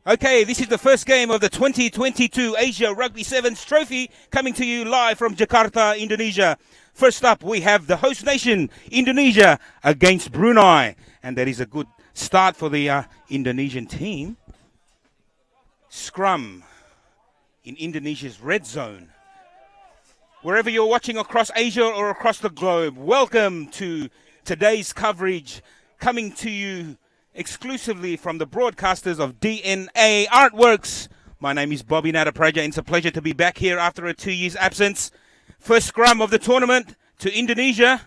Okay, this is the first game of the 2022 Asia Rugby Sevens Trophy coming to you live from Jakarta, Indonesia. First up, we have the host nation, Indonesia, against Brunei. And that is a good start for the Indonesian team. Scrum in Indonesia's red zone. Wherever you're watching across Asia or across the globe, welcome to today's coverage coming to you exclusively from the broadcasters of DNA Artworks. My name is Bobby Nadapraja, and it's a pleasure to be back here after a 2 years absence. First scrum of the tournament to Indonesia.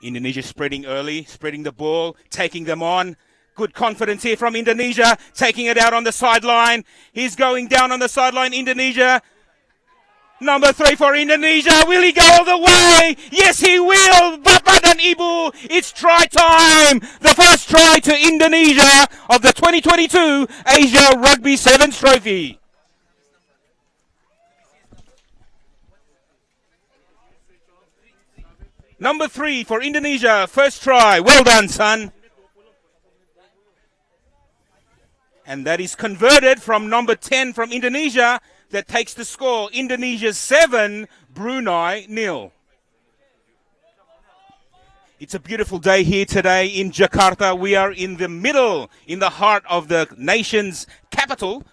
Indonesia spreading early, spreading the ball, taking them on. Good confidence here from Indonesia, taking it out on the sideline. He's going down on the sideline, Indonesia. Number 3 for Indonesia. Will he go all the way? Yes, he will. Bapak dan Ibu, it's try time. The first try to Indonesia of the 2022 Asia Rugby Sevens Trophy. Number 3 for Indonesia. First try. Well done, son. And that is converted from number 10 from Indonesia. That takes the score. Indonesia 7, Brunei 0. It's a beautiful day here today in Jakarta. We are in the middle, in the heart of the nation's capital.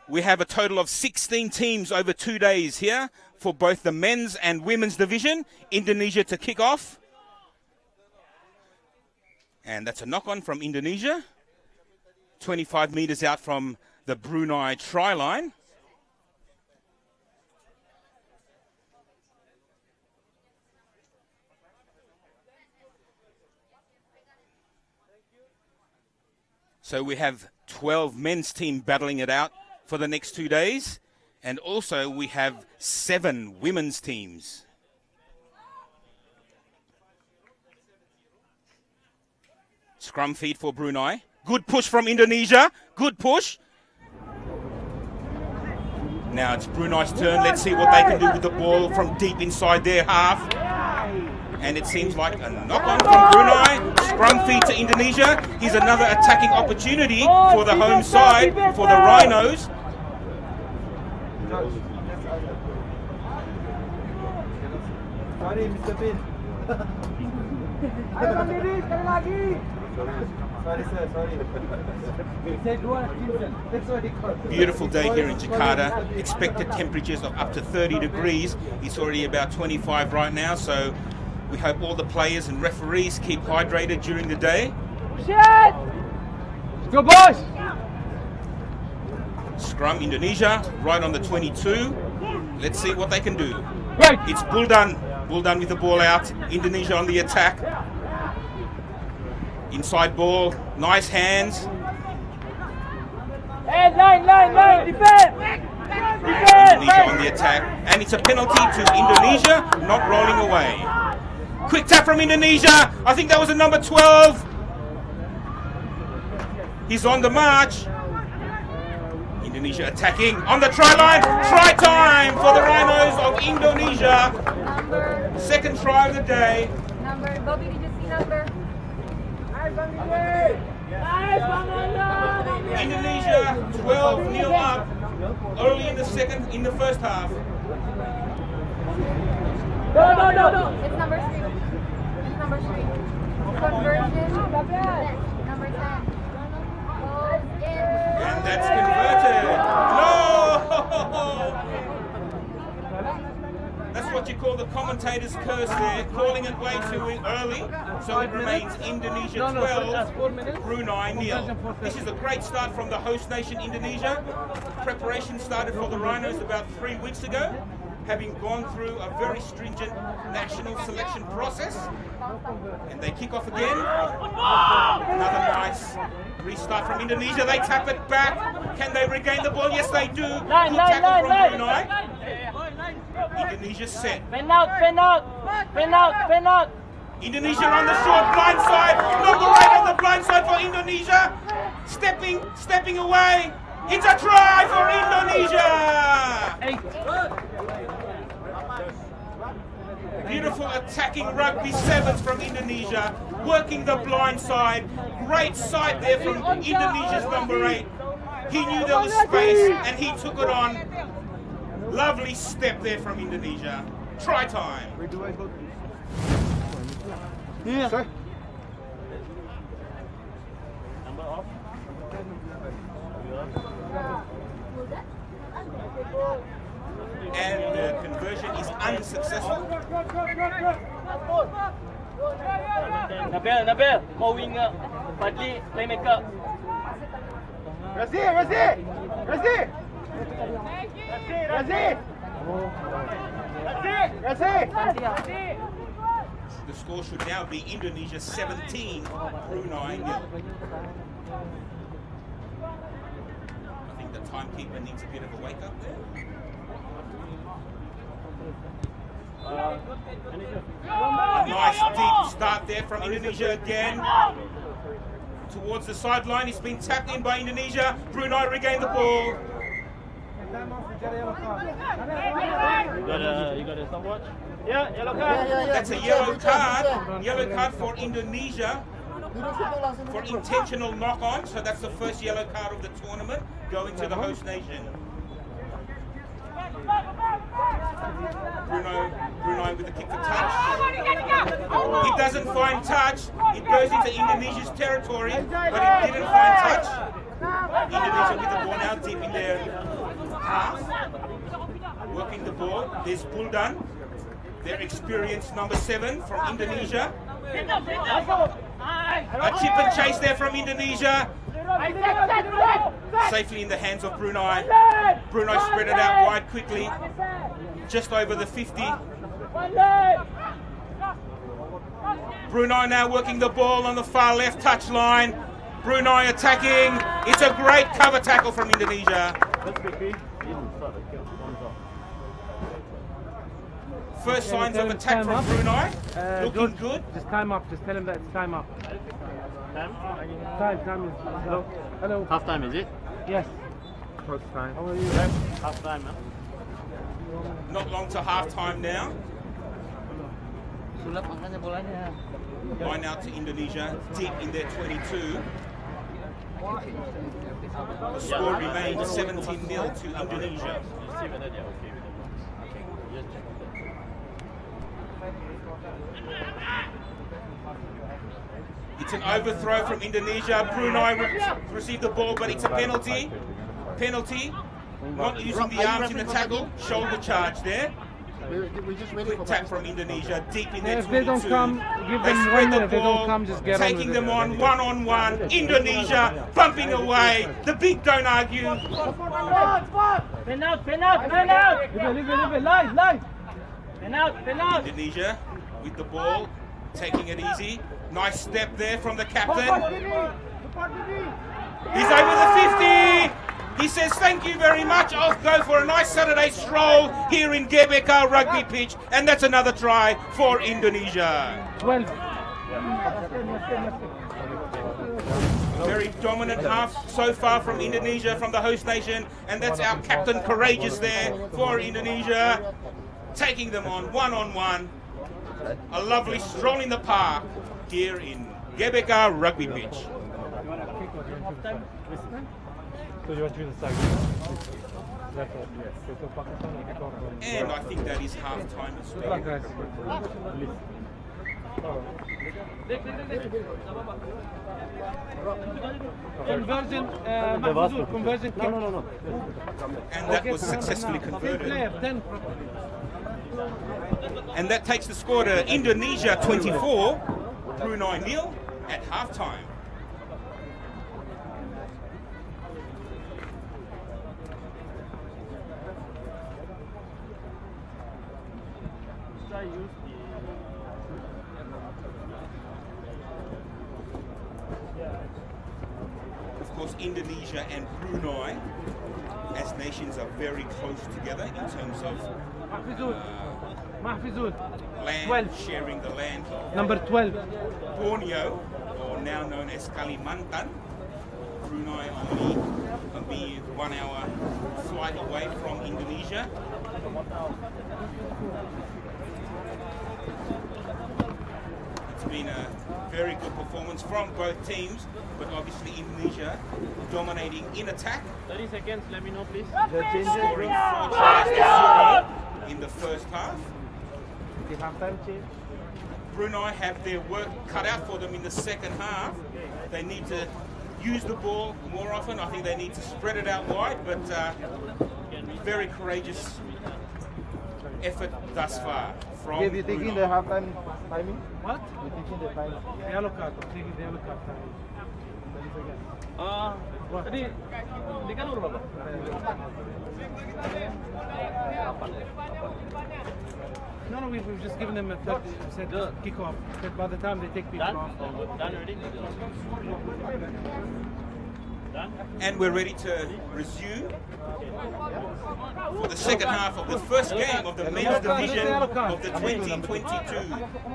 We have a total of 16 teams over 2 days here for both the men's and women's division. Indonesia to kick off. And that's a knock-on from Indonesia. 25 meters out from the Brunei try line. So we have 12 men's team battling it out for the next 2 days. And also we have 7 women's teams. Scrum feed for Brunei. Good push from Indonesia. Good push. Now it's Brunei's turn. Let's see what they can do with the ball from deep inside their half. And it seems like a knock-on from Brunei. Scrum feed to Indonesia. Here's another attacking opportunity for the home side, for the Rhinos. Sorry, Mr. Bin. Sorry, sir, sorry. Beautiful day here in Jakarta. Expected temperatures of up to 30 degrees. It's already about 25 right now, so we hope all the players and referees keep hydrated during the day. Shit! Go, boys! Scrum Indonesia, right on the 22. Let's see what they can do. Right. It's Buldan. Buldan with the ball out. Indonesia on the attack. Inside ball, nice hands. Hey, line, defend! Indonesia on the attack. And it's a penalty to Indonesia, not rolling away. Quick tap from Indonesia. I think that was a number 12. He's on the march. Indonesia attacking on the try line. Try time for the Rhinos of Indonesia. Second try of the day. Bobby, did you see number? Indonesia 12-0 up early in the first half. No. It's number 3. It's number 3. Conversion. Number 10. And that's converted. No! That's what you call the commentator's curse there, calling it way too early. So it remains Indonesia 12, Brunei 0. This is a great start from the host nation, Indonesia. Preparation started for the Rhinos about 3 weeks ago, having gone through a very stringent national selection process. And they kick off again. Another nice restart from Indonesia. They tap it back. Can they regain the ball? Yes, they do. Good tackle from Brunei. Indonesia set. Pen out. Indonesia on the short blind side. Number 8 on the blind side for Indonesia. Stepping away. It's a try for Indonesia. Beautiful attacking rugby sevens from Indonesia, working the blind side. Great sight there from Indonesia's number 8. He knew there was space and he took it on. Lovely step there from Indonesia. Try time. Where do I go? Here. Sir? And the conversion is unsuccessful. Nabil, mau winger. Fadli, playmaker. Razi! The score should now be Indonesia 17, Brunei 0. I think the timekeeper needs a bit of a wake up there. A nice deep start there from Indonesia again. Towards the sideline, it's been tapped in by Indonesia. Brunei regain the ball. You got a stopwatch? Yeah, yellow card. That's a yellow card. Yellow card for Indonesia for intentional knock-on. So that's the first yellow card of the tournament going to the host nation. Brunei with the kick for touch. He doesn't find touch. It goes into Indonesia's territory, but it didn't find touch. Indonesia with the ball now deep in their half. Working the ball. There's Buldan, their experienced number 7 from Indonesia. A chip and chase there from Indonesia. Safely in the hands of Brunei. Brunei spread it out wide quickly. Just over the 50. Brunei now working the ball on the far left touchline. Brunei attacking. It's a great cover tackle from Indonesia. First signs of attack from Brunei. Looking good. Just time up. Just tell him that it's time up. Time is hello. Hello. Half time, is it? Yes. First time. How are you? Half time, man. Not long to half time now. Sulap makanya bolanya. Line out to Indonesia, deep in their 22. The score remains 17-0 to Indonesia. See whether they're okay with it. Okay. Just check. It's an overthrow from Indonesia. Brunei received the ball, but it's a penalty. Penalty. Not using the arms in the tackle. Shoulder charge there. We're just waiting Quick tap from Indonesia, deep in their If 22. they don't come, give They them spread 1 the minute. They ball, don't come, just get on taking with them it. on one-on-one. Indonesia bumping away. The big don't argue. Pen out. Leave it. Live. Pen out. Indonesia with the ball, taking it easy. Nice step there from the captain. He's over the 50. He says, thank you very much. I'll go for a nice Saturday stroll here in GBK rugby pitch. And that's another try for Indonesia. 12. Very dominant half so far from Indonesia, from the host nation. And that's our captain, Courageous, there for Indonesia. Taking them on one-on-one. A lovely stroll in the park here in GBK rugby pitch. So you want to start? And I think that is half time as well. Conversion, Mahfouzul, conversion kick. No. And that was successfully converted. 10. And that takes the score to Indonesia 24, Brunei 0 at half time. Of course, Indonesia and Brunei as nations are very close together in terms of Mahfouzul. land, 12. sharing the land. Number 12. Borneo, or now known as Kalimantan. Brunei only a mere 1 hour flight away from Indonesia. It's been a very good performance from both teams, but obviously Indonesia dominating in attack, 30 seconds, let me know, please. scoring 4 tries to 0 in the first half. The halftime change. Brunei have their work cut out for them in the second half. They need to use the ball more often. I think they need to spread it out wide, but very courageous effort thus far from Have you taken the Brunei. halftime timing? What? You taking the time? Yellow card. I'm taking the yellow card time. Tadi di kan berapa? No, we've just given them a 30% kickoff. But by the time they take people Done? off. Done already? Done? And we're ready to resume for the second half of the first game of the men's division of the 2022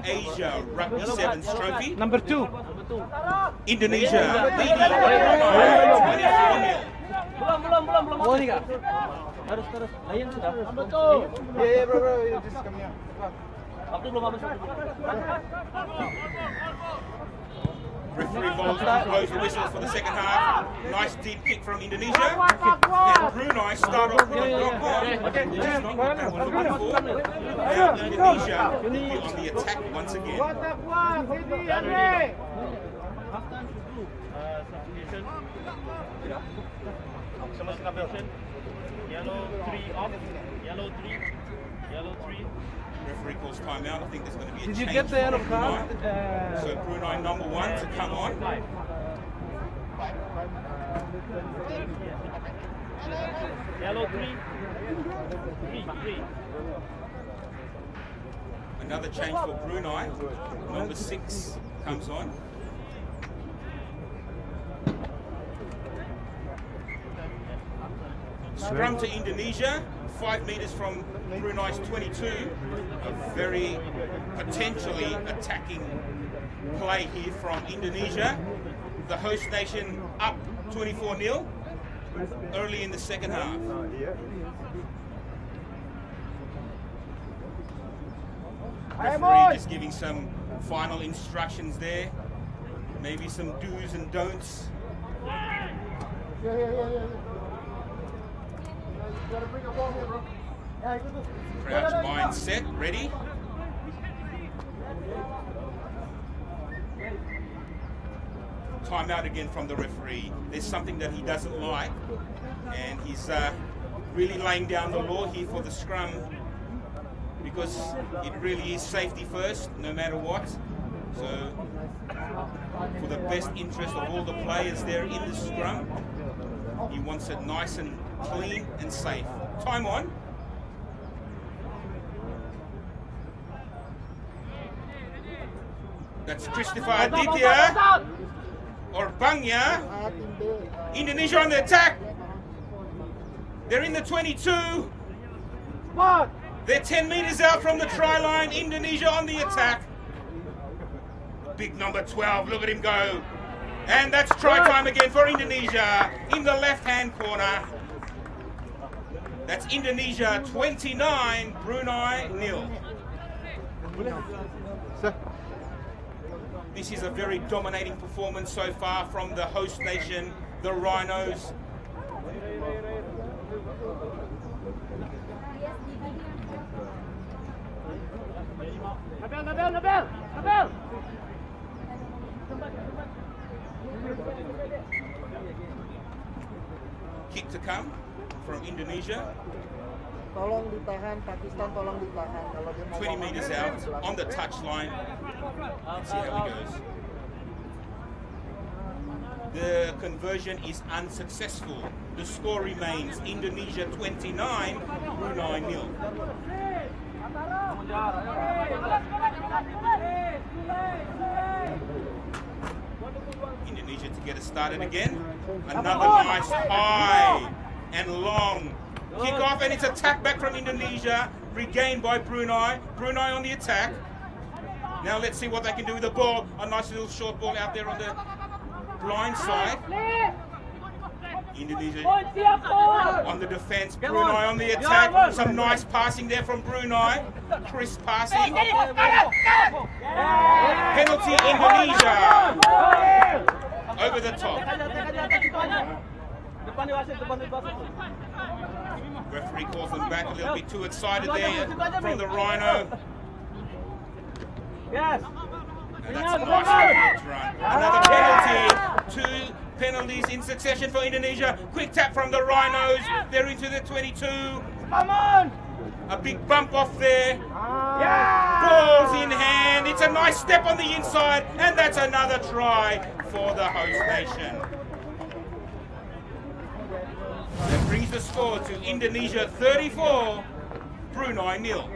Asia Rugby Sevens Trophy. Number 2. Indonesia leading Brunei 24-0. Belum. Oh, ini kak? Harus. Lain sudah. Yeah, bro, you just come here. Waktu belum habis. Referee blows the whistles for the second half. Nice deep kick from Indonesia. And Brunei start off with a block one, which is not what they were looking for. Now Indonesia will be on the attack once again. Substitution. Yellow 3 off. Yellow 3. Referee calls timeout. I think there's going to be a Did change you get the yellow for card? Brunei. So Brunei number 1 to come on. Yellow 3. Another change for Brunei. Number 6 comes on. Scrum to Indonesia, 5 meters from Brunei's 22. A very potentially attacking play here from Indonesia. The host nation up 24-0 early in the second half. Referee just giving some final instructions there. Maybe some do's and don'ts. Crouch mindset, ready? Timeout again from the referee. There's something that he doesn't like, and he's really laying down the law here for the scrum, because it really is safety first, no matter what. So, for the best interest of all the players there in the scrum, he wants it nice and clean and safe. Time on. That's Christopher Aditya or Bangya. Indonesia on the attack. They're in the 22. They're 10 meters out from the try line. Indonesia on the attack. Big number 12, look at him go. And that's try time again for Indonesia in the left-hand corner. That's Indonesia 29, Brunei 0. This is a very dominating performance so far from the host nation, the Rhinos. Nabel! Kick to come from Indonesia. Tolong ditahan, Pakistan tolong ditahan. Kalau dia mau 20 meters out on the touchline. Let's see how he goes. The conversion is unsuccessful. The score remains Indonesia 29, Brunei 0. Indonesia to get it started again. Another nice high and long kick off, and it's attacked back from Indonesia, regained by Brunei. Brunei on the attack. Now let's see what they can do with the ball. A nice little short ball out there on the blind side. Indonesia on the defense, Brunei on the attack. Some nice passing there from Brunei. Crisp passing. Penalty Indonesia. Over the top. Referee calls them back a little bit too excited there from the Rhino. Yes. And that's a nice run. Another penalty. 2 penalties in succession for Indonesia. Quick tap from the Rhinos. They're into the 22. Come on. A big bump off there. Balls in hand. It's a nice step on the inside. And that's another try for the host nation. That brings the score to Indonesia 34, Brunei 0.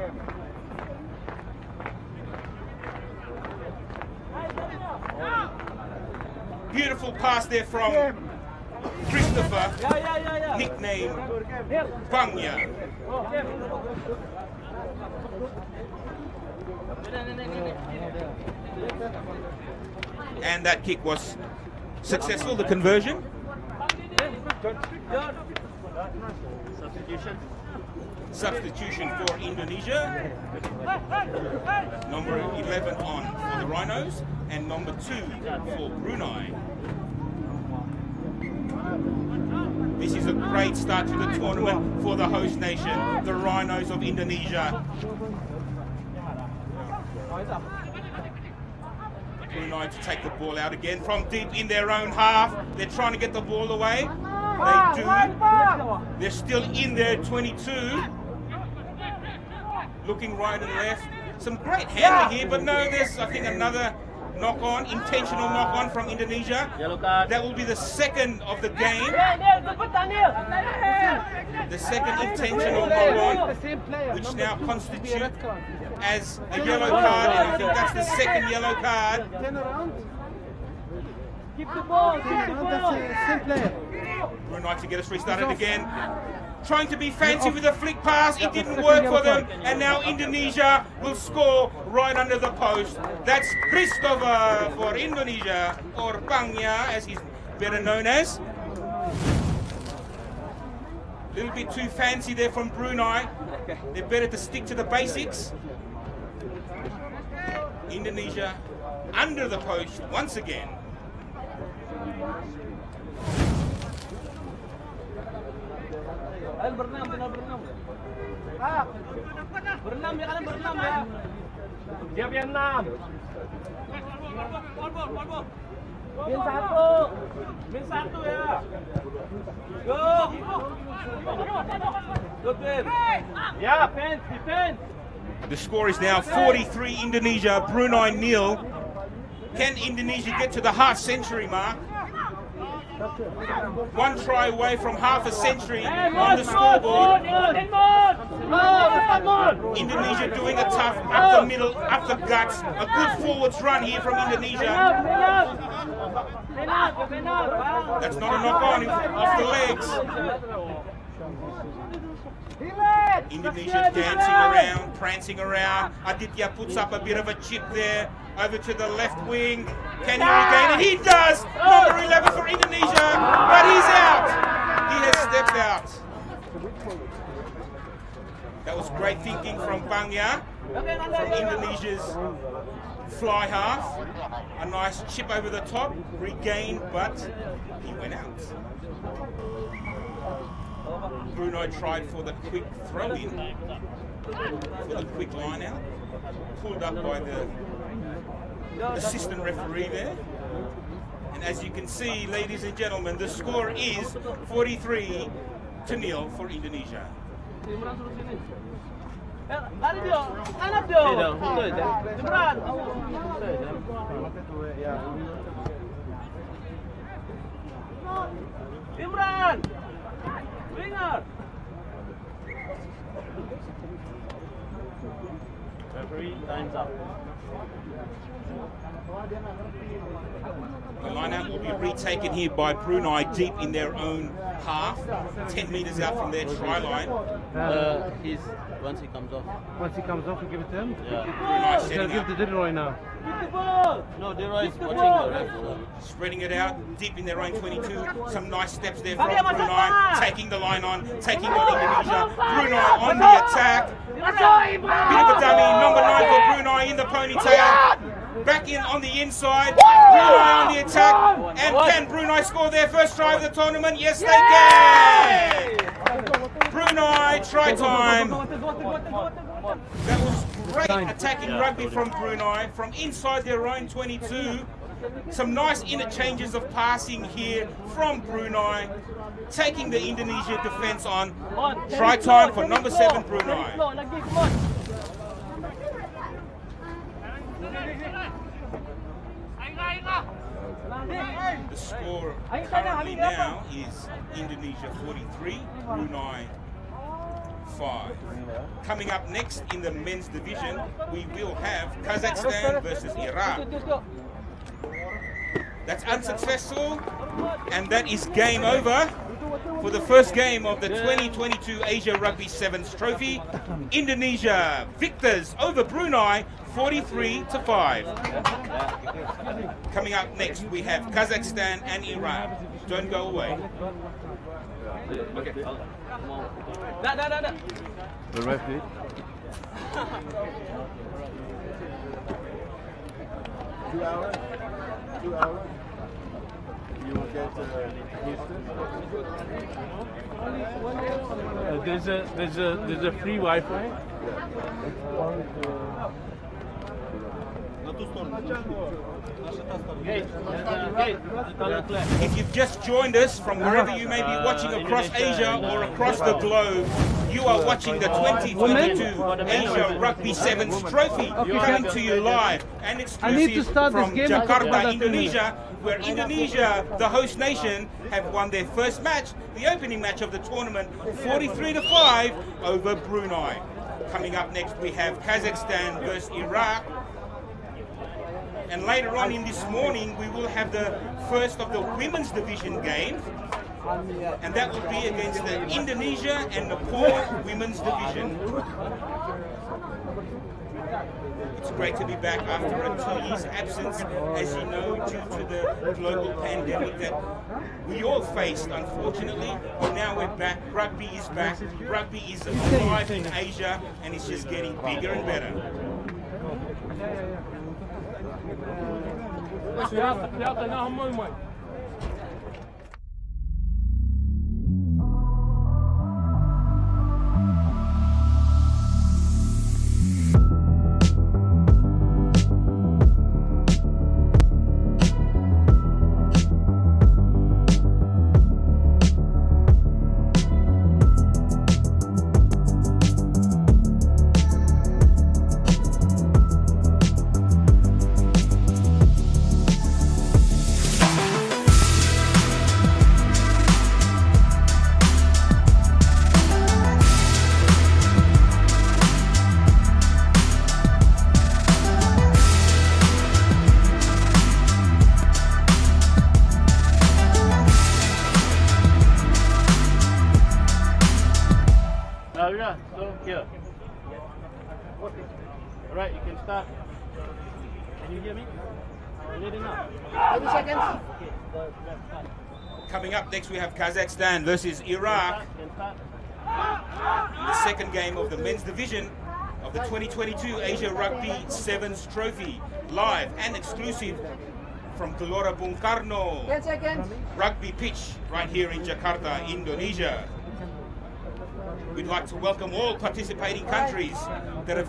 Beautiful pass there from Christopher, nickname Bangya. And that kick was successful, the conversion. Substitution for Indonesia. Number 11 on for the Rhinos and number 2 for Brunei. This is a great start to the tournament for the host nation, the Rhinos of Indonesia. Brunei to take the ball out again from deep in their own half. They're trying to get the ball away. They do. They're still in their 22. Looking right and left. Some great handling here, but no, there's, I think, another knock-on, intentional knock-on from Indonesia. That will be the second of the game. The second intentional knock-on, which now constitutes as a yellow card, and I think that's the second yellow card. Keep the ball, keep the ball. Brunei to get us restarted again. Trying to be fancy with a flick pass, it didn't work for them, and now Indonesia will score right under the post. That's Christopher for Indonesia, or Bangya as he's better known as. A little bit too fancy there from Brunei. They're better to stick to the basics. Indonesia under the post once again. Kalian berenam, tinggal berenam. Berenam ya, kalian berenam ya. Siap ya 6. Min 1 ya. Go. Go team. Ya, defense. The score is now 43 Indonesia, Brunei 0. Can Indonesia get to the half-century mark? 1 try away from half a century on the scoreboard. Indonesia doing a tough up the middle, up the guts. A good forwards run here from Indonesia. That's not a knock-on off the legs. Indonesia dancing around, prancing around. Aditya puts up a bit of a chip there. Over to the left wing. Can he regain it? He does! Number 11 for Indonesia, but he's out. He has stepped out. That was great thinking from Bangya, from Indonesia's fly half. A nice chip over the top, regained, but he went out. Brunei tried for the quick throw-in, for the quick line-out. Pulled up by the assistant referee there. And as you can see, ladies and gentlemen, the score is 43-0 for Indonesia. Imran! Winger! Referee, time's up. The line-out will be retaken here by Brunei deep in their own half, 10 metres out from their try line. Once he comes off. Once he comes off, we give it to him. Yeah. Brunei He's setting going to up. give the dinner right now. No, they're watching the ref. Spreading it out deep in their own 22. Some nice steps there from Brunei, taking the line on, taking on Indonesia. Brunei on the attack. Bit of a dummy, number 9 for Brunei in the ponytail. Back in on the inside. Brunei on the attack. And can Brunei score their first try of the tournament? Yes, they can. Brunei, try time. That was great attacking rugby from Brunei from inside their own 22. Some nice interchanges of passing here from Brunei, taking the Indonesia defense on. Try time for number 7 Brunei. The score currently now is Indonesia 43, Brunei 5. Coming up next in the men's division, we will have Kazakhstan versus Iraq. That's unsuccessful, and that is game over for the first game of the 2022 Asia Rugby Sevens Trophy. Indonesia victors over Brunei 43-5. Coming up next, we have Kazakhstan and Iraq. Don't go away. Okay. The referee. 2 hours. 2 hours. You will get Houston. There's a free Wi-Fi. If you've just joined us from wherever you may be watching across Asia or across the globe, you are watching the 2022 Asia Rugby Sevens Trophy coming to you live and exclusive from Jakarta, Indonesia, where Indonesia, the host nation, have won their first match, the opening match of the tournament, 43-5 over Brunei. Coming up next, we have Kazakhstan versus Iraq. And later on in this morning, we will have the first of the women's division game. And that will be against the Indonesia and Nepal women's division. It's great to be back after a 2 years absence, as you know, due to the global pandemic that we all faced, unfortunately. But now we're back. Rugby is back. Rugby is alive in Asia, and it's just getting bigger and better. Here. Alright, you can start. Can you hear me? Ready now? 30 seconds. Coming up next, we have Kazakhstan versus Iraq. In the second game of the men's division of the 2022 Asia Rugby Sevens Trophy. Live and exclusive from Gelora Bung Karno 10 seconds. rugby pitch right here in Jakarta, Indonesia. We'd like to welcome all participating countries that have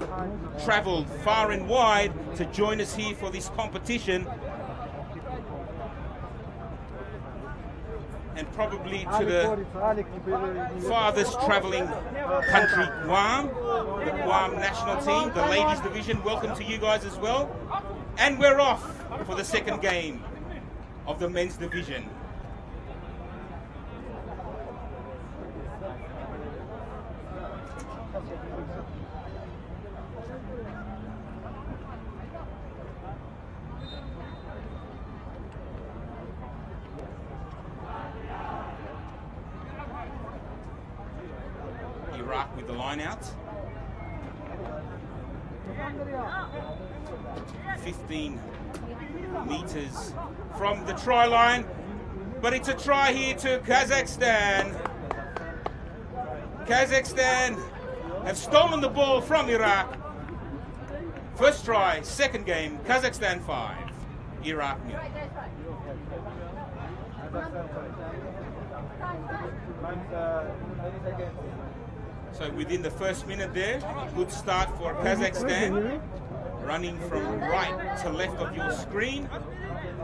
traveled far and wide to join us here for this competition. And probably to the farthest traveling country, Guam, the Guam national team, the ladies division. Welcome to you guys as well. And we're off for the second game of the men's division. Iraq with the line out. 15 meters from the try line. But it's a try here to Kazakhstan. Kazakhstan have stolen the ball from Iraq. First try, second game, Kazakhstan 5, Iraq 0. So within the first minute there, good start for Kazakhstan. Running from right to left of your screen.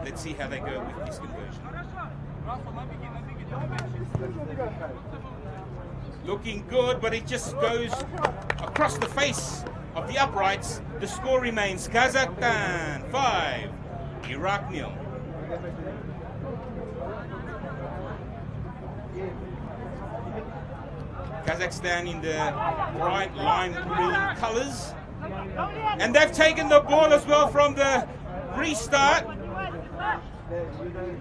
Let's see how they go with this conversion. Looking good, but it just goes across the face of the uprights. The score remains Kazakhstan 5, Iraq 0. Kazakhstan in the bright lime green colors. And they've taken the ball as well from the restart.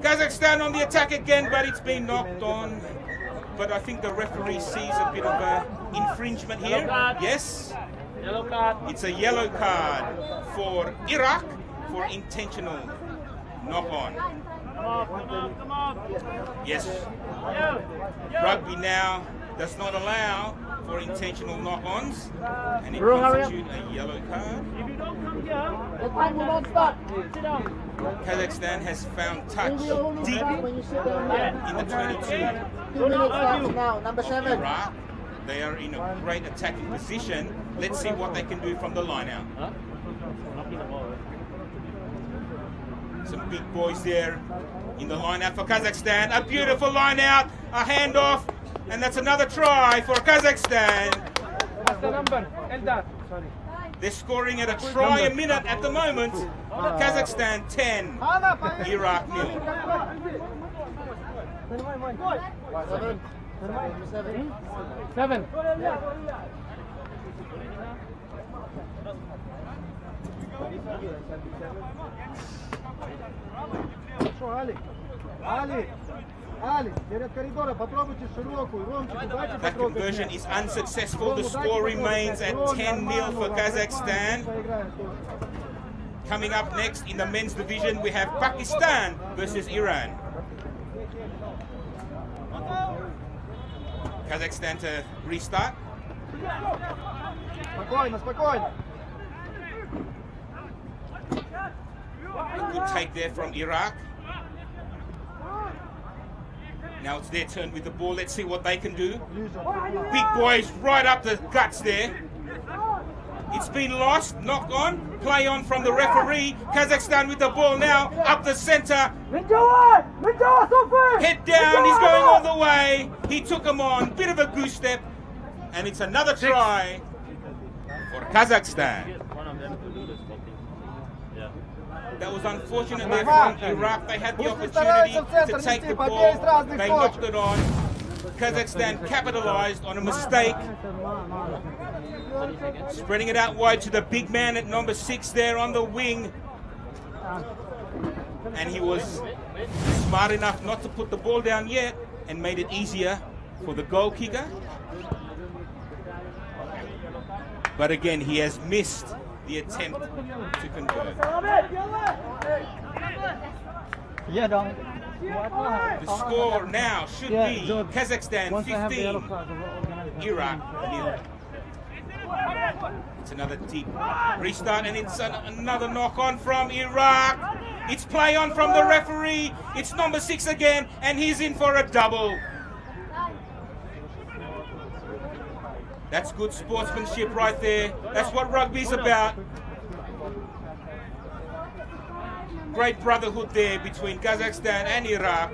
Kazakhstan on the attack again, but it's been knocked on. But I think the referee sees a bit of an infringement here. Yes, Yellow card. it's a yellow card for Iraq for intentional knock-on. Come on. Yes, rugby now does not allow for intentional knock-ons, and it constitutes a yellow card. If you don't come here, The time will not start. sit down. Kazakhstan has found touch deep When you sit down, in the 22. 2 minutes starts now. Number 7. Iraq, they are in a great attacking position. Let's see what they can do from the line out. Huh? Knocking the ball. Some big boys there in the line out for Kazakhstan. A beautiful line out, a handoff, and that's another try for Kazakhstan. What's the number? Eldar. Sorry. They're scoring at a try a minute at the moment. Kazakhstan 10, Iraq 0. 7. 7. That conversion is unsuccessful. The score remains at 10-0 for Kazakhstan. Coming up next in the men's division, we have Pakistan versus Iran. Kazakhstan to restart. A good take there from Iraq. Now it's their turn with the ball. Let's see what they can do. Big boys right up the guts there. It's been lost. Knock on. Play on from the referee. Kazakhstan with the ball now. Up the center. Head down. He's going all the way. He took him on. Bit of a goose step. And it's another try for Kazakhstan. One of them to do this blocking. Yeah. That was unfortunate there from Iraq. They had the opportunity to take the ball. They knocked it on. Kazakhstan capitalized on a mistake. Spreading it out wide to the big man at number 6 there on the wing. And he was smart enough not to put the ball down yet and made it easier for the goal kicker. But again, he has missed the attempt to convert. The score now should be Kazakhstan 15, Iraq 0. It's another deep restart, and it's another knock on from Iraq. It's play on from the referee. It's number 6 again, and he's in for a double. That's good sportsmanship right there. That's what rugby's about. Great brotherhood there between Kazakhstan and Iraq.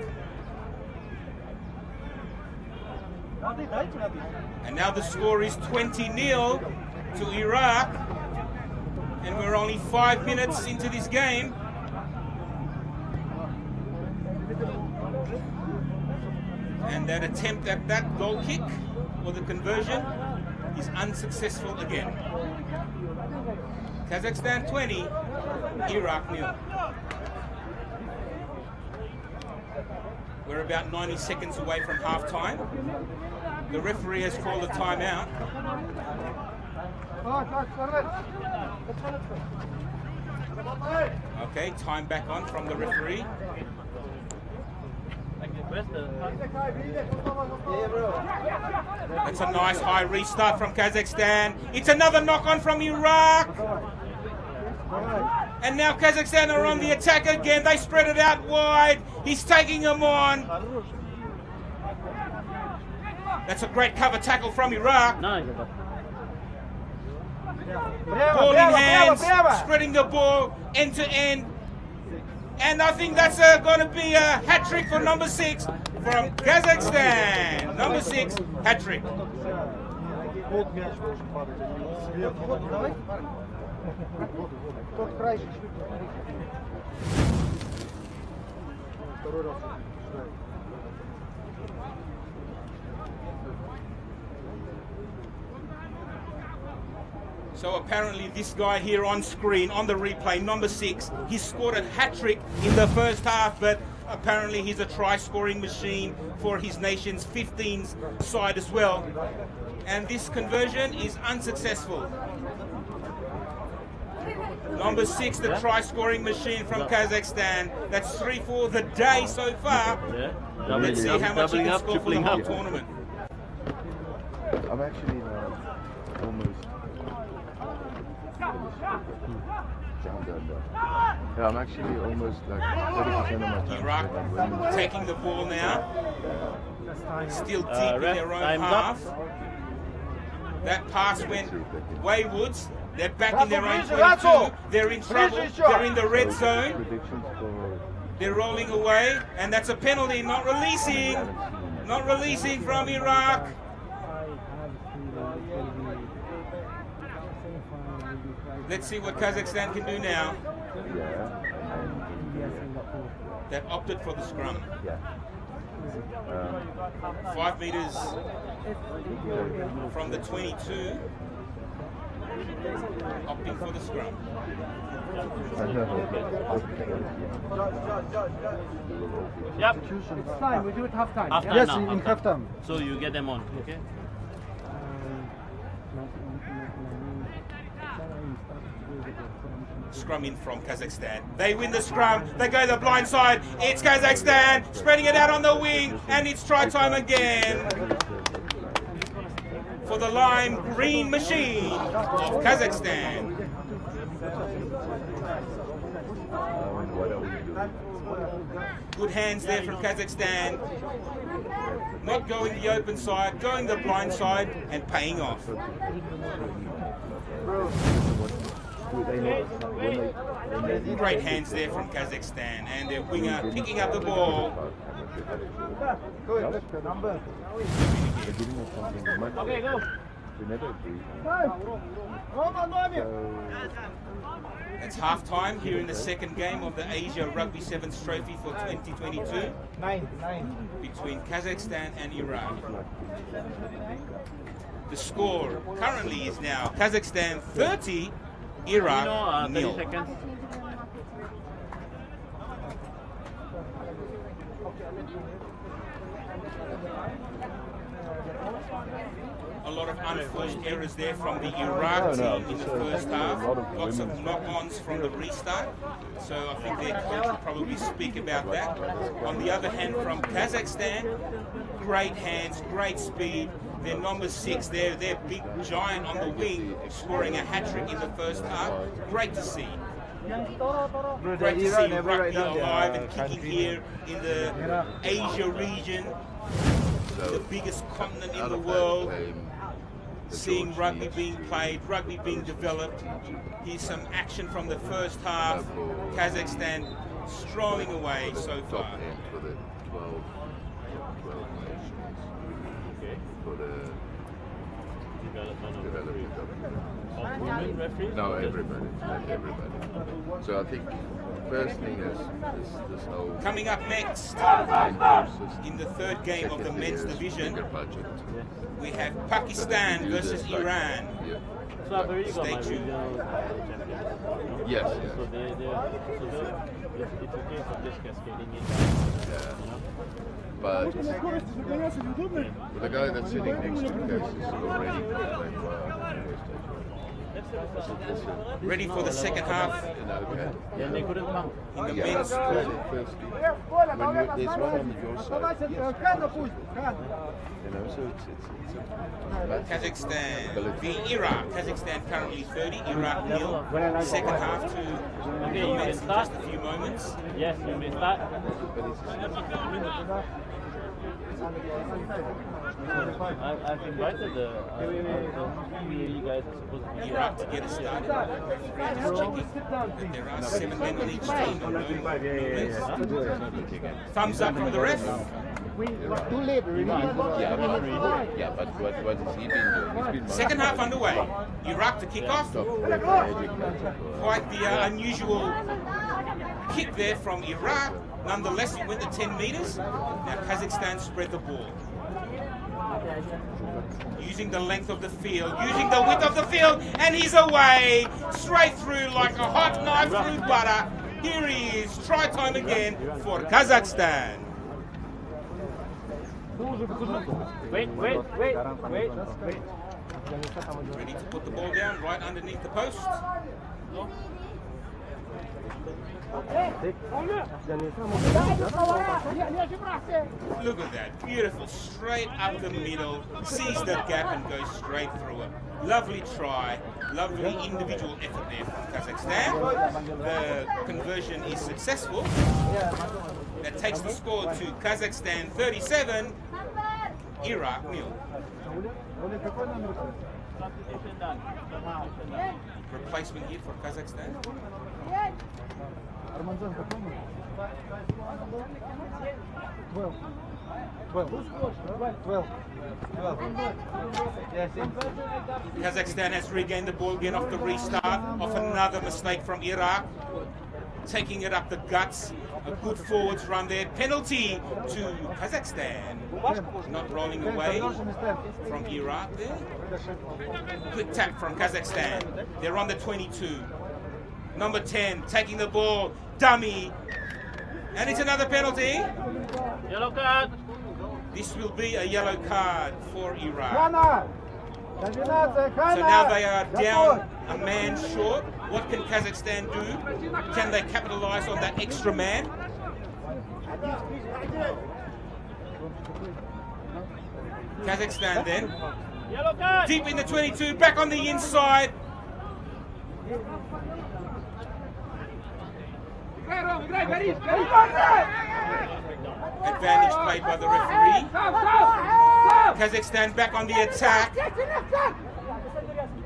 And now the score is 20-0 to Iraq. And we're only 5 minutes into this game. And that attempt at that goal kick, or the conversion, is unsuccessful again. Kazakhstan 20, Iraq 0. We're about 90 seconds away from half-time. The referee has called a timeout. Okay, time back on from the referee. That's a nice high restart from Kazakhstan. It's another knock on from Iraq. And now Kazakhstan are on the attack again. They spread it out wide. He's taking them on. That's a great cover tackle from Iraq. Ball in hands, spreading the ball end to end. And I think that's going to be a hat trick for number 6 from Kazakhstan. Number 6, hat trick. So apparently this guy here on screen, on the replay, number 6, he scored a hat-trick in the first half, but apparently he's a try-scoring machine for his nation's 15s side as well. And this conversion is unsuccessful. Number 6, the try-scoring machine from Kazakhstan. That's 3 for the day so far. Let's see how much he can score for the whole tournament. I'm actually almost. Yeah, I'm actually almost like 30% of my time. Iraq taking the ball now. Still deep in their own half. That pass went waywards. They're back in their own 22. They're in trouble. They're in the red zone. They're rolling away, and that's a penalty. Not releasing. Not releasing from Iraq. Let's see what Kazakhstan can do now. They've opted for the scrum. 5 meters from the 22. Opting for the scrum. Yep. It's time. We do it half time. Yes, in half time. So you get them on, okay? Scrum in from Kazakhstan. They win the scrum. They go the blind side. It's Kazakhstan spreading it out on the wing, and it's try time again for the lime green machine of Kazakhstan. Good hands there from Kazakhstan. Not going the open side, going the blind side, and paying off. Great hands there from Kazakhstan, and their winger picking up the ball. Okay, go. It's half time here in the second game of the Asia Rugby Sevens Trophy for 2022 between Kazakhstan and Iraq. The score currently is now Kazakhstan 30, Iraq 0. 30 seconds. A lot of unforced errors there from the Iraq team in the first half. Lots of knock-ons from the restart. So I think their coach will probably speak about that. On the other hand, from Kazakhstan, great hands, great speed. Their number 6, their big giant on the wing, scoring a hat-trick in the first half. Great to see. Great to see rugby alive and kicking here in the Asia region, the biggest continent in the world. Seeing rugby being played, rugby being developed. Here's some action from the first half. Kazakhstan strolling away so far. For the 12 nations. For the development of Women referees? No, everybody. So I think first thing is this whole Coming up next, in the third game of the men's division, budget. we have Pakistan versus Iran. So I've already got Stay my tuned. regional. Yes. So it's okay for just cascading in. But the guy that's sitting next to me is already playing well. Ready for the second half Yeah, they couldn't come. in the Yeah, men's group. firstly, when there's one on your side, you know, so it's Kazakhstan v Iraq. Kazakhstan currently 30, Iraq nil. Second half to commence in just a few moments. Yes, you may start. I've invited the you guys are supposed to be Iraq to get us started. Referee just checking that there are 7 men on each team. Thumbs up from the ref. Too late. yeah, but what has he been doing? He's been Second half underway. Iraq to kick off. Quite the unusual kick there from Iraq. Nonetheless, he went the 10 meters. Now Kazakhstan spread the ball. Using the length of the field, using the width of the field, and he's away. Straight through like a hot knife through butter. Here he is. Try time again for Kazakhstan. Wait. Ready to put the ball down right underneath the post. Look at that, beautiful, straight up the middle, sees the gap and goes straight through it. Lovely try, lovely individual effort there from Kazakhstan. The conversion is successful. That takes the score to Kazakhstan 37, Iraq nil. Replacement here for Kazakhstan. Kazakhstan has regained the ball again off the restart, off another mistake from Iraq. Taking it up the guts. A good forwards run there. Penalty to Kazakhstan. Not rolling away from Iraq there. Quick tap from Kazakhstan. They're on the 22. Number 10 taking the ball. Dummy. And it's another penalty. Yellow card. This will be a yellow card for Iraq. So now they are down a man short. What can Kazakhstan do? Can they capitalize on that extra man? Kazakhstan then. Yellow card. Deep in the 22, back on the inside. Advantage played by the referee. Kazakhstan back on the attack.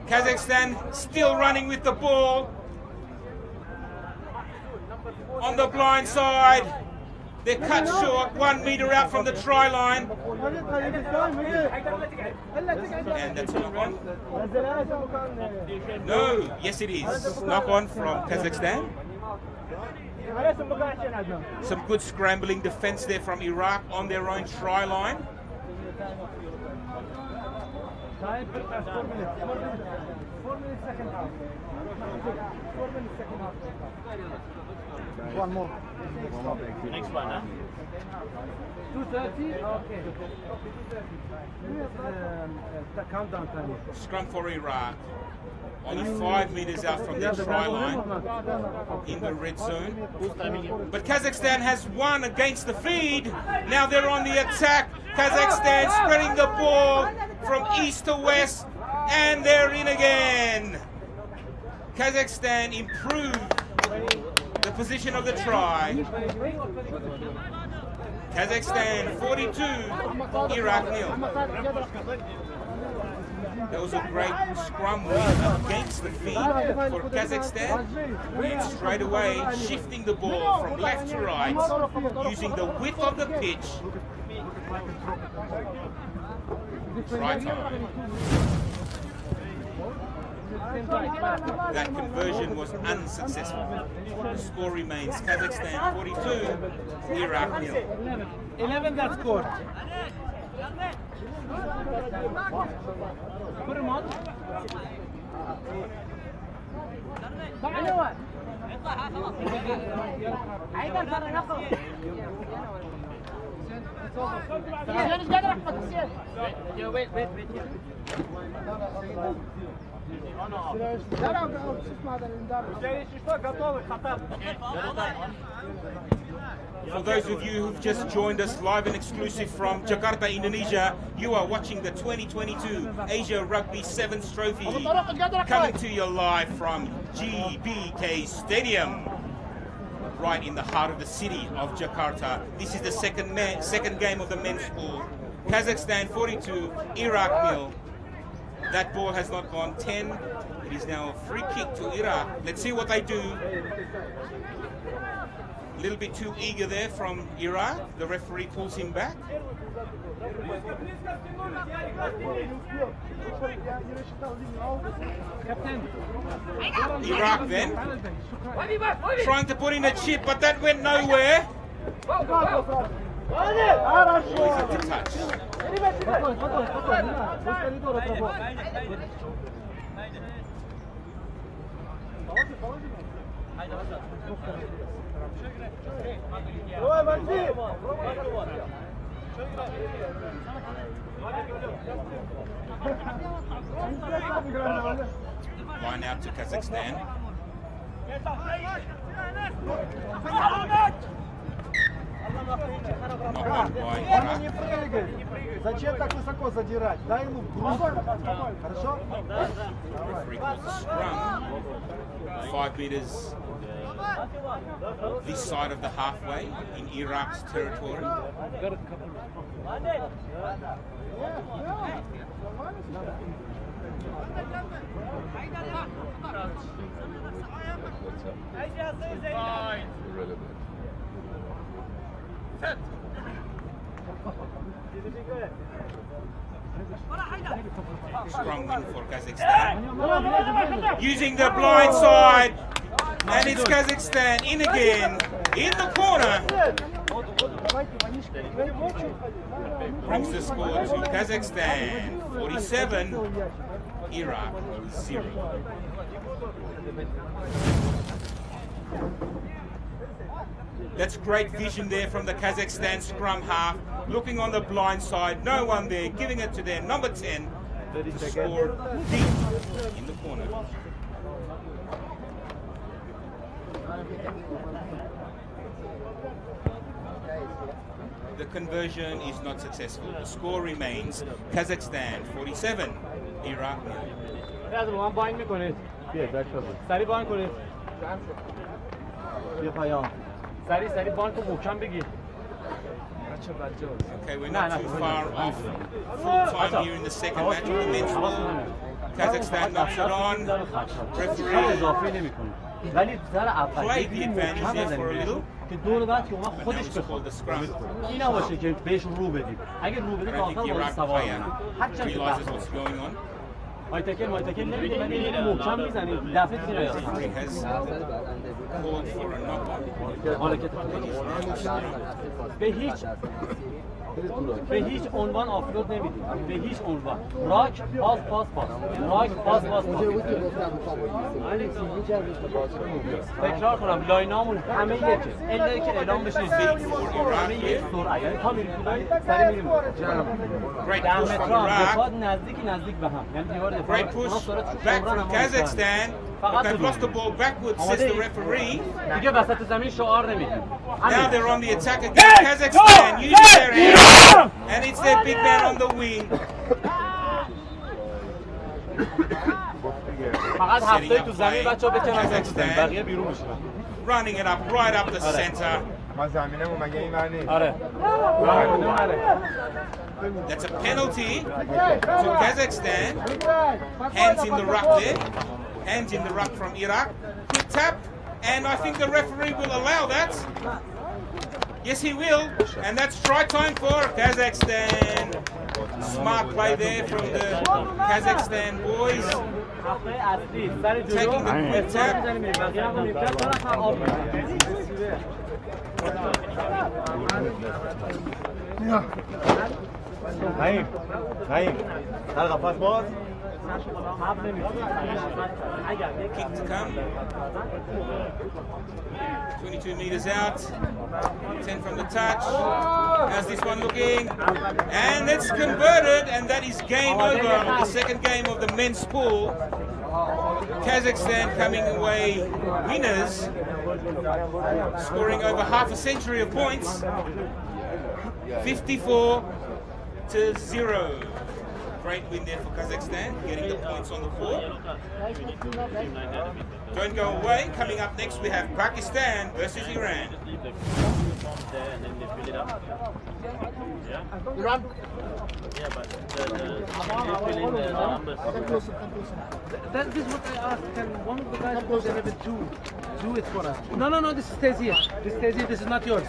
Kazakhstan still running with the ball. On the blind side. They're cut short, 1 meter out from the try line. And that's knock on. No, yes it is. Knock on from Kazakhstan. Some good scrambling defense there from Iraq on their own try line. One more. Next one, huh? 2:30? Okay. Countdown time. Scrum for Iraq. Only 5 meters out from their try line in the red zone. But Kazakhstan has won against the feed. Now they're on the attack. Kazakhstan spreading the ball from east to west. And they're in again. Kazakhstan improved the position of the try. Kazakhstan 42, Iraq nil. That was a great scrum win against the feed for Kazakhstan. And straight away shifting the ball from left to right using the width of the pitch. Try time. That conversion was unsuccessful. The score remains Kazakhstan 42, Iraq nil. 11 that scored. Put him on. Yeah, wait. For those of you who've just joined us live and exclusive from Jakarta, Indonesia, you are watching the 2022 Asia Rugby Sevens Trophy, coming to you live from GBK Stadium, right in the heart of the city of Jakarta. This is the second game of the men's pool. Kazakhstan 42, Iraq 0. That ball has not gone 10. It is now a free kick to Iraq. Let's see what they do. A little bit too eager there from Iraq. The referee pulls him back. Iraq then trying to put in a chip, but that went nowhere. Oh, he's at the touch. Line out to Kazakhstan. Зачем так высоко задирать? Дай ему груз. Хорошо? Referee calls a scrum. 5 meters this side of the halfway in Iraq's territory. Irrelevant. Scrum win for Kazakhstan. Using the blind side. And it's Kazakhstan in again. In the corner. Brings the score to Kazakhstan 47, Iraq 0. That's great vision there from the Kazakhstan scrum half. Looking on the blind side, no one there, giving it to their number 10 to score deep in the corner. The conversion is not successful. The score remains Kazakhstan 47, Iraq 0. Okay, we're not too far off full time here in the second match of the men's pool. Kazakhstan knocks it on. Referee played the advantage there for a little. که دور بعد که اونا But now خودش it's بخواد called the scrum. این نباشه که بهش رو بدیم اگه رو بدیم I don't آخر think باید Iraq سوار player کنن هرچند که realizes بحث what's going on. مایتکل نمیدیم ولی این محکم میزنیم دفعه تیره Referee has called for a knock-on. حالا که به هیچ عنوان آفلود نمیدیم به هیچ عنوان راک پاس راک پاس تکرار کنم لاینامون همه یکه الا که اعلام بشه همه یک سرعه یعنی تا میریم سری میریم در متر هم نزدیک به هم یعنی دیوار دفاع Great push back from Kazakhstan, but they've lost the ball backwards, says the referee. دیگه وسط زمین شعار نمیدیم Now they're on the attack again. Kazakhstan using their hands, and it's their big man on the wing. فقط هفته تو زمین بچه‌ها بکنن بقیه بیرون میشن Running it up right up the center. آره That's a penalty to Kazakhstan. Hands in the ruck there. Hands in the ruck from Iraq. Quick tap, and I think the referee will allow that. Yes, he will, and that's try time for Kazakhstan. Smart play there from the Kazakhstan boys. Taking the quick tap. Kick to come. 22 meters out. 10 from the touch. How's this one looking? And it's converted, and that is game over on the second game of the men's pool. Kazakhstan coming away winners, scoring over half a century of points, 54-0. Great win there for Kazakhstan, getting the points on the board. Don't go away. Coming up next, we have Pakistan versus Iran. Iran. Yeah, but you fill in the numbers. This is what I asked. Can one of the guys who there with do it for us? No, this stays here. This stays here. This is not yours.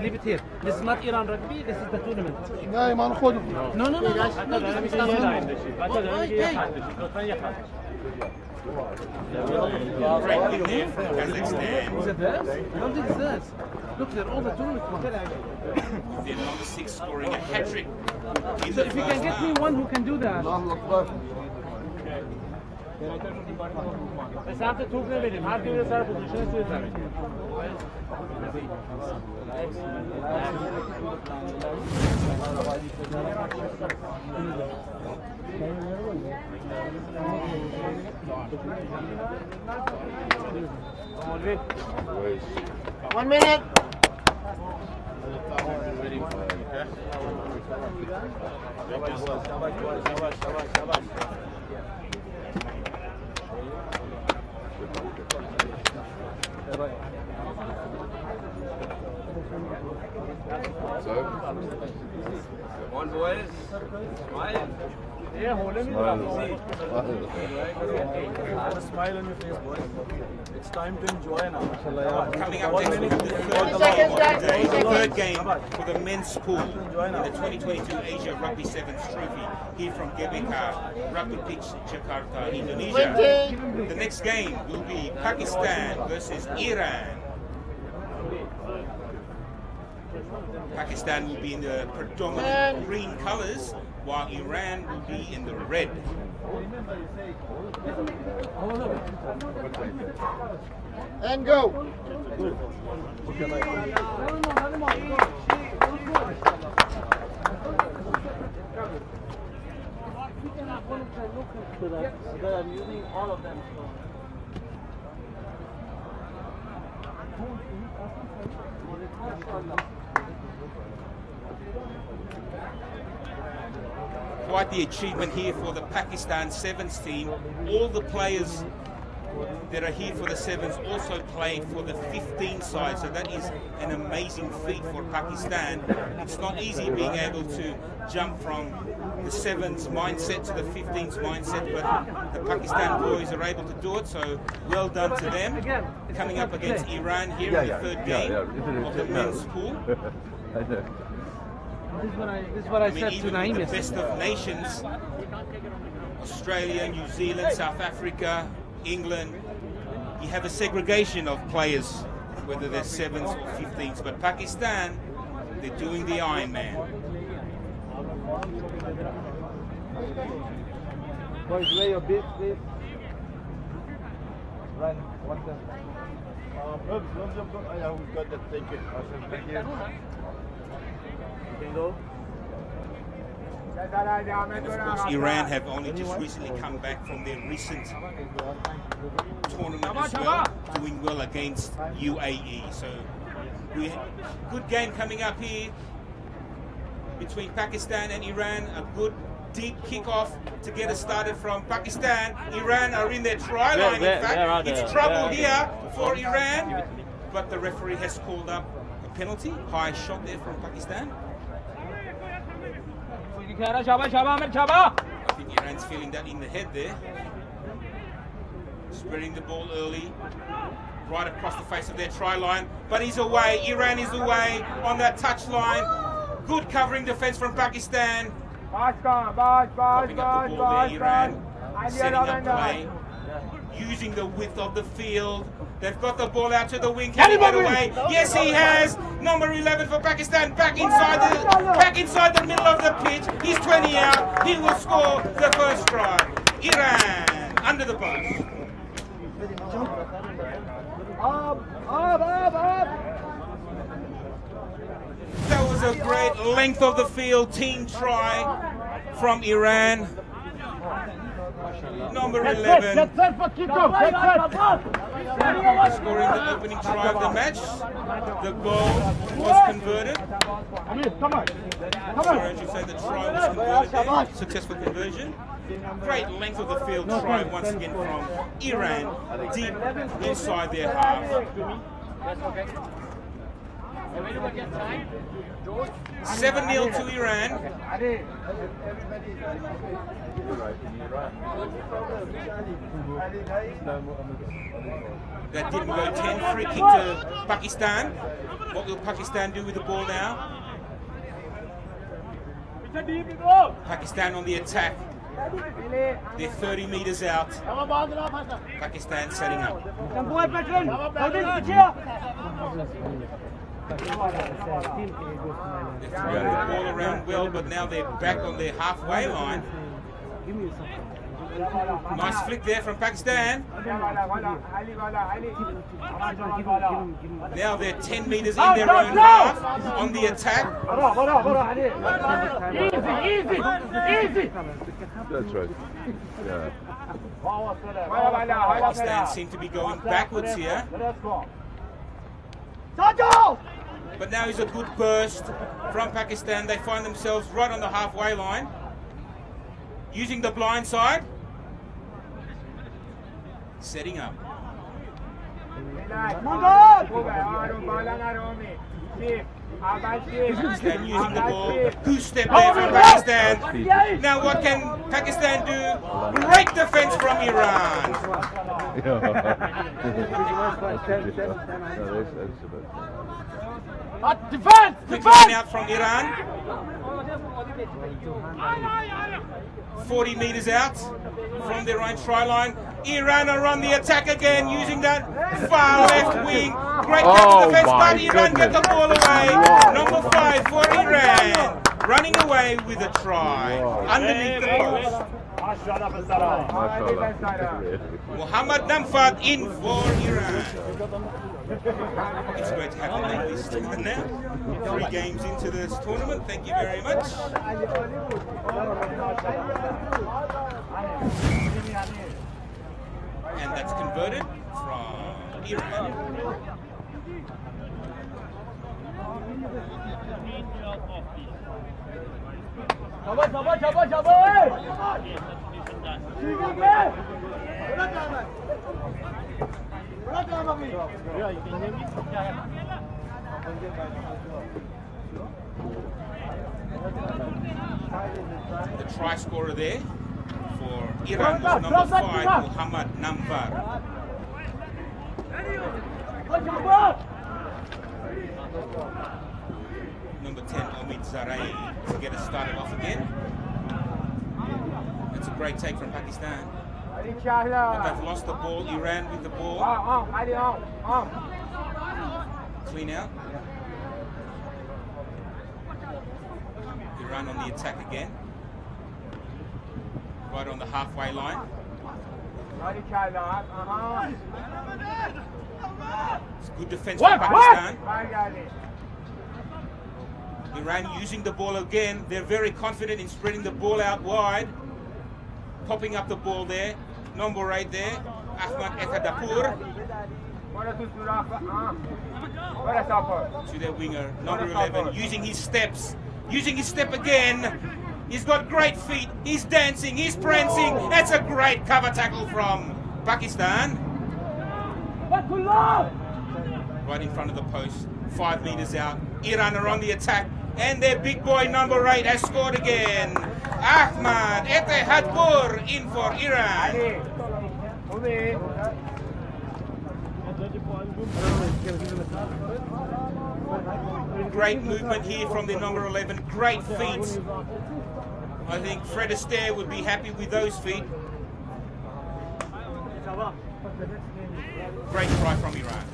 Leave it here. This is not Iran rugby. This is the tournament. نايم أنا خذه. No. حتى لو نمشي Great win there for Kazakhstan. Is it theirs? No, this is theirs. Look, they're all the tournament ones. Their number 6 scoring a hat-trick in So the if you first can get me half. one who can do that. به سمت توپ نمیریم هر کی سر پوزیشن توی زمین One minute. So, on boys smile yeah hold him Smile on your face, boys. It's time to enjoy now. Coming up next, we have the third game for the men's pool in the 2022 Asia Rugby Sevens Trophy here from GBK, Rugby Pitch, Jakarta, Indonesia. The next game will be Pakistan versus Iran. Pakistan will be in the predominant green colors, while Iran will be in the red. And go. I'm using all of them Quite the achievement here for the Pakistan Sevens team. All the players that are here for the Sevens also played for the 15 side, so that is an amazing feat for Pakistan. It's not easy being able to jump from the Sevens mindset to the 15s mindset, but the Pakistan boys are able to do it, so well done to them. Coming up against Iran here in the third game of the men's pool. This is what I said to even Naeem with the yesterday. best of nations, Australia, New Zealand, South Africa, England, you have a segregation of players, whether they're 7s or 15s, but Pakistan, they're doing the Iron Man. Boys, wear your bits, please. Run. What's that? Yeah, we've got that. Thank you. Awesome. Thank you. You can go. And of course, Iran have only just recently come back from their recent tournament as well, doing well against UAE. So, good game coming up here between Pakistan and Iran. A good deep kickoff to get us started from Pakistan. Iran are in their try line. In fact, it's trouble here for Iran, but the referee has called up a penalty. High shot there from Pakistan. I think Iran's feeling that in the head there. Spreading the ball early, right across the face of their try line, but he's away. Iran is away on that touch line. Good covering defense from Pakistan. Popping up the ball there, Iran setting up play, using the width of the field. They've got the ball out to the wing. Can he get away? Yes, he has. Number 11 for Pakistan, back inside the middle of the pitch. He's 20 out. He will score the first try. Iran under the post. That was a great length of the field team try from Iran. Number 11. Scoring the opening try of the match. The goal was converted. Sorry, I should say the try was converted there. Successful conversion. Great length of the field try once again from Iran, deep inside their half. 7-0 to Iran. That didn't go 10. Free kick to Pakistan. What will Pakistan do with the ball now? Pakistan on the attack. They're 30 meters out. Pakistan setting up. They're throwing the ball around well, but now they're back on their halfway line. Nice flick there from Pakistan. Now they're 10 meters in their own half on the attack. Easy. That's right. Yeah. Pakistan seem to be going backwards here. But now is a good burst from Pakistan. They find themselves right on the halfway line. Using the blind side. Setting up. Pakistan using the ball. Good step there from Pakistan. Now what can Pakistan do? Great defense from Iran. Quick line out from Iran. 40 meters out from their own try line. Iran are on the attack again using that far left wing. Great defense, but Iran get the ball away. Number 5 for Iran. Running away with a try underneath the post. Muhammad Namfat in for Iran. It's great to have the name this tournament now. 3 games into this tournament. Thank you very much. And that's converted from Iran. The try scorer there for Iran was number 5, Muhammad Namfar. Number 10, Omid Zarai, to get us started off again. It's a great take from Pakistan. But they've lost the ball. Iran with the ball. Clean out. Iran on the attack again. Right on the halfway line. It's good defense from Pakistan. Iran using the ball again. They're very confident in spreading the ball out wide. Popping up the ball there. Number 8 there. Ahmad Ekadapur. To their winger. Number 11. Using his steps. Using his step again. He's got great feet. He's dancing. He's prancing. That's a great cover tackle from Pakistan. Right in front of the post. 5 meters out. Iran are on the attack. And their big boy number 8 has scored again. Ahmad Etehadpur in for Iran. Great movement here from the number 11. Great feet. I think Fred Astaire would be happy with those feet. Great try from Iran.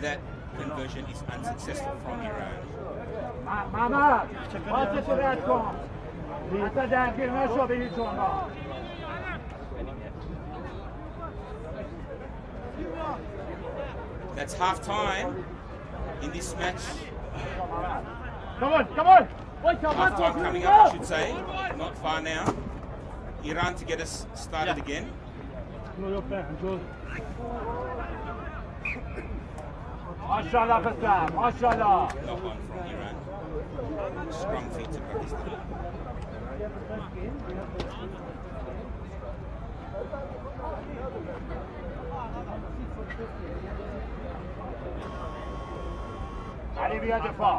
that conversion is unsuccessful from Iran. That's half time in this match. Come on, come on! Half time coming up, I should say. Not far now. Iran to get us started again. Maşallah kızlar, maşallah. Knock on from Iran. Scrum feed to Pakistan. Ali bir defa.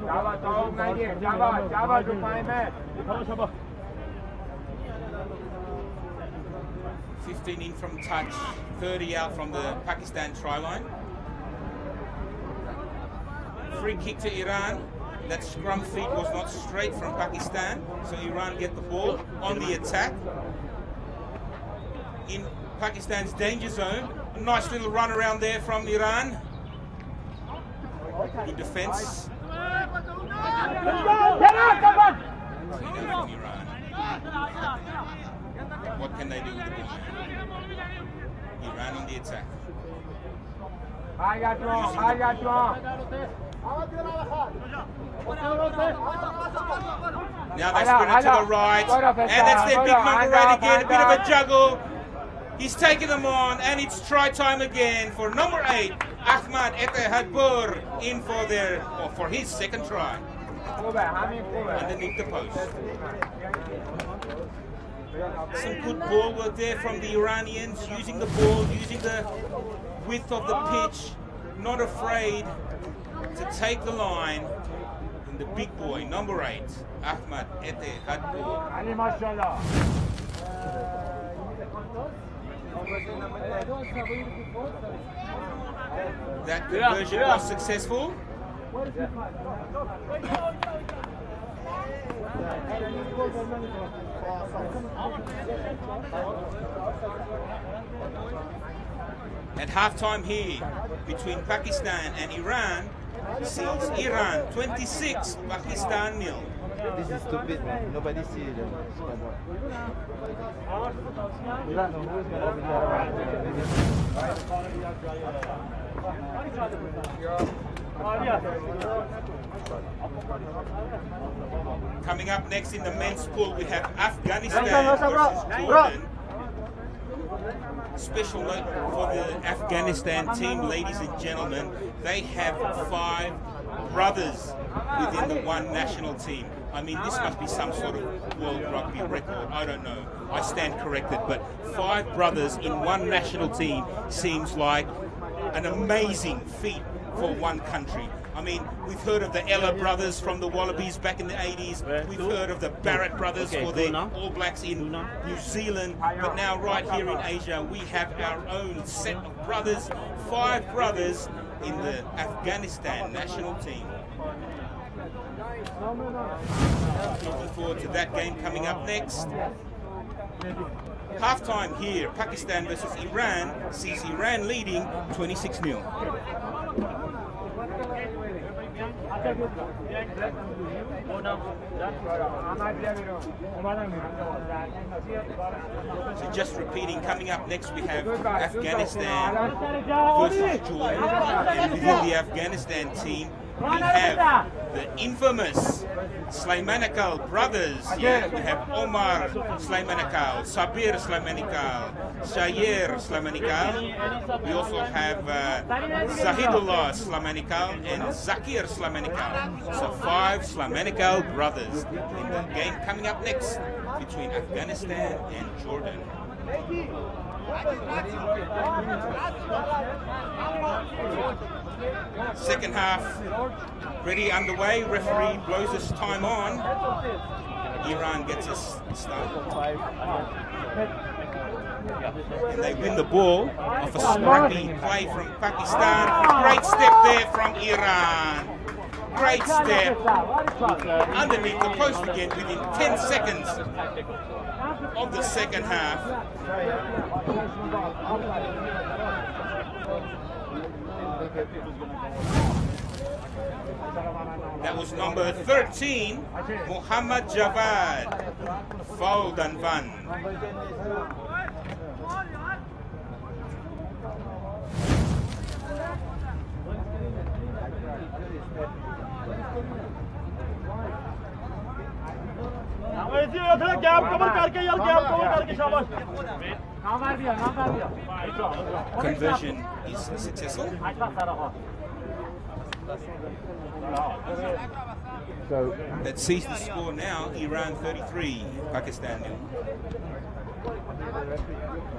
Java, Java, Java, Java, to my man. 15 in from touch, 30 out from the Pakistan try line. Free kick to Iran. That scrum feed was not straight from Pakistan, so Iran get the ball on the attack. In Pakistan's danger zone, a nice little run around there from Iran. Good defense. From Iran. What can they do with the ball? Iran on the attack. Now they spin it to the right, and that's their big number 8 again, a bit of a juggle. He's taking them on, and it's try time again for number 8, Ahmad Ettehadpur, in for his second try. Underneath the post. Some good ball work there from the Iranians, using the ball, using the width of the pitch, not afraid to take the line. And the big boy, number 8, Ahmad Ettehadpur. Ali maşallah. That conversion was successful. At halftime here between Pakistan and Iran sees Iran 26, Pakistan 0. This is stupid, man. Nobody sees it. Coming up next in the men's pool, we have Afghanistan versus Jordan. Special note for the Afghanistan team, ladies and gentlemen, they have 5 brothers within the one national team. I mean, this must be some sort of world rugby record. I don't know. I stand corrected, but 5 brothers in one national team seems like an amazing feat for one country. I mean, we've heard of the Ella brothers from the Wallabies back in the 80s. We've heard of the Barrett brothers for the All Blacks in New Zealand. But now right here in Asia, we have our own set of brothers, 5 brothers in the Afghanistan national team. Looking forward to that game coming up next. Halftime here, Pakistan versus Iran, sees Iran leading 26-0. So just repeating, coming up next we have Afghanistan versus Jordan, and within the Afghanistan team we have the infamous Slaimanikal brothers. Yeah, we have Omar Slaimanikal, Sabir Slaimanikal, Shayer Slaimanikal. We also have Zahidullah Slaimanikal and Zakir Slaimanikal. So 5 Slaimanikal brothers in the game coming up next between Afghanistan and Jordan. Second half ready underway. Referee blows us time on. Iran gets us started. And they win the ball off a scrappy play from Pakistan. Great step there from Iran. great step underneath the post again within 10 seconds of the second half. That was number 13, Muhammad Javad, Foul dan Van. Conversion is successful. So That sees the score now, Iran 33, Pakistan 0.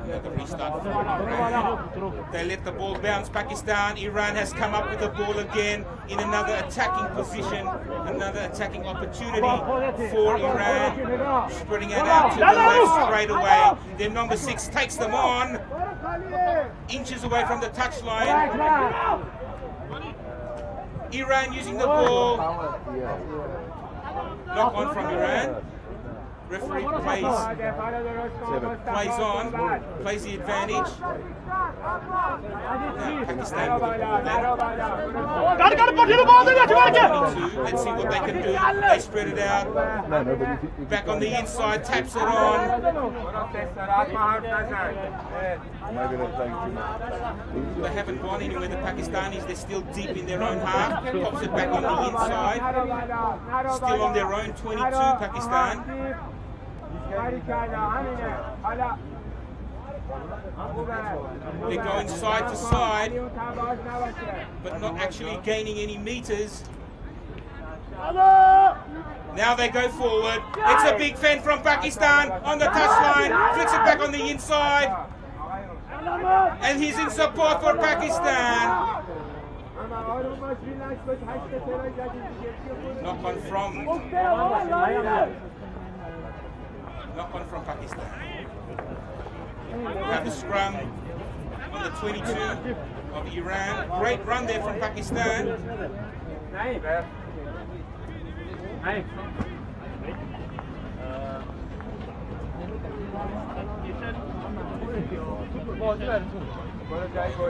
Another restart for Iran. They let the ball bounce, Pakistan. Iran has come up with the ball again in another attacking position, another attacking opportunity for Iran. Spreading it out to the left straight away. Then number 6 takes them on, inches away from the touchline. Iran using the ball. Knock on from Iran. Referee plays on, plays the advantage. Now Pakistan with the ball then. 22. Let's see what they can do. They spread it out. Back on the inside, taps it on. They haven't gone anywhere, the Pakistanis. They're still deep in their own half. Pops it back on the inside. Still on their own 22, Pakistan. They're going side to side, but not actually gaining any meters. Now they go forward. It's a big fend from Pakistan on the touchline. Flicks it back on the inside. And he's in support for Pakistan. Knock on from Pakistan. We have the scrum on the 22 of Iran. Great run there from Pakistan.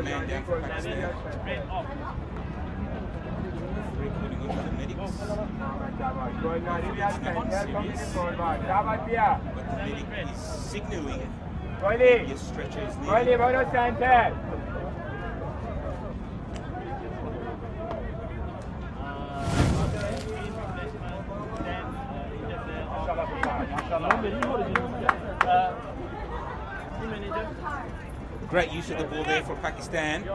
Man down for Pakistan. Recording on the medics. But the medic is signaling his stretcher is needed. Great use of the ball there for Pakistan.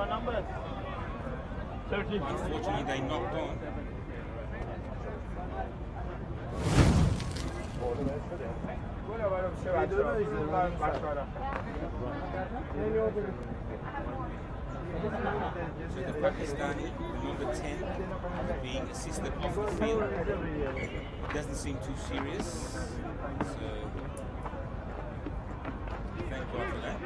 Unfortunately, they knocked on. So the Pakistani, number 10, being assisted off the field. It doesn't seem too serious. So, thank God for that.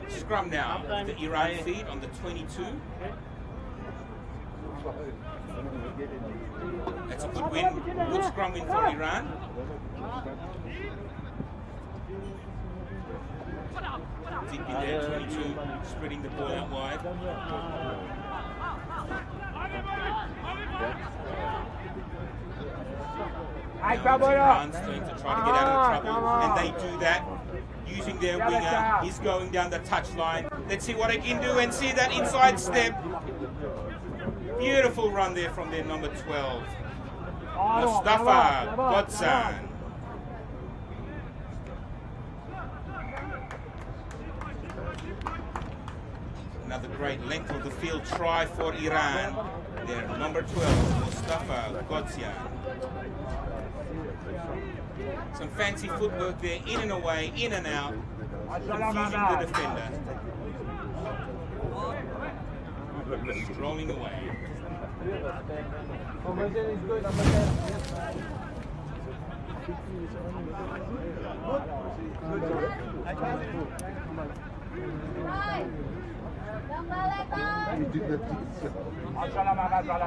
Scrum now, the Iran feed on the 22. That's a good win, good scrum win for Iran. Deep in there, 22, spreading the ball out wide. Iran's going to try to get out of trouble, and they do that. Using their winger, he's going down the touchline. Let's see what they can do and see that inside step. Beautiful run there from their number 12, Mustafa Godsan. Another great length of the field try for Iran. Their number 12, Mustafa Godsan. Some fancy footwork there, in and away, in and out, confusing the defender. Strolling away.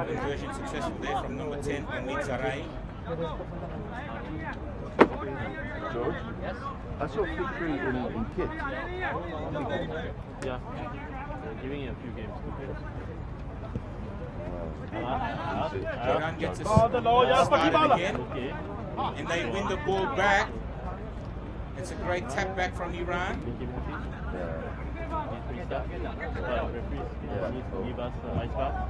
Conversion successful there from number 10, Omid Zarai. George? Yes? I saw victory in kit. Yeah. They're giving it a few games to play. Iran gets a started again, Okay. and they win the ball back. It's a great tap back from Iran.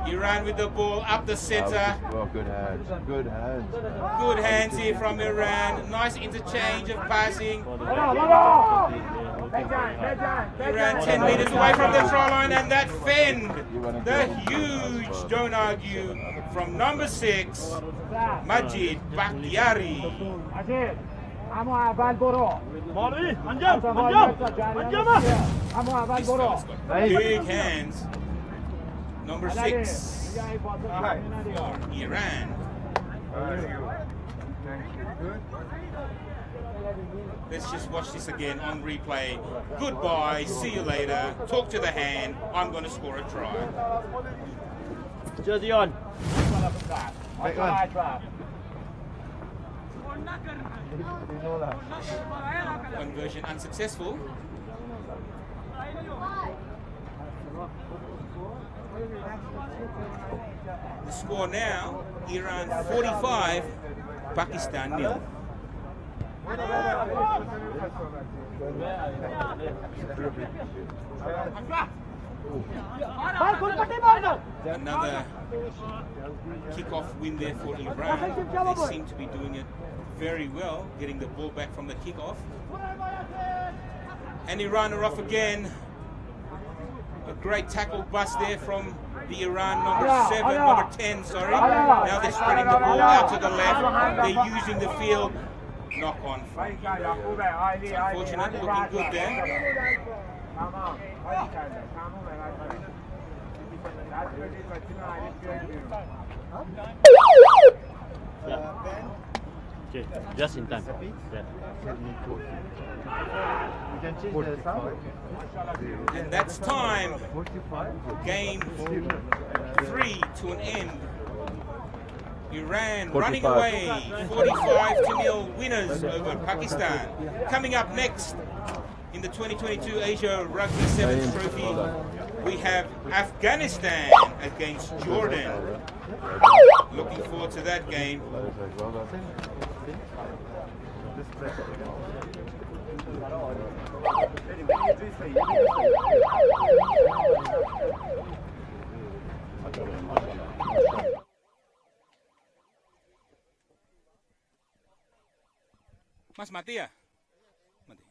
Iran with the ball up the center. Well, good hands. Good hands. Good hands here from Iran. Nice interchange of passing. Iran 10 meters away from the try line, and that fend, the huge, don't argue, from number 6, Majid Bakhtiari. This fella's got big hands. Number 6 for Iran. Let's just watch this again on replay. Goodbye, see you later. Talk to the hand. I'm going to score a try. Jersey on. Conversion unsuccessful. The score now, Iran 45, Pakistan 0. Another kickoff win there for Iran. They seem to be doing it very well, getting the ball back from the kickoff. And Iran are off again. A great tackle bust there from the Iran number 10, sorry. Now they're spreading the ball out to the left. They're using the field. Knock on from It's unfortunate, looking good there. Okay, just in time. And that's time. Game 3 to an end. Iran running away, 45-0 winners over Pakistan. Coming up next in the 2022 Asia Rugby 7 Trophy, we have Afghanistan against Jordan. Looking forward to that game. Mas mati ya? Mati.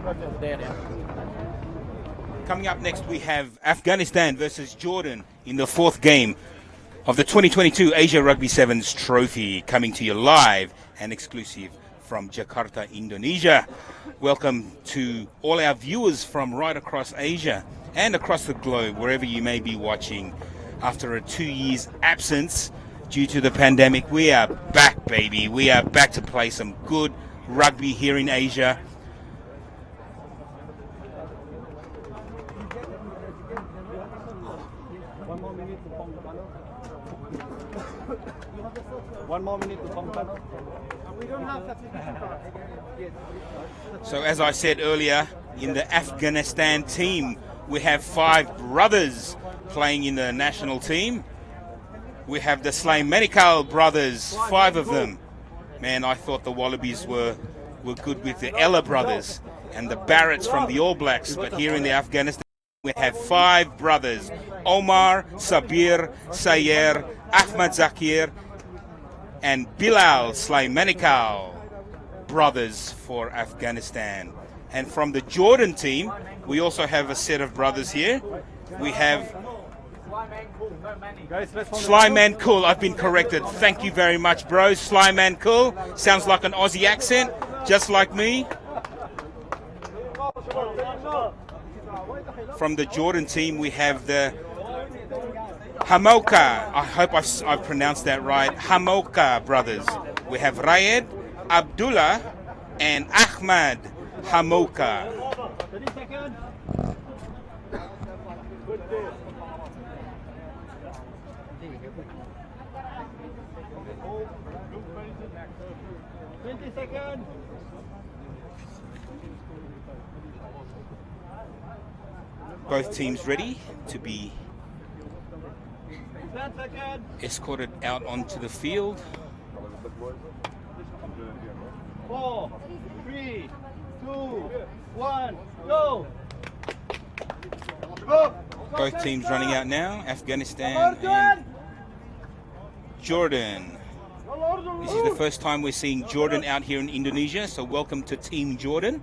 There, yeah. Coming up next, we have Afghanistan versus Jordan in the fourth game of the 2022 Asia Rugby Sevens Trophy, coming to you live and exclusive from Jakarta, Indonesia. Welcome to all our viewers from right across Asia and across the globe, wherever you may be watching. After a 2 years absence due to the pandemic, we are back, baby. We are back to play some good rugby here in Asia. One more minute to come back. We don't have that. So as I said earlier, in the Afghanistan team, we have 5 brothers playing in the national team. We have the Slaimenical brothers, 5 of them. Man, I thought the Wallabies were good with the Ella brothers and the Barretts from the All Blacks, but here in the Afghanistan we have 5 brothers: Omar, Sabir, Sayer, Ahmad Zakir, and Bilal Slaimenical brothers for Afghanistan. And from the Jordan team, we also have a set of brothers here. We have Slyman Cool. I've been corrected. Thank you very much, bro. Slyman Cool. Sounds like an Aussie accent, just like me. From the Jordan team, we have the Hamoka. I hope I've pronounced that right. Hamoka brothers. We have Rayed, Abdullah, and Ahmad Hamoka. 30 seconds. Both teams ready to be escorted out onto the field. 4, 3, 2, 1, go! Both teams running out now, Afghanistan and Jordan. This is the first time we're seeing Jordan out here in Indonesia, so welcome to Team Jordan.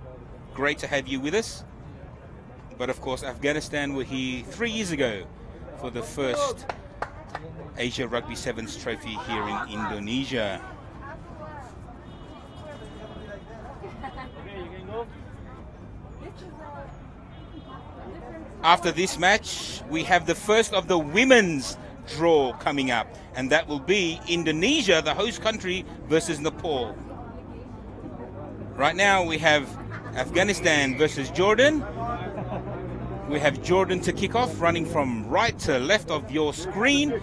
Great to have you with us. But of course, Afghanistan were here 3 years ago for the first Asia Rugby Sevens Trophy here in Indonesia. After this match, we have the first of the women's draw coming up, and that will be Indonesia, the host country, versus Nepal. Right now we have Afghanistan versus Jordan. We have Jordan to kick off, running from right to left of your screen.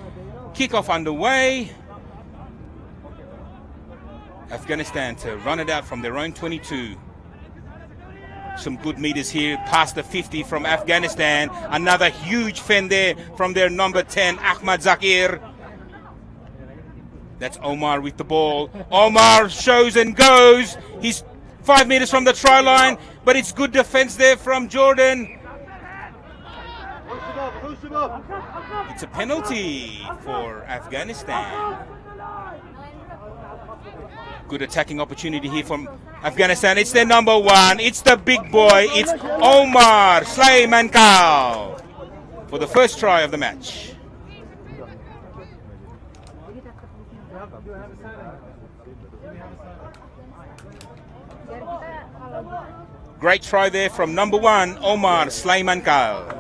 Kickoff underway. Afghanistan to run it out from their own 22. Some good meters here, past the 50 from Afghanistan. Another huge fend there from their number 10, Ahmad Zakir. That's Omar with the ball. Omar shows and goes. He's 5 meters from the try line, but it's good defense there from Jordan. It's a penalty for Afghanistan. Good attacking opportunity here from Afghanistan. It's their number 1. It's the big boy. It's Omar Slaimenical for the first try of the match. Great try there from number 1, Omar Slaimenical.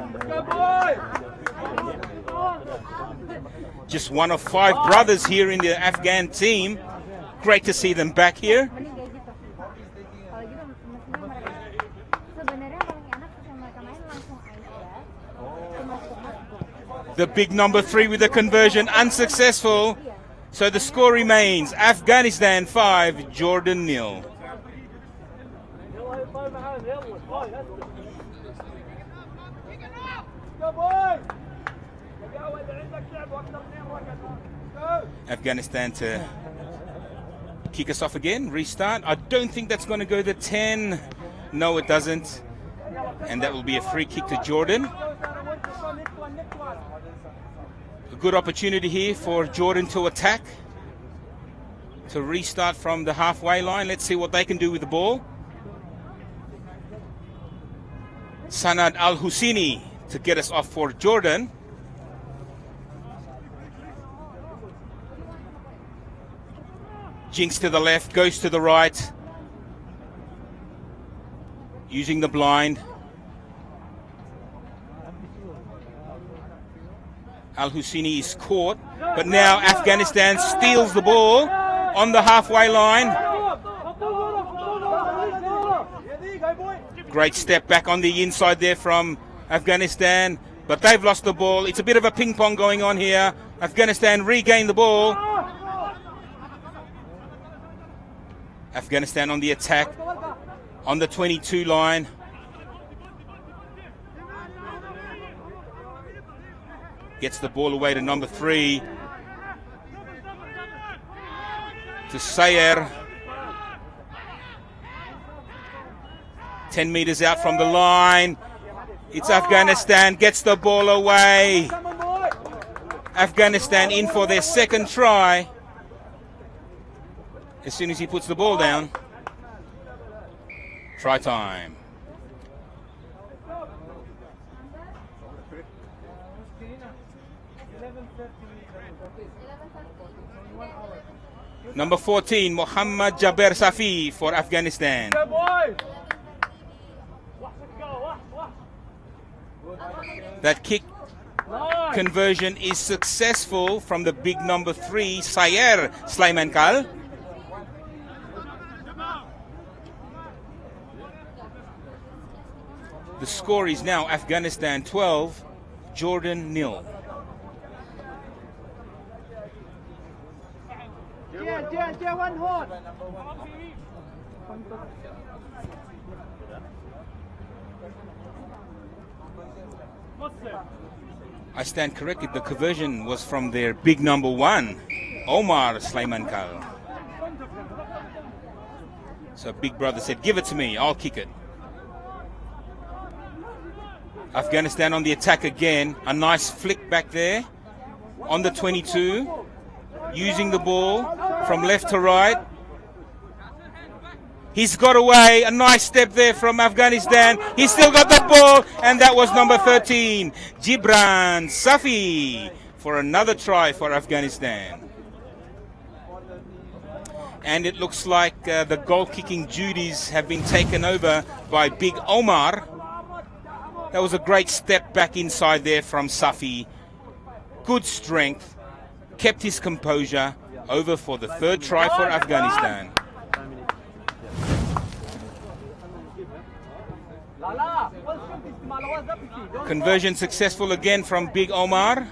Just one of 5 brothers here in the Afghan team. Great to see them back here. The big number 3 with the conversion unsuccessful. So the score remains Afghanistan 5, Jordan 0. Afghanistan to kick us off again, restart. I don't think that's going to go to 10. No, it doesn't. And that will be a free kick to Jordan. A good opportunity here for Jordan to attack, to restart from the halfway line. Let's see what they can do with the ball. Sanad Al-Husseini to get us off for Jordan. Jinx to the left, goes to the right. Using the blind. Al-Husseini is caught, but now Afghanistan steals the ball on the halfway line. Great step back on the inside there from Afghanistan, but they've lost the ball. It's a bit of a ping pong going on here. Afghanistan regain the ball. Afghanistan on the attack on the 22 line. Gets the ball away to number 3. To Sayer. 10 meters out from the line. It's Afghanistan. Gets the ball away. Afghanistan in for their second try. As soon as he puts the ball down. Try time. Number 14, Muhammad Jaber Safi for Afghanistan. That kick conversion is successful from the big number 3, Sayer Slaimankal. The score is now Afghanistan 12, Jordan 0. I stand corrected. The conversion was from their big number 1, Omar Slaimankal. So big brother said, give it to me, I'll kick it. Afghanistan on the attack again. A nice flick back there on the 22. Using the ball from left to right. He's got away. A nice step there from Afghanistan. He's still got the ball. And that was number 13, Gibran Safi, for another try for Afghanistan. And it looks like the goal-kicking duties have been taken over by Big Omar. That was a great step back inside there from Safi. Good strength. Kept his composure. Over for the third try for Afghanistan. Conversion successful again from Big Omar.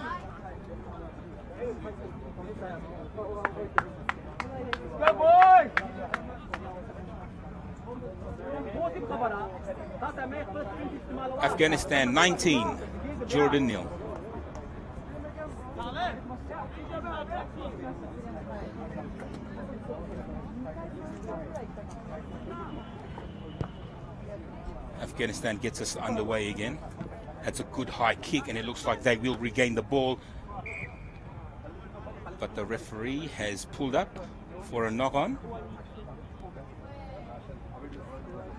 Afghanistan 19, Jordan 0. Afghanistan gets us underway again. That's a good high kick, and it looks like they will regain the ball. But the referee has pulled up for a knock-on.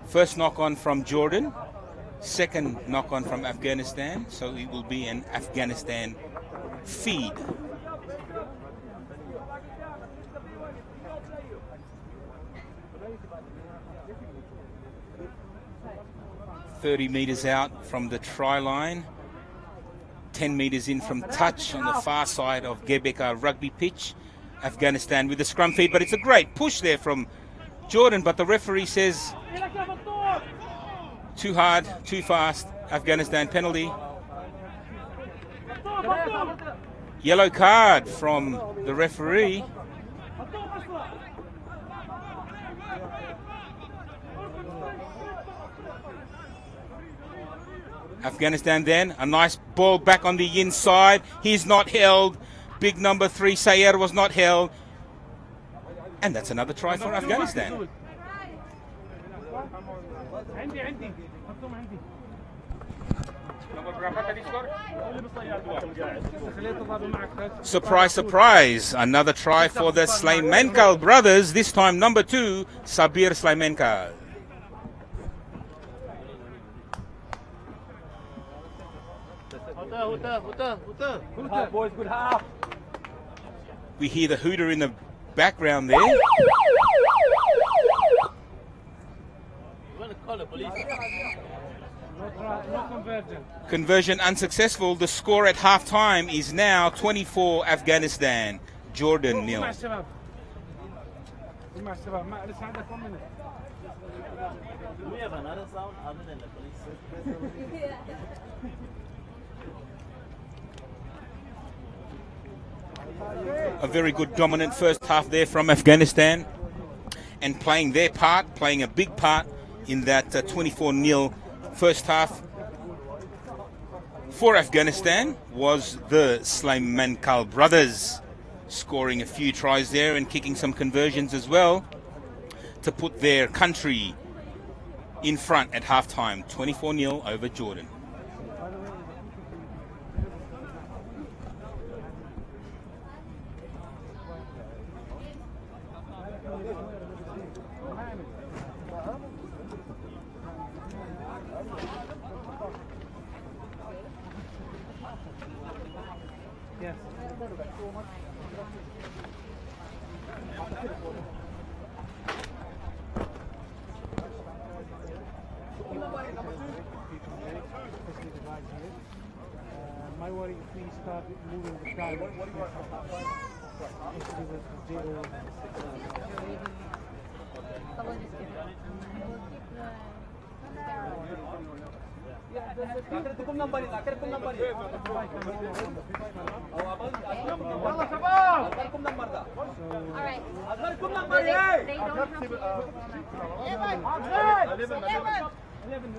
First knock-on from Jordan. Second knock-on from Afghanistan. So it will be an Afghanistan feed. .30 meters out from the try line. 10 meters in from touch on the far side of GBK rugby pitch. Afghanistan with the scrum feed, but it's a great push there from Jordan, but the referee says too hard, too fast. Afghanistan penalty. Yellow card from the referee. Afghanistan then, a nice ball back on the inside. He's not held. Big number 3, Sayer, was not held. And that's another try for Afghanistan. Surprise, surprise. Another try for the Slaimankal brothers. This time number 2, Sabir Slaimankal. Half, boys, good half. We hear the hooter in the background there. No conversion. Conversion unsuccessful. The score at half-time is now 24 Afghanistan, Jordan nil. اسمع الشباب. اسمع الشباب. ما لسه عندك 1 minute. Do we have another sound other than the police? A very good dominant first half there from Afghanistan, and playing their part, playing a big part in that 24-0 first half for Afghanistan was the Sulaimankal brothers, scoring a few tries there and kicking some conversions as well to put their country in front at halftime, 24-0 over Jordan. Yes. My worry if we start moving the time. Alright. They don't have to. 11.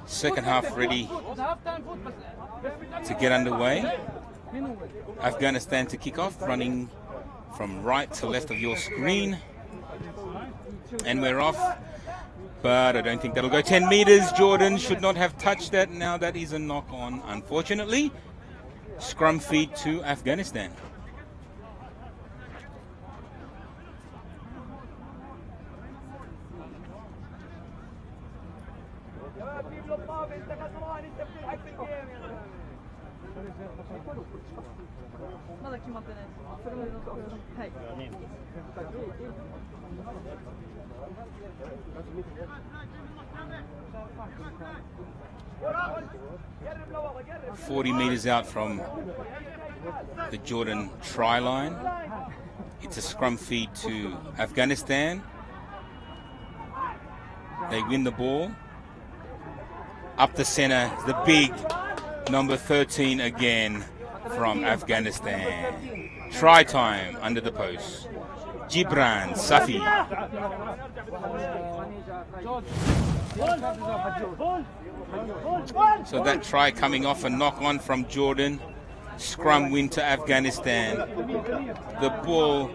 Second half ready to get underway. Afghanistan to kick off, running from right to left of your screen. And we're off. But I don't think that'll go 10 meters. Jordan should not have touched that. Now that is a knock on, unfortunately. Scrum feed to Afghanistan. "40 meters out from the Jordan try line. It's a scrum feed to Afghanistan. They win the ball. Up the center, the big number 13 again from Afghanistan. Try time under the post. Gibran Safi. So that try coming off a knock on from Jordan. Scrum win to Afghanistan. The ball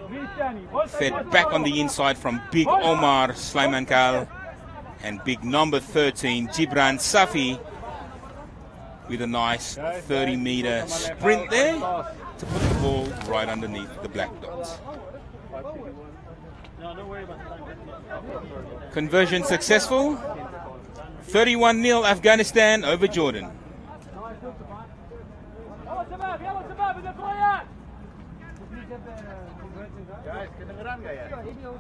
fed back on the inside from Big Omar Sulaimankal and big number 13 Gibran Safi with a nice 30-meter sprint there to put the ball right underneath the black dots. Conversion successful. 31-0 Afghanistan over Jordan. Guys, kedengeran nggak ya? Indo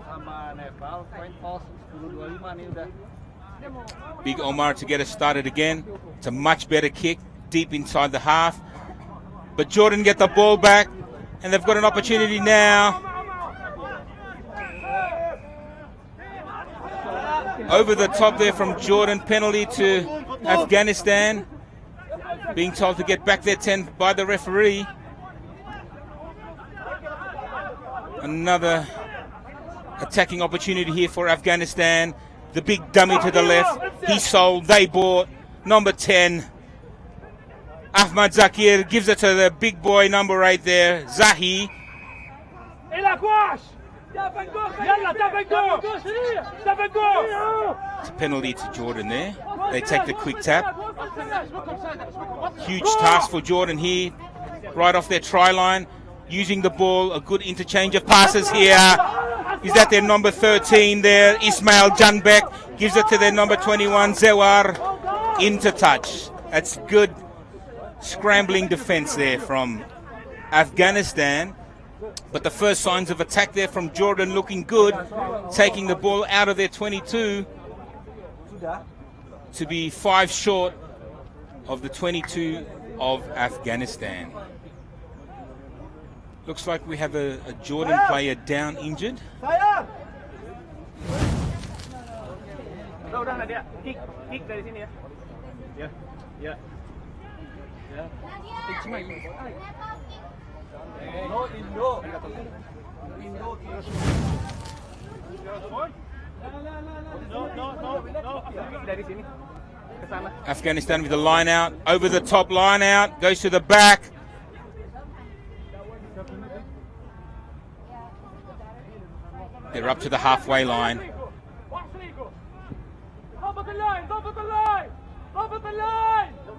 sama Nepal, point toss 10-25 nih udah. Big Omar to get us started again. It's a much better kick deep inside the half. But Jordan get the ball back and they've got an opportunity now. Over the top there from Jordan, penalty to Afghanistan. Being told to get back their 10 by the referee. Another attacking opportunity here for Afghanistan. The big dummy to the left. He sold, they bought. Number 10. Ahmad Zakir gives it to the big boy, number 8 there, Zahi. It's a penalty to Jordan there. They take the quick tap. Huge task for Jordan here, right off their try line. using the ball. A good interchange of passes here. Is that their number 13 there? Ismail Janbek gives it to their number 21, Zewar, into touch. That's good scrambling defense there from Afghanistan. But the first signs of attack there from Jordan looking good, taking the ball out of their 22 to be 5 short of the 22 of Afghanistan. Looks like we have a Jordan player down injured. Udah dia kick dari sini ya. Ya. Indo. Dari sini ke sana. Afghanistan with the line out, over the top line out, goes to the back. They're up to the halfway line.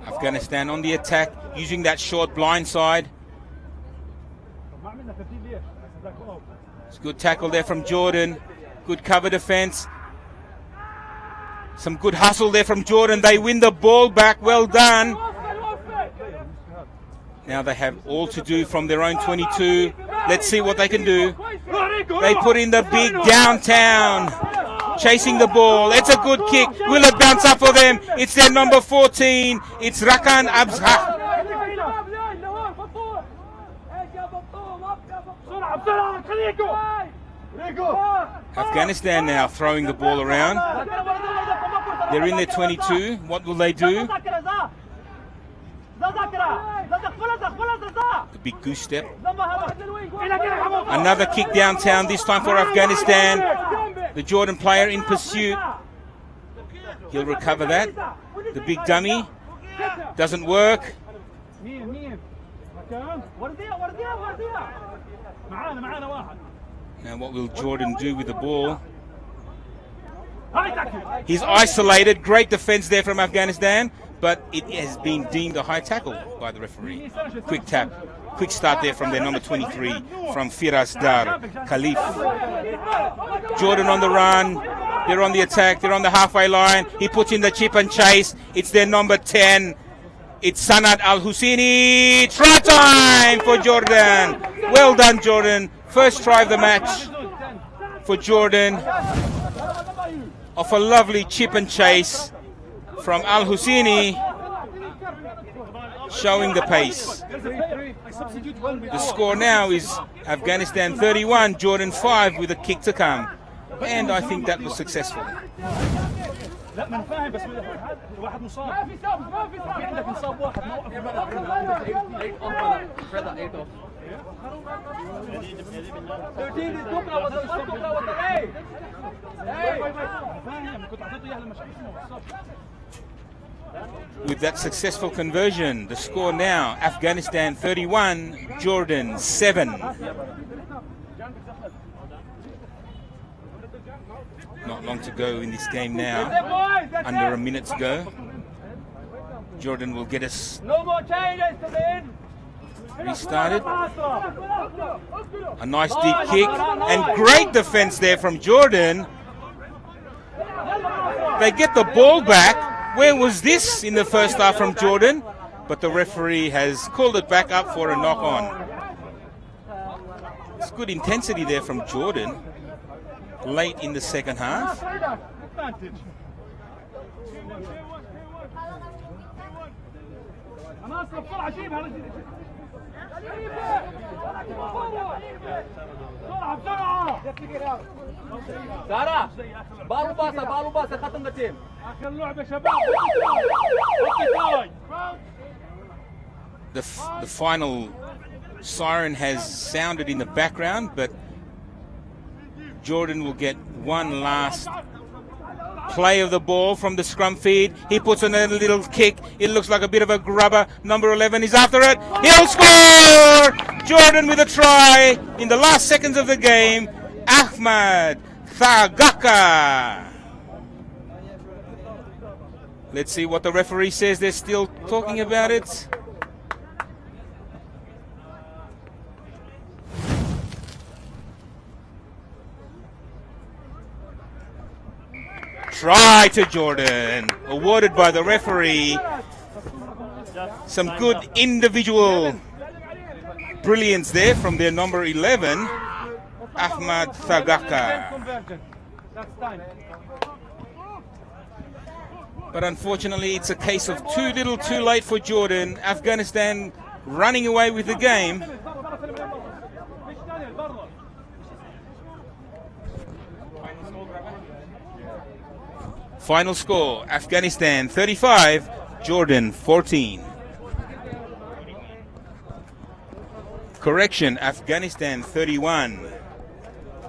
Afghanistan on the attack, using that short blind side. It's a good tackle there from Jordan. Good cover defense. Some good hustle there from Jordan. They win the ball back. Well done. Now they have all to do from their own 22. Let's see what they can do. They put in the big downtown. Chasing the ball. It's a good kick. Will it bounce up for them? It's their number 14. It's Rakan Abzha. Afghanistan now throwing the ball around. They're in their 22. What will they do? The big goose step. Another kick downtown, this time for Afghanistan. The Jordan player in pursuit. He'll recover that. The big dummy. Doesn't work. Now what will Jordan do with the ball? He's isolated. Great defense there from Afghanistan, but it has been deemed a high tackle by the referee. Quick tap. Quick start there from their number 23, from Firas Dar Khalif. Jordan on the run. They're on the attack. They're on the halfway line. He puts in the chip and chase. It's their number 10. It's Sanad Al-Husseini. Try time for Jordan. Well done, Jordan. First try of the match for Jordan. Off a lovely chip and chase from Al-Husseini, showing the pace. The score now is Afghanistan 31, Jordan 5 with a kick to come. And I think that was successful. With that successful conversion, the score now, Afghanistan 31, Jordan 7. Not long to go in this game now, under a minute to go. Jordan will get us restarted. A nice deep kick and great defense there from Jordan. They get the ball back. Where was this in the first half from Jordan? But the referee has called it back up for a knock-on. It's good intensity there from Jordan late in the second half. The final siren has sounded in the background, but Jordan will get one last play of the ball from the scrum feed. He puts in a little kick. It looks like a bit of a grubber. Number 11 is after it. He'll score! Jordan with a try in the last seconds of the game. Ahmad Thagaka. Let's see what the referee says. They're still talking about it. Try to Jordan, awarded by the referee. Some good individual brilliance there from their number 11, Ahmad Thagaka. But unfortunately, it's a case of too little too late for Jordan. Afghanistan running away with the game. Final score, Afghanistan 35, Jordan 14. Correction, Afghanistan 31,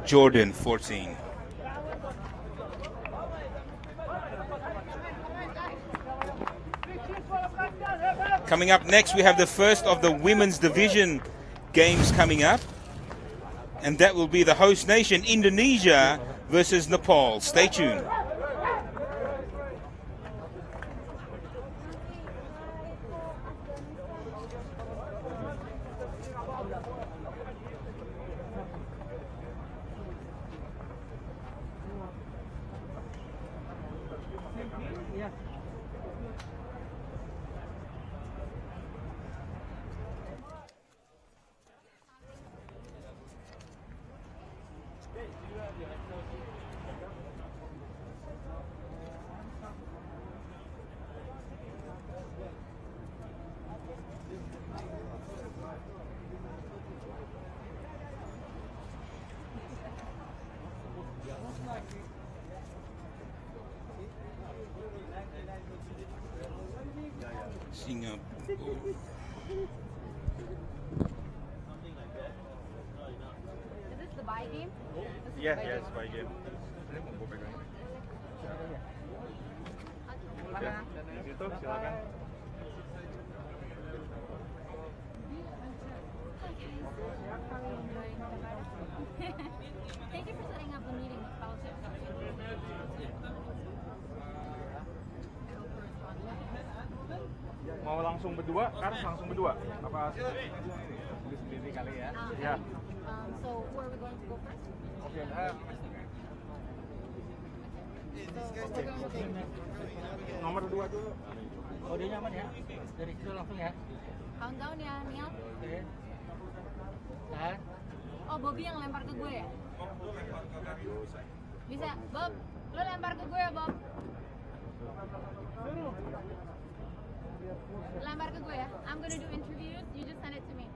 Jordan 14. Coming up next, we have the first of the women's division games coming up. And that will be the host nation, Indonesia versus Nepal. Stay tuned. Singapore. Is this the buy game? Yes, yes, by game. Ya, di situ silakan. Thank you for setting up the meeting with fellowship. Mau langsung berdua kan? Langsung berdua? Apa sendiri kali ya? Ya. So where are we going to go first? Oke. Nomor 2 dulu. Oh, dia nyaman ya? Dari situ langsung ya? Countdown ya, Neil. Oke. Tahan. Oh, Bobby yang lempar ke gue ya? Bisa, Bob. Lo lempar ke gue ya, Bob. Lempar ke gue ya. I'm gonna do interviews. You just send it to me.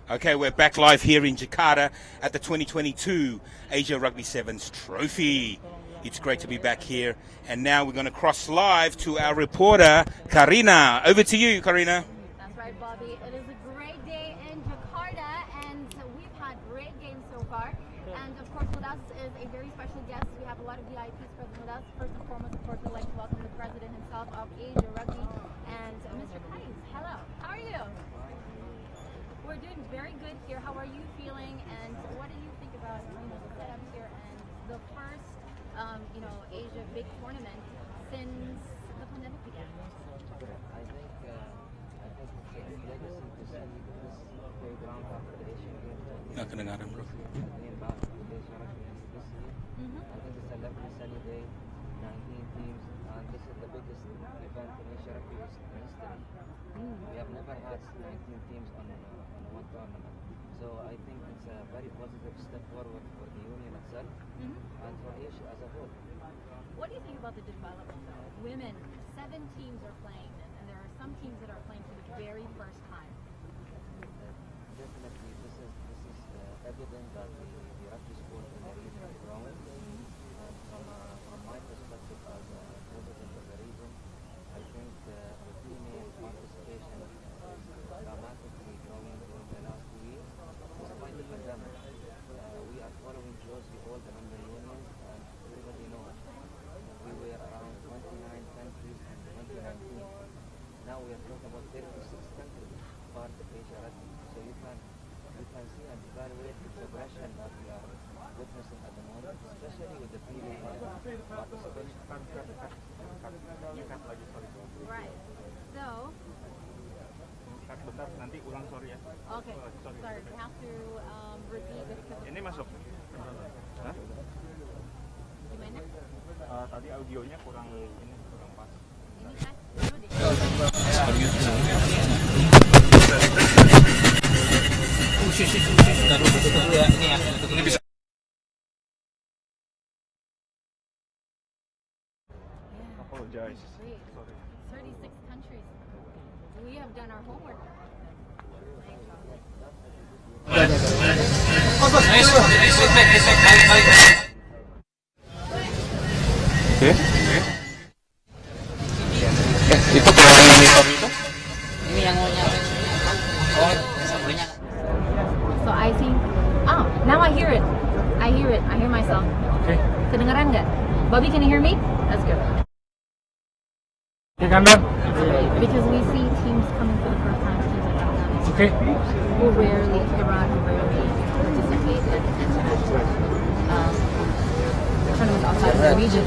Okay, we're back live here in Jakarta at the 2022 Asia Rugby Sevens Trophy. It's great to be back here. And now we're going to cross live to our reporter, Karina. Over to you, Karina. That's right, Bobby. It is a great day in Jakarta, and we've had great games so far. And of course, with us is a very special guest. We have a lot of VIPs present with us. First and foremost, of course, we'd like to welcome the president himself of Asia Rugby, and Mr. Kais. Hello. How are you? We're doing very good here. How are you feeling? And what do you think about the setup here and the first, Asia big tournament since the pandemic began? I think it's a legacy to see this playground after the Asian Games. Not gonna got him, bro. Again, back to the Asia Rugby this year. I think it's a lovely sunny day, 19 teams, and this is the biggest event in Asia Rugby history. We have never had 19 teams on one tournament. So I think it's a very positive step forward for the union itself and for Asia as a whole. What do you think about the development though? Women, 7 teams are playing, and there are some teams that are playing for the very first time. Definitely, this is evident that the rugby sport in the region is growing. And from my perspective as a president of the region, I think the female participation is dramatically growing in the last 2 years. Despite the pandemic, we are following closely all the member unions, and everybody knows we were around 29 countries in 2019. Now we are talking about 36 countries part of Asia Rugby. So you can can see and evaluate the progression that we are witnessing at the moment, especially with the female participants. Right. So. Bentar, nanti ulang, sorry ya. Okay. Sorry. We have to repeat this. Ini masuk. Hah? Gimana? Tadi audionya kurang pas. Ini kan dulu deh. Ini bisa. Apologize. Great. Sorry. 36 countries. We have done our homework. Oke. Itu kalau monitor itu? Ini yang mau nyari. Oh, sampelnya. So I think, now I hear it. I hear myself. Okay. Kedengeran nggak? Bobby, can you hear me? That's good. Okay, Kandan. Because we see teams coming for the first time, teams like Afghanistan, Okay. who rarely participate in tournaments outside of the region.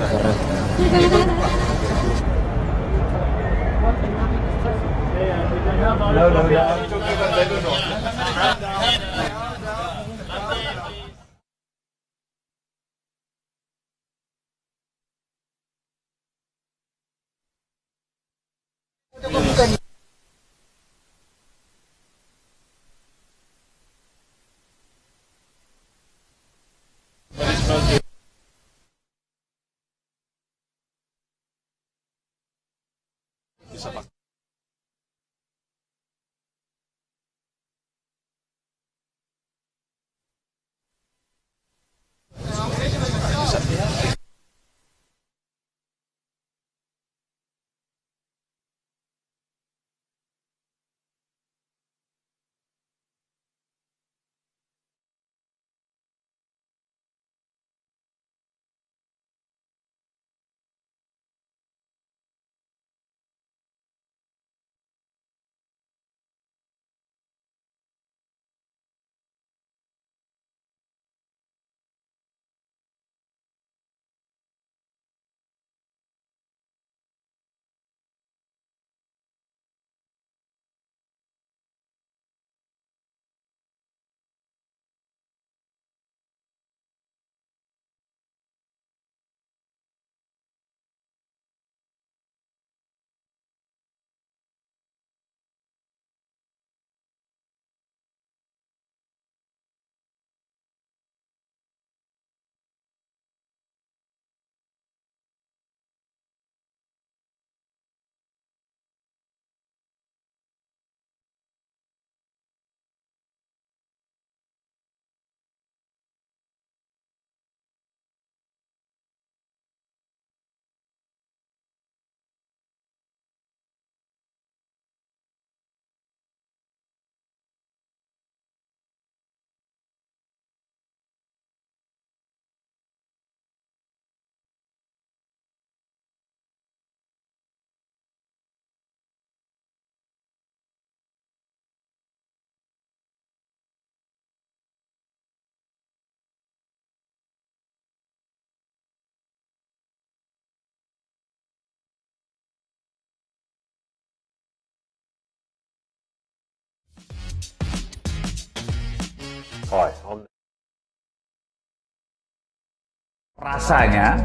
Rasanya,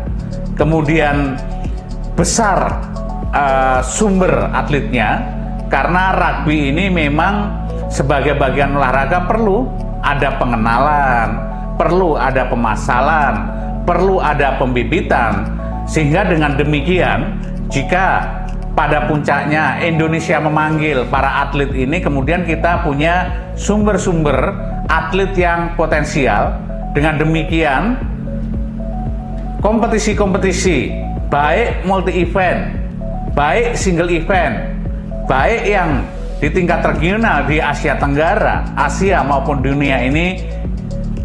kemudian besar sumber atletnya, karena rugby ini memang sebagai bagian olahraga perlu ada pengenalan, perlu ada pemasalan, perlu ada pembibitan, sehingga dengan demikian jika pada puncaknya Indonesia memanggil para atlet ini, kemudian kita punya sumber-sumber atlet yang potensial. Dengan demikian kompetisi-kompetisi baik multi event, baik single event, baik yang di tingkat regional di Asia Tenggara, Asia maupun dunia ini,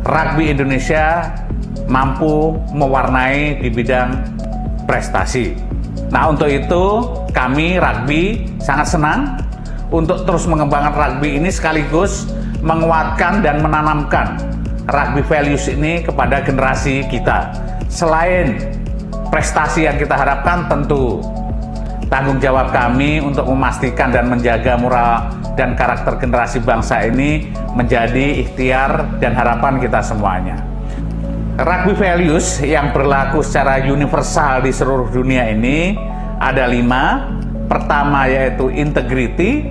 rugby Indonesia mampu mewarnai di bidang prestasi. Nah, untuk itu kami rugby sangat senang untuk terus mengembangkan rugby ini, sekaligus menguatkan dan menanamkan rugby values ini kepada generasi kita. Selain prestasi yang kita harapkan, tentu tanggung jawab kami untuk memastikan dan menjaga moral dan karakter generasi bangsa ini menjadi ikhtiar dan harapan kita semuanya. Rugby values yang berlaku secara universal di seluruh dunia ini ada 5. Pertama yaitu integrity,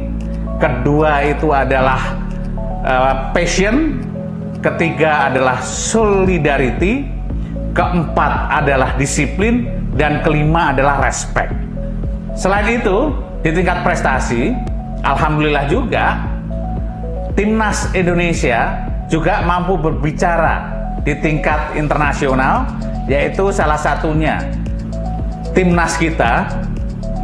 kedua itu adalah passion, ketiga adalah solidarity, keempat adalah disiplin, dan kelima adalah respect. Selain itu, di tingkat prestasi, alhamdulillah juga timnas Indonesia juga mampu berbicara di tingkat internasional, yaitu salah satunya timnas kita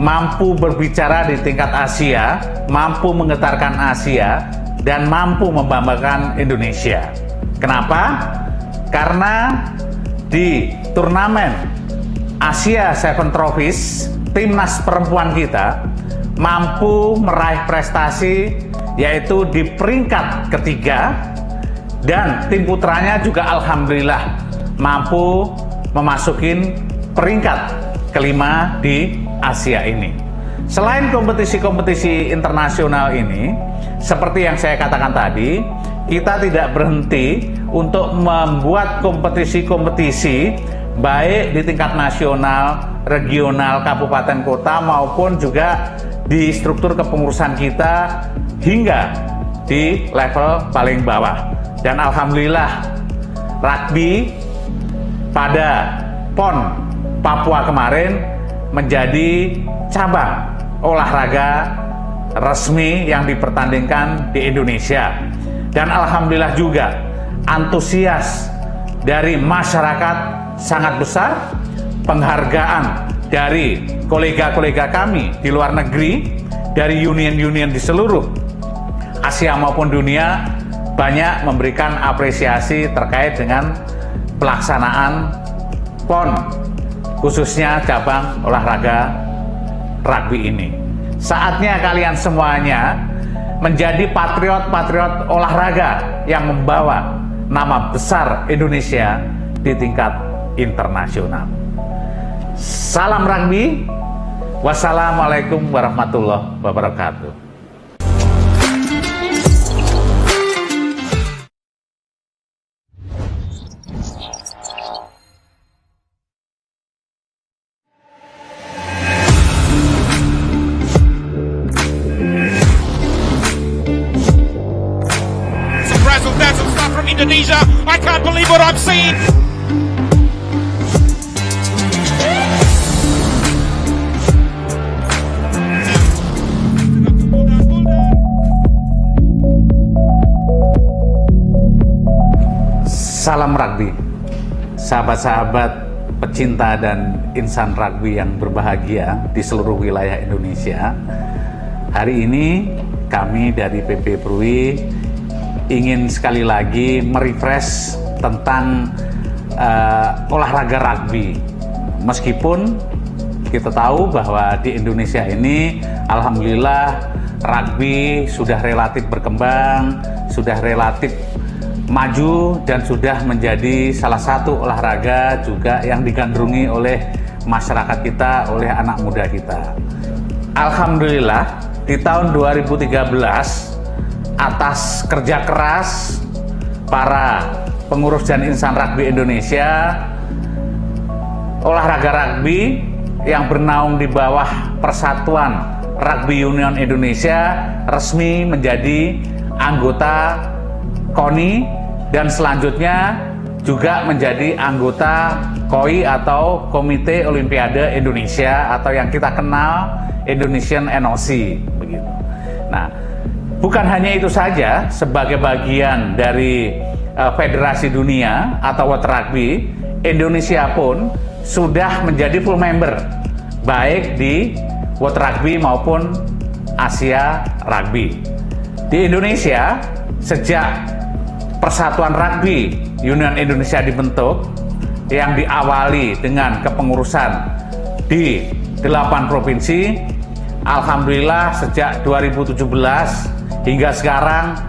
mampu berbicara di tingkat Asia, mampu menggetarkan Asia, dan mampu membanggakan Indonesia. Kenapa? Karena di turnamen Asia Seven Trophies, timnas perempuan kita mampu meraih prestasi yaitu di peringkat ketiga, dan tim putranya juga alhamdulillah mampu memasukin peringkat kelima di Asia ini. Selain kompetisi-kompetisi internasional ini, seperti yang saya katakan tadi, kita tidak berhenti untuk membuat kompetisi-kompetisi baik di tingkat nasional, regional, kabupaten, kota, maupun juga di struktur kepengurusan kita hingga di level paling bawah. Dan alhamdulillah rugby pada PON Papua kemarin menjadi cabang olahraga resmi yang dipertandingkan di Indonesia. Dan alhamdulillah juga antusias dari masyarakat sangat besar, penghargaan dari kolega-kolega kami di luar negeri, dari union-union di seluruh Asia maupun dunia, banyak memberikan apresiasi terkait dengan pelaksanaan PON, khususnya cabang olahraga rugby ini. Saatnya kalian semuanya menjadi patriot-patriot olahraga yang membawa nama besar Indonesia di tingkat internasional. Salam rugby. Wassalamualaikum warahmatullahi wabarakatuh. Indonesia, I can't believe what I'm seeing. Salam rugby, sahabat-sahabat pecinta dan insan rugby yang berbahagia di seluruh wilayah Indonesia. Hari ini kami dari PP Brunei ingin sekali lagi merefresh tentang olahraga rugby. Meskipun kita tahu bahwa di Indonesia ini alhamdulillah rugby sudah relatif berkembang, sudah relatif maju, dan sudah menjadi salah satu olahraga juga yang digandrungi oleh masyarakat kita, oleh anak muda kita. Alhamdulillah di tahun 2013 atas kerja keras para pengurus dan insan rugby Indonesia, olahraga rugby yang bernaung di bawah Persatuan Rugby Union Indonesia resmi menjadi anggota KONI, dan selanjutnya juga menjadi anggota KOI atau Komite Olimpiade Indonesia, atau yang kita kenal Indonesian NOC begitu. Nah, bukan hanya itu saja, sebagai bagian dari Federasi Dunia atau World Rugby, Indonesia pun sudah menjadi full member baik di World Rugby maupun Asia Rugby. Di Indonesia, sejak Persatuan Rugby Union Indonesia dibentuk, yang diawali dengan kepengurusan di 8 provinsi, alhamdulillah sejak 2017 hingga sekarang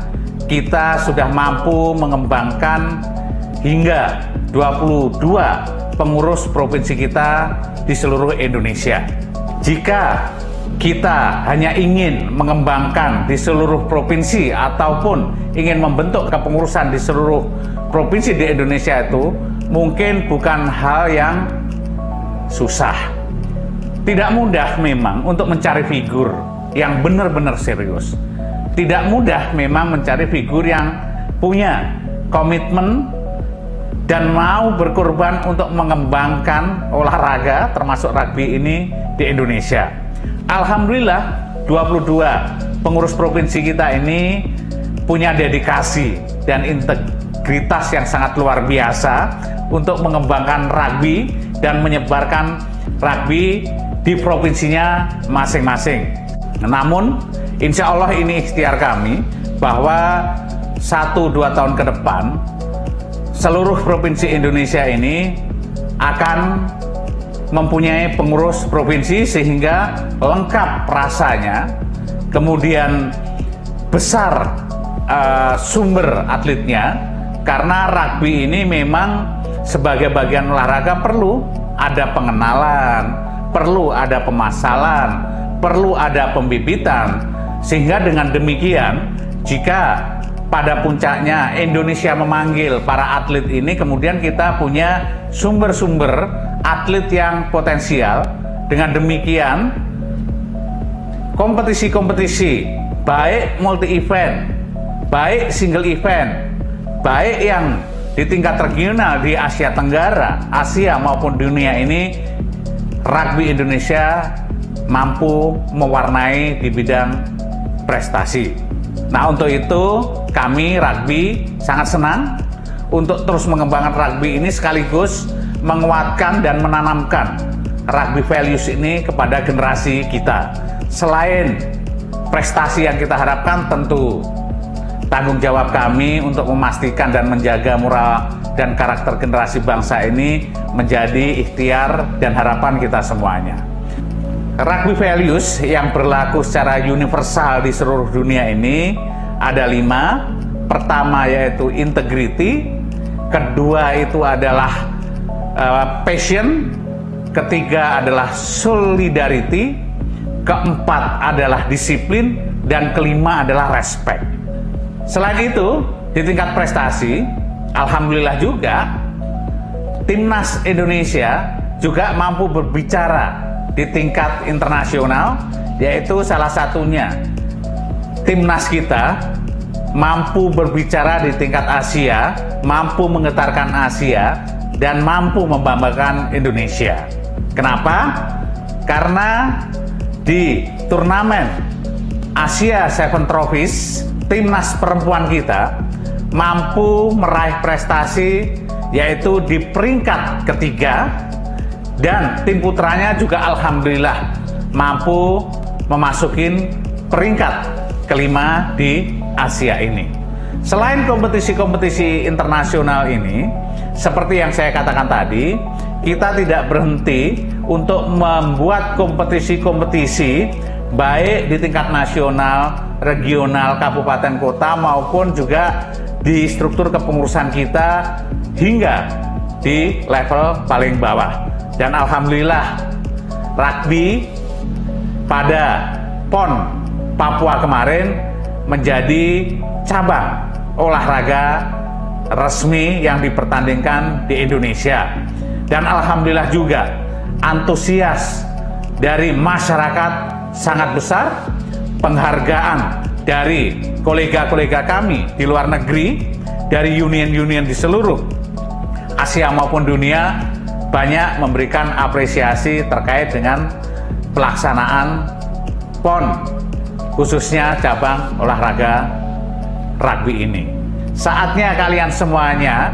kita sudah mampu mengembangkan hingga 22 pengurus provinsi kita di seluruh Indonesia. Jika kita hanya ingin mengembangkan di seluruh provinsi ataupun ingin membentuk kepengurusan di seluruh provinsi di Indonesia itu mungkin bukan hal yang susah. Tidak mudah memang untuk mencari figur yang benar-benar serius. Tidak mudah memang mencari figur yang punya komitmen dan mau berkorban untuk mengembangkan olahraga termasuk rugby ini di Indonesia. Alhamdulillah 22 pengurus provinsi kita ini punya dedikasi dan integritas yang sangat luar biasa untuk mengembangkan rugby dan menyebarkan rugby di provinsinya masing-masing. Namun insya Allah ini ikhtiar kami bahwa 1-2 tahun ke depan seluruh provinsi Indonesia ini akan mempunyai pengurus provinsi sehingga lengkap rasanya, kemudian besar sumber atletnya, karena rugby ini memang sebagai bagian olahraga perlu ada pengenalan, perlu ada pemasalan, perlu ada pembibitan, sehingga dengan demikian jika pada puncaknya Indonesia memanggil para atlet ini, kemudian kita punya sumber-sumber atlet yang potensial. Dengan demikian kompetisi-kompetisi baik multi event, baik single event, baik yang di tingkat regional di Asia Tenggara, Asia maupun dunia ini, rugby Indonesia mampu mewarnai di bidang prestasi. Nah, untuk itu kami rugby sangat senang untuk terus mengembangkan rugby ini sekaligus menguatkan dan menanamkan rugby values ini kepada generasi kita. Selain prestasi yang kita harapkan, tentu tanggung jawab kami untuk memastikan dan menjaga moral dan karakter generasi bangsa ini menjadi ikhtiar dan harapan kita semuanya. Rugby values yang berlaku secara universal di seluruh dunia ini ada 5. Pertama yaitu integrity, kedua itu adalah passion, ketiga adalah solidarity, keempat adalah disiplin, dan kelima adalah respect. Selain itu, di tingkat prestasi, alhamdulillah juga timnas Indonesia juga mampu berbicara di tingkat internasional, yaitu salah satunya timnas kita mampu berbicara di tingkat Asia, mampu menggetarkan Asia, dan mampu membanggakan Indonesia. Kenapa? Karena di turnamen Asia Seven Trophies, timnas perempuan kita mampu meraih prestasi yaitu di peringkat ketiga, dan tim putranya juga alhamdulillah mampu memasukin peringkat kelima di Asia ini. Selain kompetisi-kompetisi internasional ini, seperti yang saya katakan tadi, kita tidak berhenti untuk membuat kompetisi-kompetisi baik di tingkat nasional, regional, kabupaten, kota, maupun juga di struktur kepengurusan kita hingga di level paling bawah. Dan alhamdulillah rugby pada PON Papua kemarin menjadi cabang olahraga resmi yang dipertandingkan di Indonesia. Dan alhamdulillah juga antusias dari masyarakat sangat besar, penghargaan dari kolega-kolega kami di luar negeri, dari union-union di seluruh Asia maupun dunia, banyak memberikan apresiasi terkait dengan pelaksanaan PON, khususnya cabang olahraga rugby ini. Saatnya kalian semuanya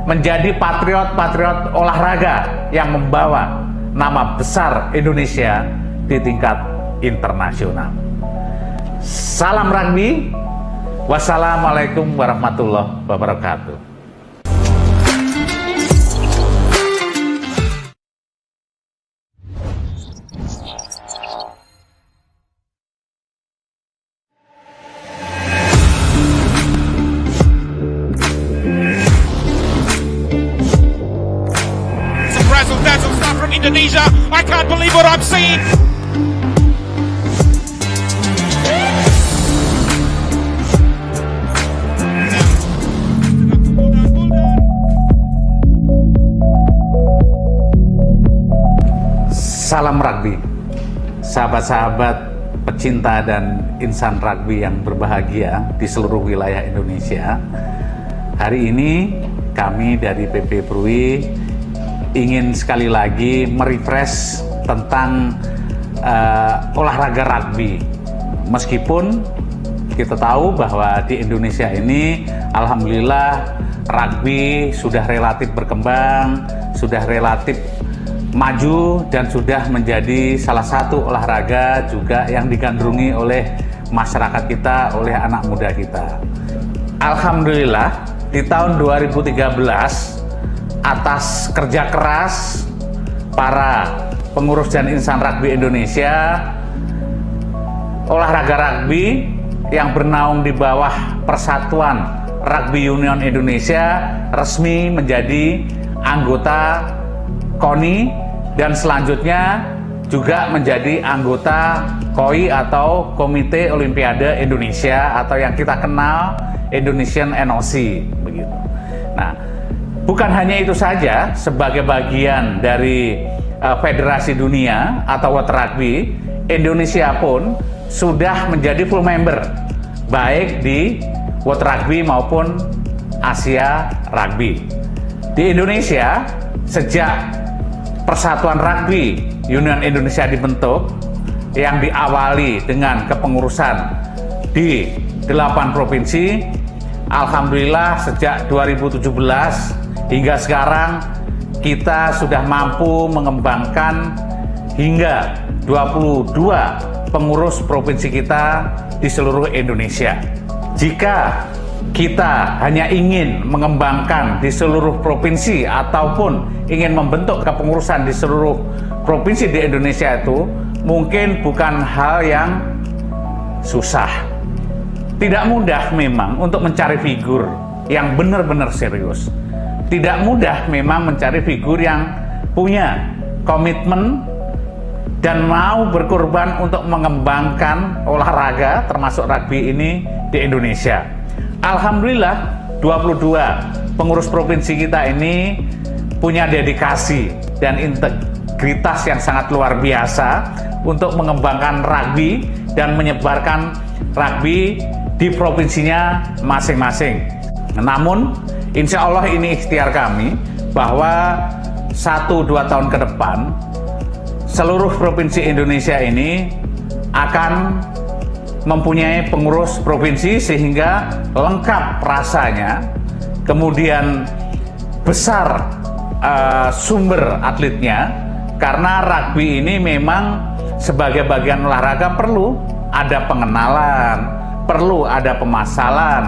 menjadi patriot-patriot olahraga yang membawa nama besar Indonesia di tingkat internasional. Salam rugby. Wassalamualaikum warahmatullahi wabarakatuh. believe what I'm seeing. Salam rugby, sahabat-sahabat pecinta dan insan rugby yang berbahagia di seluruh wilayah Indonesia. Hari ini kami dari PP Brunei ingin sekali lagi merefresh tentang olahraga rugby. Meskipun kita tahu bahwa di Indonesia ini alhamdulillah rugby sudah relatif berkembang, sudah relatif maju dan sudah menjadi salah satu olahraga juga yang digandrungi oleh masyarakat kita, oleh anak muda kita. Alhamdulillah di tahun 2013 atas kerja keras para pengurus dan insan rugby Indonesia, olahraga rugby yang bernaung di bawah Persatuan Rugby Union Indonesia resmi menjadi anggota KONI dan selanjutnya juga menjadi anggota KOI atau Komite Olimpiade Indonesia atau yang kita kenal Indonesian NOC begitu. Nah, bukan hanya itu saja, sebagai bagian dari Federasi Dunia atau World Rugby, Indonesia pun sudah menjadi full member baik di World Rugby maupun Asia Rugby. Di Indonesia sejak Persatuan Rugby Union Indonesia dibentuk yang diawali dengan kepengurusan di 8 provinsi. Alhamdulillah sejak 2017 hingga sekarang kita sudah mampu mengembangkan hingga 22 pengurus provinsi kita di seluruh Indonesia. Jika kita hanya ingin mengembangkan di seluruh provinsi ataupun ingin membentuk kepengurusan di seluruh provinsi di Indonesia itu mungkin bukan hal yang susah. Tidak mudah memang untuk mencari figur yang benar-benar serius. Tidak mudah memang mencari figur yang punya komitmen dan mau berkorban untuk mengembangkan olahraga termasuk rugby ini di Indonesia. Alhamdulillah 22 pengurus provinsi kita ini punya dedikasi dan integritas yang sangat luar biasa untuk mengembangkan rugby dan menyebarkan rugby di provinsinya masing-masing. Namun insya Allah ini ikhtiar kami bahwa 1-2 tahun ke depan seluruh provinsi Indonesia ini akan mempunyai pengurus provinsi sehingga lengkap rasanya, kemudian besar sumber atletnya, karena rugby ini memang sebagai bagian olahraga perlu ada pengenalan, perlu ada pemasalan,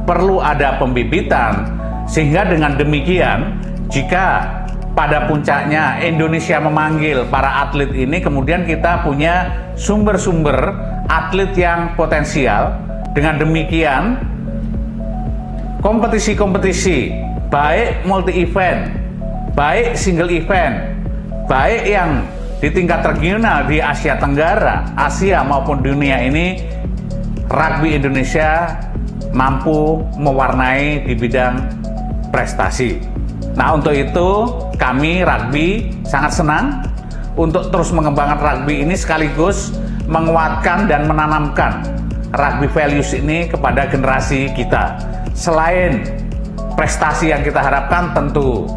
perlu ada pembibitan, sehingga dengan demikian jika pada puncaknya Indonesia memanggil para atlet ini, kemudian kita punya sumber-sumber atlet yang potensial. Dengan demikian kompetisi-kompetisi baik multi event, baik single event, baik yang di tingkat regional di Asia Tenggara, Asia maupun dunia ini, rugby Indonesia mampu mewarnai di bidang prestasi. Nah, untuk itu kami rugby sangat senang untuk terus mengembangkan rugby ini sekaligus menguatkan dan menanamkan rugby values ini kepada generasi kita. Selain prestasi yang kita harapkan, tentu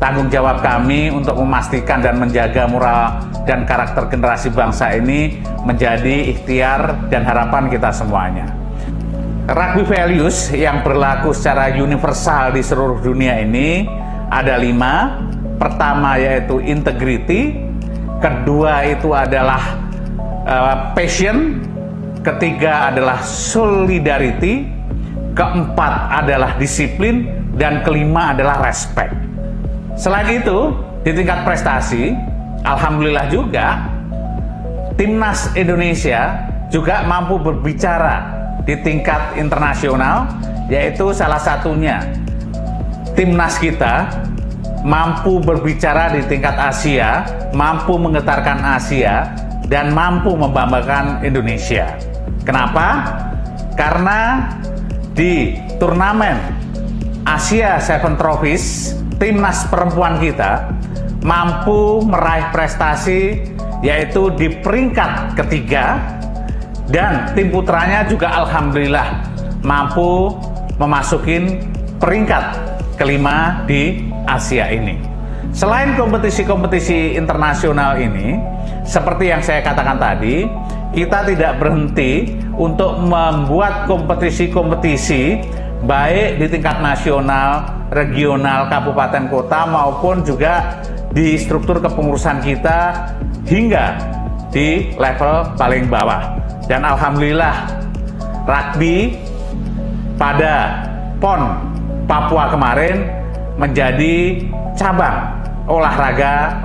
tanggung jawab kami untuk memastikan dan menjaga moral dan karakter generasi bangsa ini menjadi ikhtiar dan harapan kita semuanya. Rugby values yang berlaku secara universal di seluruh dunia ini ada 5. Pertama yaitu integrity, kedua itu adalah passion, ketiga adalah solidarity, keempat adalah disiplin, dan kelima adalah respect. Selain itu, di tingkat prestasi, alhamdulillah juga timnas Indonesia juga mampu berbicara di tingkat internasional, yaitu salah satunya timnas kita mampu berbicara di tingkat Asia, mampu menggetarkan Asia, dan mampu membanggakan Indonesia. Kenapa? Karena di turnamen Asia Seven Trophies, timnas perempuan kita mampu meraih prestasi yaitu di peringkat ketiga, dan tim putranya juga alhamdulillah mampu memasukin peringkat kelima di Asia ini. Selain kompetisi-kompetisi internasional ini, seperti yang saya katakan tadi, kita tidak berhenti untuk membuat kompetisi-kompetisi baik di tingkat nasional, regional, kabupaten, kota, maupun juga di struktur kepengurusan kita hingga di level paling bawah. Dan alhamdulillah rugby pada PON Papua kemarin menjadi cabang olahraga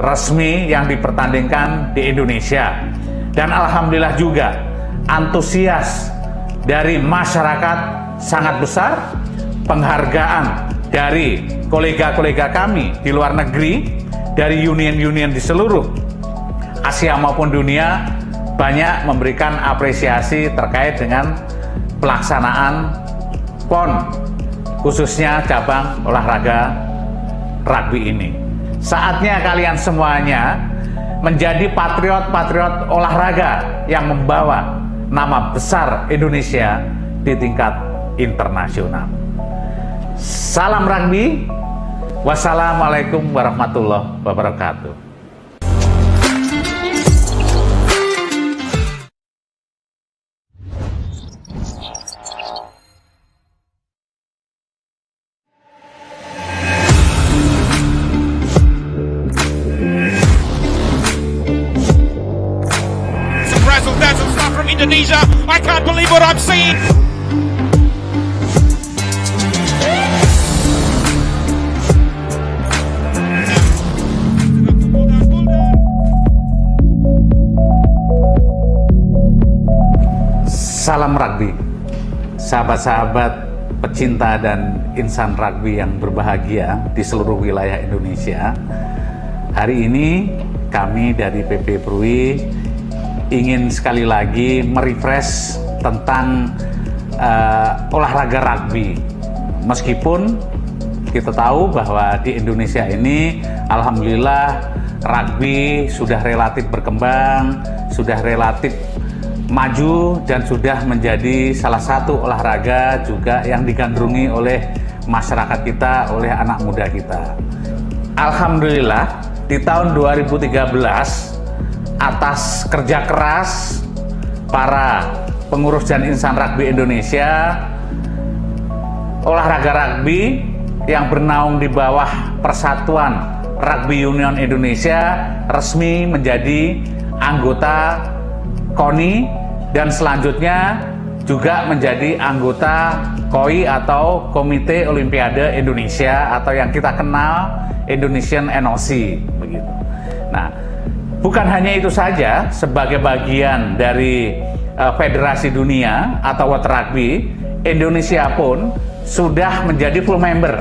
resmi yang dipertandingkan di Indonesia. Dan alhamdulillah juga antusias dari masyarakat sangat besar, penghargaan dari kolega-kolega kami di luar negeri, dari union-union di seluruh Asia maupun dunia, banyak memberikan apresiasi terkait dengan pelaksanaan PON, khususnya cabang olahraga rugby ini. Saatnya kalian semuanya menjadi patriot-patriot olahraga yang membawa nama besar Indonesia di tingkat internasional. Salam rugby. Wassalamualaikum warahmatullahi wabarakatuh. Razzle-dazzle stuff from Indonesia. I can't believe what I'm seeing. Salam rugby, sahabat-sahabat pecinta dan insan rugby yang berbahagia di seluruh wilayah Indonesia. Hari ini kami dari PP Brunei ingin sekali lagi merefresh tentang olahraga rugby. Meskipun kita tahu bahwa di Indonesia ini alhamdulillah rugby sudah relatif berkembang, sudah relatif maju, dan sudah menjadi salah satu olahraga juga yang digandrungi oleh masyarakat kita, oleh anak muda kita. Alhamdulillah di tahun 2013 atas kerja keras para pengurus dan insan rugby Indonesia, olahraga rugby yang bernaung di bawah Persatuan Rugby Union Indonesia resmi menjadi anggota KONI, dan selanjutnya juga menjadi anggota KOI atau Komite Olimpiade Indonesia, atau yang kita kenal Indonesian NOC begitu. Nah, bukan hanya itu saja, sebagai bagian dari Federasi Dunia atau World Rugby, Indonesia pun sudah menjadi full member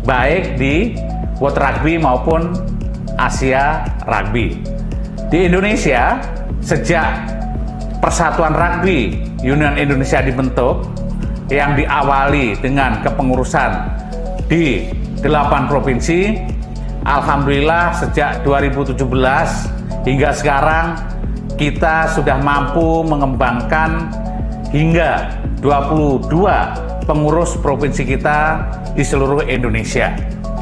baik di World Rugby maupun Asia Rugby. Di Indonesia, sejak Persatuan Rugby Union Indonesia dibentuk, yang diawali dengan kepengurusan di 8 provinsi, alhamdulillah sejak 2017 hingga sekarang kita sudah mampu mengembangkan hingga 22 pengurus provinsi kita di seluruh Indonesia.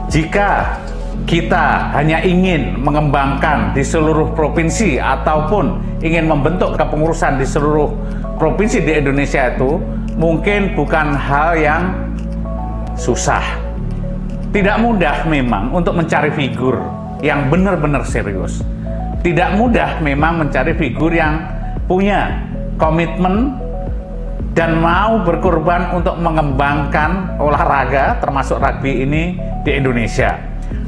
Jika kita hanya ingin mengembangkan di seluruh provinsi ataupun ingin membentuk kepengurusan di seluruh provinsi di Indonesia, itu mungkin bukan hal yang susah. Tidak mudah memang untuk mencari figur yang benar-benar serius. Tidak mudah memang mencari figur yang punya komitmen dan mau berkorban untuk mengembangkan olahraga termasuk rugby ini di Indonesia.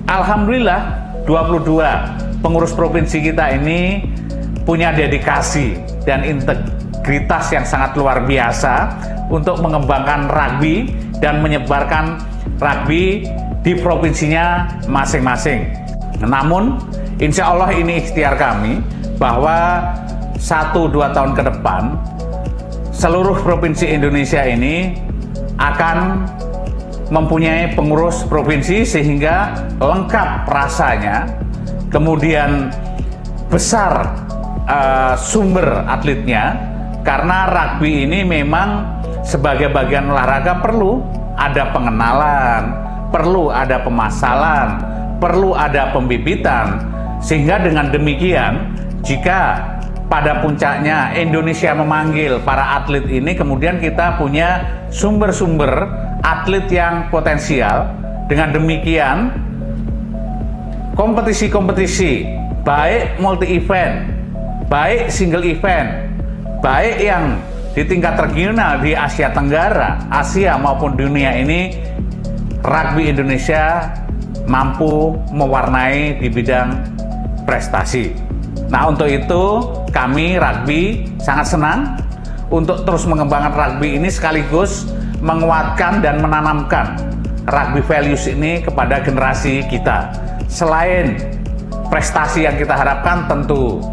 Alhamdulillah 22 pengurus provinsi kita ini punya dedikasi dan integritas yang sangat luar biasa untuk mengembangkan rugby dan menyebarkan rugby di provinsinya masing-masing. Namun, insya Allah ini ikhtiar kami bahwa 1-2 tahun ke depan seluruh provinsi Indonesia ini akan mempunyai pengurus provinsi sehingga lengkap rasanya, kemudian besar sumber atletnya, karena rugby ini memang sebagai bagian olahraga perlu ada pengenalan, perlu ada pemasalan, perlu ada pembibitan, sehingga dengan demikian jika pada puncaknya Indonesia memanggil para atlet ini, kemudian kita punya sumber-sumber atlet yang potensial. Dengan demikian kompetisi-kompetisi baik multi event, baik single event, baik yang di tingkat regional di Asia Tenggara, Asia maupun dunia ini, rugby Indonesia mampu mewarnai di bidang prestasi. Nah, untuk itu kami rugby sangat senang untuk terus mengembangkan rugby ini, sekaligus menguatkan dan menanamkan rugby values ini kepada generasi kita. Selain prestasi yang kita harapkan, tentu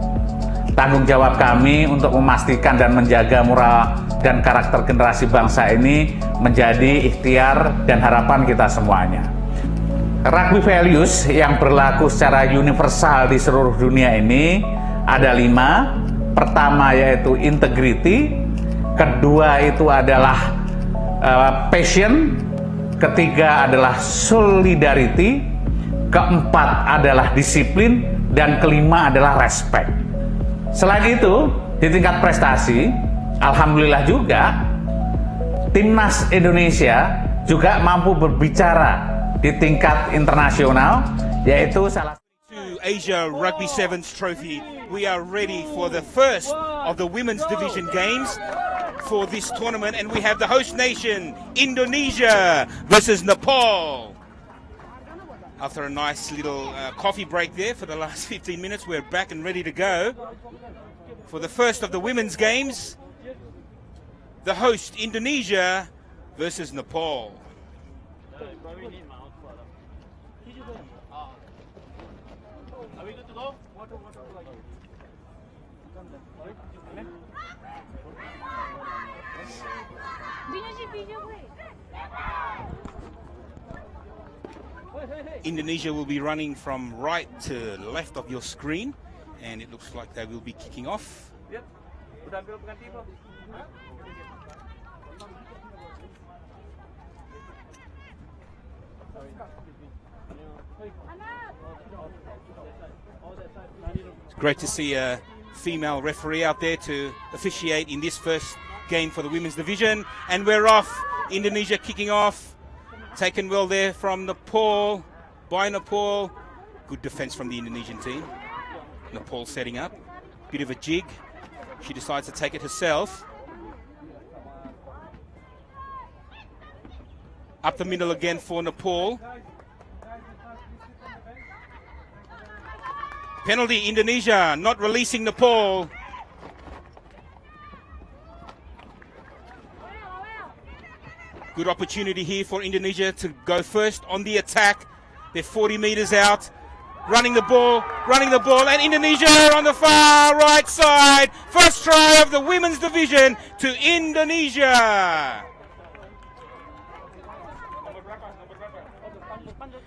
tanggung jawab kami untuk memastikan dan menjaga moral dan karakter generasi bangsa ini menjadi ikhtiar dan harapan kita semuanya. Rugby values yang berlaku secara universal di seluruh dunia ini ada 5. Pertama yaitu integrity, kedua itu adalah passion, ketiga adalah solidarity, keempat adalah disiplin, dan kelima adalah respect. Selain itu, di tingkat prestasi, alhamdulillah juga timnas Indonesia juga mampu berbicara di tingkat internasional, yaitu salah to Asia Rugby Sevens Trophy. We are ready for the first of the women's division games for this tournament, and we have the host nation Indonesia versus Nepal. After a nice little coffee break there for the last 15 minutes, we're back and ready to go for the first of the women's games. The host Indonesia versus Nepal. Are we good to go? Indonesia will be running from right to left of your screen, and it looks like they will be kicking off. Yep. Udah ambil pengganti, Bro. It's great to see a female referee out there to officiate in this first game for the women's division. And we're off. Indonesia kicking off. Taken well there from Nepal. By Nepal. Good defense from the Indonesian team. Nepal setting up. Bit of a jig. She decides to take it herself. Up the middle again for Nepal. Penalty, Indonesia not releasing Nepal. Good opportunity here for Indonesia to go first on the attack. They're 40 meters out. Running the ball, and Indonesia on the far right side. First try of the women's division to Indonesia.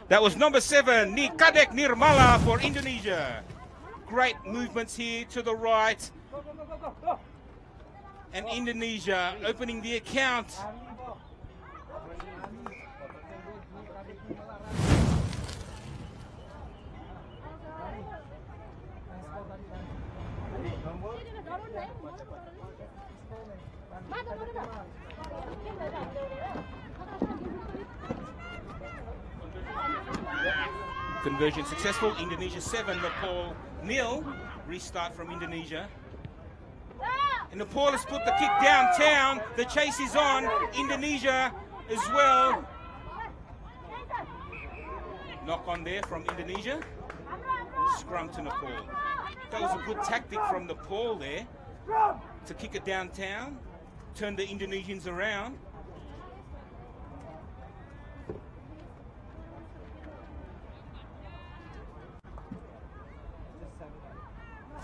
That was number 7, Nikadek Nirmala for Indonesia. Great movements here to the right. And Indonesia opening the account. Conversion successful. Indonesia 7, Nepal 0. Restart from Indonesia. And Nepal has put the kick downtown. The chase is on. Indonesia as well. Knock on there from Indonesia. Scrum to Nepal. That was a good tactic from Nepal there to kick it downtown, turn the Indonesians around.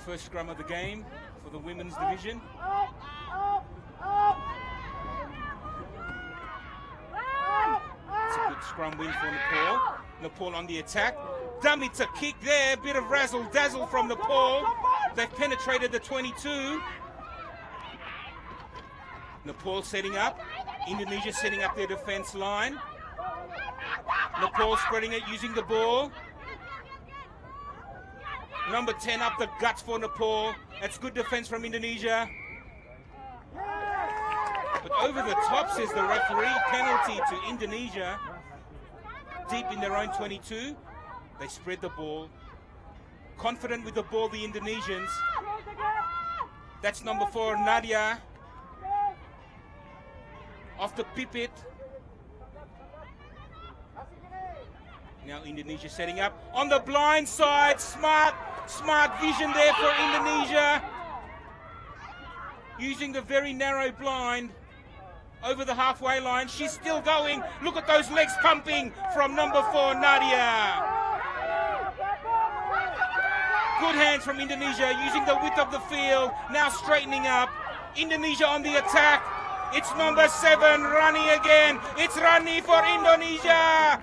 First scrum of the game for the women's division. It's a good scrum win for Nepal. Nepal on the attack. Dummy to kick there. Bit of razzle dazzle from Nepal. They've penetrated the 22. Nepal setting up. Indonesia setting up their defense line. Nepal spreading it using the ball. Number 10 up the guts for Nepal. That's good defense from Indonesia. But over the top, says the referee, penalty to Indonesia. Deep in their own 22. They spread the ball. Confident with the ball, the Indonesians. That's number 4, Nadia. Off the pipit. Now Indonesia setting up on the blind side. Smart vision there for Indonesia. Using the very narrow blind over the halfway line. She's still going. Look at those legs pumping from number 4, Nadia. Good hands from Indonesia, using the width of the field. Now straightening up. Indonesia on the attack. It's number 7, Rani again. It's Rani for Indonesia.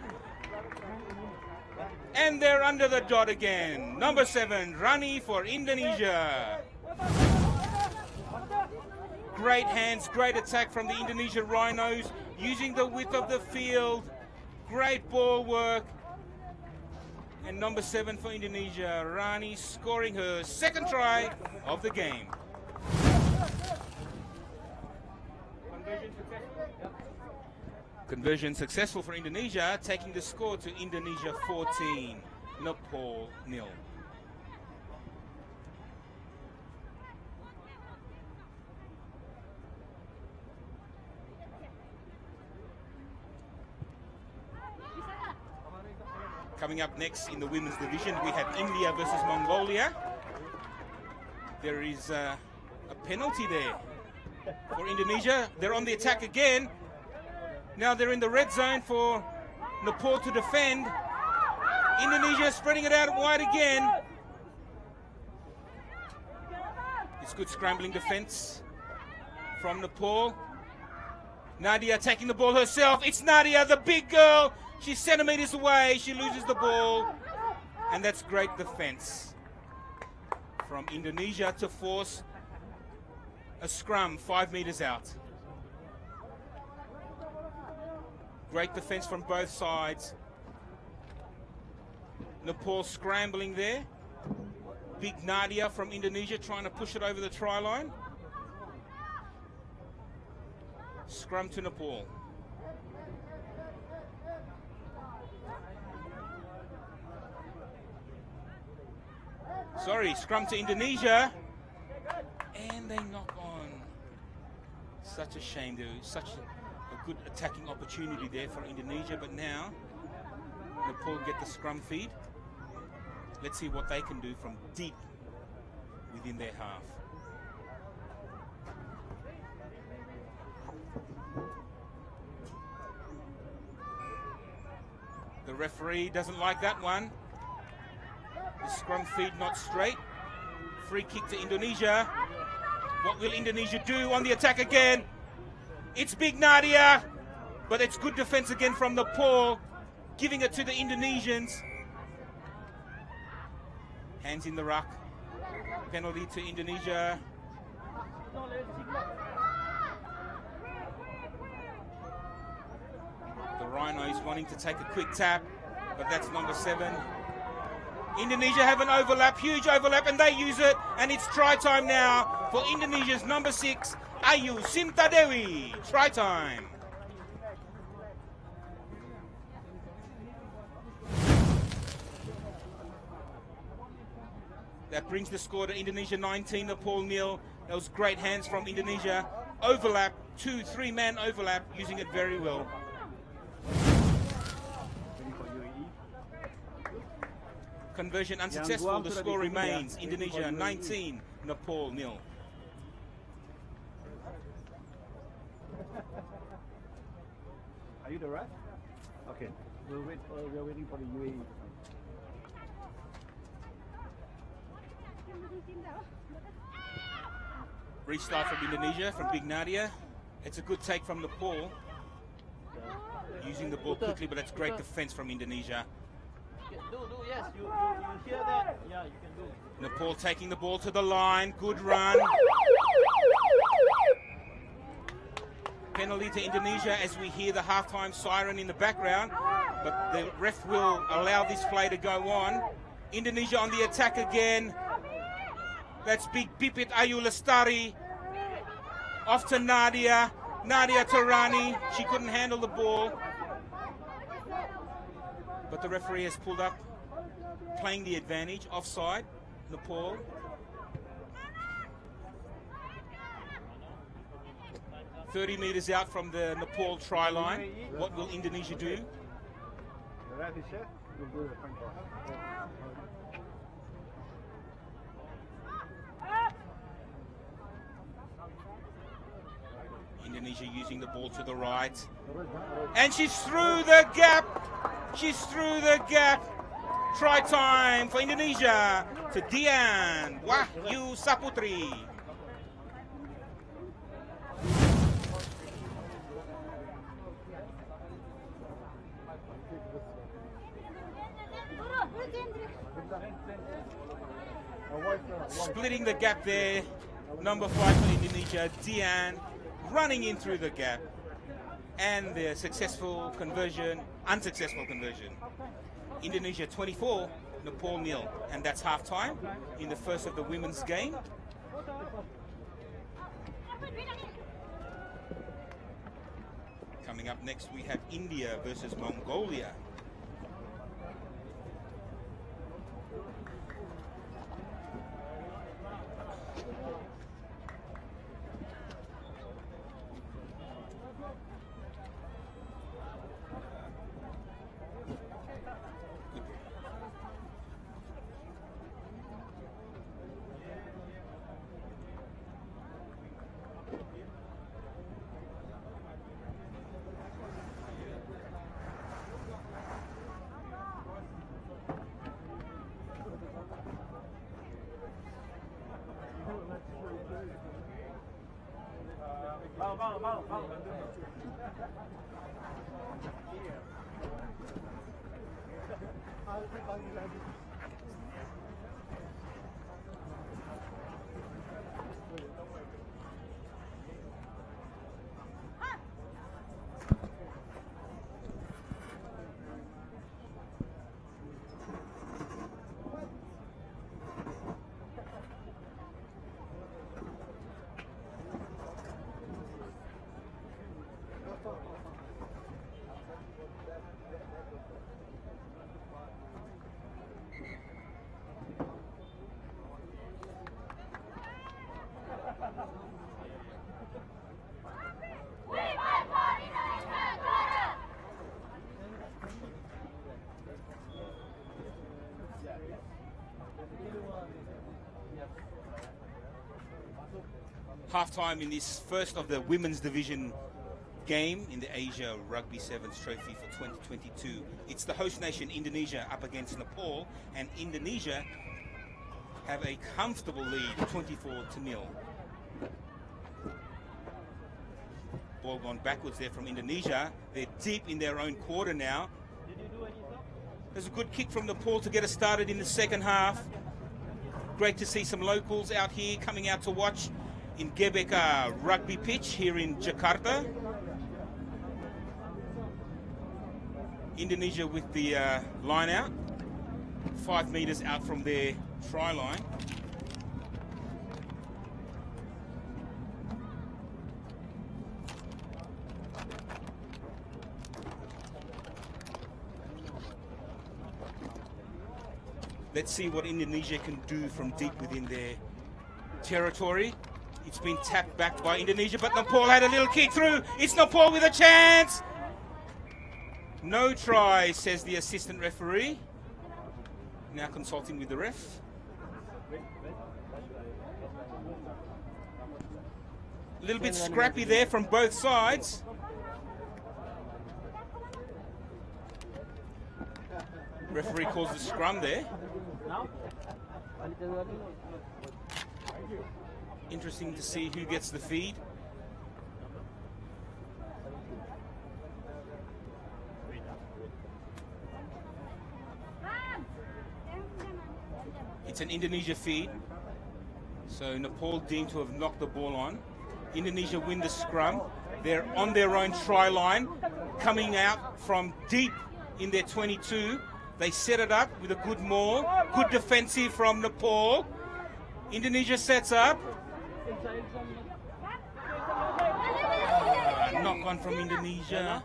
And they're under the dot again. Number 7, Rani for Indonesia. Great hands, great attack from the Indonesia Rhinos, using the width of the field. Great ball work. And number 7 for Indonesia, Rani, scoring her second try of the game. Conversion successful for Indonesia, taking the score to Indonesia 14, Nepal 0. Coming up next in the women's division, we have India versus Mongolia. There is a penalty there for Indonesia. They're on the attack again. Now they're in the red zone for Nepal to defend. Indonesia spreading it out wide again. It's good scrambling defense from Nepal. Nadia taking the ball herself. It's Nadia, the big girl. She's centimeters away. She loses the ball. And that's great defense from Indonesia to force a scrum 5 meters out. Great defense from both sides. Nepal scrambling there. Big Nadia from Indonesia trying to push it over the try line. Scrum to Nepal. Sorry, scrum to Indonesia. And they knock on. Such a shame. There was such a good attacking opportunity there for Indonesia, but now Nepal get the scrum feed. Let's see what they can do from deep within their half. The referee doesn't like that one. The scrum feed not straight. Free kick to Indonesia. What will Indonesia do on the attack again? It's big Nadia, but it's good defense again from Nepal, giving it to the Indonesians. Hands in the ruck. Penalty to Indonesia. The Rhinos wanting to take a quick tap, but that's number 7. Indonesia have an overlap, huge overlap, and they use it, and it's try time now for Indonesia's number 6, Ayu Sintadewi. Try time. That brings the score to Indonesia 19, Nepal 0. That was great hands from Indonesia. Overlap, 2-3 man overlap, using it very well. Conversion unsuccessful. The score remains Indonesia 19, Nepal 0. Are you the ref? Okay. We're waiting for the UAE. Restart from Indonesia, from Big Nadia. It's a good take from Nepal. Using the ball quickly, but that's great defense from Indonesia. Yes, you hear that? Yeah, you can do. Nepal taking the ball to the line. Good run. Penalty to Indonesia as we hear the halftime siren in the background, but the ref will allow this play to go on. Indonesia on the attack again. That's big Pipit Ayu Lestari. Off to Nadia. Nadia Tarani. She couldn't handle the ball, but the referee has pulled up, playing the advantage. Offside, Nepal. "30 meters out from the Nepal try line. What will Indonesia do?" Indonesia using the ball to the right. And she's through the gap. She's through the gap. Try time for Indonesia to Dian Wahyu Saputri. Splitting the gap there. Number 5 for Indonesia, Dian, running in through the gap. And the successful conversion, unsuccessful conversion. Indonesia 24, Nepal 0. And that's halftime in the first of the women's game. Coming up next, we have India versus Mongolia. Halftime in this first of the women's division game in the Asia Rugby Sevens Trophy for 2022. It's the host nation Indonesia up against Nepal, and Indonesia have a comfortable lead, 24-0. Ball gone backwards there from Indonesia. They're deep in their own quarter now. There's a good kick from Nepal to get us started in the second half. Great to see some locals out here coming out to watch in GBK rugby pitch here in Jakarta. Indonesia with the line out, 5 meters out from their try line. Let's see what Indonesia can do from deep within their territory. It's been tapped back by Indonesia, but Nepal had a little kick through. It's Nepal with a chance. No try, says the assistant referee. Now consulting with the ref. A little bit scrappy there from both sides. Referee calls the scrum there. Interesting to see who gets the feed. It's an Indonesia feed. So Nepal deemed to have knocked the ball on. Indonesia win the scrum. They're on their own try line, coming out from deep in their 22. They set it up with a good maul. Good defensive from Nepal. Indonesia sets up. Knock on from Indonesia.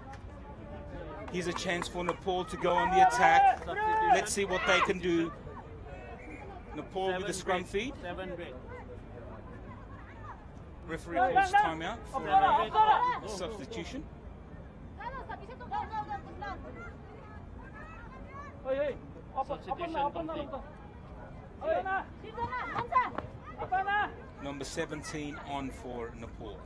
Here's a chance for Nepal to go on the attack. Let's see what they can do. Nepal with the scrum feed. Referee calls timeout for a substitution. Substitution complete. Number 17 on for Nepal.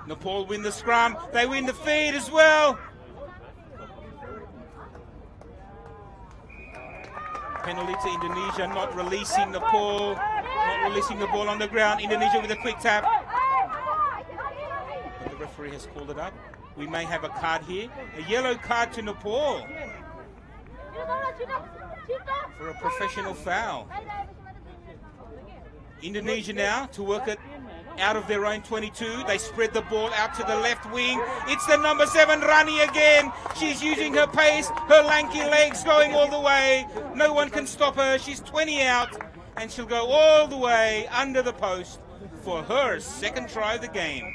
Nepal win the scrum. They win the feed as well. Penalty to Indonesia, not releasing Nepal, not releasing the ball on the ground. Indonesia with a quick tap. But the referee has called it up. We may have a card here. A yellow card to Nepal for a professional foul. Indonesia now to work it out of their own 22. They spread the ball out to the left wing. It's the number 7, Rani again. She's using her pace, her lanky legs going all the way. No one can stop her. She's 20 out, and she'll go all the way under the post for her second try of the game.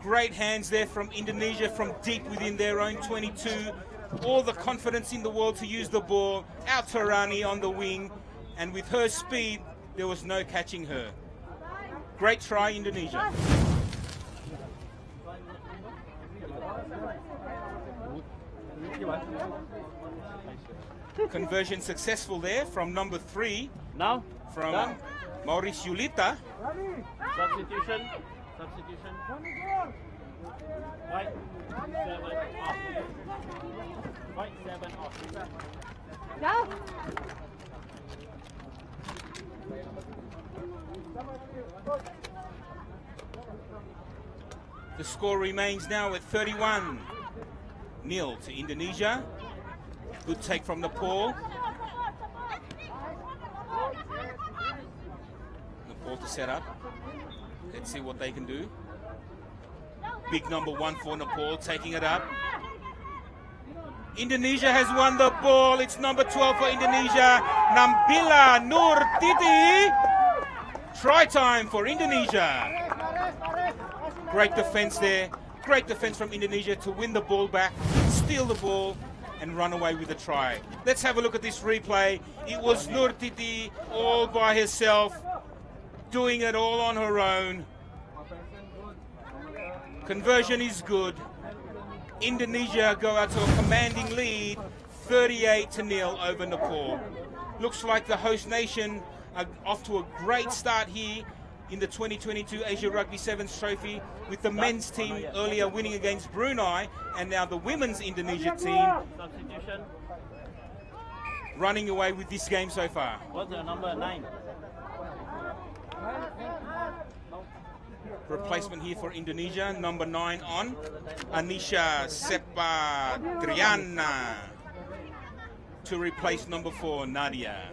Great hands there from Indonesia from deep within their own 22. All the confidence in the world to use the ball. Out to Rani on the wing. And with her speed, there was no catching her. Great try, Indonesia. Conversion successful there from number 3. Now? From Maurice Yulita. Substitution. Substitution. White 7 off. White 7 off. Go. The score remains now at 31-0 to Indonesia. Good take from Nepal. Nepal to set up. Let's see what they can do. Big number 1 for Nepal, taking it up. Indonesia has won the ball. It's number 12 for Indonesia, Nambila Nur Titi. Try time for Indonesia. Great defense there. Great defense from Indonesia to win the ball back, steal the ball, and run away with a try. Let's have a look at this replay. It was Nur Titi all by herself, doing it all on her own. Conversion is good. Indonesia go out to a commanding lead, 38-0 over Nepal. Looks like the host nation are off to a great start here in the 2022 Asia Rugby Sevens Trophy, with the men's team earlier winning against Brunei, and now the women's Indonesia team running away with this game so far. What's the number 9? Replacement here for Indonesia, number 9 on, Anisha Sepadriana, to replace number 4, Nadia.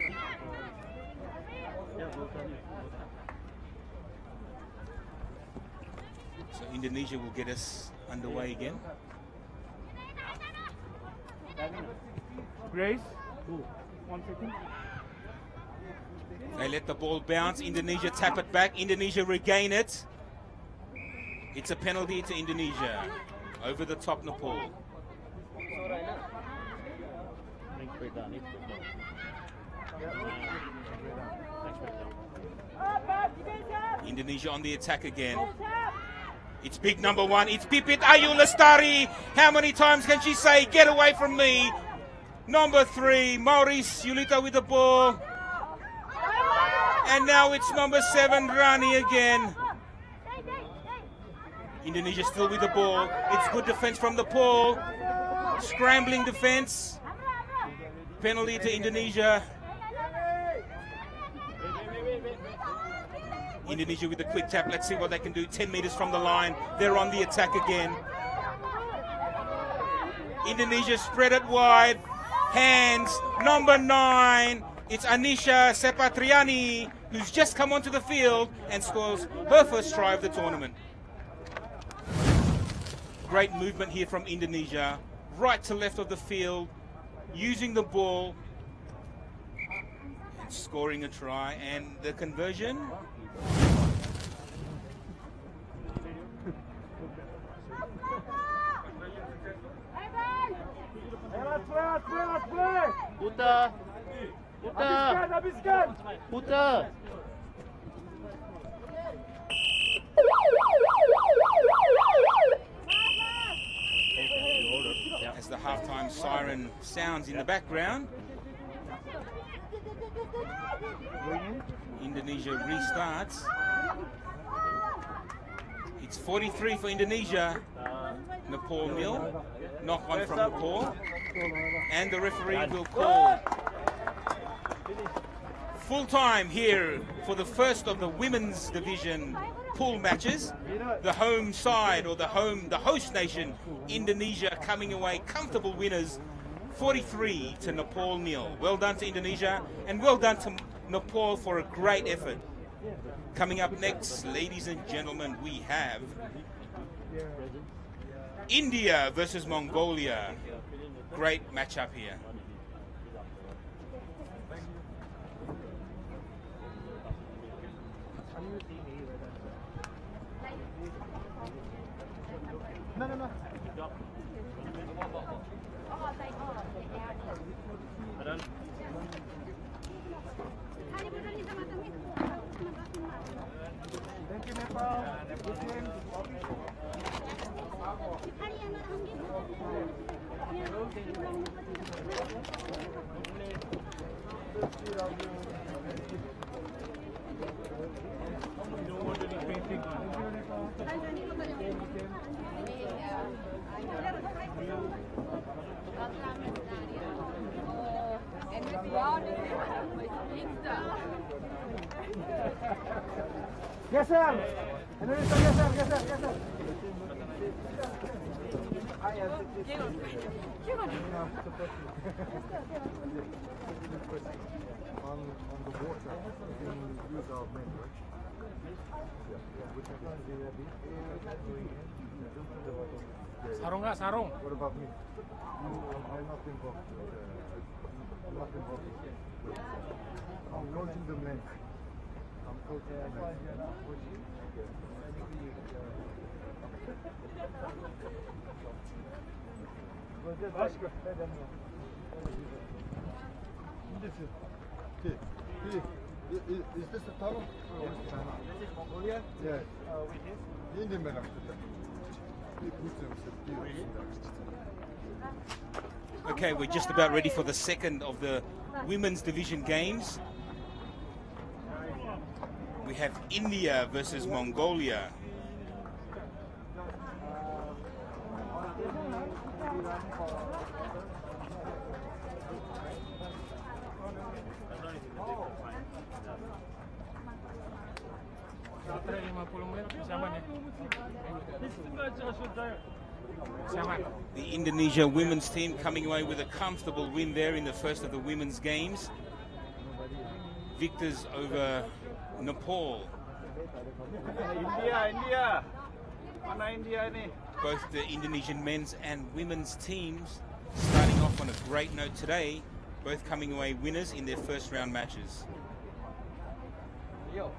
So Indonesia will get us underway again. Grace, 1 second. They let the ball bounce. Indonesia tap it back. Indonesia regain it. It's a penalty to Indonesia. Over the top, Nepal. Indonesia on the attack again. It's big number 1. It's Pipit Ayu Lestari. How many times can she say, get away from me? Number 3, Maurice Yulita with the ball. And now it's number 7, Rani again. Indonesia still with the ball. It's good defense from Nepal. Scrambling defense. Penalty to Indonesia. Indonesia with a quick tap. Let's see what they can do. 10 meters from the line. They're on the attack again. Indonesia spread it wide. Hands. Number 9. It's Anisha Sepatriani, who's just come onto the field and scores her first try of the tournament. Great movement here from Indonesia. Right to left of the field. Using the ball. And scoring a try. And the conversion. Putar. Putar. Putar. As the halftime siren sounds in the background, Indonesia restarts. It's 43 for Indonesia. Nepal nil. Knock on from Nepal. And the referee will call full time here for the first of the women's division pool matches. The home side, or the host nation, Indonesia, coming away comfortable winners, 43 to Nepal nil. Well done to Indonesia, and well done to Nepal for a great effort. Coming up next, ladies and gentlemen, we have India versus Mongolia. Great matchup here. No. Thank you, Nepal. Geser. Indonesia geser. On the water, you can use our main, right? Sarung. What about me? I'm not involved. I'm coaching the men. Is this a tunnel? Yes, Mongolia? Yes. Indian men. Okay, we're just about ready for the second of the women's division games. We have India versus Mongolia. The Indonesia women's team coming away with a comfortable win there in the first of the women's games. Victors over Nepal. India. Mana India ini? Both the Indonesian men's and women's teams starting off on a great note today, both coming away winners in their first round matches. Rio.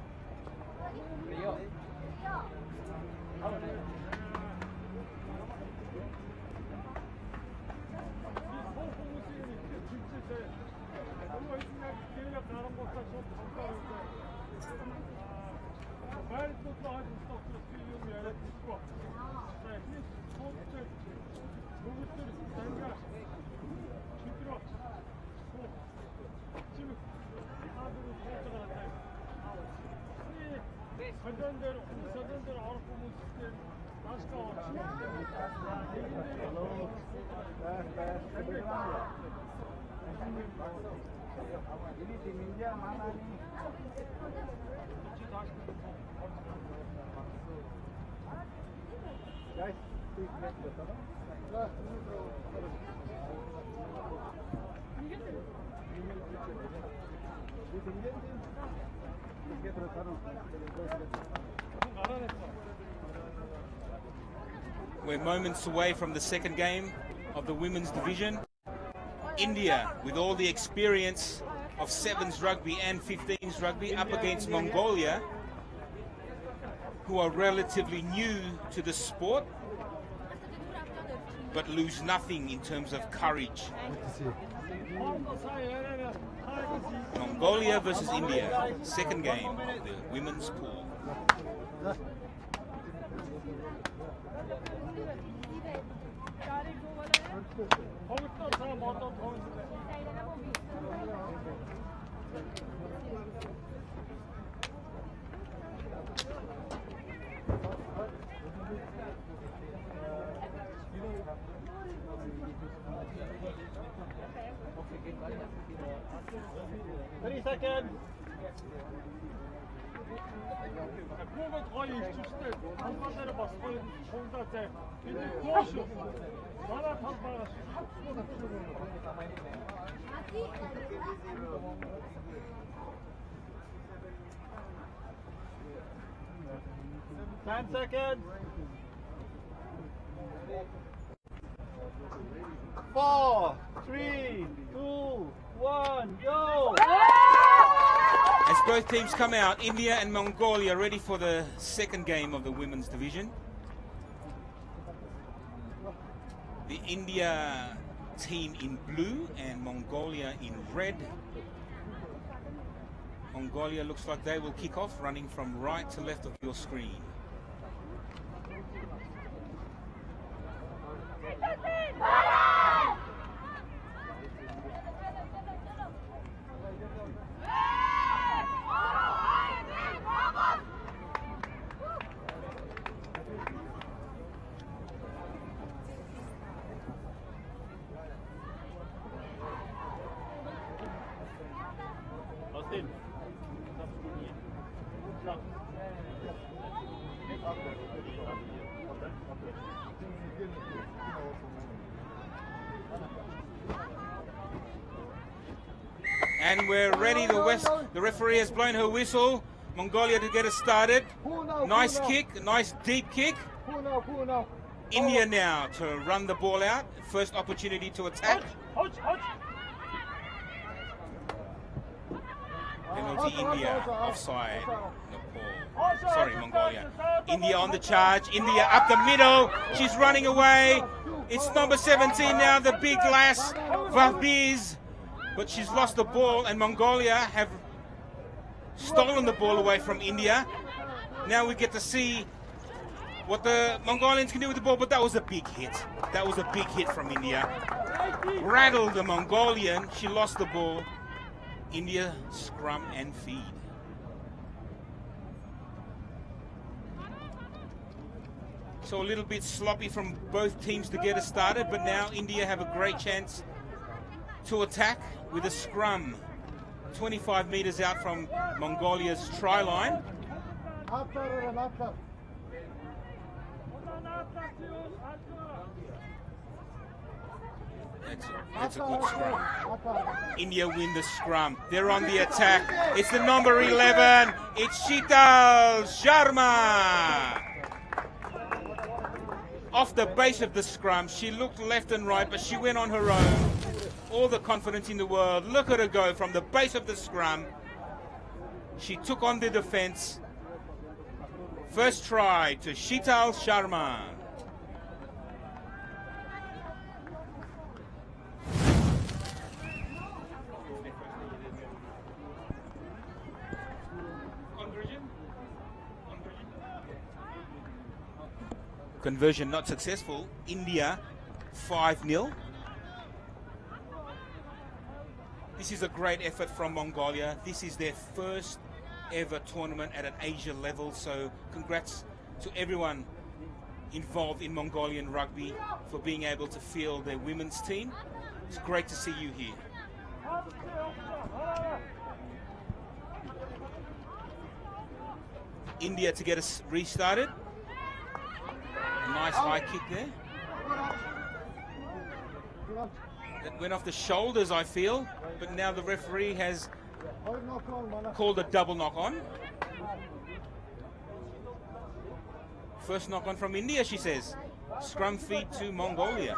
Ini tim India mana nih? Guys, please get the top. This Indian team, please get the top. We're moments away from the second game of the women's division. India, with all the experience of sevens rugby and 15s rugby, up against Mongolia, who are relatively new to the sport, but lose nothing in terms of courage. Mongolia versus India, second game of the women's pool. Seconds. Ten seconds. 4, 3, 2, 1, go! As both teams come out, India and Mongolia ready for the second game of the women's division. The India team in blue and Mongolia in red. Mongolia looks like they will kick off, running from right to left of your screen. And we're ready. The referee has blown her whistle. Mongolia to get us started. Nice kick, nice deep kick. India now to run the ball out. First opportunity to attack. Penalty India, offside. Nepal. Sorry, Mongolia. India on the charge. India up the middle. She's running away. It's number 17 now, the big lass, Vahbiz. But she's lost the ball, and Mongolia have stolen the ball away from India. Now we get to see what the Mongolians can do with the ball, but that was a big hit. That was a big hit from India. Rattled the Mongolian. She lost the ball. India scrum and feed. So a little bit sloppy from both teams to get us started, but now India have a great chance to attack with a scrum 25 meters out from Mongolia's try line. That's a good scrum. India win the scrum. They're on the attack. It's the number 11. It's Sheetal Sharma. Off the base of the scrum, she looked left and right, but she went on her own. All the confidence in the world. Look at her go from the base of the scrum. She took on the defense. First try to Sheetal Sharma. Conversion not successful. India 5-0. This is a great effort from Mongolia. This is their first ever tournament at an Asia level, so congrats to everyone involved in Mongolian rugby for being able to field their women's team. It's great to see you here. India to get us restarted. A nice high kick there. That went off the shoulders, I feel, but now the referee has called a double knock on. First knock on from India, she says. Scrum feed to Mongolia.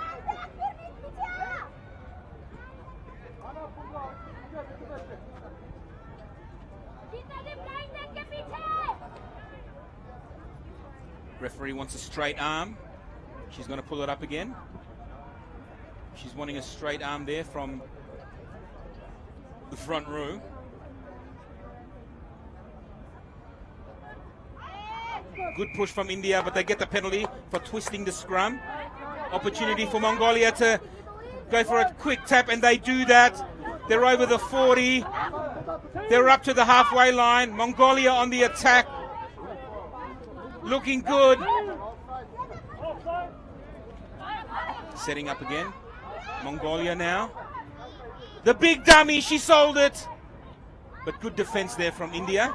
Referee wants a straight arm. She's going to pull it up again. She's wanting a straight arm there from the front row. Good push from India, but they get the penalty for twisting the scrum. Opportunity for Mongolia to go for a quick tap, and they do that. They're over the 40. They're up to the halfway line. Mongolia on the attack. Looking good. Setting up again. Mongolia now. The big dummy, she sold it. But good defense there from India.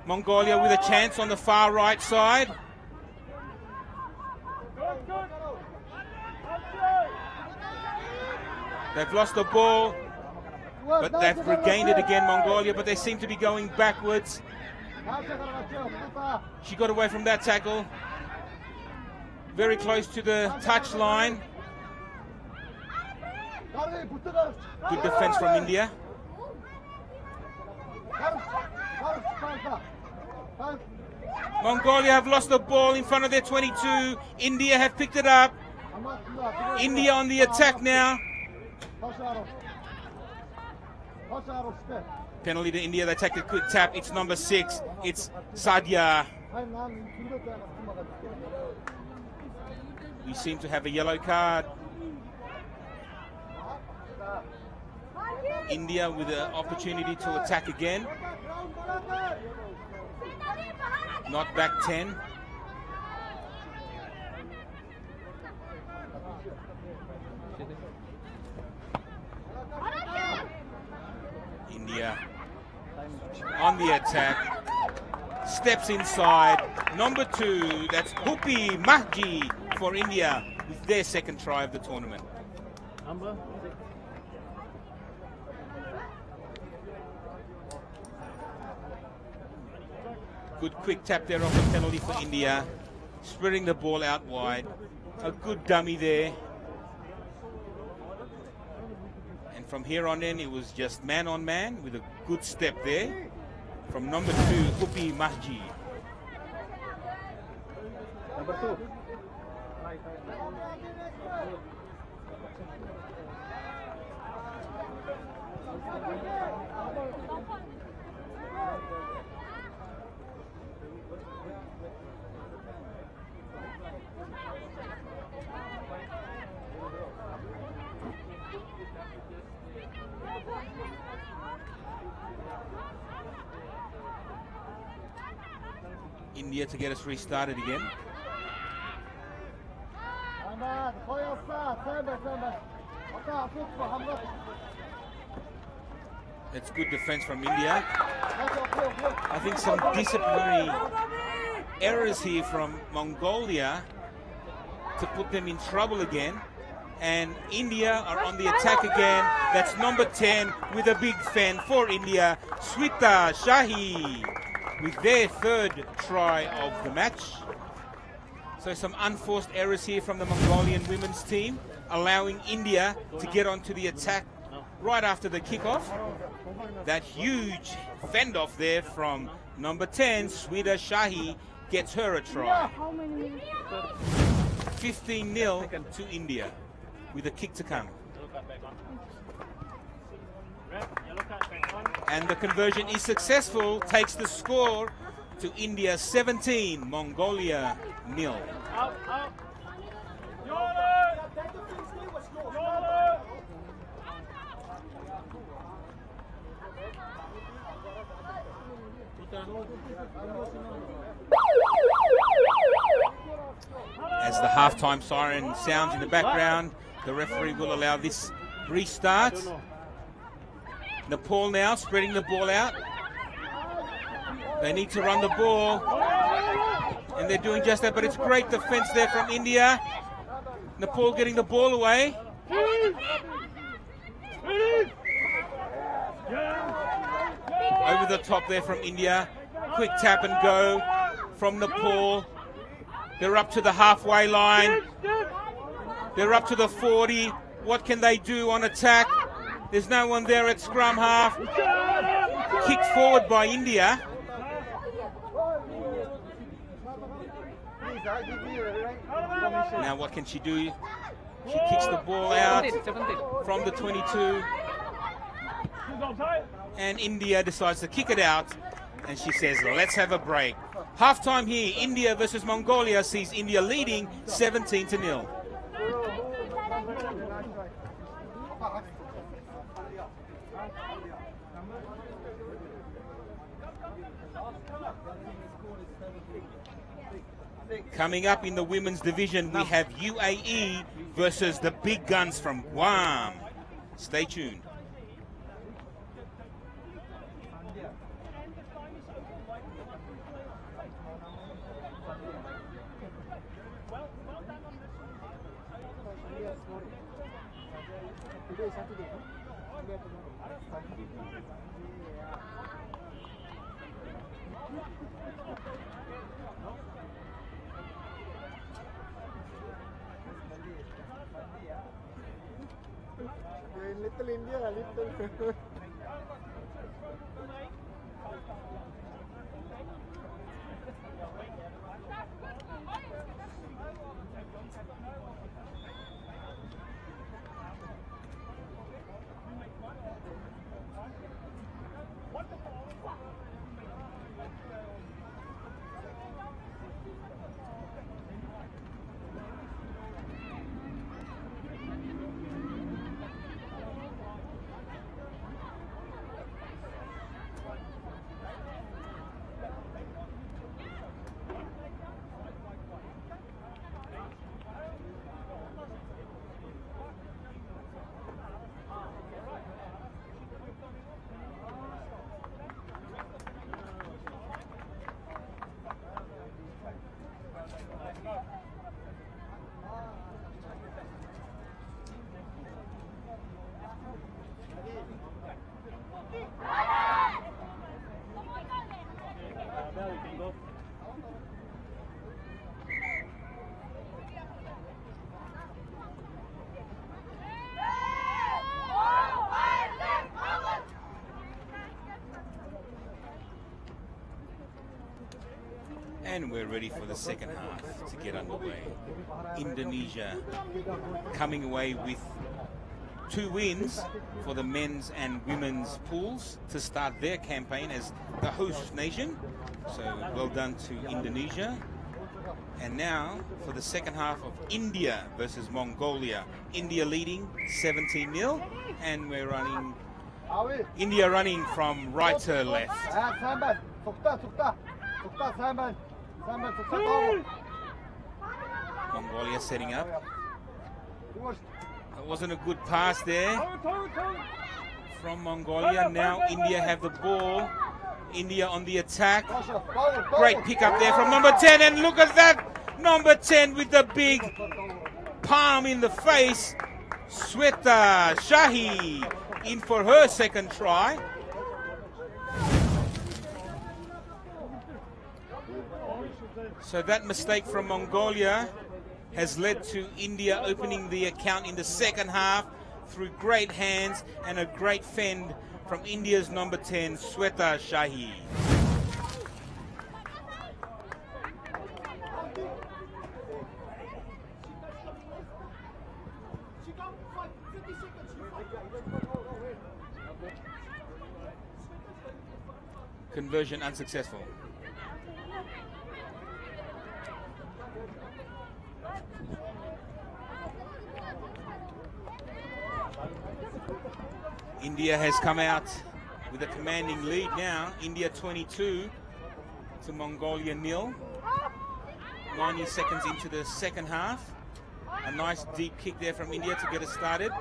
Mongolia with a chance on the far right side. They've lost the ball, but they've regained it again, Mongolia, but they seem to be going backwards. She got away from that tackle. Very close to the touch line. Good defense from India. Mongolia have lost the ball in front of their 22. India have picked it up. India on the attack now. Penalty to India. They take a quick tap. It's number 6. It's Sadia. We seem to have a yellow card. India with an opportunity to attack again. Not back 10. India on the attack. Steps inside. Number 2, that's Hupi Mahji for India with their second try of the tournament. Number 6. Good quick tap there on the penalty for India. Spreading the ball out wide. A good dummy there. And from here on in, it was just man on man with a good step there. From number 2, Hupi Mahji. Number 2. India to get us restarted again. It's good defense from India. I think some disciplinary errors here from Mongolia to put them in trouble again. And India are on the attack again. That's number 10 with a big fan for India, Swita Shahi, with their third try of the match. So some unforced errors here from the Mongolian women's team, allowing India to get onto the attack right after the kickoff. That huge fend off there from number 10, Swita Shahi, gets her a try. 15-0 to India with a kick to come. And the conversion is successful, takes the score to India 17, Mongolia 0. As the halftime siren sounds in the background, the referee will allow this restart. Nepal now spreading the ball out. They need to run the ball, and they're doing just that, but it's great defense there from India. Nepal getting the ball away. Over the top there from India. Quick tap and go from Nepal. They're up to the halfway line. They're up to the 40. What can they do on attack? There's no one there at scrum half. Kicked forward by India. Now what can she do? She kicks the ball out from the 22. And India decides to kick it out. And she says, let's have a break. Halftime here, India versus Mongolia sees India leading 17-0. Coming up in the women's division, we have UAE versus the big guns from Guam. Stay tuned. Little India, little. And we're ready for the second half to get underway. Indonesia coming away with 2 wins for the men's and women's pools to start their campaign as the host nation. So well done to Indonesia. And now for the second half of India versus Mongolia. India leading 17-0, and we're running India running from right to left. Mongolia setting up. It wasn't a good pass there from Mongolia. Now India have the ball. India on the attack. Great pick up there from number 10, and look at that. Number 10 with the big palm in the face. Sweta Shahi in for her second try. So that mistake from Mongolia has led to India opening the account in the second half through great hands and a great fend from India's number 10, Sweta Shahi. Conversion unsuccessful. India has come out with a commanding lead now. India 22, to Mongolia 0. 90 seconds into the second half. A nice deep kick there from India to get us started.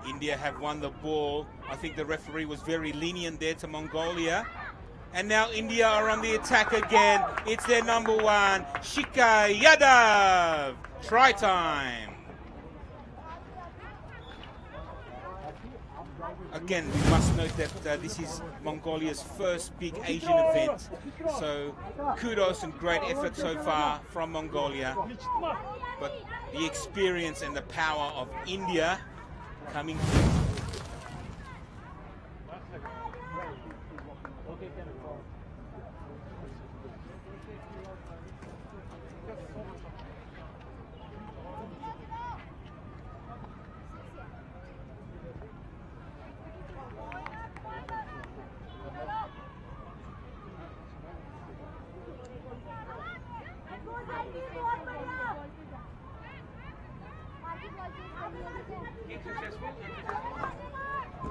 India have won the ball. I think the referee was very lenient there to Mongolia. And now India are on the attack again. It's their number 1, Shikhar Yadav. Try time. Again, we must note that this is Mongolia's first big Asian event. So kudos and great effort so far from Mongolia. But the experience and the power of India coming through.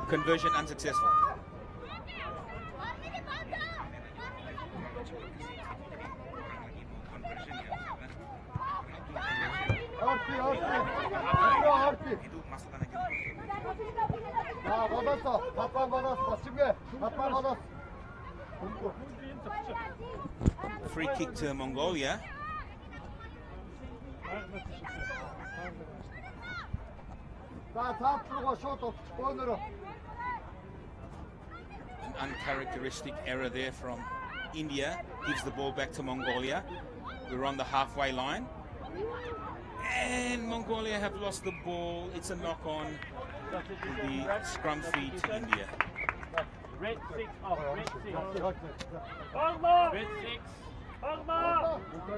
Conversion unsuccessful. Free kick to Mongolia. An uncharacteristic error there from India. Gives the ball back to Mongolia. We're on the halfway line. And Mongolia have lost the ball. It's a knock-on. The scrum feed to India. Red 6 off, red 6. Red 6.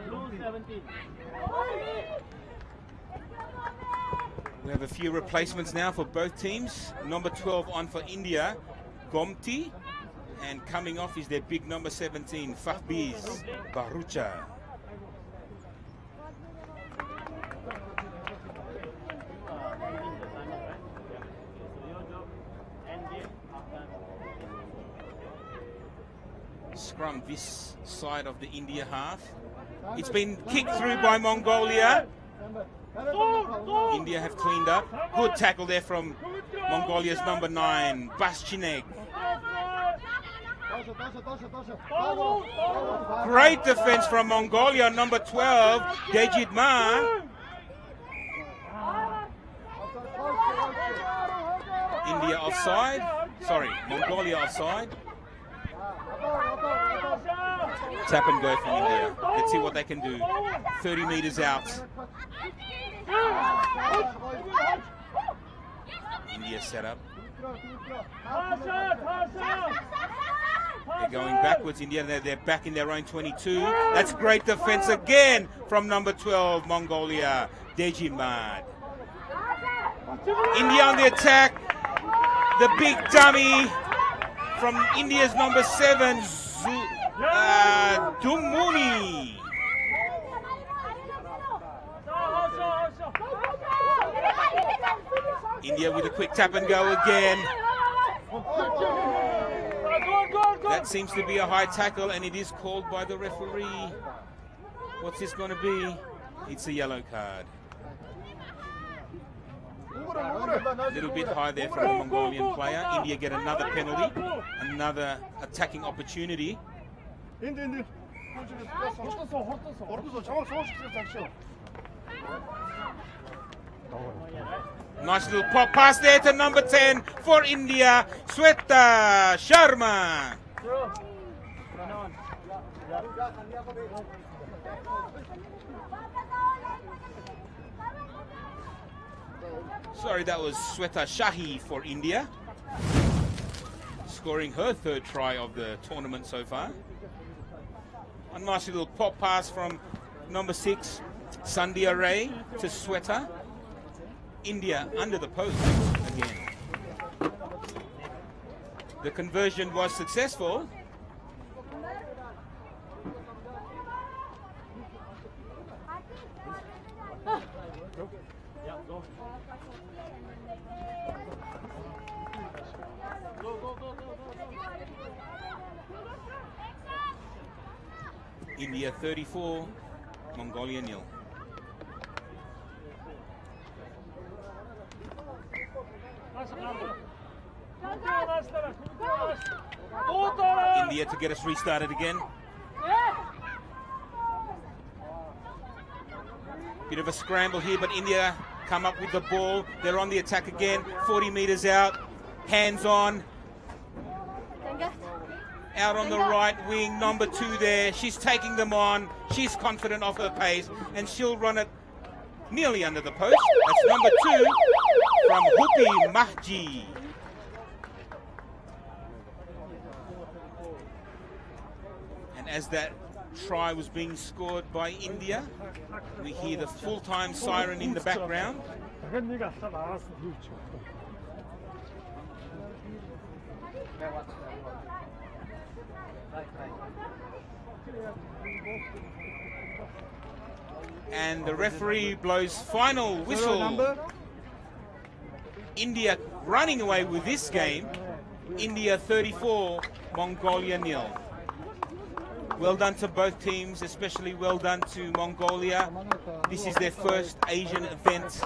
Blue 17. We have a few replacements now for both teams. Number 12 on for India, Gomti. And coming off is their big number 17, Fahbiz Barucha. Scrum this side of the India half. It's been kicked through by Mongolia. India have cleaned up. Good tackle there from Mongolia's number 9, Baschineg. Great defense from Mongolia, number 12, Dejid Ma. India offside. Sorry, Mongolia offside. Tap and go from India. Let's see what they can do. 30 meters out. India set up. They're going backwards. India, they're back in their own 22. That's great defense again from number 12, Mongolia, Dejimad. India on the attack. The big dummy from India's number 7, Dumuni. India with a quick tap and go again. That seems to be a high tackle, and it is called by the referee. What's this going to be? It's a yellow card. A little bit high there from the Mongolian player. India get another penalty, another attacking opportunity. Nice little pop pass there to number 10 for India, Sweta Sharma. Sorry, that was Sweta Shahi for India, scoring her 3rd try of the tournament so far. A nice little pop pass from number 6, Sandhya Ray, to Sweta. India under the post again. The conversion was successful. India 34, Mongolia 0. India to get us restarted again. Bit of a scramble here, but India come up with the ball. They're on the attack again, 40 meters out, hands on. Out on the right wing, number 2 there. She's taking them on. She's confident of her pace, and she'll run it nearly under the post. That's number 2 from Hupi Mahji. And as that try was being scored by India, we hear the full-time siren in the background. And the referee blows final whistle. India running away with this game. India 34, Mongolia 0. Well done to both teams, especially well done to Mongolia. This is their first Asian event.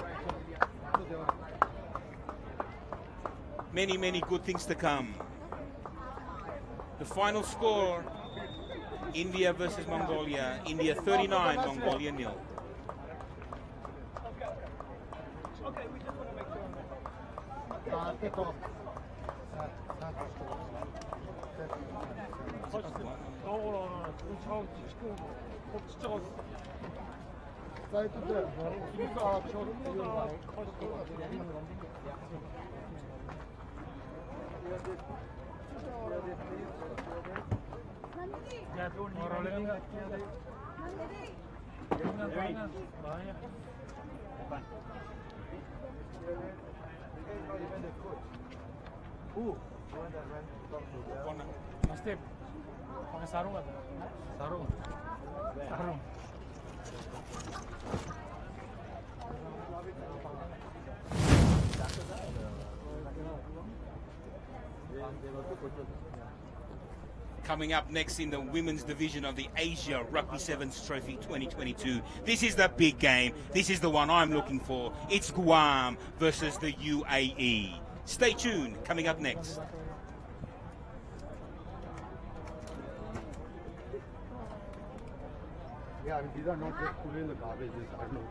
Many, many good things to come. The final score, India versus Mongolia. India 39, Mongolia 0. Step. Pakai sarung nggak? Sarung. Sarung. Coming up next in the women's division of the Asia Rugby Sevens Trophy 2022. This is the big game. This is the one I'm looking for. It's Guam versus the UAE. Stay tuned. Coming up next. Yeah, these are not just put in the garbage, I know.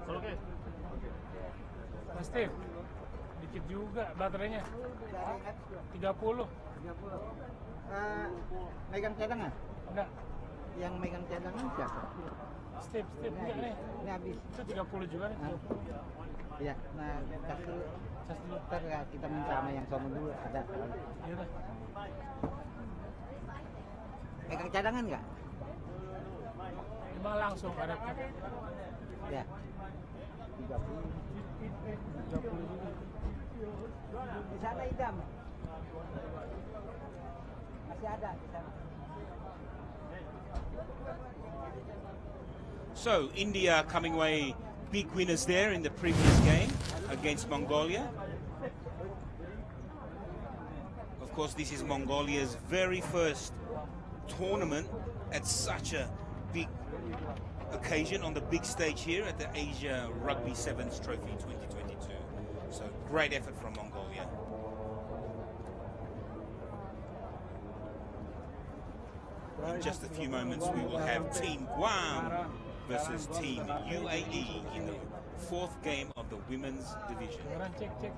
Oke. Mas Steve, dikit juga baterainya. 30. Megang cadangan? Enggak. Yang megang cadangan siapa? Steve enggak nih. Ini habis. Itu 30 juga nih. Iya, nah cas dulu. Ntar kita minta sama yang sono dulu, ada. Iya dah. Megang cadangan nggak? Emang langsung ada. Ya. 30 juga. Di sana idam. Masih ada di sana. So India coming away big winners there in the previous game against Mongolia. Of course, this is Mongolia's very first tournament at such a big occasion on the big stage here at the Asia Rugby Sevens Trophy 2022. So great effort from Mongolia. In just a few moments we will have Team Guam versus Team UAE in the fourth game of the women's division. Cek.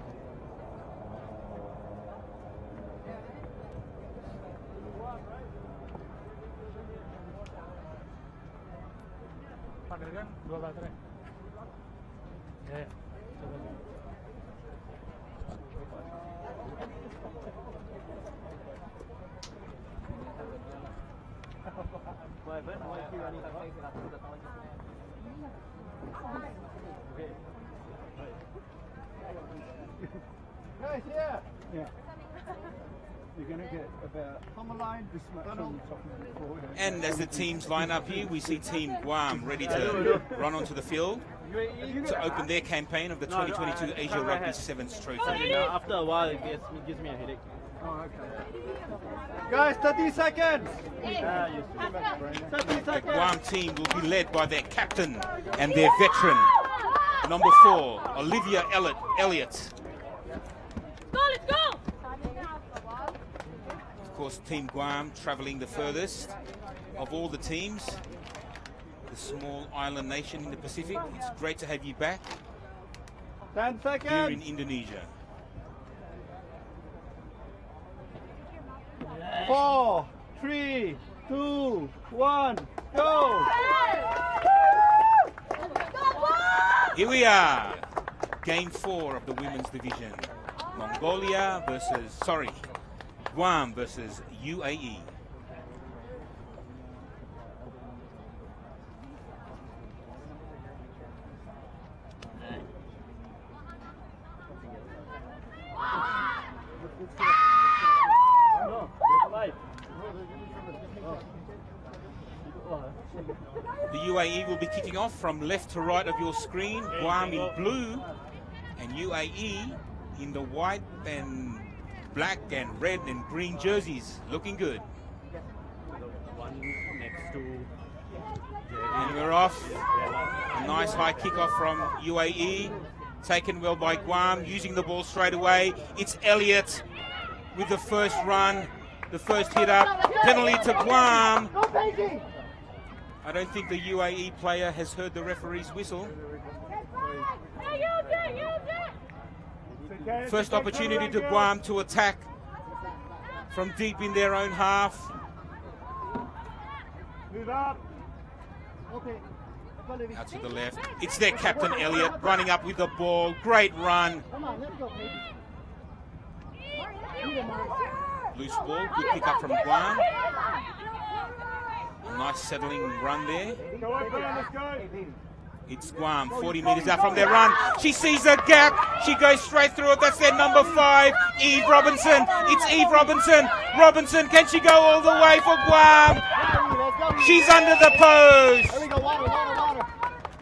Padahal kan 2 baterai. Ya. Guys, here. Yeah. You're going to get about on the line, this much on the top of the floor. And as the teams line up here, we see Team Guam ready to run onto the field to open their campaign of the 2022 Asia Rugby Sevens Trophy. After a while, it gives me a headache. Oh, okay. Guys, 30 seconds. 30 The seconds. Guam team will be led by their captain and their veteran, number 4, Olivia Elliott. Go, let's go! Of course, Team Guam traveling the furthest of all the teams. The small island nation in the Pacific. It's great to have you back 10 seconds. here in Indonesia. 4, 3, 2, 1, go! Here we are, game 4 of the women's division. Mongolia Guam versus UAE. The UAE will be kicking off from left to right of your screen. Guam in blue and UAE in the white and black and red and green jerseys. Looking good. One next to And we're off. A nice high kickoff from UAE. Taken well by Guam, using the ball straight away. It's Elliott with the first run, the first hit up. Penalty to Guam. I don't think the UAE player has heard the referee's whistle. First opportunity to Guam to attack from deep in their own half. Move up. Out to the left. It's their captain, Elliott, running up with the ball. Great run. Loose ball. Good pick up from Guam. A nice settling run there. Go on, let's go. It's Guam, 40 meters out from their run. She sees a gap. She goes straight through it. That's their number 5, Eve Robinson. It's Eve Robinson. Robinson, can she go all the way for Guam? She's under the post. There we go, water.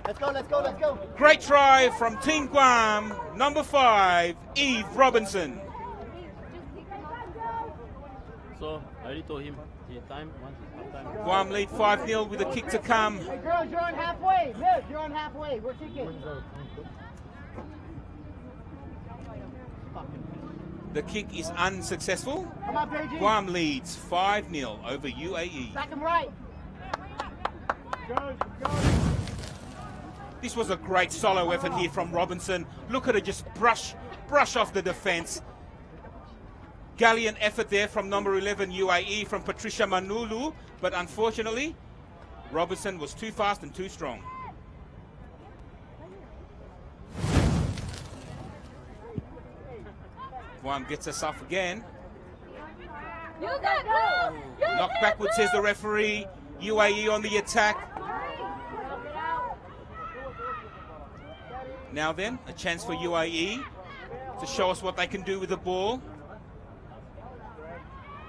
Let's go. Great try from Team Guam, number 5, Eve Robinson. So I already told him the time. Guam lead 5-0 with a kick to come. Hey girls, you're on halfway. Liv, you're on halfway. We're kicking. The kick is unsuccessful. Come on, Paige. Guam leads 5-0 over UAE. Back him right. Go. This was a great solo effort here from Robinson. Look at her just brush off the defense. Gallant effort there from number 11 UAE, from Patricia Manulu, but unfortunately Robinson was too fast and too strong. Guam gets us off again. Knocked backwards, says the referee. UAE on the attack. Now then, a chance for UAE to show us what they can do with the ball.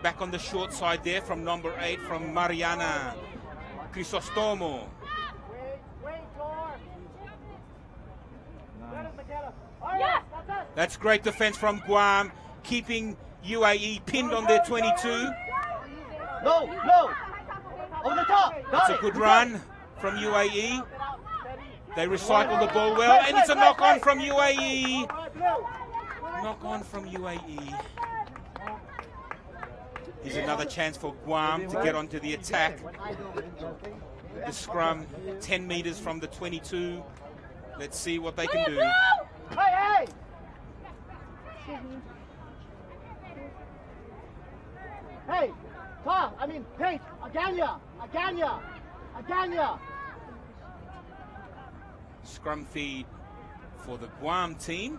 Back on the short side there from number 8, from Mariana Crisostomo. That's great defense from Guam, keeping UAE pinned on their 22. No. Over the top. That's a good run from UAE. They recycle the ball well, and it's a knock-on from UAE. Knock-on from UAE. Here's another chance for Guam to get onto the attack. The scrum 10 meters from the 22. Let's see what they can do. Hey! Hey! Tom, Paige, Aganya! Scrum feed for the Guam team.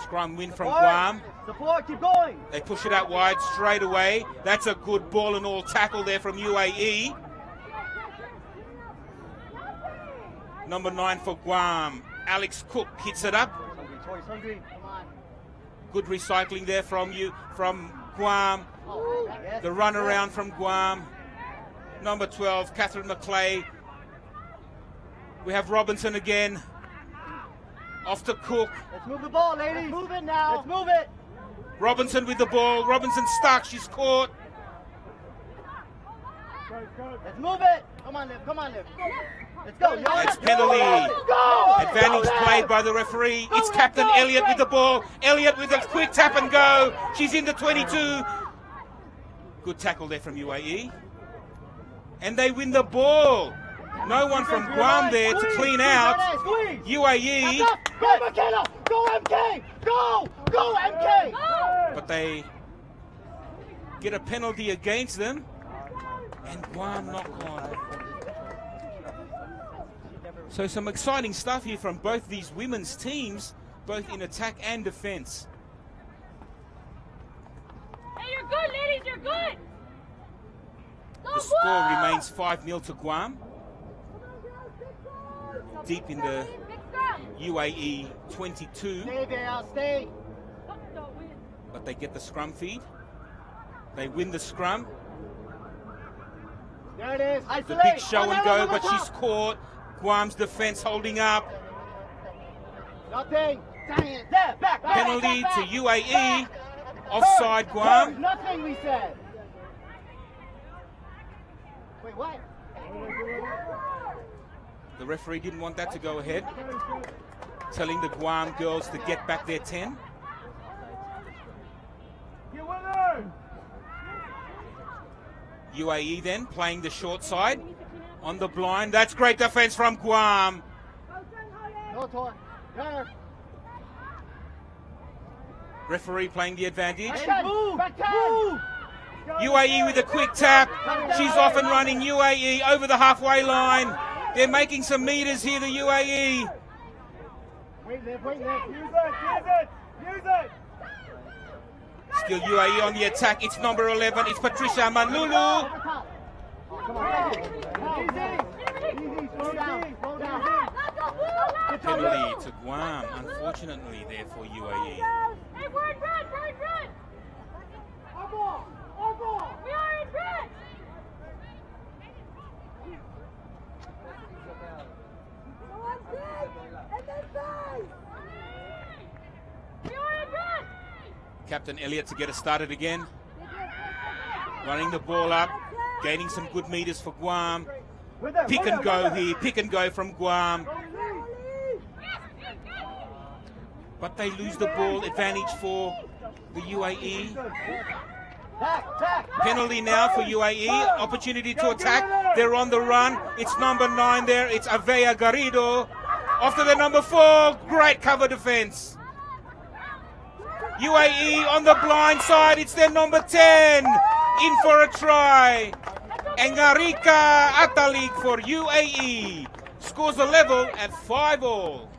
Scrum win from Guam. Support, keep going. They push it out wide straight away. That's a good ball and all tackle there from UAE. Number 9 for Guam, Alex Cook hits it up. Good recycling there from Guam. The run around from Guam. Number 12, Catherine McClay. We have Robinson again. Off to Cook. Let's move the ball, ladies. Let's move it now. Let's move it. Robinson with the ball. Robinson stuck. She's caught. Let's move it. Come on, Liv. Come on, Liv. Let's go. It's penalty. Advantage played by the referee. It's Captain Elliott with the ball. Elliott with a quick tap and go. She's in the 22. Good tackle there from UAE. And they win the ball. No one from Guam there to clean out. UAE. Go, McKenna. Go, MK. Go. Go, MK. But they get a penalty against them. And Guam knock on. So some exciting stuff here from both these women's teams, both in attack and defense. Hey, you're good, ladies, you're good! The score remains 5-0 to Guam. Deep in the UAE 22. Stay. But they get the scrum feed. They win the scrum. There it is. The big show and go, but she's caught. Guam's defense holding up. Nothing. Back. Penalty to UAE. Offside Guam. Nothing, we said. Wait, what? The referee didn't want that to go ahead. Telling the Guam girls to get back their 10. UAE then playing the short side on the blind. That's great defense from Guam. Referee playing the advantage. UAE with a quick tap. She's off and running. UAE over the halfway line. They're making some meters here, the UAE. Wait, Use it. Still UAE on the attack. It's number 11. It's Patricia Manlulu. Penalty to Guam, unfortunately, there for UAE. Hey, we're in red, Our ball. We are in red! We are in red! Captain Elliott to get us started again. Running the ball up, gaining some good meters for Guam. Pick and go here, pick and go from Guam. But they lose the ball, advantage for the UAE. Penalty now for UAE, opportunity to attack. They're on the run. It's number 9 there, it's Avea Garrido. Off to the number 4, great cover defense. UAE on the blind side, it's their number 10, in for a try. Engarika Atalik for UAE, scores a level at 5-all.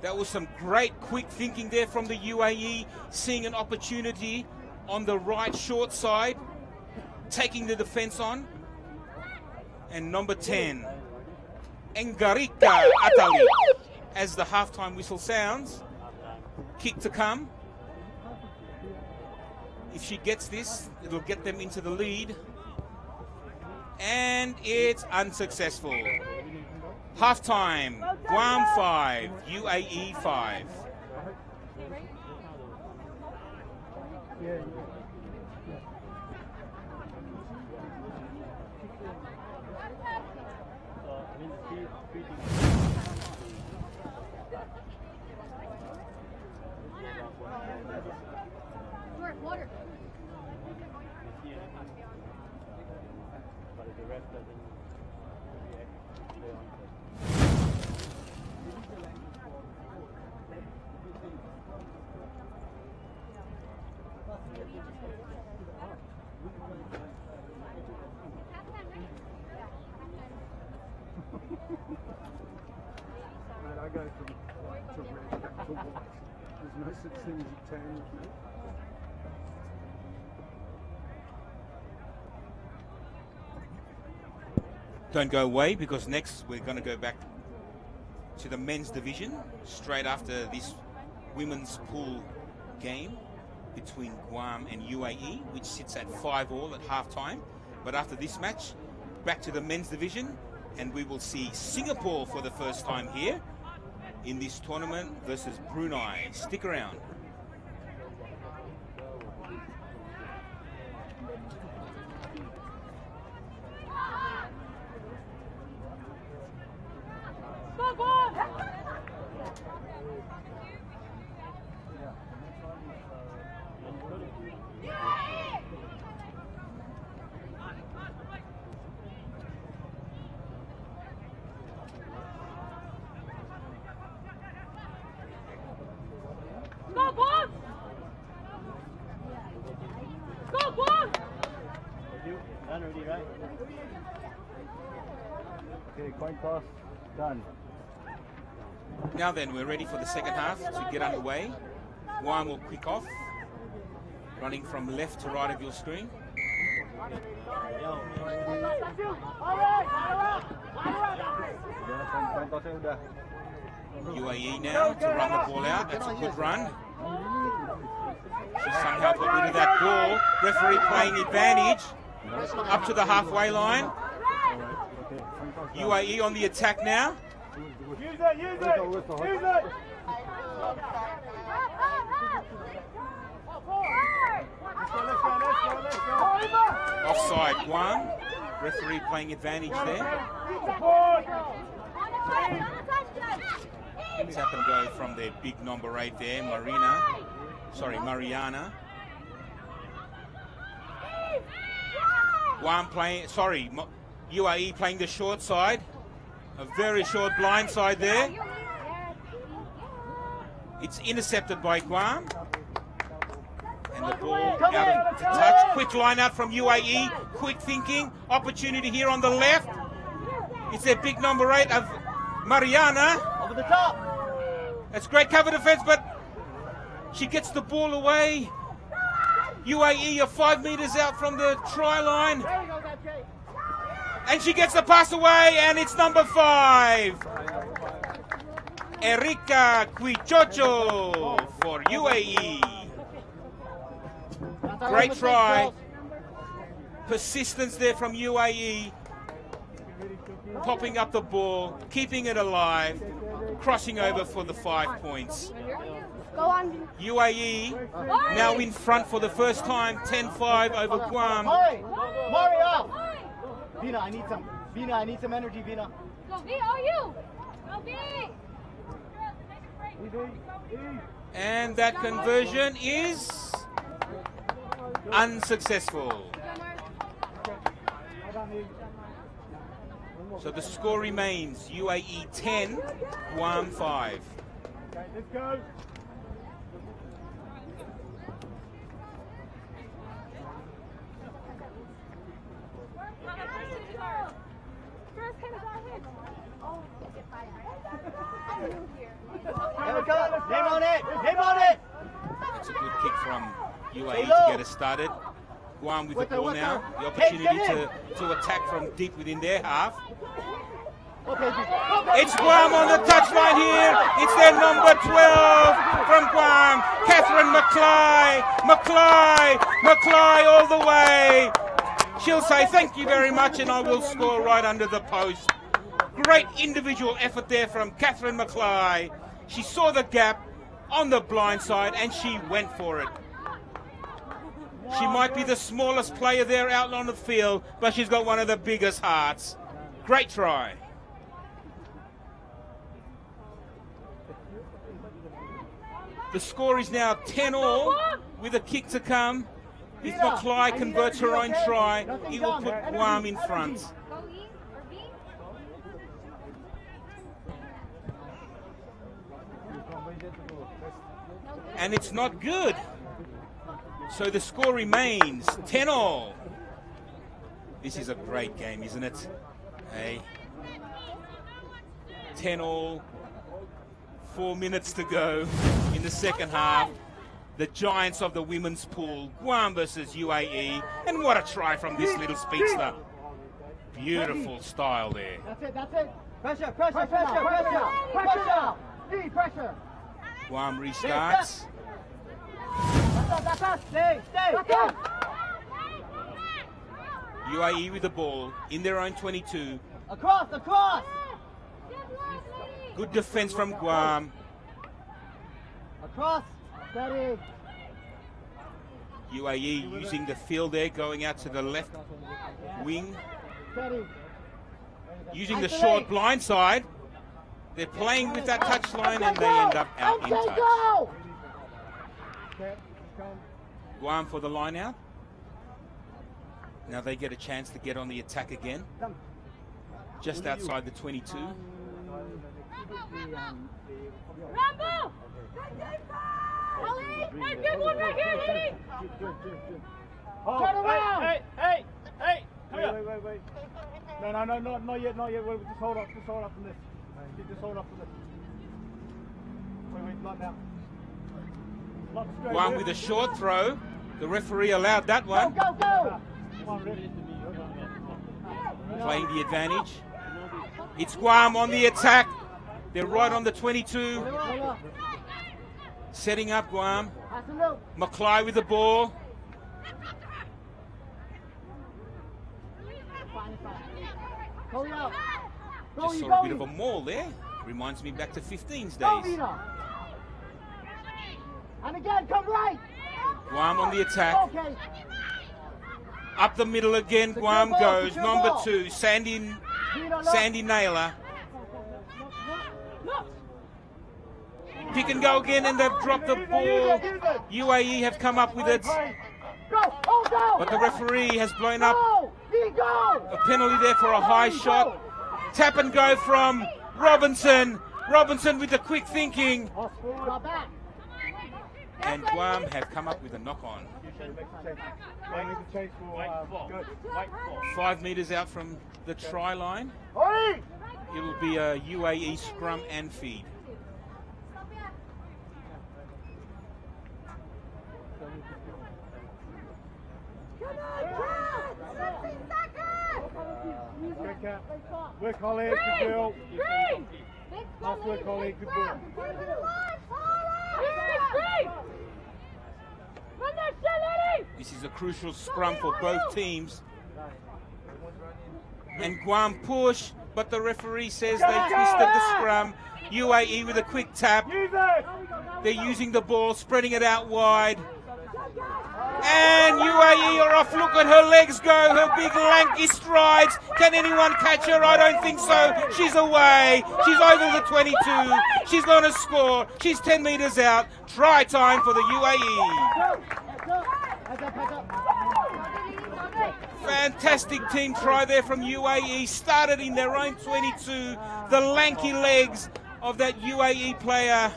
That was some great quick thinking there from the UAE, seeing an opportunity on the right short side, taking the defense on. And number 10, Engarika Atalik. As the halftime whistle sounds, kick to come. If she gets this, it'll get them into the lead. And it's unsuccessful. Halftime, Guam 5, UAE 5. Water. I go from red back to white. There's no such thing as a tan, mate. Don't go away, because next we're going to go back to the men's division straight after this women's pool game between Guam and UAE, which sits at 5-all at halftime. But after this match, back to the men's division, and we will see Singapore for the first time here in this tournament versus Brunei. Stick around. Already, right? Okay, coin toss, done. Now then, we're ready for the second half to get underway. Guam will kick off, running from left to right of your screen. UAE now to run the ball out. That's a good run. She somehow got rid of that ball. Referee playing advantage. Up to the halfway line. UAE on the attack now. Use it, use it, use it. Offside Guam. Referee playing advantage there. Tap and go from their big number 8 there, Mariana. Guam playing, UAE playing the short side. A very short blind side there. It's intercepted by Guam. And the ball out of touch. Quick line out from UAE. Quick thinking. Opportunity here on the left. It's their big number 8 of Mariana. Over the top. That's great cover defense, but she gets the ball away. UAE are 5 meters out from the try line. And she gets the pass away, and it's number 5. Erika Quichocho for UAE. Great try. Persistence there from UAE. Popping up the ball, keeping it alive, crossing over for the 5 points. UAE now in front for the first time, 10-5 over Guam. Mario! Vina, I need some energy, Vina. Go V, oh you! Go V! And that conversion is unsuccessful. So the score remains UAE 10, Guam 5. Let's go. Name on it! Name on it! It's a good kick from UAE to get us started. Guam with the ball now. The opportunity to attack from deep within their half. It's Guam on the touchline here. It's their number 12 from Guam. Catherine McCly all the way. She'll say thank you very much, and I will score right under the post. Great individual effort there from Catherine McCly. She saw the gap on the blind side and she went for it. She might be the smallest player there out on the field, but she's got one of the biggest hearts. Great try. The score is now 10-all with a kick to come. If McCly converts her own try, he will put Guam in front. And it's not good. So the score remains 10-all. This is a great game, isn't it? Hey. 10-all. 4 minutes to go in the second half. The giants of the women's pool, Guam versus UAE. And what a try from this little speedster. Beautiful style there. That's it, that's it. Pressure, pressure, pressure, pressure, pressure. Stay, pressure. Guam restarts. That's us. Stay, stay. UAE with the ball in their own 22. Across, across. Good defense from Guam. Across. Steady. UAE using the field there, going out to the left wing. Steady. Using the short blind side. They're playing with that touchline and they end up out in touch. Guam for the line out. Now they get a chance to get on the attack again. Just outside the 22. Rambo! Hey, good one right here, lady! Turn around! Hey! Come here. Wait. No, not yet. Wait, just hold up from this. Just hold up from this. Wait, not now. Not straight. Guam with a short throw. The referee allowed that one. Go! Come on, ready? Playing the advantage. It's Guam on the attack. They're right on the 22. Setting up Guam. McCly with the ball. Just saw a bit of a maul there. Reminds me back to 15's days. And again, come right. Guam on the attack. Okay. Up the middle again, Guam goes. Number 2, Sandy Naylor. Pick and go again, and they've dropped the ball. UAE have come up with it. But the referee has blown up a penalty there for a high shot. Tap and go from Robinson. Robinson with the quick thinking. And Guam have come up with a knock-on. 5 meters out from the try line. It will be a UAE scrum and feed. Work, Holly, good girl. Nice work, Holly, good girl. This is a crucial scrum for both teams. And Guam push, but the referee says they twisted the scrum. UAE with a quick tap. They're using the ball, spreading it out wide. And UAE are off. Look at her legs go, her big lanky strides. Can anyone catch her? I don't think so. She's away. She's over the 22. She's going to score. She's 10 meters out. Try time for the UAE. Fantastic team try there from UAE. Started in their own 22. The lanky legs of that UAE player.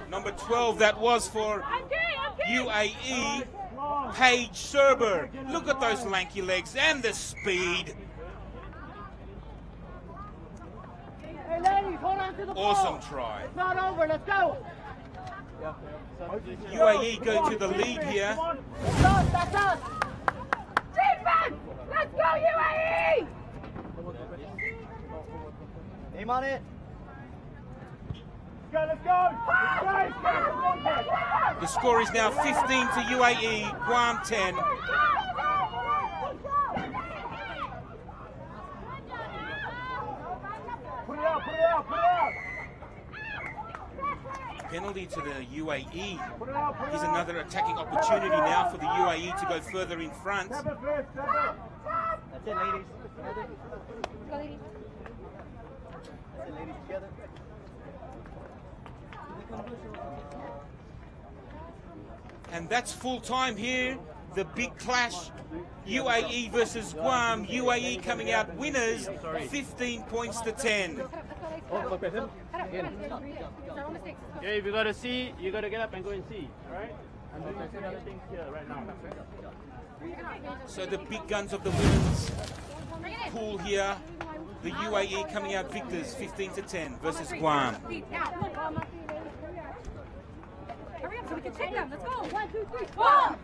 Number 12, that was for UAE, Paige Serber. Look at those lanky legs and the speed. Hey ladies, hold on to the ball. Awesome try. It's not over, let's go. UAE go to the lead here. That's us. Defense! Let's go, UAE! Aim on it. Let's go! The score is now 15 to UAE, Guam 10. Put it out! Penalty to the UAE. Here's another attacking opportunity now for the UAE to go further in front. That's it, ladies. That's it, ladies, together. And that's full time here. The big clash. UAE versus Guam. UAE coming out winners, 15 points to 10. Yeah, if you got to see, you got to get up and go and see, right? And do other things here right now. So the big guns of the women's pool here the UAE coming out victors 15-10 versus Guam. Hurry up so we can take them. Let's go. 1, 2, 3, 4.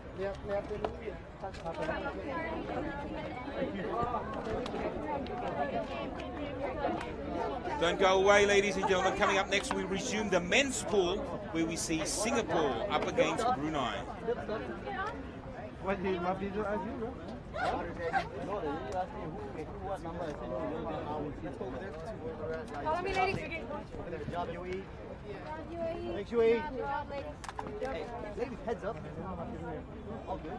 Don't go away, ladies and gentlemen. Coming up next, we resume the men's pool, where we see Singapore up against Brunei. What did my visa ask you, bro? Follow me, ladies. Good job, UAE. UAE. Thanks, UAE. Good job, ladies. Hey, ladies, heads up. All good.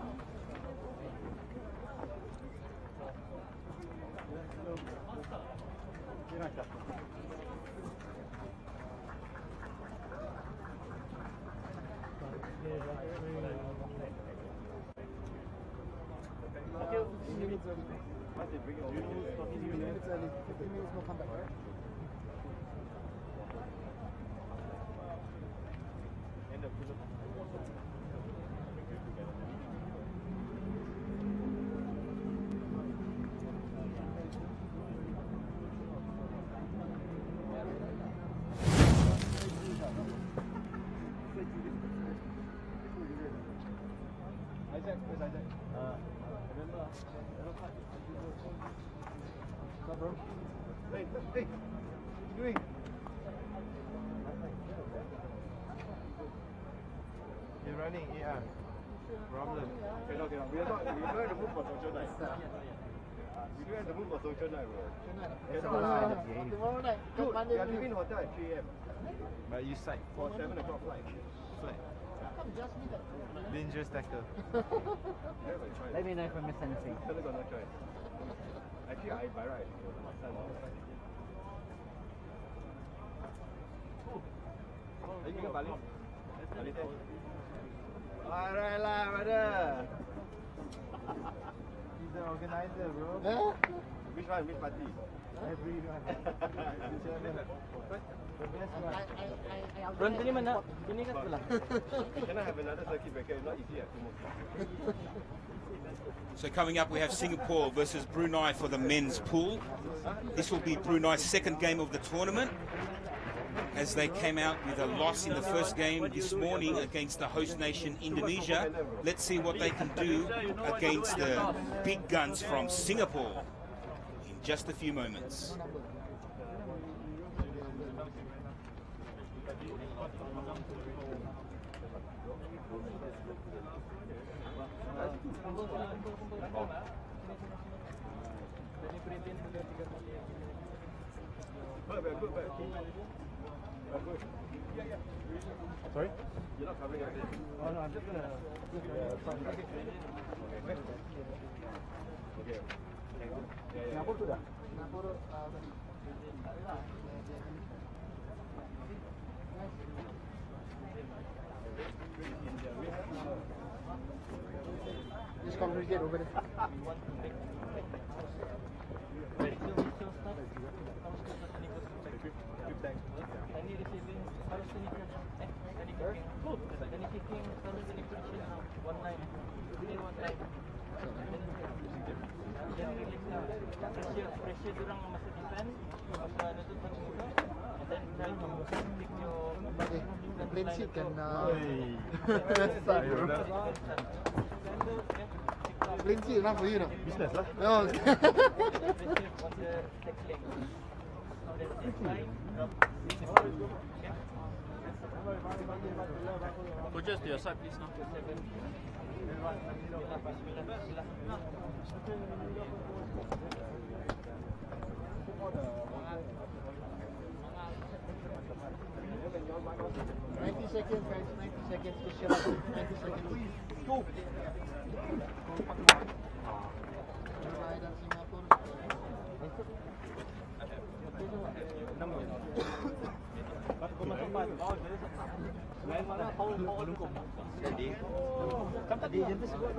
Hey, what you doing? You're running, yeah. Problem. Okay, we are not in the mood for social night. We don't have the mood for social night, bro. Tomorrow night. Dude, we are leaving the hotel at 3 a.m. But you sight for 7 o'clock flight. Dangerous tackle. Let me know if I miss anything. Fella got no choice. Actually, I by right. Are you going to Bali? Bali there. Alright lah, brother. He's the organizer, bro. Which one? Which party? Everyone. Berhenti di mana? Ini kan sebelah. Can I have another circuit breaker? It's not easy to move. So coming up, we have Singapore versus Brunei for the men's pool. This will be Brunei's second game of the tournament, as they came out with a loss in the first game this morning against the host nation Indonesia. Let's see what they can do against the big guns from Singapore in just a few moments. Sorry? You're not covering everything. Oh no, I'm just gonna okay. Singapore sudah? Singapore just communicate over there. Plain sheet can plain sheet enough for you, no? Business lah. No. Coaches to your side, please now. Seconds, guys. 90 seconds. Just shut up. 90 seconds. Go. Brunei dan Singapura. Jadi, kan tadi je tu sebut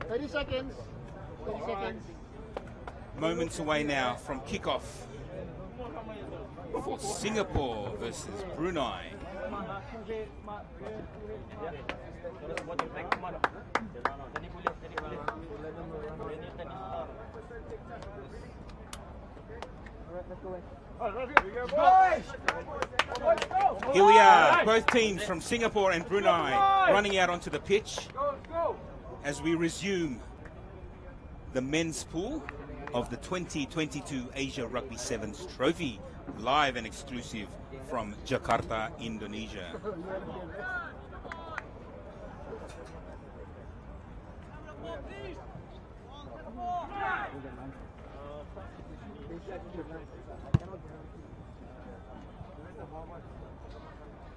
30 seconds. 30 seconds. Moments away now from kickoff for Singapore versus Brunei. Here we are, both teams from Singapore and Brunei running out onto the pitch as we resume the men's pool of the 2022 Asia Rugby Sevens Trophy, live and exclusive from Jakarta, Indonesia.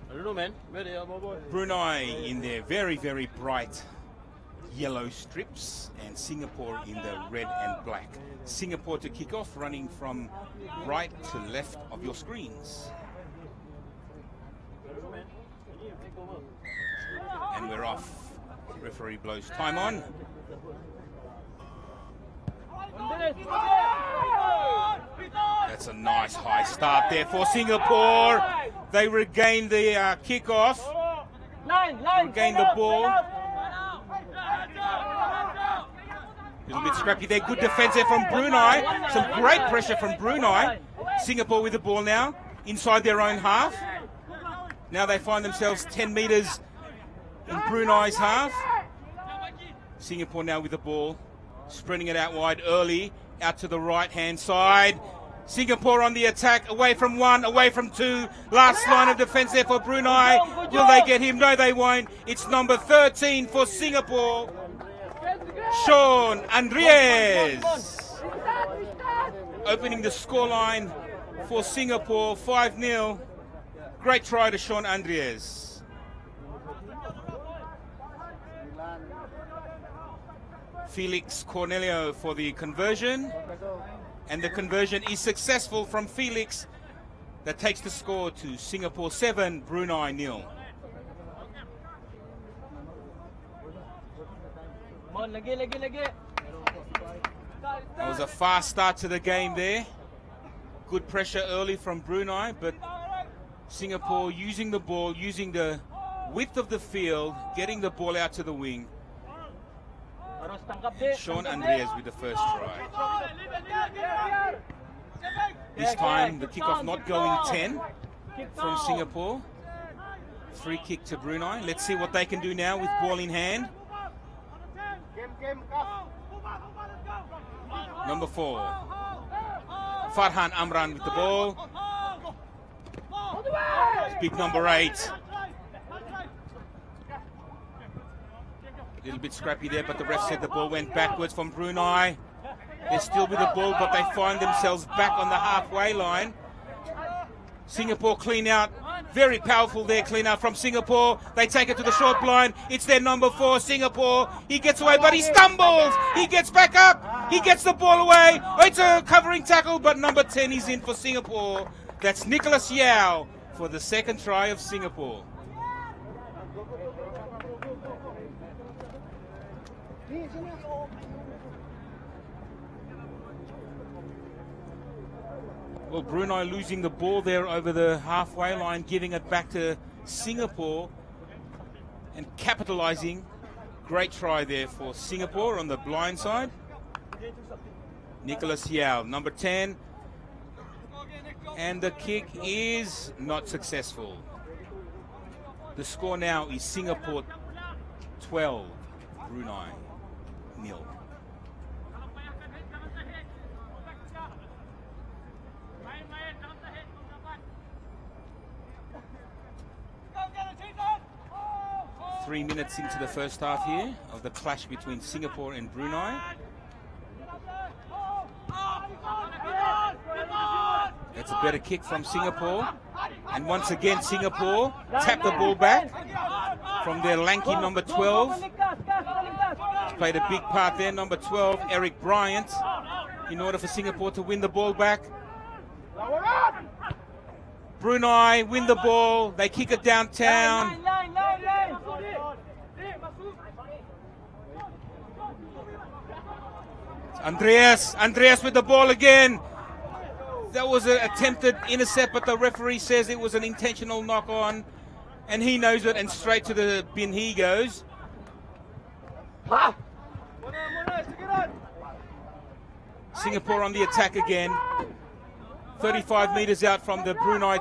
I don't know, man. Brunei in their very, very bright yellow strips and Singapore in the red and black. Singapore to kick off, running from right to left of your screens. And we're off. Referee blows time on. That's a nice high start there for Singapore. They regain the kickoff. Regain the ball. A little bit scrappy there. Good defense there from Brunei. Some great pressure from Brunei. Singapore with the ball now inside their own half. Now they find themselves 10 meters in Brunei's half. Singapore now with the ball, spreading it out wide early, out to the right-hand side. Singapore on the attack, away from one, away from two. Last line of defense there for Brunei. Will they get him? No, they won't. It's number 13 for Singapore, Sean Andries. Opening the scoreline for Singapore, 5-0. Great try to Sean Andries. Felix Cornelio for the conversion. And the conversion is successful from Felix. That takes the score to Singapore 7, Brunei 0. That was a fast start to the game there. Good pressure early from Brunei, but Singapore using the ball, using the width of the field, getting the ball out to the wing. And Sean Andries with the first try. This time the kickoff not going 10 from Singapore. Free kick to Brunei. Let's see what they can do now with ball in hand. Number 4. Farhan Amran with the ball. It's big number 8. A little bit scrappy there, but the ref said the ball went backwards from Brunei. They're still with the ball, but they find themselves back on the halfway line. Singapore clean out. Very powerful there, clean out from Singapore. They take it to the short line. It's their number 4, Singapore. He gets away, but he stumbles. He gets back up. He gets the ball away. Oh, it's a covering tackle, but number 10 is in for Singapore. That's Nicholas Yao for the second try of Singapore. Well, Brunei losing the ball there over the halfway line, giving it back to Singapore and capitalizing. Great try there for Singapore on the blind side. Nicholas Yao, number 10. And the kick is not successful. The score now is Singapore 12, Brunei 0. Three minutes into the first half here of the clash between Singapore and Brunei. That's a better kick from Singapore. And once again, Singapore tap the ball back from their lanky number 12. Played a big part there, number 12, Eric Bryant, in order for Singapore to win the ball back. Brunei win the ball. They kick it downtown. Andreas with the ball again. That was an attempted intercept, but the referee says it was an intentional knock on, and he knows it, and straight to the bin he goes. Singapore on the attack again. 35 meters out from the Brunei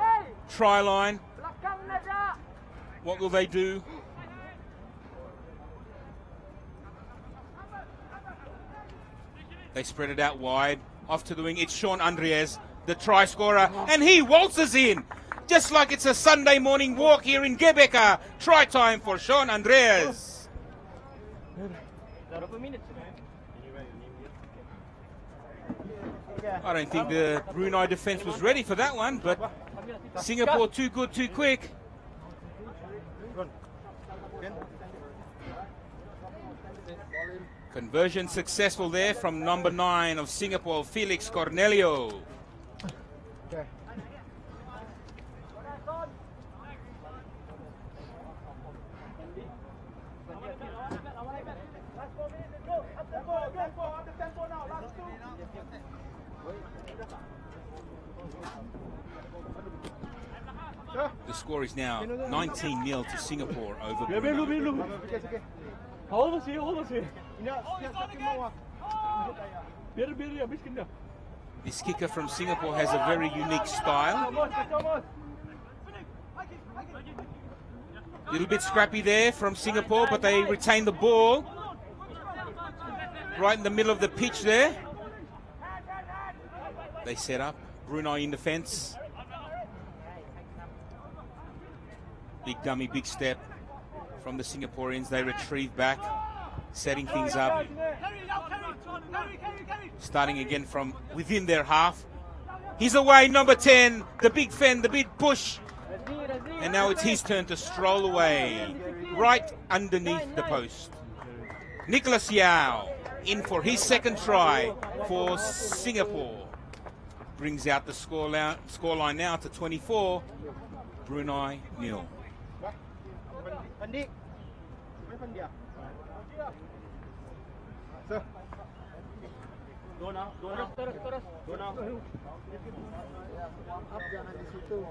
try line. What will they do? They spread it out wide. Off to the wing. It's Sean Andreas, the try scorer, and he waltzes in. Just like it's a Sunday morning walk here in GBK. Try time for Sean Andreas. I don't think the Brunei defense was ready for that one, but Singapore too good, too quick. Conversion successful there from number 9 of Singapore, Felix Cornelio. Okay. The score is now 19-0 to Singapore over Brunei. This kicker from Singapore has a very unique style. Little bit scrappy there from Singapore, but they retain the ball right in the middle of the pitch there. They set up. Brunei in defense. Big dummy, big step from the Singaporeans. They retrieve back, setting things up. Starting again from within their half. He's away, number 10, the big fend, the big push. And now it's his turn to stroll away, right underneath the post. Nicholas Yao in for his second try for Singapore. Brings out the scoreline now to 24, Brunei 0.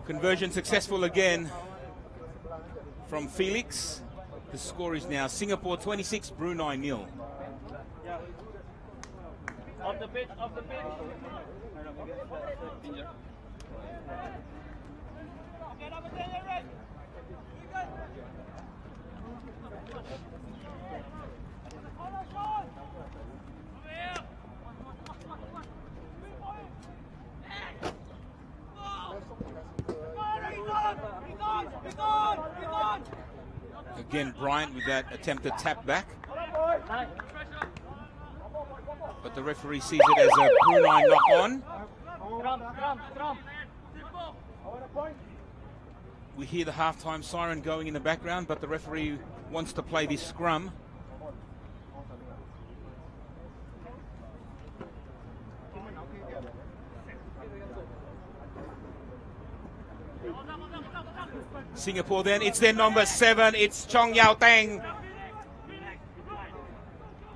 Conversion successful again from Felix. The score is now Singapore 26, Brunei 0. Off the pitch, off the pitch. Again, Bryant with that attempted tap back. But the referee sees it as a Brunei knock-on. We hear the halftime siren going in the background, but the referee wants to play this scrum. Singapore then, it's their number 7, it's Chong Yao Tang.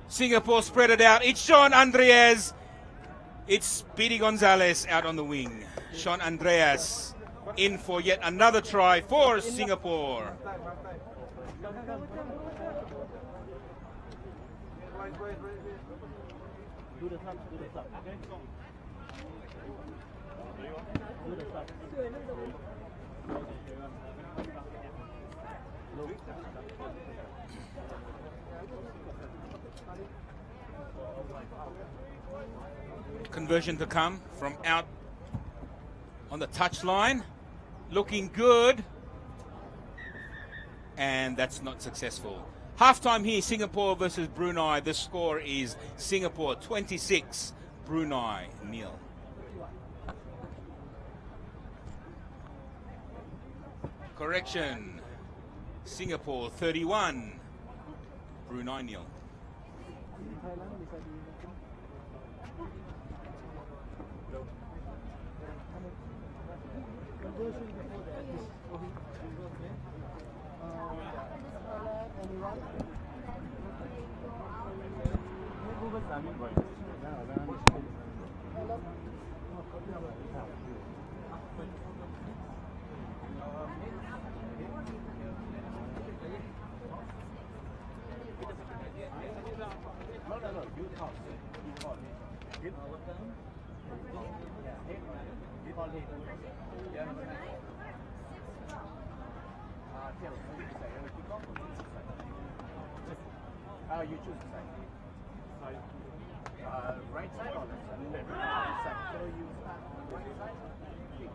Singapore spread it out, it's Sean Andreas. It's Speedy Gonzalez out on the wing. Sean Andreas in for yet another try for Singapore. Conversion to come from out on the touchline. Looking good. And that's not successful. Halftime here, Singapore versus Brunei. The score is Singapore 26, Brunei 0. Correction. Singapore 31, Brunei 0. You choose the side. Right side or left side? Left side. So you start on the right side. Choose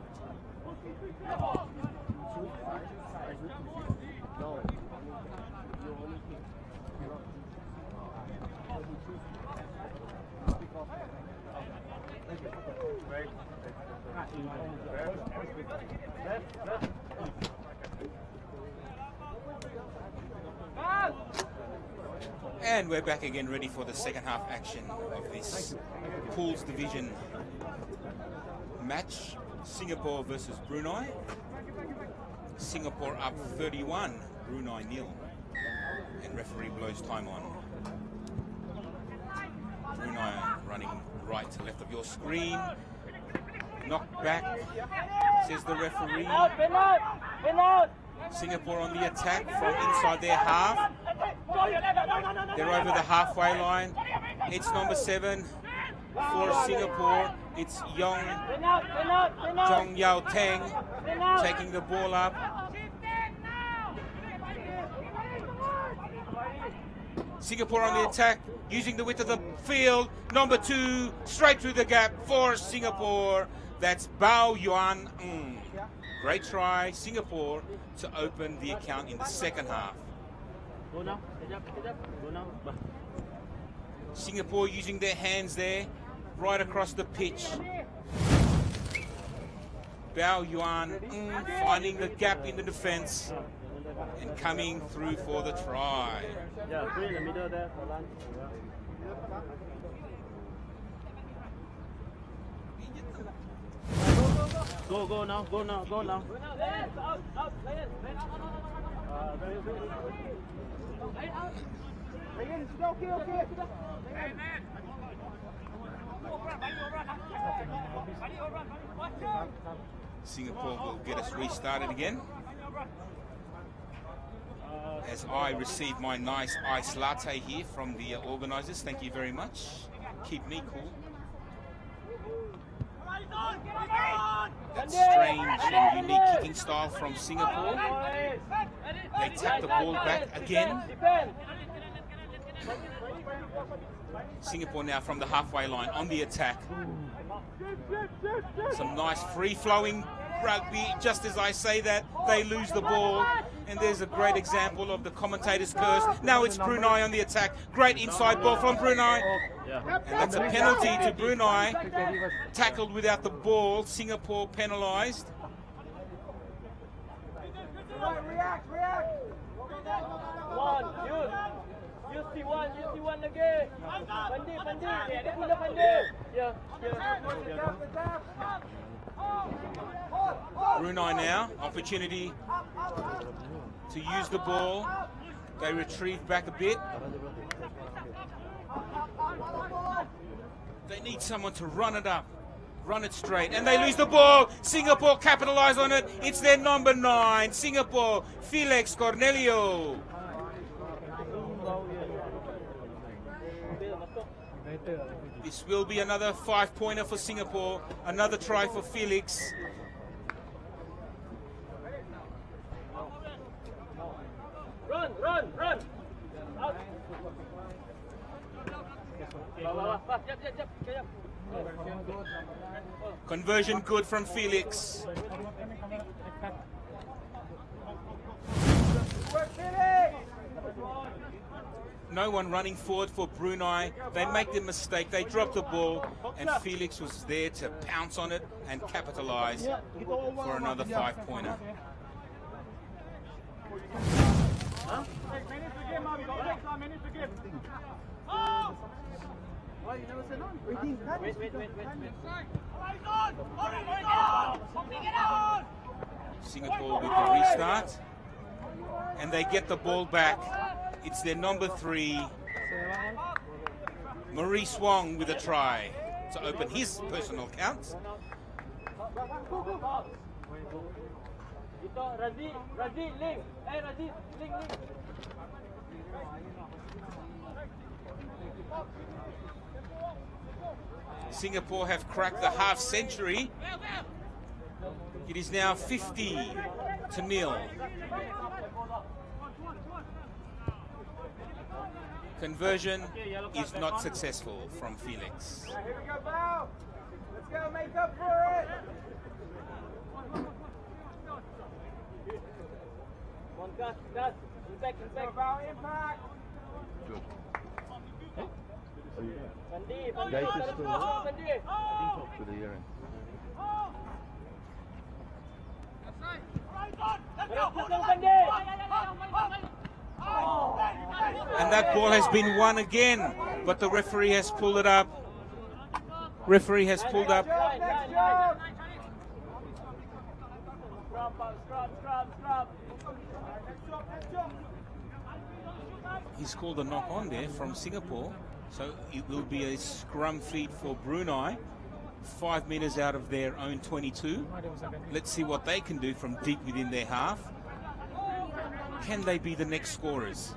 side. No. You only pick. And we're back again, ready for the second half action of this Pools Division match. Singapore versus Brunei. Singapore up 31, Brunei nil. And referee blows time on. Brunei running right to left of your screen. Knocked back, says the referee. Singapore on the attack from inside their half. They're over the halfway line. It's number 7 for Singapore. It's Jong Yao Teng taking the ball up. Singapore on the attack, using the width of the field. Number 2, straight through the gap for Singapore. That's Bao Yuan. Great try, Singapore, to open the account in the second half. Go now. Go now. Singapore using their hands there, right across the pitch. Bao Yuan finding the gap in the defense and coming through for the try. Yeah, go in the middle there for lunch. Go now. Singapore will get us restarted again. As I receive my nice iced latte here from the organisers. Thank you very much. Keep me cool. That strange and unique kicking style from Singapore. They tap the ball back again. Singapore now from the halfway line on the attack. Some nice free-flowing rugby. Just as I say that, they lose the ball. And there's a great example of the commentator's curse. Now it's Brunei on the attack. Great inside ball from Brunei. And that's a penalty to Brunei. Tackled without the ball. Singapore penalised. React. Use T1 again. Pandi. Yeah. Brunei now, opportunity to use the ball. They retrieve back a bit. They need someone to run it up, run it straight, and they lose the ball. Singapore capitalise on it. It's their number 9, Singapore, Felix Cornelio. This will be another 5-pointer for Singapore. Another try for Felix. Run. Out. Conversion good from Felix. No one running forward for Brunei. They make the mistake. They drop the ball, and Felix was there to pounce on it and capitalise for another 5-pointer. Why you never said on? Wait. Singapore with the restart. And they get the ball back. It's their number 3, Maurice Wong, with a try to open his personal count. Singapore have cracked the half century. It is now 50-0. Conversion is not successful from Felix. Here we go, Bao. Let's go, make up for it. One cut. Back. Bao, impact. Good. Guys is still on? For the hearing. And that ball has been won again, but the referee has pulled it up. Referee has pulled up. He's called a knock on there from Singapore, so it will be a scrum feed for Brunei, 5 meters out of their own 22. Let's see what they can do from deep within their half. Can they be the next scorers?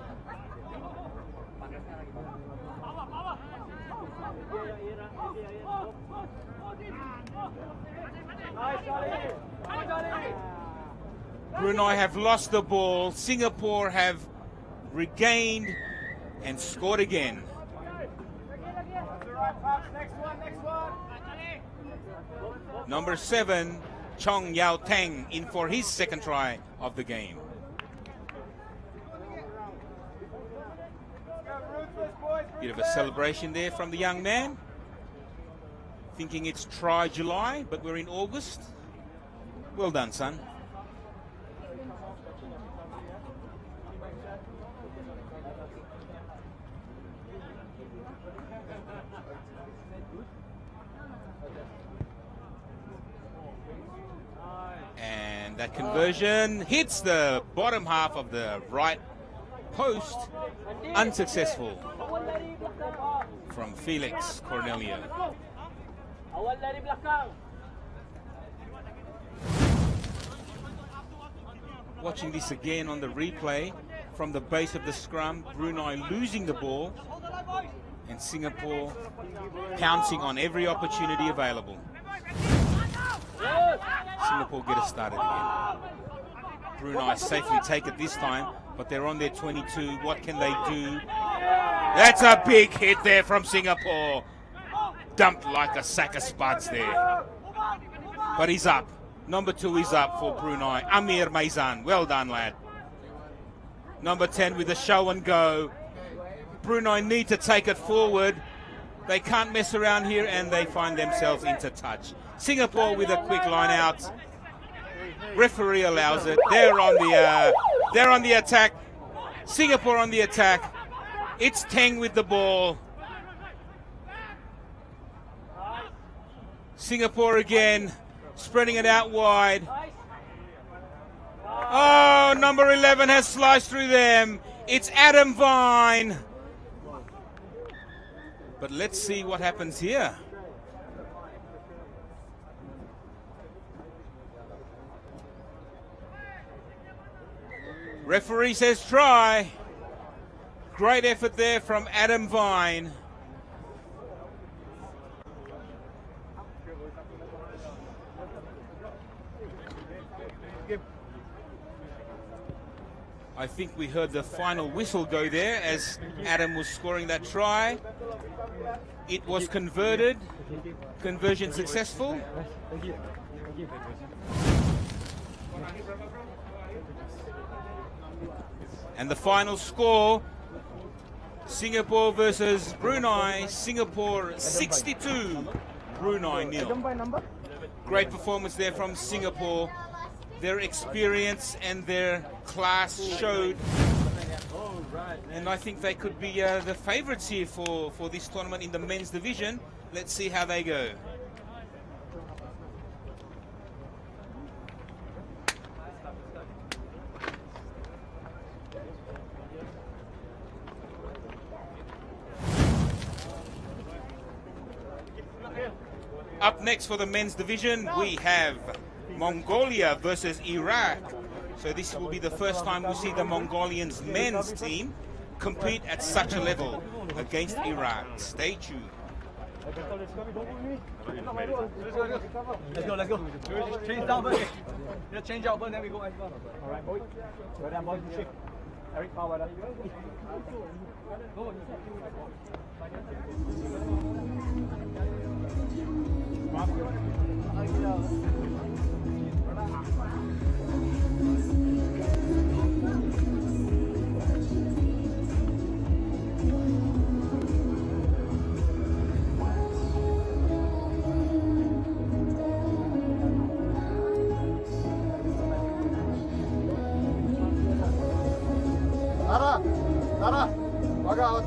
Brunei have lost the ball. Singapore have regained and scored again. Number 7, Chong Yao Teng, in for his second try of the game. Bit of a celebration there from the young man. Thinking it's try July, but we're in August. Well done, son. And that conversion hits the bottom half of the right post. Unsuccessful from Felix Cornelio. Watching this again on the replay from the base of the scrum, Brunei losing the ball and Singapore pouncing on every opportunity available. Singapore get it started again. Brunei safely take it this time, but they're on their 22. What can they do? That's a big hit there from Singapore. Dumped like a sack of spuds there. But he's up. Number 2 is up for Brunei. Amir Maizan. Well done, lad. Number 10 with a show and go. Brunei need to take it forward. They can't mess around here, and they find themselves into touch. Singapore with a quick line out. Referee allows it. They're on the attack. Singapore on the attack. It's Teng with the ball. Singapore again, spreading it out wide. Oh, number 11 has sliced through them. It's Adam Vine. But let's see what happens here. Referee says try. Great effort there from Adam Vine. I think we heard the final whistle go there as Adam was scoring that try. It was converted. Conversion successful. And the final score, Singapore versus Brunei. Singapore 62, Brunei 0. Great performance there from Singapore. Their experience and their class showed. And I think they could be the favourites here for this tournament in the men's division. Let's see how they go. Up next for the men's division, we have Mongolia versus Iraq. So this will be the first time we see the Mongolians men's team compete at such a level against Iraq. Stay tuned. Let's go. Change down, buddy. Yeah, change out, but then we go. All right, boy. Go down, boy. Shift. Eric, power up. Tara, wag-out.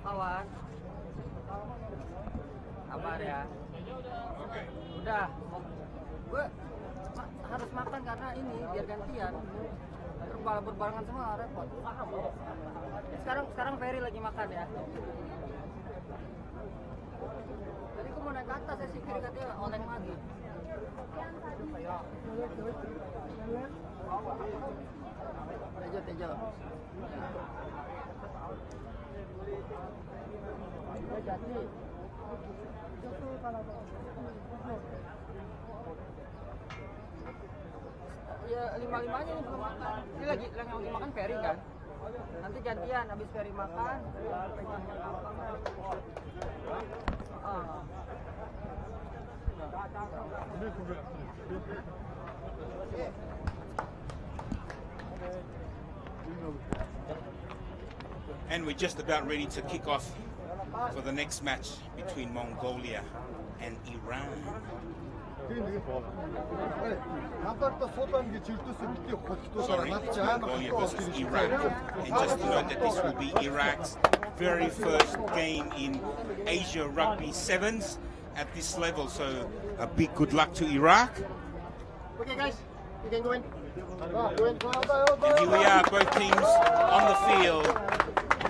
kawan. Kabar ya. Udah. Gue harus makan karena ini biar gantian. Berbarengan semua repot. Sekarang Ferry lagi makan ya. Tadi gue mau naik ke atas, saya pikir katanya oleng lagi. Tejo. Jati. Ya 5-5-nya ini belum makan. Ini lagi makan Ferry kan. Nanti gantian habis Ferry makan. And we're just about ready to kick off for the next match between Mongolia and Iran. Sorry, it's Mongolia versus Iraq. And just to note that this will be Iraq's very first game in Asia Rugby Sevens at this level. So a big good luck to Iraq. Okay, guys, you can go in. And here we are, both teams on the field.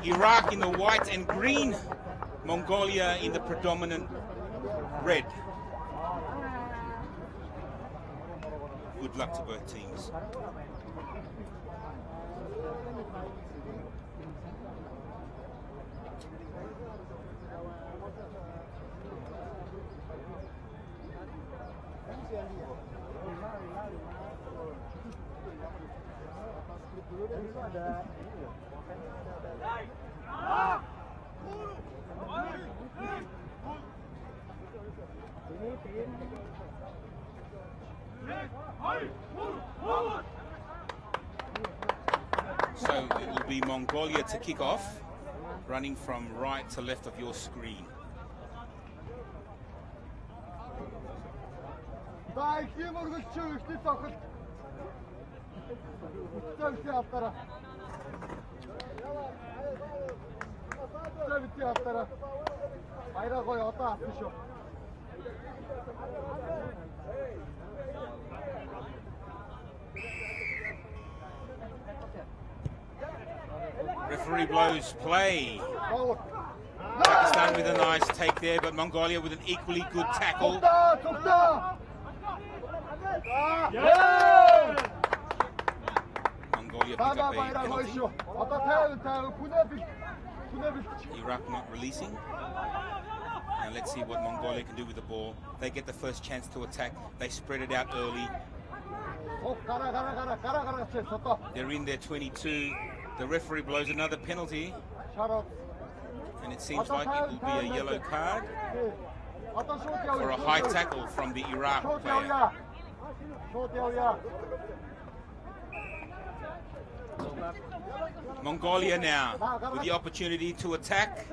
Iraq in the white and green, Mongolia in the predominant red. Good luck to both teams. So it will be Mongolia to kick off, running from right to left of your screen. Referee blows play. Pakistan with a nice take there, but Mongolia with an equally good tackle. Mongolia pick up a penalty. Iraq not releasing. Now let's see what Mongolia can do with the ball. They get the first chance to attack. They spread it out early. They're in their 22. The referee blows another penalty. And it seems like it will be a yellow card for a high tackle from the Iraq player. Mongolia now with the opportunity to attack.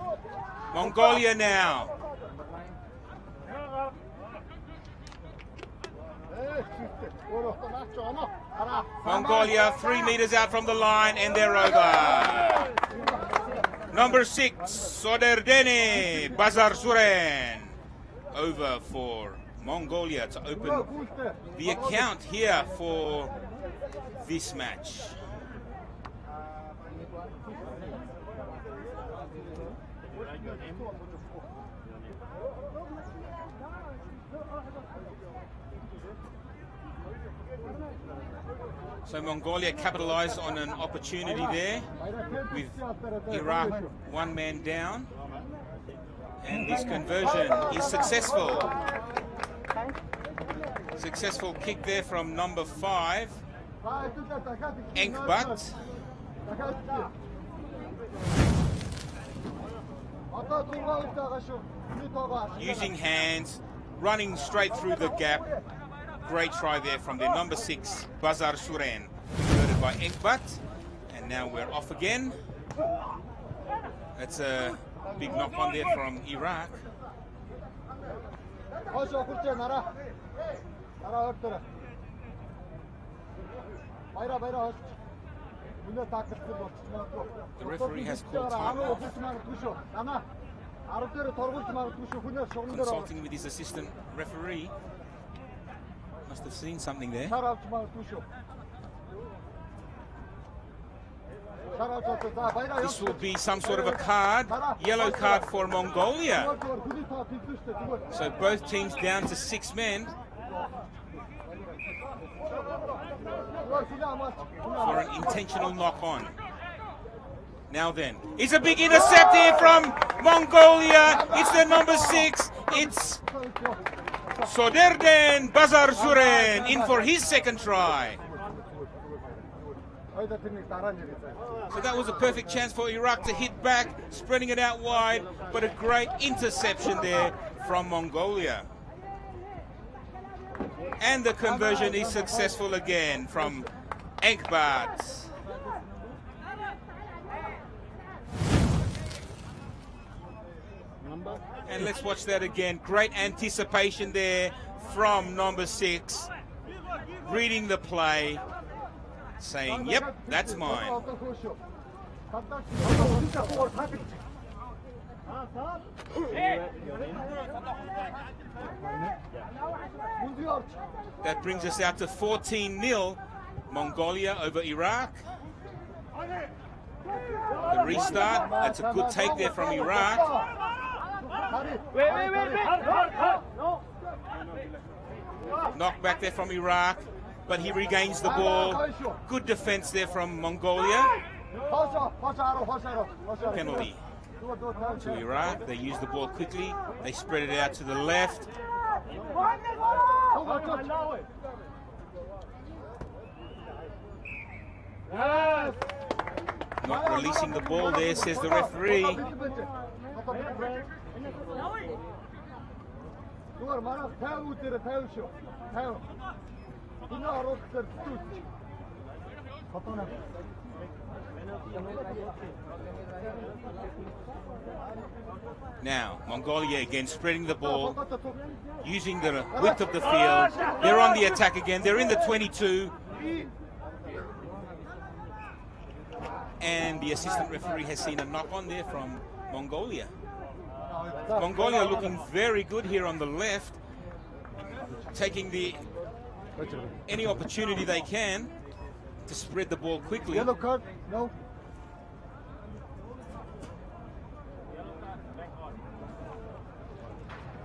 Mongolia now. Mongolia 3 meters out from the line and they're over. Number 6, Soderdene Bazarsuren. Over for Mongolia to open the account here for this match. So Mongolia capitalized on an opportunity there with Iraq 1 man down. And this conversion is successful. Successful kick there from number 5, Enkbat. Using hands, running straight through the gap. Great try there from the number 6, Bazarsuren, converted by Enkbat. And now we're off again. That's a big knock on there from Iraq. The referee has called time off. Consulting with his assistant referee. Must have seen something there. This will be some sort of a card, yellow card for Mongolia. So both teams down to 6 men for an intentional knock on. Now then, it's a big intercept here from Mongolia. It's the number 6. It's Soderden Bazarsuren in for his second try. So that was a perfect chance for Iraq to hit back, spreading it out wide, but a great interception there from Mongolia. And the conversion is successful again from Enkbat. And let's watch that again. Great anticipation there from number 6. Reading the play, saying, yep, that's mine. That brings us out to 14-0, Mongolia over Iraq. The restart, that's a good take there from Iraq. Knock back there from Iraq, but he regains the ball. Good defense there from Mongolia. Penalty to Iraq. They use the ball quickly. They spread it out to the left. Not releasing the ball there, says the referee. Now, Mongolia again spreading the ball, using the width of the field. They're on the attack again. They're in the 22. And the assistant referee has seen a knock on there from Mongolia. Mongolia looking very good here on the left, taking any opportunity they can to spread the ball quickly. Yellow card? No.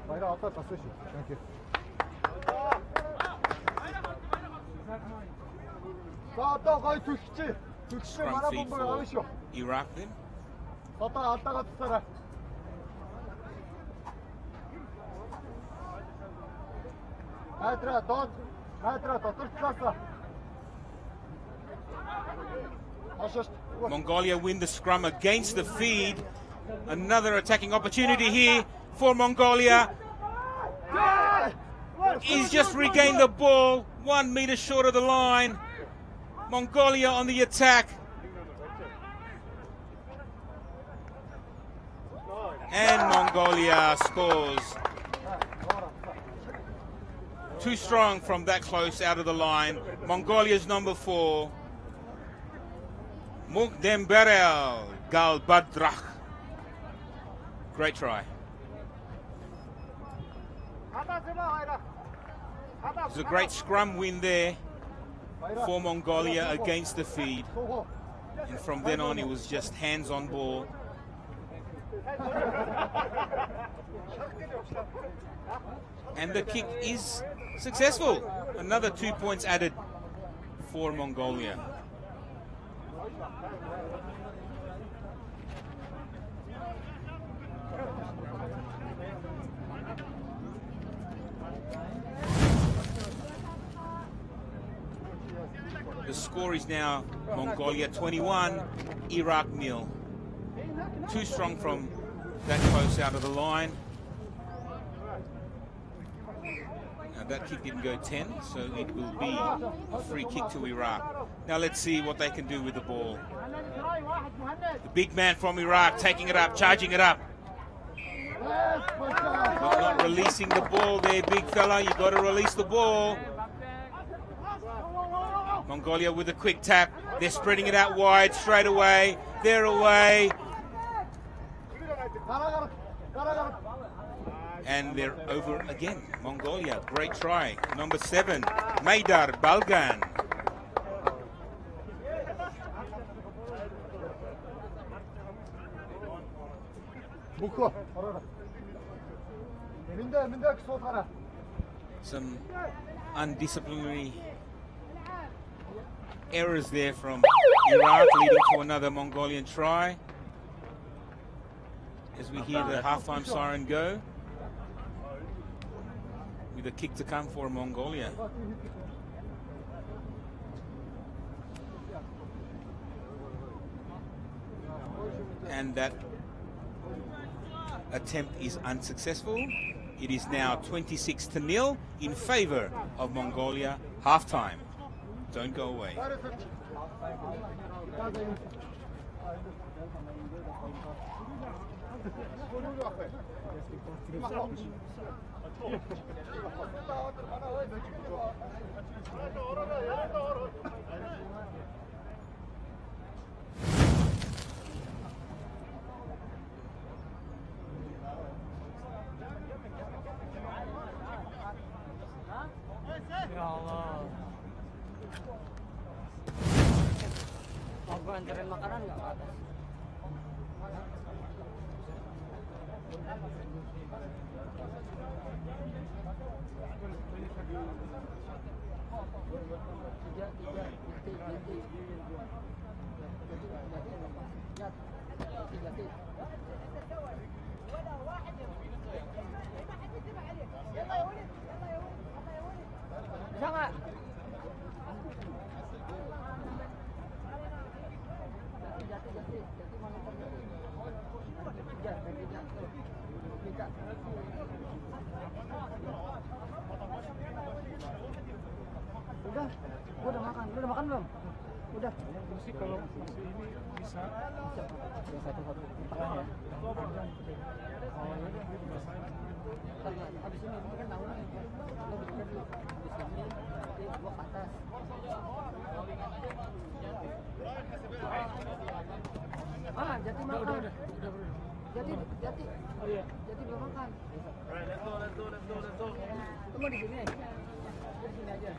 Thank you. Scrum feed for Iraq then. Mongolia win the scrum against the feed. Another attacking opportunity here for Mongolia. He's just regained the ball 1 meter short of the line. Mongolia on the attack. And Mongolia scores. Too strong from that close out of the line. Mongolia's number 4. Mukdemberel Galbadrach. Great try. It was a great scrum win there for Mongolia against the feed. And from then on, it was just hands on ball. And the kick is successful. Another 2 points added for Mongolia. The score is now Mongolia 21, Iraq 0. Too strong from that close out of the line. Now that kick didn't go 10, so it will be a free kick to Iraq. Now let's see what they can do with the ball. The big man from Iraq taking it up, charging it up. But not releasing the ball there, big fella. You got to release the ball. Mongolia with a quick tap. They're spreading it out wide straight away. They're away. And they're over again. Mongolia, great try. Number 7, Maydar Balgan. Some undisciplinary errors there from Iraq, leading to another Mongolian try. As we hear the halftime siren go, with a kick to come for Mongolia. And that attempt is unsuccessful. It is now 26-0 in favor of Mongolia. Halftime. Don't go away. Ya Allah. Mau gue anterin makanan nggak ke atas? Bisa nggak? Udah, gua udah makan. Lu udah makan belum? Udah. Sih kalau masih ini bisa. Yang satu-satu tengah ya. Oh ya, Habis ini kan tahu nih. Lo bikin dulu. Habis ini nanti gua ke atas. Ah, Jati makan. Jati. Oh iya. Jati belum makan. Let's go. Tunggu di sini. Di sini aja.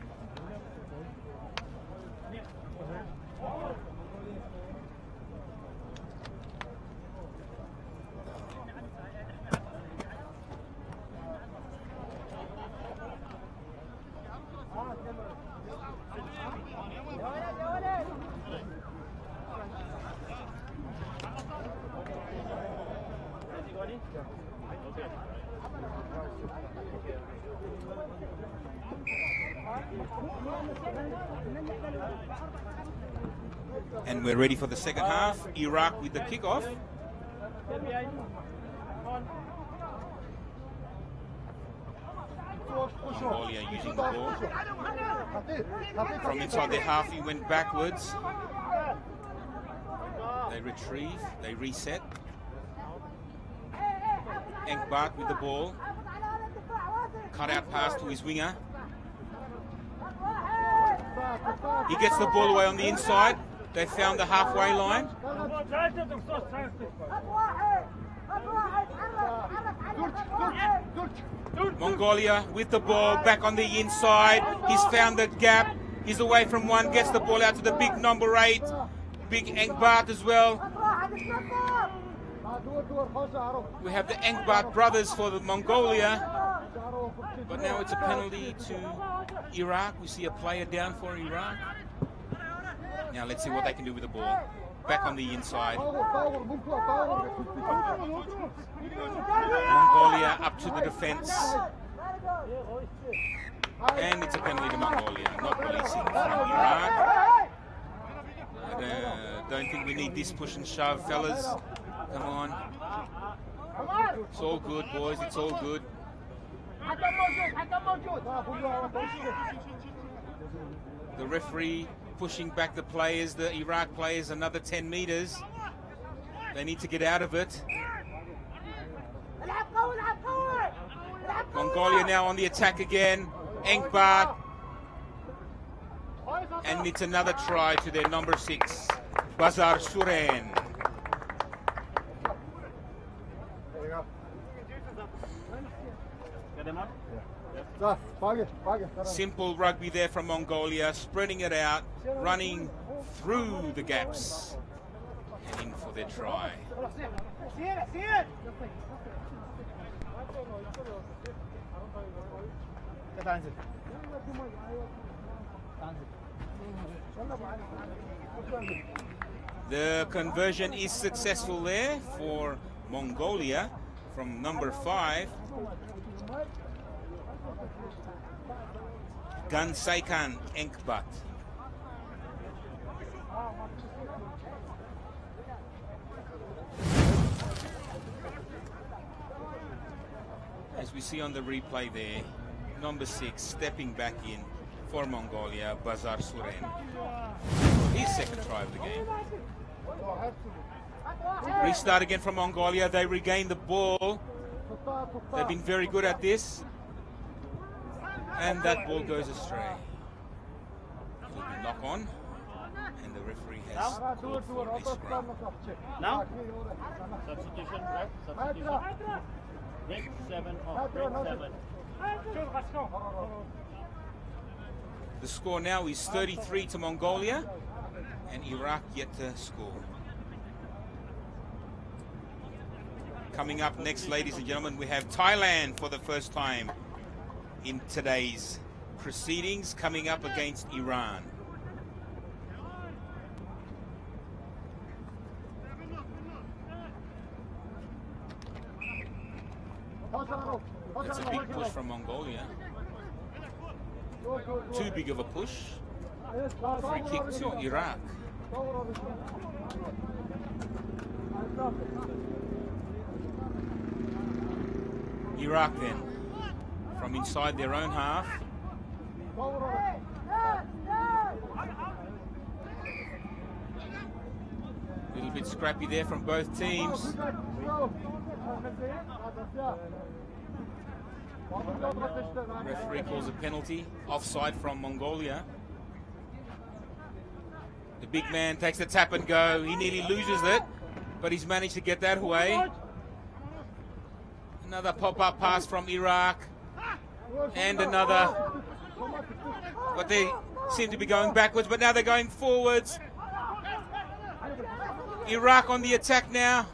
And we're ready for the second half. Iraq with the kickoff. Mongolia using the ball. From inside their half, he went backwards. They retrieve, they reset. Enkbart with the ball. Cut out pass to his winger. He gets the ball away on the inside. They found the halfway line. Mongolia with the ball back on the inside. He's found the gap. He's away from one, gets the ball out to the big number 8. Big Enkbart as well. We have the Enkbart brothers for the Mongolia. But now it's a penalty to Iraq. We see a player down for Iraq. Now let's see what they can do with the ball. Back on the inside. Mongolia up to the defense. And it's a penalty to Mongolia. Not releasing from Iraq. I don't think we need this push and shove, fellas. Come on. It's all good, boys. It's all good. The referee pushing back the players, the Iraq players, another 10 meters. They need to get out of it. Mongolia now on the attack again. Enkbart. And it's another try to their number 6, Bazar Suren. Simple rugby there from Mongolia, spreading it out, running through the gaps, and in for their try. The conversion is successful there for Mongolia from number 5. Gansaikan Enkbart. As we see on the replay there, number 6 stepping back in for Mongolia, Bazar Suren. His second try of the game. Restart again from Mongolia. They regain the ball. They've been very good at this. And that ball goes astray. It will be knock on. And the referee has called for a scrum. Now? Substitution, ref. Substitution. Break 7 off. Break 7. The score now is 33 to Mongolia. And Iraq yet to score. Coming up next, ladies and gentlemen, we have Thailand for the first time in today's proceedings, coming up against Iran. That's a big push from Mongolia. Too big of a push. Free kick to Iraq. Iraq then, from inside their own half. A little bit scrappy there from both teams. Referee calls a penalty, offside from Mongolia. The big man takes the tap and go. He nearly loses it, but he's managed to get that away. Another pop-up pass from Iraq. And another. But they seem to be going backwards, but now they're going forwards. Iraq on the attack now.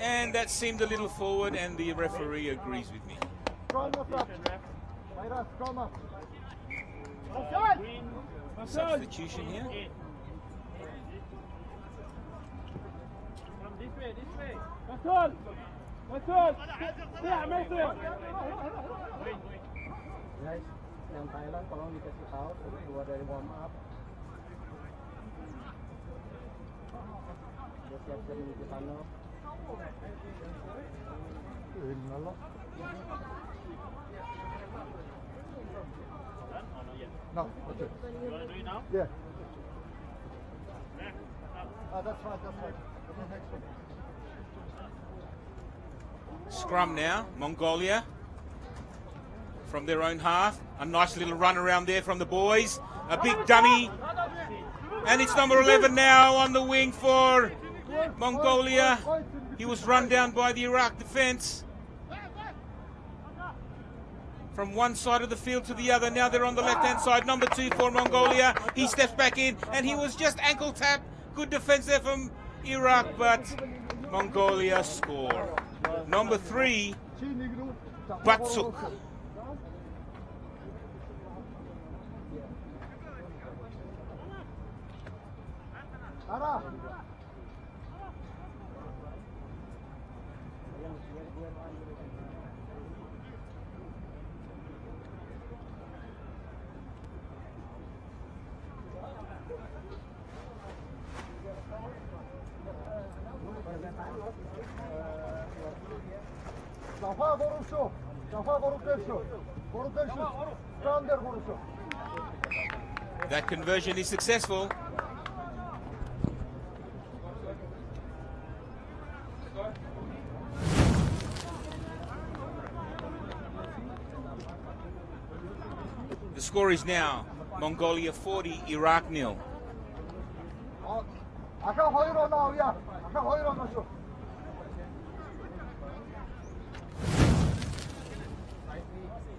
And that seemed a little forward, and the referee agrees with me. Substitution here. Guys, yang Thailand tolong dikasih tahu keluar dari warm up. Dia siap-siap menuju sana. No, okay. You want to do it now? Yeah. That's right, that's right. Next one. Scrum now, Mongolia from their own half. A nice little run around there from the boys. A big dummy. And it's number 11 now on the wing for Mongolia. He was run down by the Iraq defense. From one side of the field to the other. Now they're on the left-hand side. Number 2 for Mongolia. He steps back in and he was just ankle tap. Good defense there from Iraq, but Mongolia score. Number 3, Batsuk. That conversion is successful. The score is now Mongolia 40, Iraq 0.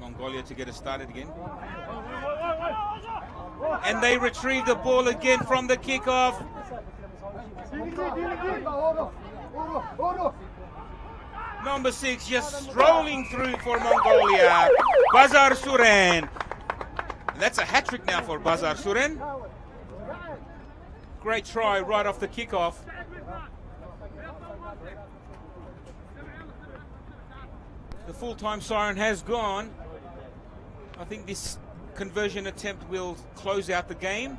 Mongolia to get us started again. And they retrieve the ball again from the kickoff. Number 6 just strolling through for Mongolia. Bazar Suren. And that's a hat-trick now for Bazar Suren. Great try right off the kickoff. The full-time siren has gone. I think this conversion attempt will close out the game.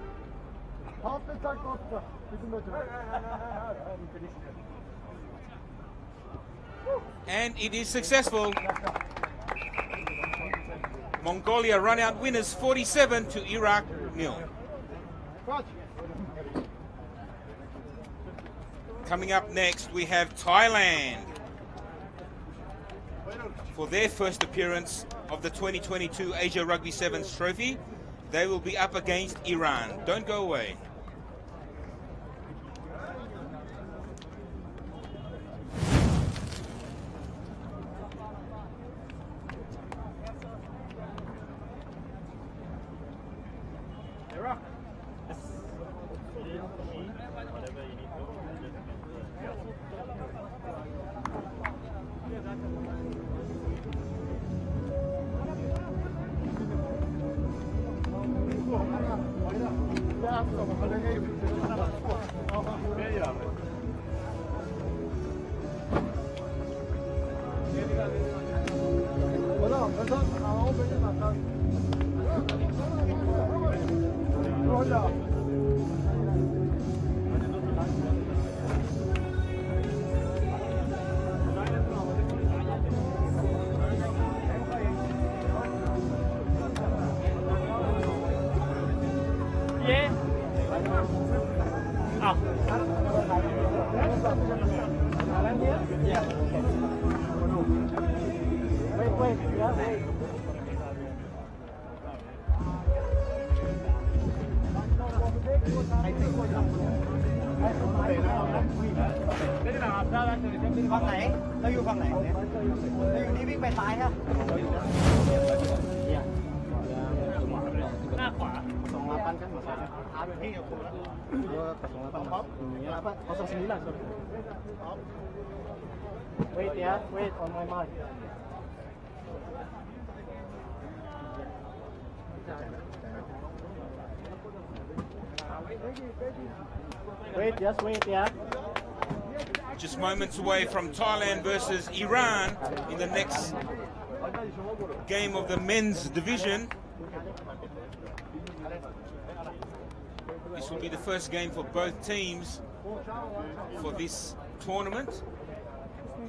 And it is successful. Mongolia run out winners 47 to Iraq 0. Coming up next, we have Thailand for their first appearance of the 2022 Asia Rugby Sevens Trophy. They will be up against Iran. Don't go away.ฝั่งไหนเราอยู่ฝั่งไหนเนี่ยเราอยู่นี่วิ่งไปซ้ายครับหน้าขวา2,800 kan maksudnya ada nih aku kosong 9 wait ya wait on my mic wait just wait ya Just moments away from Thailand versus Iran in the next game of the men's division. This will be the first game for both teams for this tournament.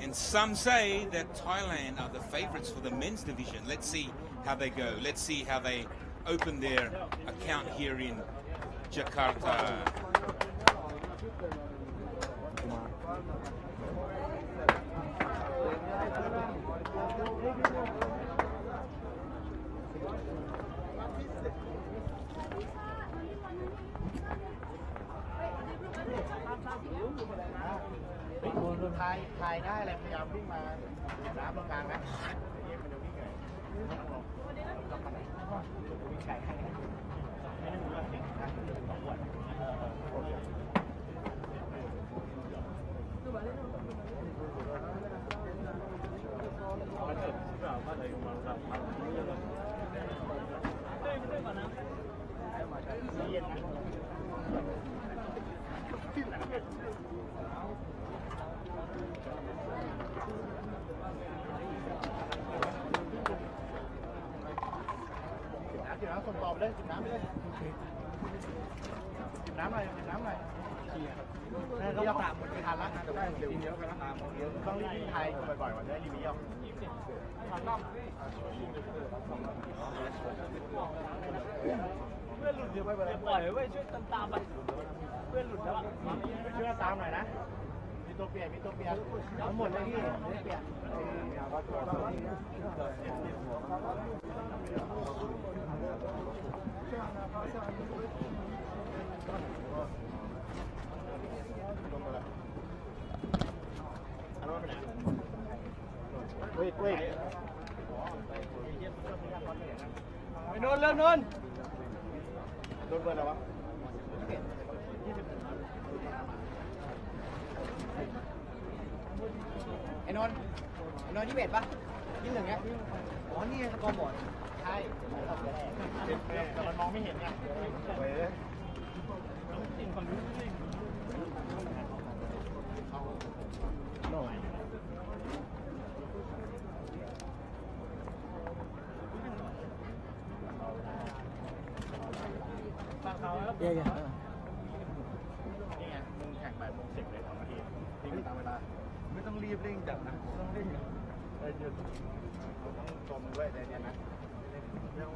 And some say that Thailand are the favorites for the men's division. Let's see how they go. Let's see how they open their account here in Jakarta.ถ่ายได้เลยพยายามวิ่งมาน้ำตรงกลางนะมันจะวิ่งไงวิ่งไก่ส่งต่อไปเลยจิบน้ำไปเลยจิบน้ำหน่อยจิบน้ำหน่อยต้องตามหมดไม่ทันแล้วนะแต่ว่าเดี๋ยวเดี๋ยวต้องรีบไทยบ่อยๆวันนี้รีวิวเพื่อนหลุดเดี๋ยวไปปล่อยไว้ช่วยตามไปเพื่อนหลุดแล้วช่วยตามหน่อยนะมีตัวเปลี่ยนทั้งหมดเลยพี่เปลี่ยนเว้ยไปโน่นเริ่มโน่นโดนเบอร์อะไรวะไอ้นนท์ที่เบ็ดปะ21เนี่ยอ๋อนี่สกอร์บอร์ดใช่แต่มันมองไม่เห็นไงจริงฝั่งนู้นจริงโน่นนี่ไงมึงแข่ง8:10เลย2 นาทีนี่ตามเวลาไม่ต้องรีบเร่งจับนะต้องเร่งใจเย็นต้องชมด้วยใจเย็นนะยัง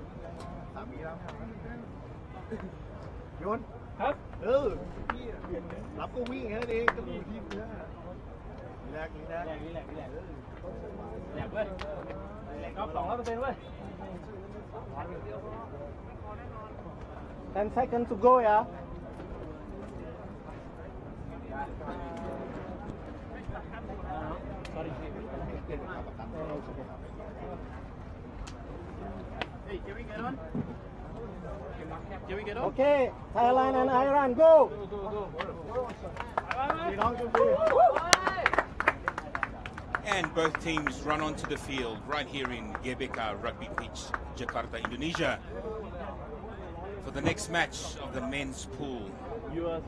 3 วิแล้วโยนครับ รับก็วิ่งแค่นั้นเองก็อยู่ที่นี่แรกนี่นะแหลกเว้ยรอบ200%เว้ย 10 seconds to go, yeah. Hey, can we get on? Can we get on? Okay, Thailand and Iran, go. And both teams run onto the field right here in GBK Rugby Pitch, Jakarta, Indonesia, for the next match of the men's pool of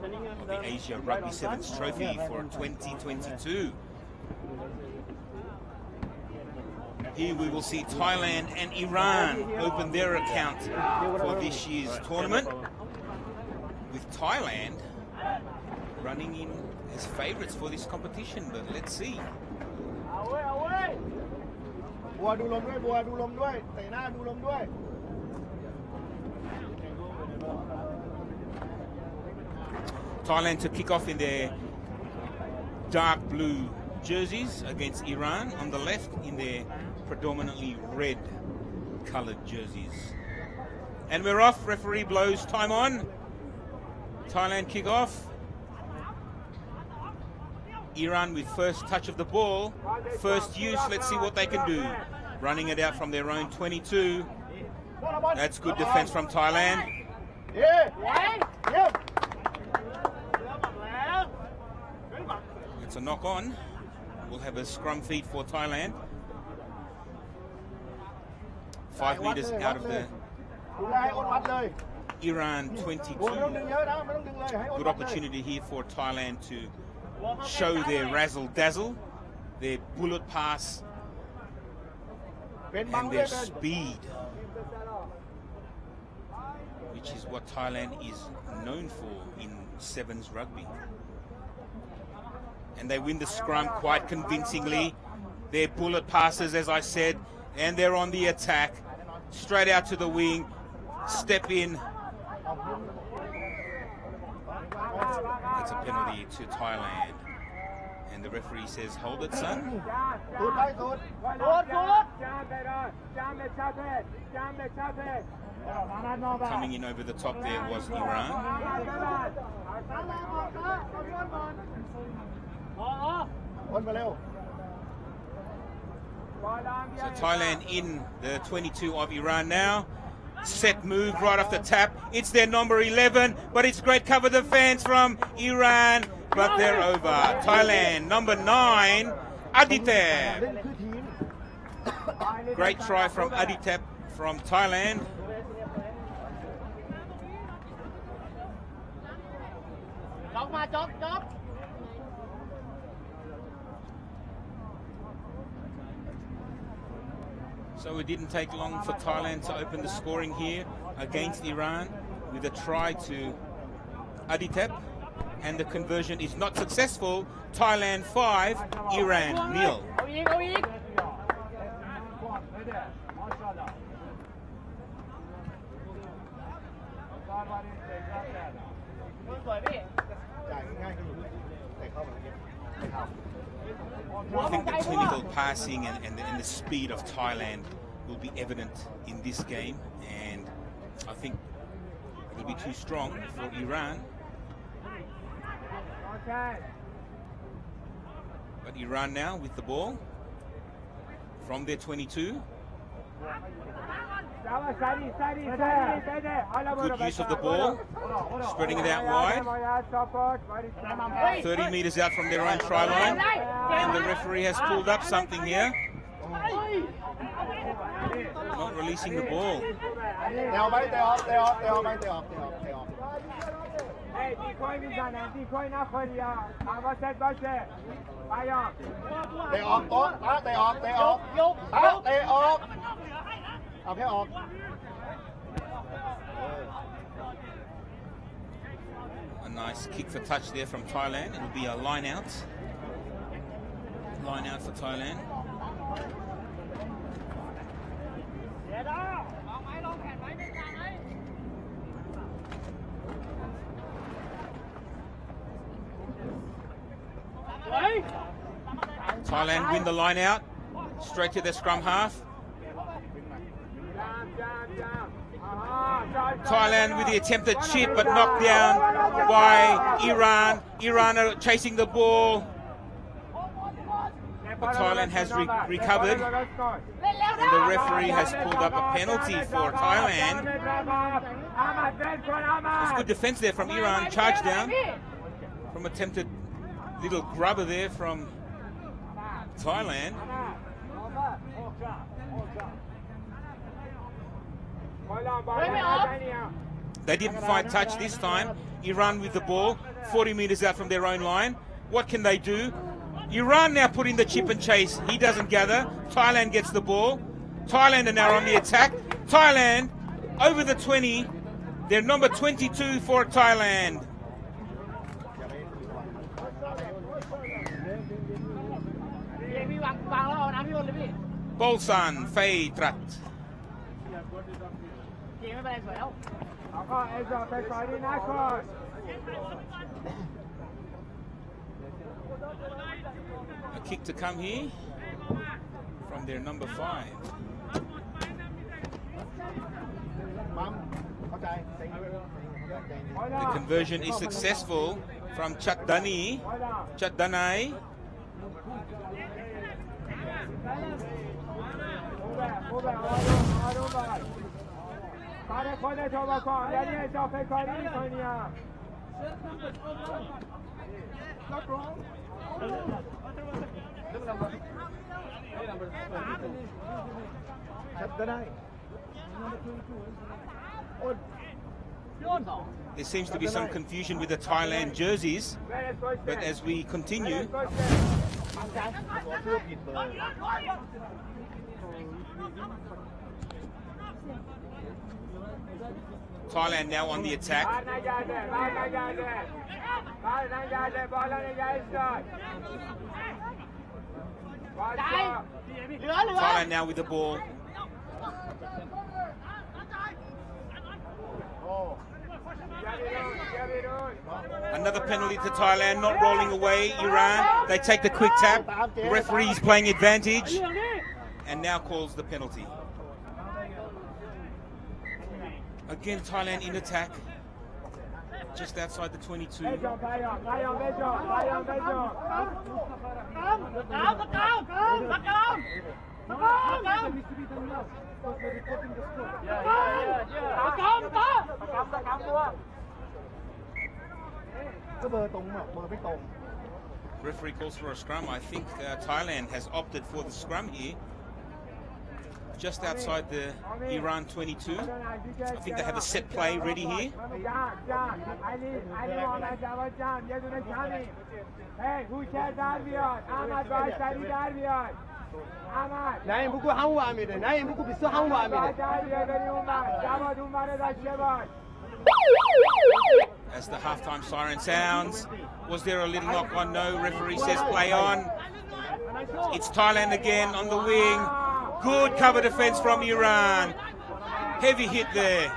the Asia Rugby Sevens Trophy for 2022. Here we will see Thailand and Iran open their account for this year's tournament, with Thailand running in as favourites for this competition, but let's see. บัวดูลมด้วยบัวดูลมด้วยเตะหน้าดูลมด้วย Thailand to kick off in their dark blue jerseys against Iran on the left in their predominantly red coloured jerseys. And we're off. Referee blows time on. Thailand kick off. Iran with first touch of the ball. First use. Let's see what they can do. Running it out from their own 22. That's good defence from Thailand. It's a knock on. We'll have a scrum feed for Thailand. 5 metres out of the Iran 22. Good opportunity here for Thailand to show their razzle-dazzle, their bullet pass and their speed, which is what Thailand is known for in sevens rugby. And they win the scrum quite convincingly. Their bullet passes, as I said, and they're on the attack. Straight out to the wing, step in. That's a penalty to Thailand. And the referee says, hold it, son. Coming in over the top there was Iran. So Thailand in the 22 of Iran now. Set move right off the tap. It's their number 11, but it's great cover defense from Iran, but they're over. Thailand, number 9, Aditep. Great try from Aditep from Thailand. So it didn't take long for Thailand to open the scoring here against Iran with a try to Aditep, and the conversion is not successful. Thailand 5, Iran 0. I think the clinical passing and the speed of Thailand will be evident in this game, and I think it'll be too strong for Iran. But Iran now with the ball from their 22. Good use of the ball, spreading it out wide. 30 metres out from their own try line, and the referee has pulled up something here. Not releasing the ball. A nice kick for touch there from Thailand. It'll be a line out. Line out for Thailand. Thailand win the line out. Straight to their scrum half. Thailand with the attempted chip but knocked down by Iran. Iran are chasing the ball. But Thailand has recovered. And the referee has pulled up a penalty for Thailand. There's good defense there from Iran. Charge down from attempted little grubber there from Thailand. They didn't find touch this time. Iran with the ball, 40 meters out from their own line. What can they do? Iran now put in the chip and chase. He doesn't gather. Thailand gets the ball. Thailand are now on the attack. Thailand over the 20. They're number 22 for Thailand. Bolsan Phai Trat. A kick to come here from their number 5. The conversion is successful from Chatdanai. There seems to be some confusion with the Thailand jerseys, but as we continue, Thailand now on the attack. Thailand now with the ball. Another penalty to Thailand, not rolling away Iran. They take the quick tap. The referee is playing advantage and now calls the penalty. Again, Thailand in attack, just outside the 22. Referee calls for a scrum. I think Thailand has opted for the scrum here. Just outside the Iran 22. I think they have a set play ready here. As the halftime siren sounds, was there a little knock on? No, referee says play on. It's Thailand again on the wing. Good cover defense from Iran. Heavy hit there.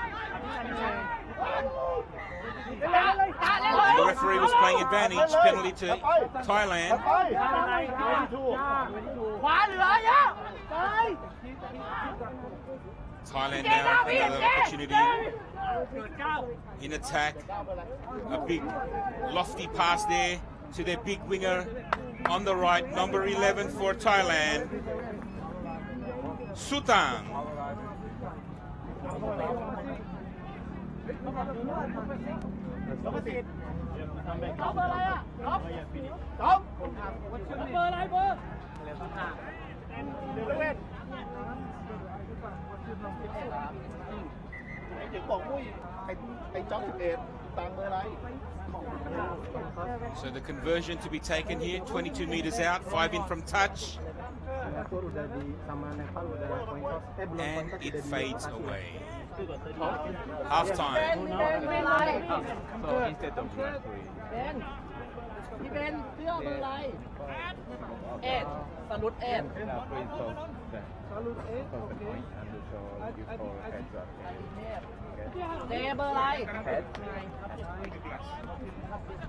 The referee was playing advantage. Penalty to Thailand. Thailand now another opportunity in attack. A big lofty pass there to their big winger on the right, number 11 for Thailand, Sutang. So the conversion to be taken here, 22 meters out, 5 in from touch. And it fades away. Half time. So instead of referee.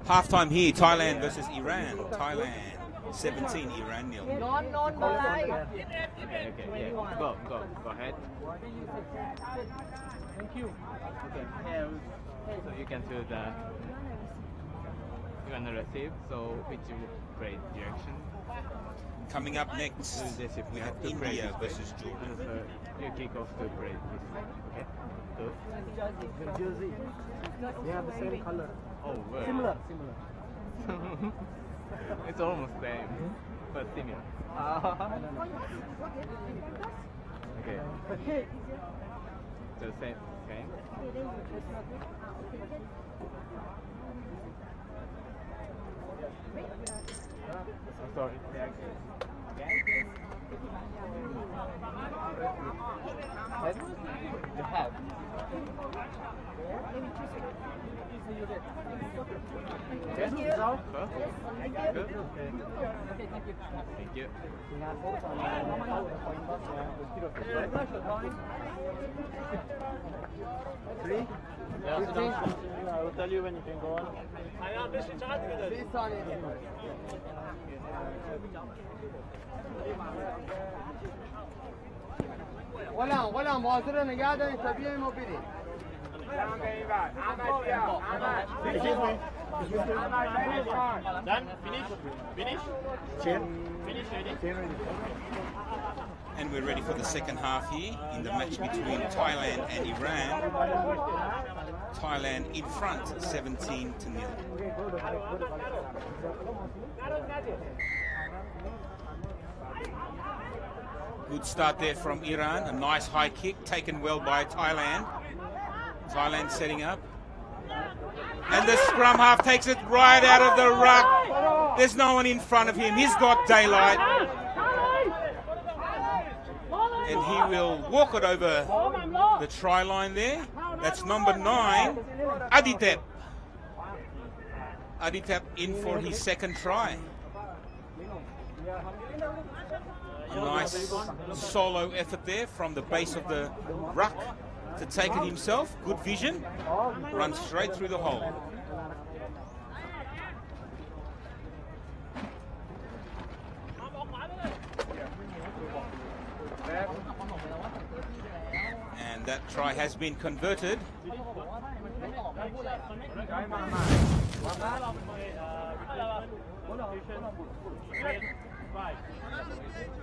Half time here, Thailand versus Iran. Thailand. 17, Iran nil. Okay, yeah. Go ahead. Thank you. Okay. So you can choose you wanna receive. So which grade direction? Coming up next, we have India versus Jordan. You kick off to grade this one. Okay. Good. Their jersey. They have the same color. Oh, well. Similar. It's almost same, but similar. Okay. So same. I'm sorry. You have. Thank you. Good. Thank you. Three. I will tell you when you can go on. ولا مواصلة نگاه دارید طبیعی ما برید. Done? Finish? Finish ready? And we're ready for the second half here in the match between Thailand and Iran. Thailand in front, 17-0. Good start there from Iran. A nice high kick taken well by Thailand. Thailand setting up. And the scrum half takes it right out of the ruck. There's no one in front of him. He's got daylight. And he will walk it over the try line there. That's number 9, Aditep. Aditep in for his second try. A nice solo effort there from the base of the ruck to take it himself. Good vision. Runs straight through the hole. And that try has been converted.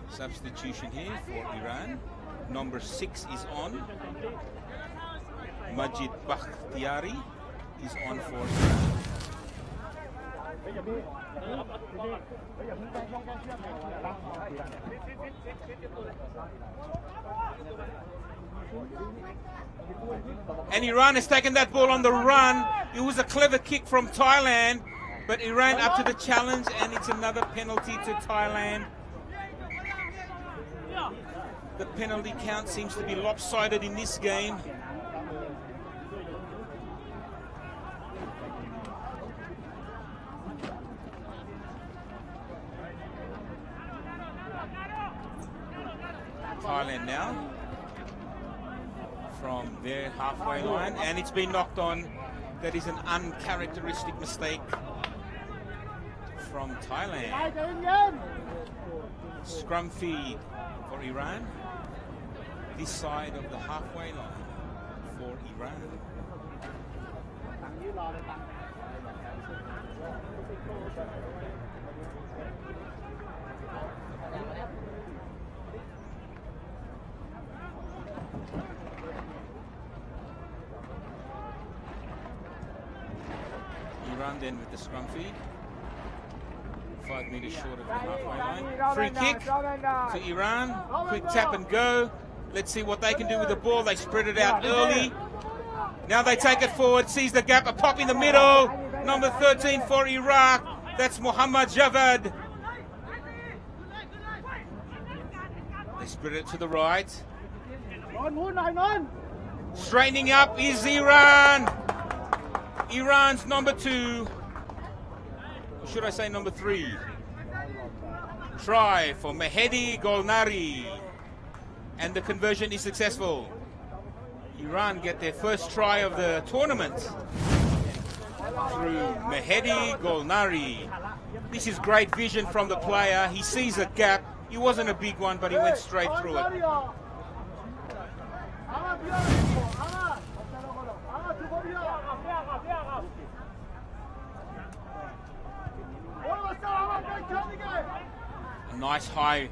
Substitution here for Iran. Number 6 is on. Majid Bakhtiari is on for Iran. And Iran has taken that ball on the run. It was a clever kick from Thailand, but Iran up to the challenge, and it's another penalty to Thailand. The penalty count seems to be lopsided in this game. Thailand now from their halfway line, and it's been knocked on. That is an uncharacteristic mistake from Thailand. Scrum feed for Iran. This side of the halfway line for Iran. Iran then with the scrum feed. 5 meters short of the halfway line. Free kick to Iran. Quick tap and go. Let's see what they can do with the ball. They spread it out early. Now they take it forward. Sees the gap. A pop in the middle. Number 13 for Iraq. That's Muhammad Javad. They spread it to the right. Straightening up is Iran. Iran's number 2. Or should I say number 3? Try for Mehedi Golnari. And the conversion is successful. Iran get their first try of the tournament through Mehedi Golnari. This is great vision from the player. He sees a gap. It wasn't a big one, but he went straight through it. A nice high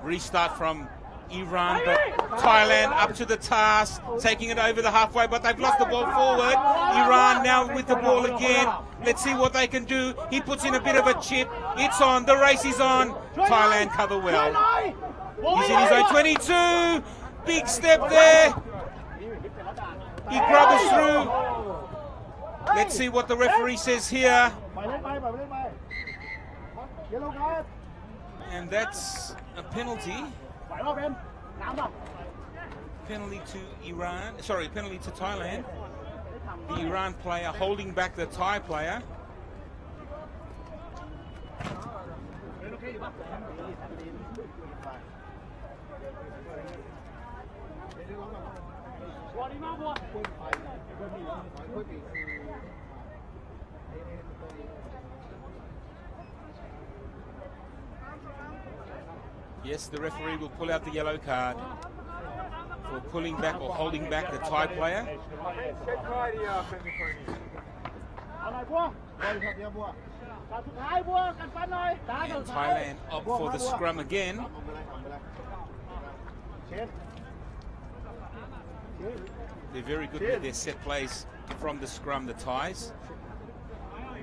restart from Iran, but Thailand up to the task, taking it over the halfway, but they've lost the ball forward. Iran now with the ball again. Let's see what they can do. He puts in a bit of a chip. It's on. The race is on. Thailand cover well. He's in his own 22. Big step there. He grubbers through. Let's see what the referee says here. And that's a penalty. Penalty to Iran. Sorry, penalty to Thailand. The Iran player holding back the Thai player. Yes, the referee will pull out the yellow card for pulling back or holding back the Thai player. And Thailand up for the scrum again. They're very good with their set plays from the scrum, the Thais.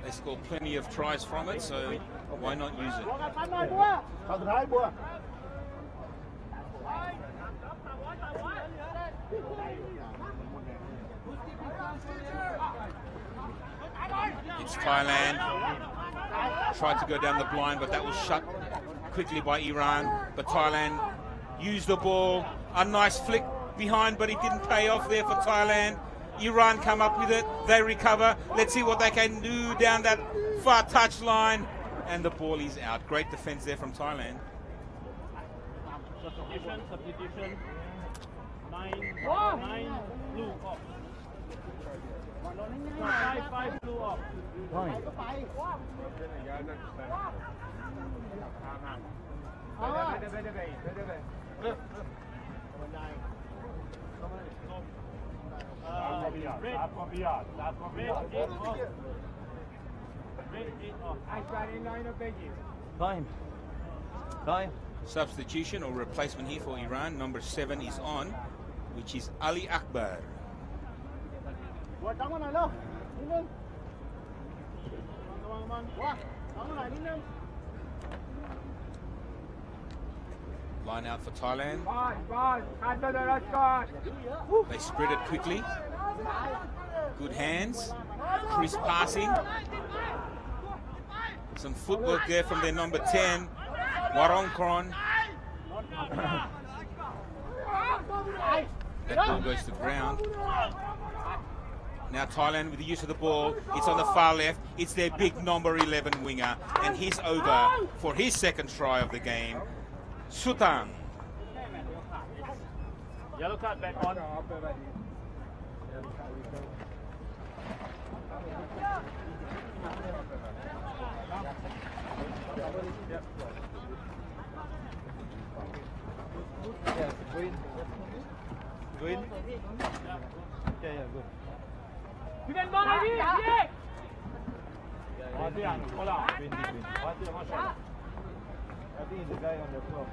They score plenty of tries from it, so why not use it? It's Thailand. Tried to go down the blind, but that was shut quickly by Iran. But Thailand used the ball. A nice flick behind, but it didn't pay off there for Thailand. Iran come up with it. They recover. Let's see what they can do down that far touch line. And the ball is out. Great defense there from Thailand. Substitution. 9 blue off. 5 blue off. Time. Substitution or replacement here for Iran. Number 7 is on, which is Ali Akbar. Line out for Thailand. They spread it quickly. Good hands. Crisp passing. Some footwork there from their number 10, Warongkron. That ball goes to the ground. Now Thailand with the use of the ball. It's on the far left. It's their big number 11 winger. And he's over for his second try of the game. Sutang. Yellow card back on. Green. Yeah, good. You can ball again, yeah. Green. I think the guy on the floor.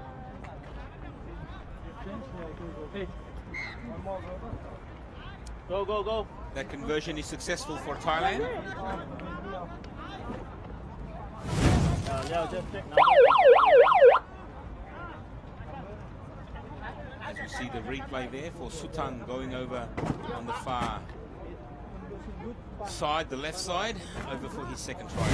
Go. That conversion is successful for Thailand. Just check now. As you see the replay there for Sutang going over on the far side, the left side, over for his second try.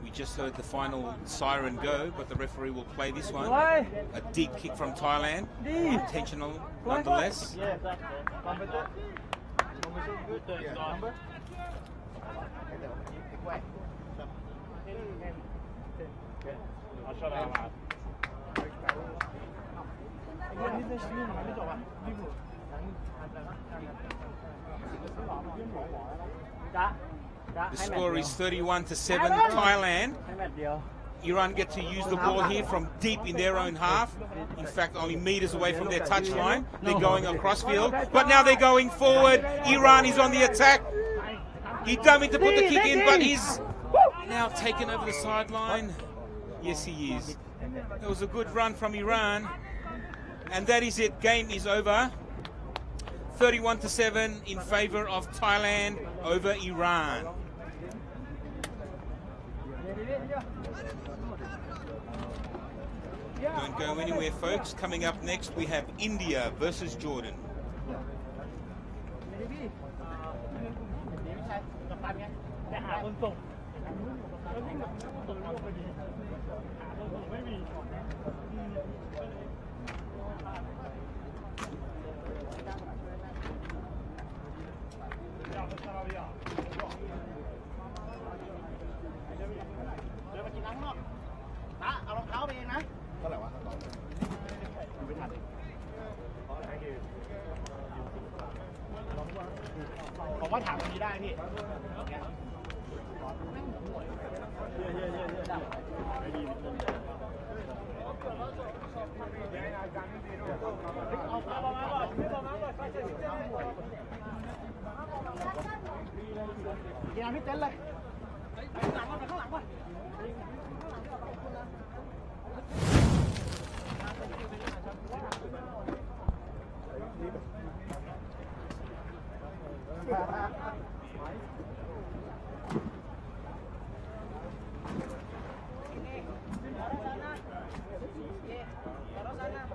We just heard the final siren go, but the referee will play this one. A deep kick from Thailand, intentional nonetheless. The score is 31-7 Thailand. Iran get to use the ball here from deep in their own half. In fact, only meters away from their touchline. They're going across field, but now they're going forward. Iran is on the attack. He dumped to put the kick in, but he's now taken over the sideline. Yes, he is. It was a good run from Iran. And that is it. Game is over. 31-7 in favor of Thailand over Iran. Don't go anywhere, folks. Coming up next, we have India versus Jordan.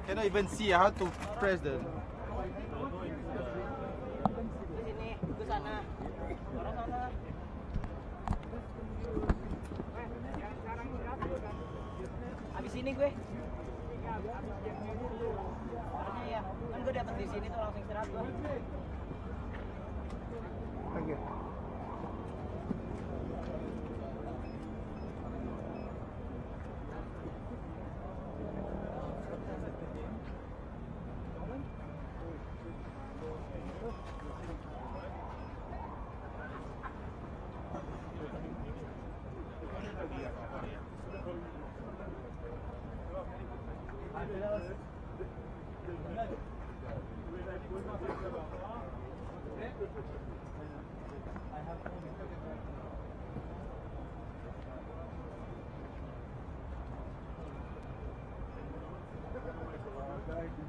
Cannot even see how to press the. Habis ini gue. Iya, kan gue dapet di sini tuh langsung istirahat gue. Thank you.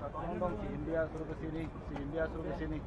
Tolong dong, si India suruh ke sini, si India suruh ke sini.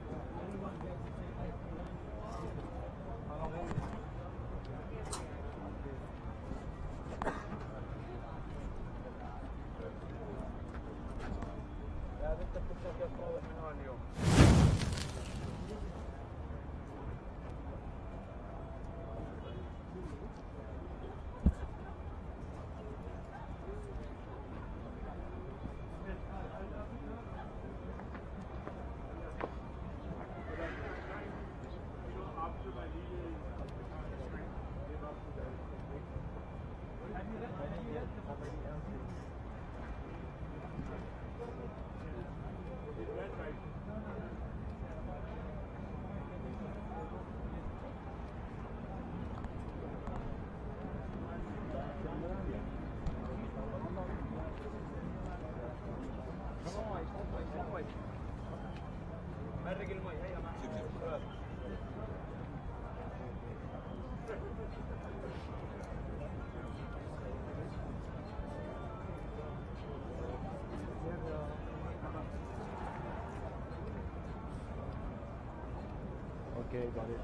Okay, got it.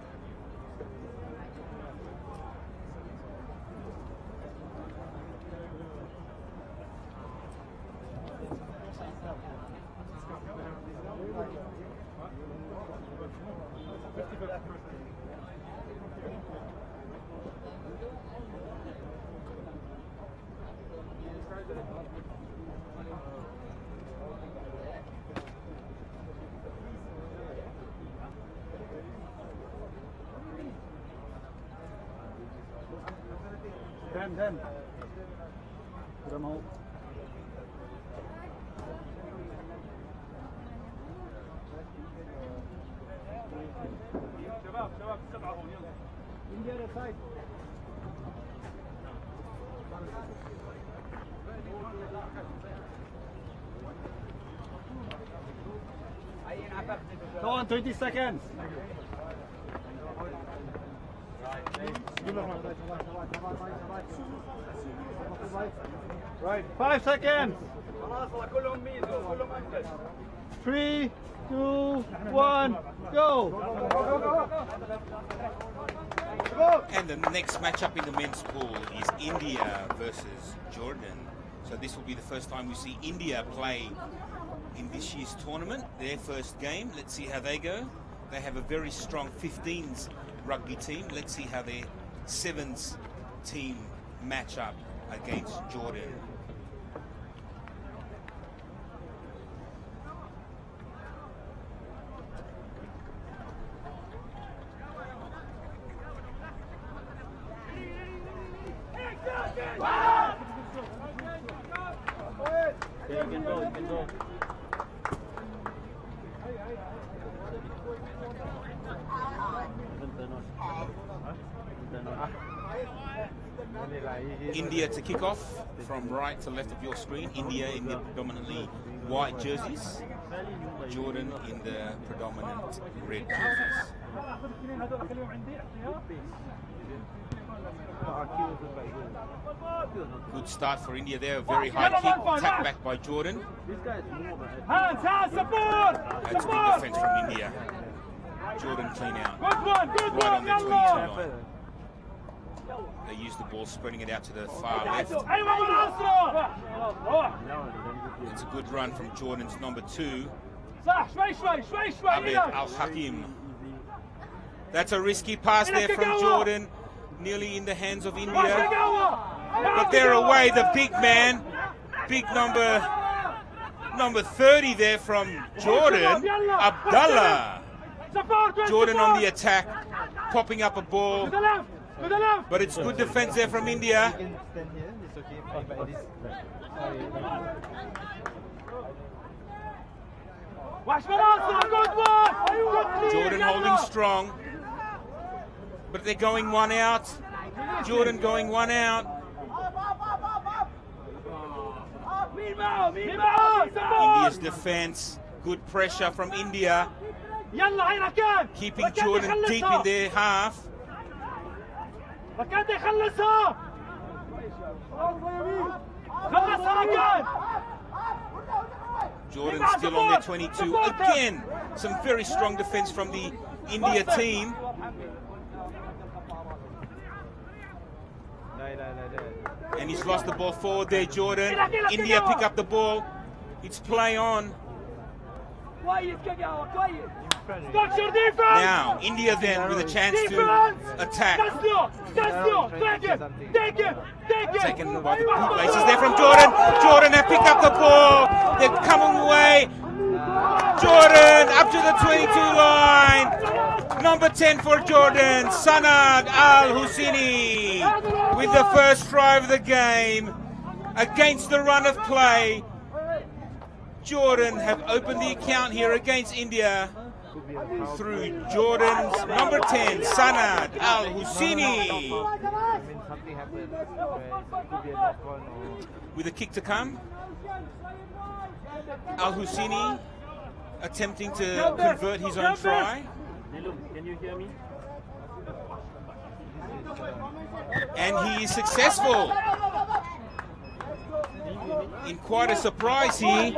Dan, udah mau. شباب 7 هون يلا India the side. Go on, 20 seconds. Right, 5 seconds. 3, 2, 1, go. And the next matchup in the men's pool is India versus Jordan. So this will be the first time we see India play in this year's tournament, their first game. Let's see how they go. They have a very strong 15s rugby team. Let's see how their 7s team match up against Jordan. Yeah, you can go, you can go. India to kick off from right to left of your screen. India in the predominantly white jerseys. Jordan in the predominant red jerseys. Good start for India there. A very high kick. Tapped back by Jordan. Hands, support! That's a big defense from India. Jordan clean out. Right on the 22 line. They use the ball, spreading it out to the far left. It's a good run from Jordan's number 2, Abed Al-Hakim. That's a risky pass there from Jordan, nearly in the hands of India. But they're away, the big man, big number 30 there from Jordan, Abdullah. Jordan on the attack, popping up a ball. But it's good defense there from India. Jordan holding strong. But they're going one out. Jordan going one out. India's defense. Good pressure from India. Keeping Jordan deep in their half. Jordan still on their 22. Again, some very strong defense from the India team. And he's lost the ball forward there, Jordan. India pick up the ball. It's play on. Now, India then with a chance to attack. Taken by the bootlaces there from Jordan. Jordan have picked up the ball. They're coming away. Jordan up to the 22 line. Number 10 for Jordan, Sanad Al-Husseini with the first try of the game against the run of play. Jordan have opened the account here against India through Jordan's number 10, Sanad Al-Husseini. With a kick to come, Al-Husseini attempting to convert his own try. Can you hear me? And he is successful. In quite a surprise here,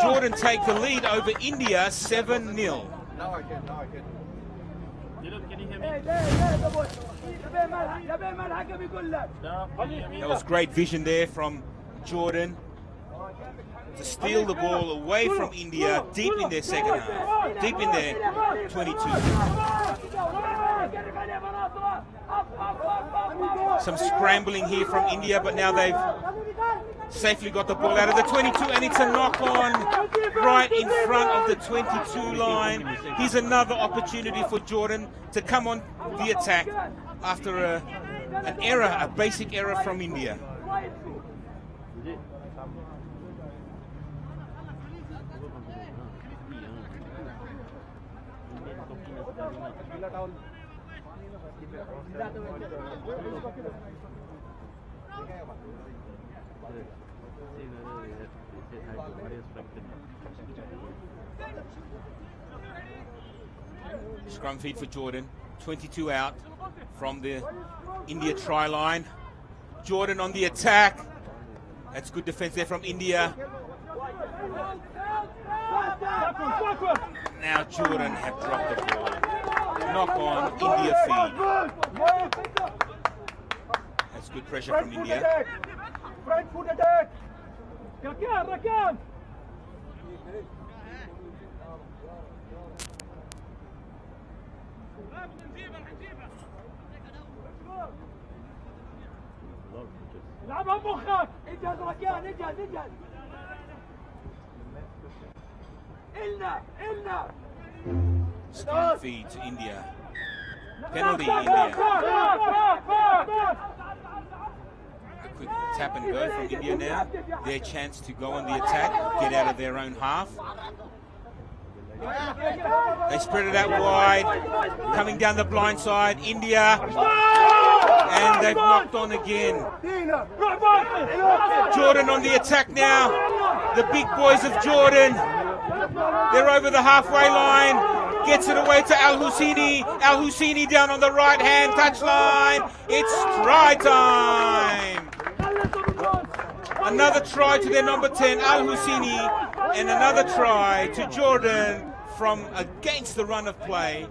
Jordan take the lead over India 7-0. Now I can. Can you hear me? That was great vision there from Jordan to steal the ball away from India deep in their second half, deep in their 22. Some scrambling here from India, but now they've safely got the ball out of the 22, and it's a knock on right in front of the 22 line. Here's another opportunity for Jordan to come on the attack after an error, a basic error from India. Scrum feed for Jordan. 22 out from the India try line. Jordan on the attack. That's good defense there from India. Now Jordan have dropped the ball. Knock on, India feed. That's good pressure from India. Front foot attack. Rakan. لعبها بمخك. اجهز ركان اجهز. إلنا. Scrum feed to India. Penalty, India. A quick tap and go from India now. Their chance to go on the attack, get out of their own half. They spread it out wide, coming down the blind side. India, and they've knocked on again. Jordan on the attack now. The big boys of Jordan. They're over the halfway line. Gets it away to Al Husseini. Al Husseini down on the right hand touchline. It's try time. Another try to their number 10, Al Husseini, and another try to Jordan from against the run of play.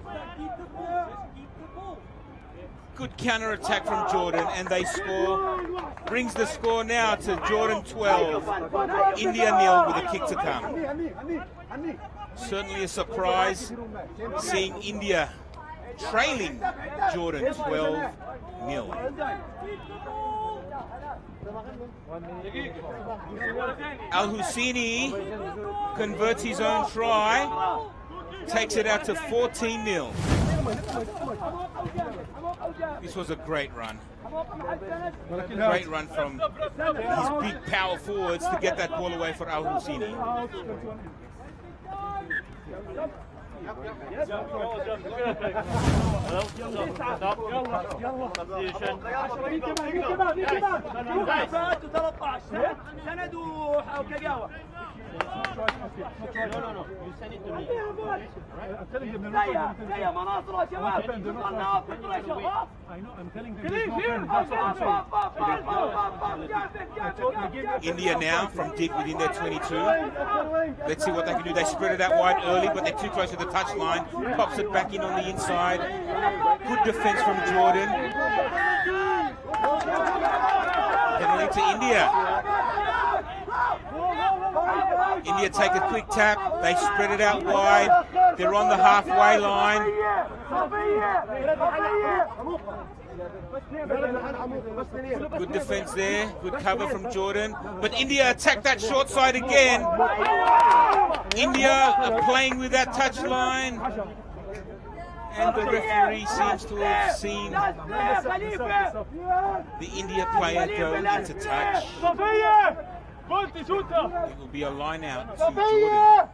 Good counter attack from Jordan, and they score. Brings the score now to Jordan 12, India 0 with a kick to come. Certainly a surprise seeing India trailing Jordan 12-0. Al Husseini converts his own try, takes it out to 14-0. This was a great run. Great run from his big power forwards to get that ball away for Al Husseini. India now from deep within their 22. Let's see what they can do. They spread it out wide early, but they're too close to the touchline. Pops it back in on the inside. Good defense from Jordan. Penalty to India. India take a quick tap. They spread it out wide. They're on the halfway line. Good defense there. Good cover from Jordan. But India attack that short side again. India are playing with that touch line. And the referee seems to have seen the India player go into touch. It will be a line out to Jordan.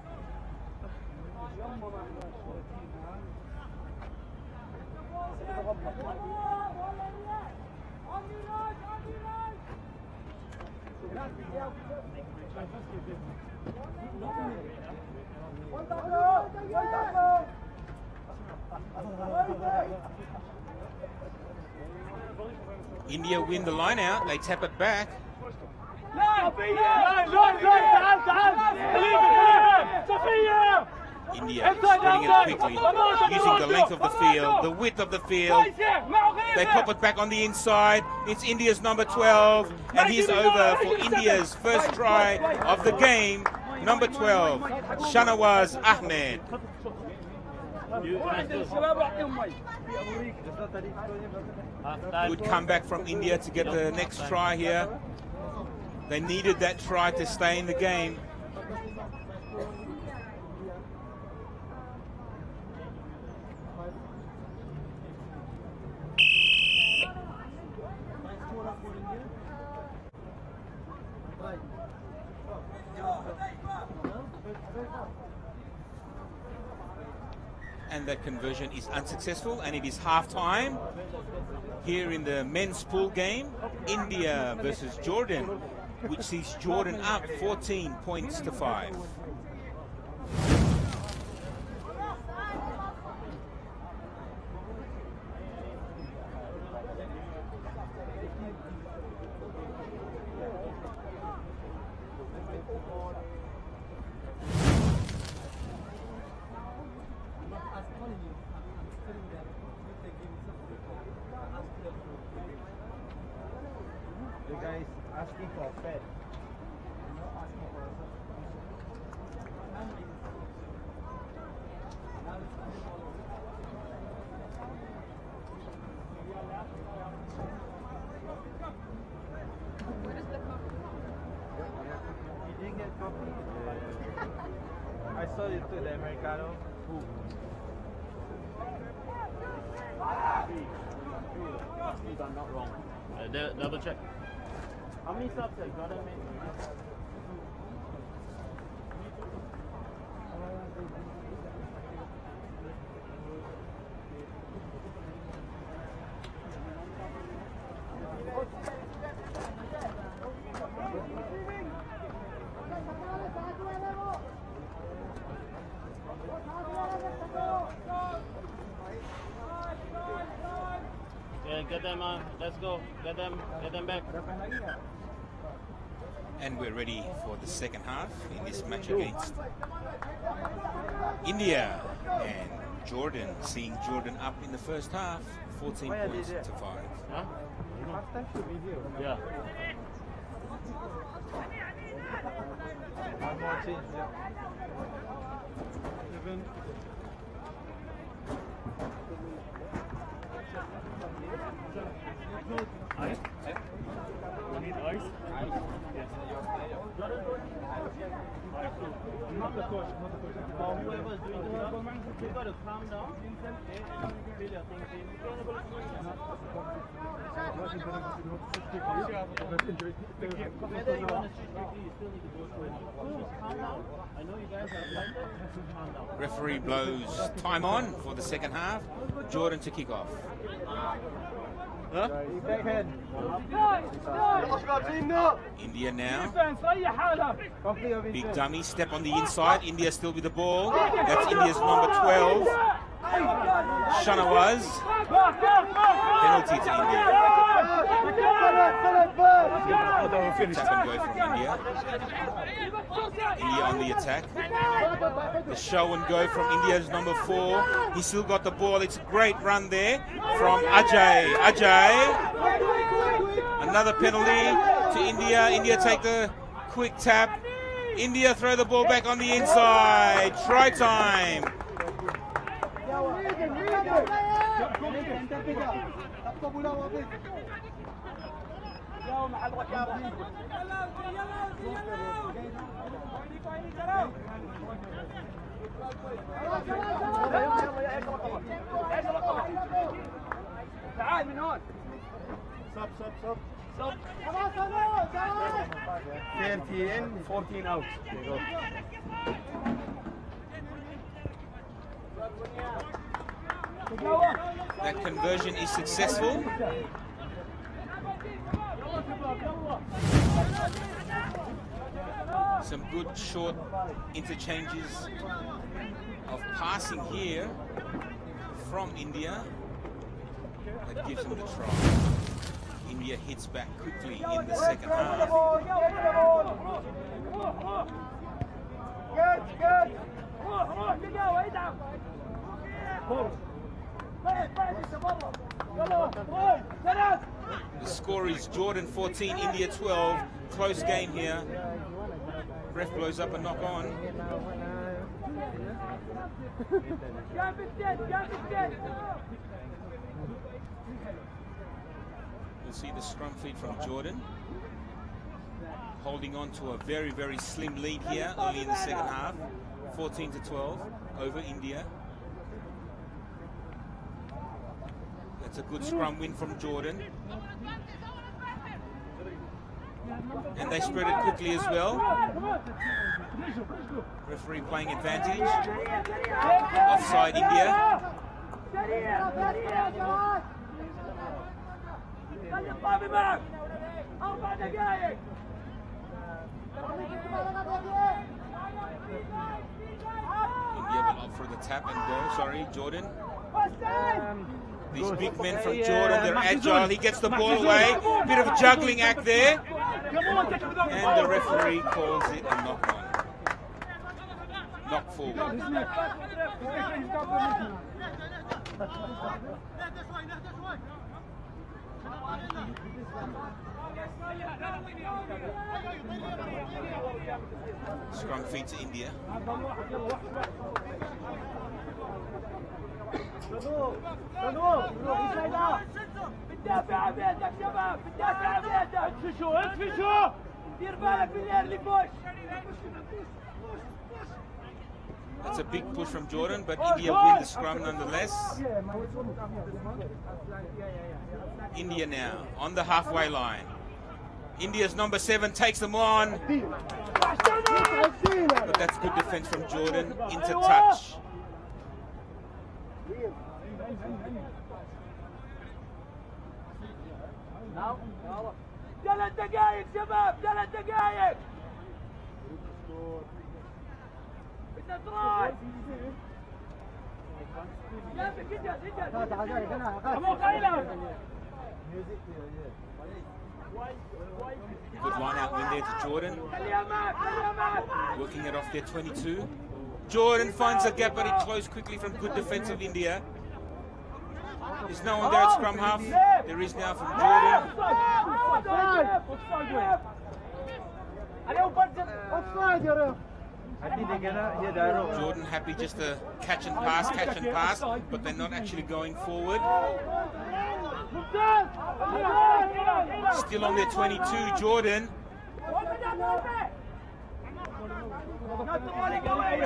India win the line out, they tap it back. India spreading it quickly, using the length of the field, the width of the field. They pop it back on the inside. It's India's number 12, and he's over for India's first try of the game. Number 12, Shanawaz Ahmed. Good comeback from India to get the next try here. They needed that try to stay in the game. And that conversion is unsuccessful, and it is half-time here in the men's pool game, India versus Jordan, which sees Jordan up 14 points to 5. The guy is asking for a pet. He didn't get coffee. I saw it to the Americano. If I'm not wrong. Double check. How many subs have Jordan made? Yeah, get them on. Let's go. Get them back. And we're ready for the second half in this match against India and Jordan, seeing Jordan up in the first half, 14 points to 5. Huh? Halftime should be here. Yeah. One more change, yeah. Even Ice? You need ice? Yes. not the coach, not the coach. Whoever's doing the job, you got to calm down. Feel your things in. Whether you want to shoot quickly, you still need to go through it. Just calm down. I know you guys are blinded. Calm down. Referee blows time on for the second half. Jordan to kick off. Huh? Backhand. India now. Big dummy, step on the inside. India still with the ball. That's India's number 12. Shanawaz. Penalty to India. Tap and go from India. India on the attack. The show and go from India's number 4. He's still got the ball. It's a great run there from Ajay. Ajay. Another penalty to India. India take the quick tap. India throw the ball back on the inside. Try time. تعال من هون. Stop. 30 in, 14 out. That conversion is successful. Some good short interchanges of passing here from India. That gives them the try. India hits back quickly in the second half. The score is Jordan 14, India 12. Close game here. Ref blows up a knock on. You'll see the scrum feed from Jordan. Holding on to a very, very slim lead here early in the second half. 14 to 12 over India. That's a good scrum win from Jordan. And they spread it quickly as well. Referee playing advantage. Offside India. India will opt for the tap and go. Sorry, Jordan. These big men from Jordan, they're agile. He gets the ball away. Bit of a juggling act there. And the referee calls it a knock on. Knock forward. Scrum feed to India. That's a big push from Jordan, but India win the scrum nonetheless. India now on the halfway line. India's number 7 takes them on. But that's good defense from Jordan into touch. Now, 3 دقائق شباب 3 دقائق. بدنا تراي. Good line out win there to Jordan. Working it off there, 22. Jordan finds a gap, but he closed quickly from good defense of India. There's no one there at scrum half. There is now from Jordan. Jordan happy just to catch and pass, but they're not actually going forward. Still on their 22, Jordan.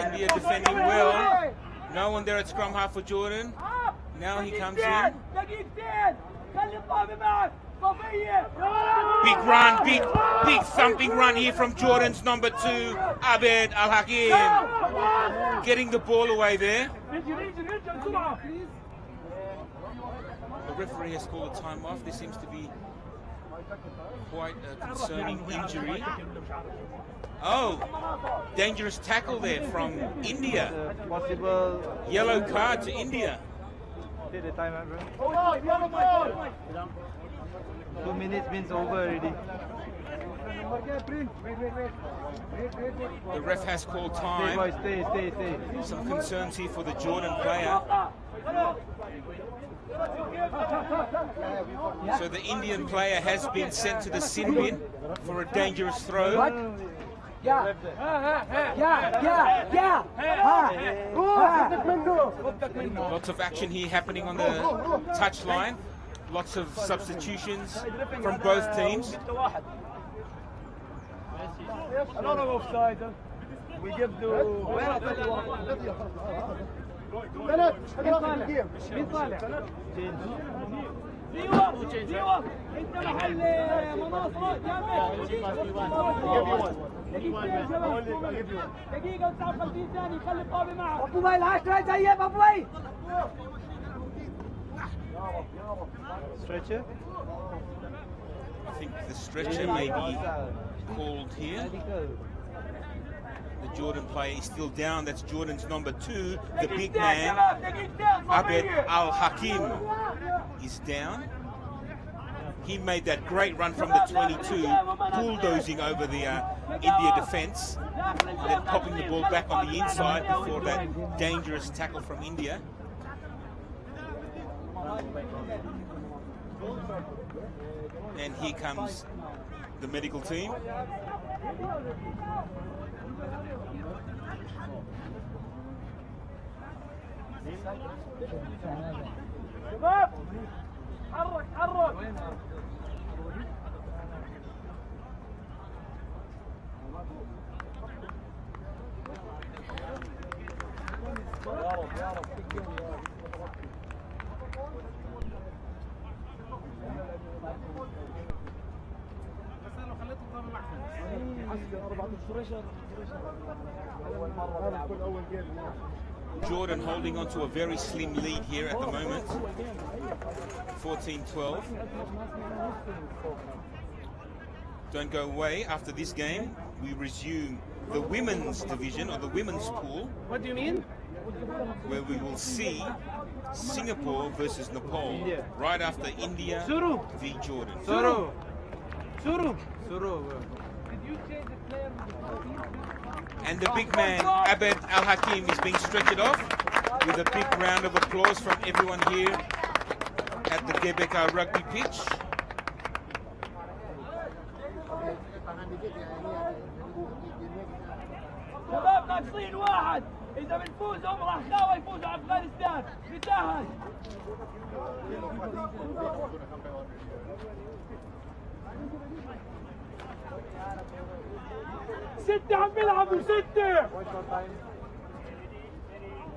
India defending well. No one there at scrum half for Jordan. Now he comes in. Big run, big thumping run here from Jordan's number 2, Abed Al-Hakim. Getting the ball away there. The referee has called a time off. There seems to be quite a concerning injury. Oh, dangerous tackle there from India. Possible yellow card to India. Take the time out, bro. 2 minutes means over already. The ref has called time. Stay. Some concerns here for the Jordan player. So the Indian player has been sent to the sin bin for a dangerous throw. Lots of action here happening on the touchline. Lots of substitutions from both teams. A lot of offside. We give to Stretcher? I think the stretcher may be called here. The Jordan player is still down. That's Jordan's number 2, the big man, Abed Al-Hakim, is down. He made that great run from the 22, bulldozing over the India defense, and then popping the ball back on the inside before that dangerous tackle from India. And here comes the medical team. شباب حرك Jordan holding on to a very slim lead here at the moment, 14-12. Don't go away. After this game, we resume the women's division or the women's pool. What do you mean? Where we will see Singapore versus Nepal right after India v Jordan. Suru. And the big man, Abed Al-Hakim, is being stretched off with a big round of applause from everyone here at the GBK rugby pitch. شباب ناقصين واحد، إذا بنفوزهم راح ناوي يفوزوا أفغانستان، نتأهل. ستة عم بيلعبوا ستة.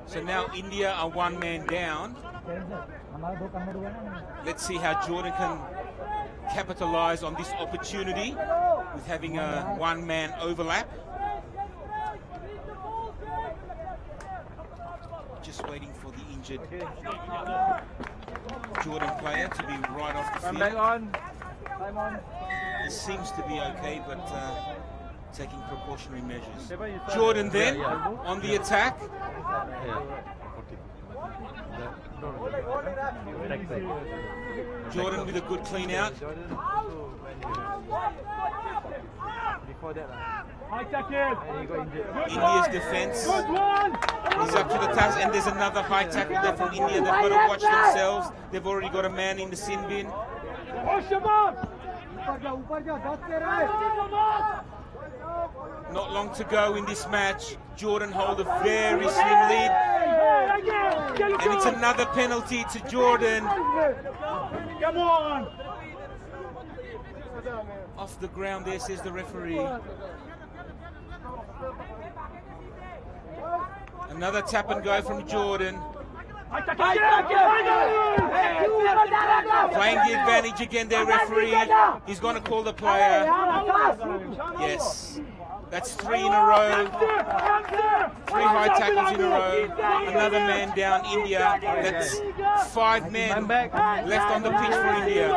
So now India are one man down. Let's see how Jordan can capitalize on this opportunity with having a one-man overlap. Just waiting for the injured Jordan player to be right off the field. He seems to be okay, but taking precautionary measures. Jordan then on the attack. Jordan with a good clean out. India's defense is up to the task, and there's another high tackle there from India. They've got to watch themselves. They've already got a man in the sin bin. Not long to go in this match. Jordan hold a very slim lead. And it's another penalty to Jordan. Come on! Off the ground there, says the referee. Another tap and go from Jordan. Playing the advantage again there, referee. He's going to call the player. Yes. That's 3 in a row. 3 high tackles in a row. Another man down, India. That's 5 men left on the pitch for India.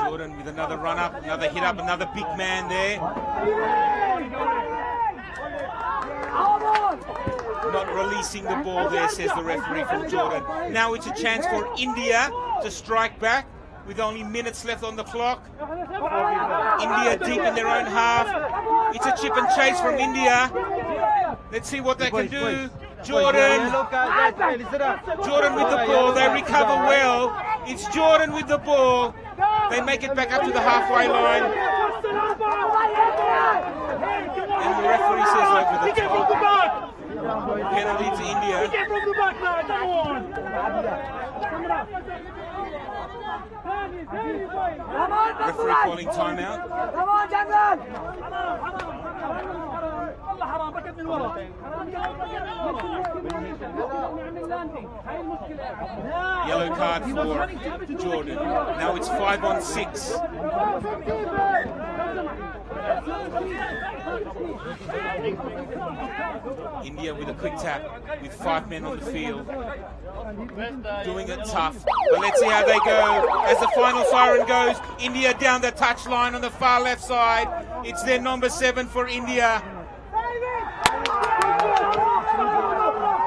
Jordan with another run up, another hit up, another big man there. Not releasing the ball there, says the referee from Jordan. Now it's a chance for India to strike back with only minutes left on the clock. India deep in their own half. It's a chip and chase from India. Let's see what they can do. Jordan with the ball. They recover well. It's Jordan with the ball. They make it back up to the halfway line. And the referee says over the top. Penalty to India. Referee calling timeout. Yellow card for Jordan. Now it's 5-on-6. India with a quick tap with 5 men on the field. Doing it tough. But let's see how they go. As the final siren goes, India down the touchline on the far left side. It's their number 7 for India.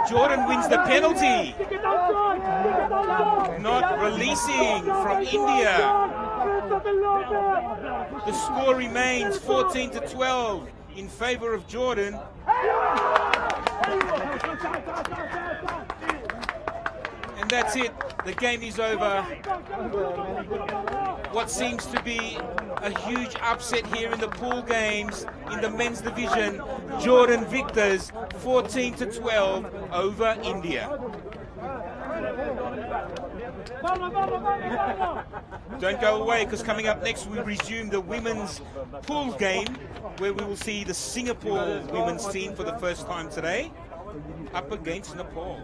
Jordan wins the penalty. Not releasing from India. The score remains 14-12 in favor of Jordan. And that's it. The game is over. What seems to be a huge upset here in the pool games in the men's division. Jordan victors 14-12 over India. Don't go away, because coming up next we resume the women's pool game, where we will see the Singapore women's team for the first time today up against Nepal.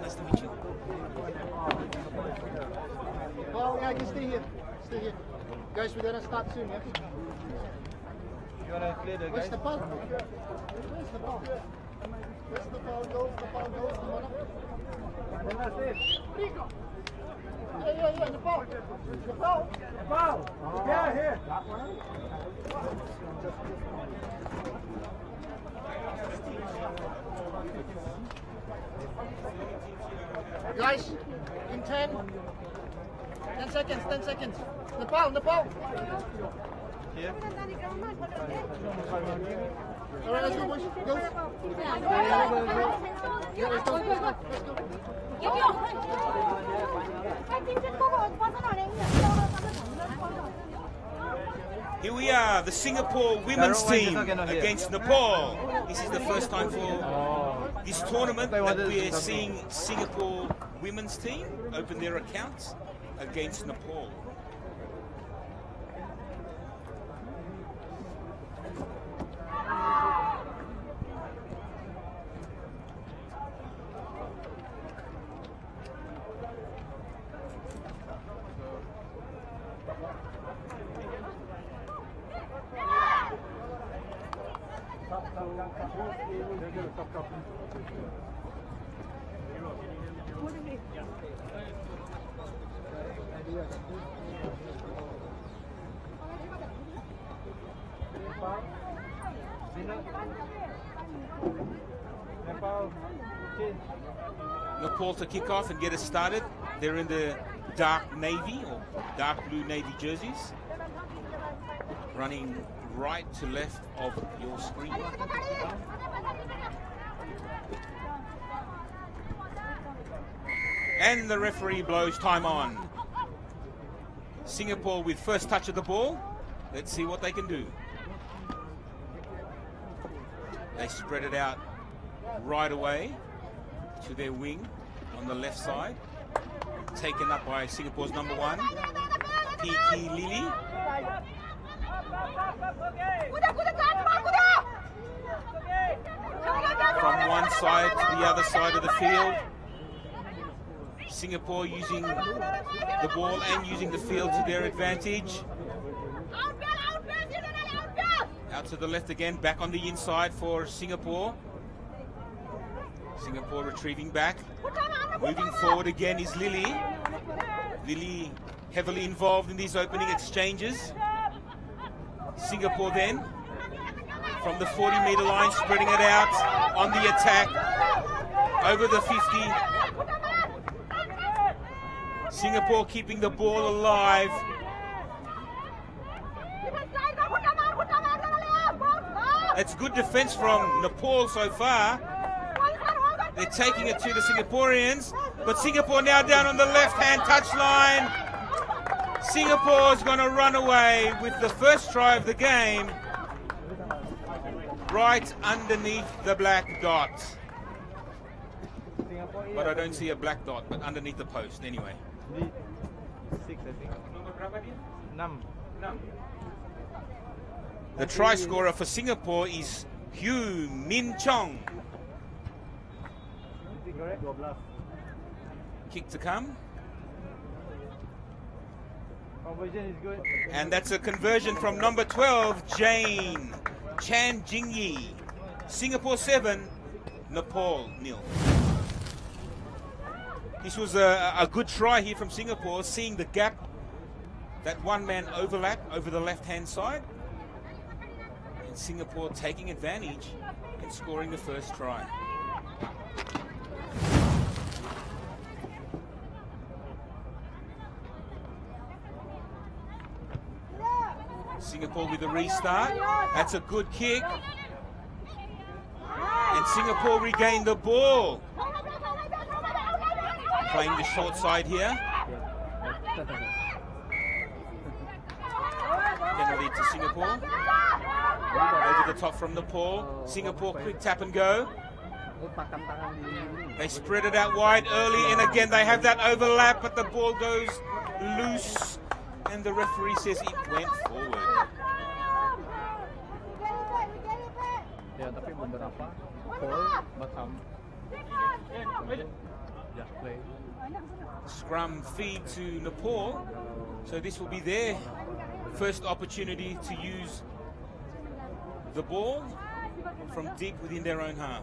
Nice to meet you. Well, yeah, just stay here. Stay here. Guys, we're gonna start soon, yeah? You wanna clear the Where's guys? the ball? Where's the ball? Where's the ball goes? The ball goes. Then that's it. Yeah, the ball. The ball. The ball. Yeah, here. Guys, in 10 seconds, 10 seconds. Nepal. Here. Alright, let's go, boys. Go. Yeah, let's go. Here we are, the Singapore women's team against Nepal. This is the first time for this tournament that we're seeing Singapore women's team open their accounts against Nepal. Nepal to kick off and get us started. They're in the dark navy or dark blue navy jerseys, running right to left of your screen. And the referee blows time on. Singapore with first touch of the ball. Let's see what they can do. They spread it out right away to their wing on the left side. Taken up by Singapore's number one, Kiki Lili. From one side to the other side of the field. Singapore using the ball and using the field to their advantage. Out to the left again, back on the inside for Singapore. Singapore retrieving back. Moving forward again is Lily. Lily heavily involved in these opening exchanges. Singapore then, from the 40-meter line, spreading it out on the attack. Over the 50. Singapore keeping the ball alive. It's good defense from Nepal so far. They're taking it to the Singaporeans, but Singapore now down on the left-hand touchline. Singapore's going to run away with the first try of the game, right underneath the black dot. But I don't see a black dot, but underneath the post anyway. 6, I think. The try scorer for Singapore is Hugh Min Chong. Kick to come. Conversion is good. And that's a conversion from number 12, Jane Chan Jingyi. Singapore 7, Nepal 0. This was a good try here from Singapore, seeing the gap, that one-man overlap over the left-hand side. And Singapore taking advantage and scoring the first try. Singapore with a restart. That's a good kick. And And Singapore regained the ball. Playing the short side here. Gonna lead to Singapore. Over the top from Nepal. Singapore quick tap and go. They spread it out wide early, and again they have that overlap, but the ball goes loose, and the referee says it went forward. Ya, tapi beberapa foul become just play. Scrum feed to Nepal, so this will be their first opportunity to use the ball from deep within their own half.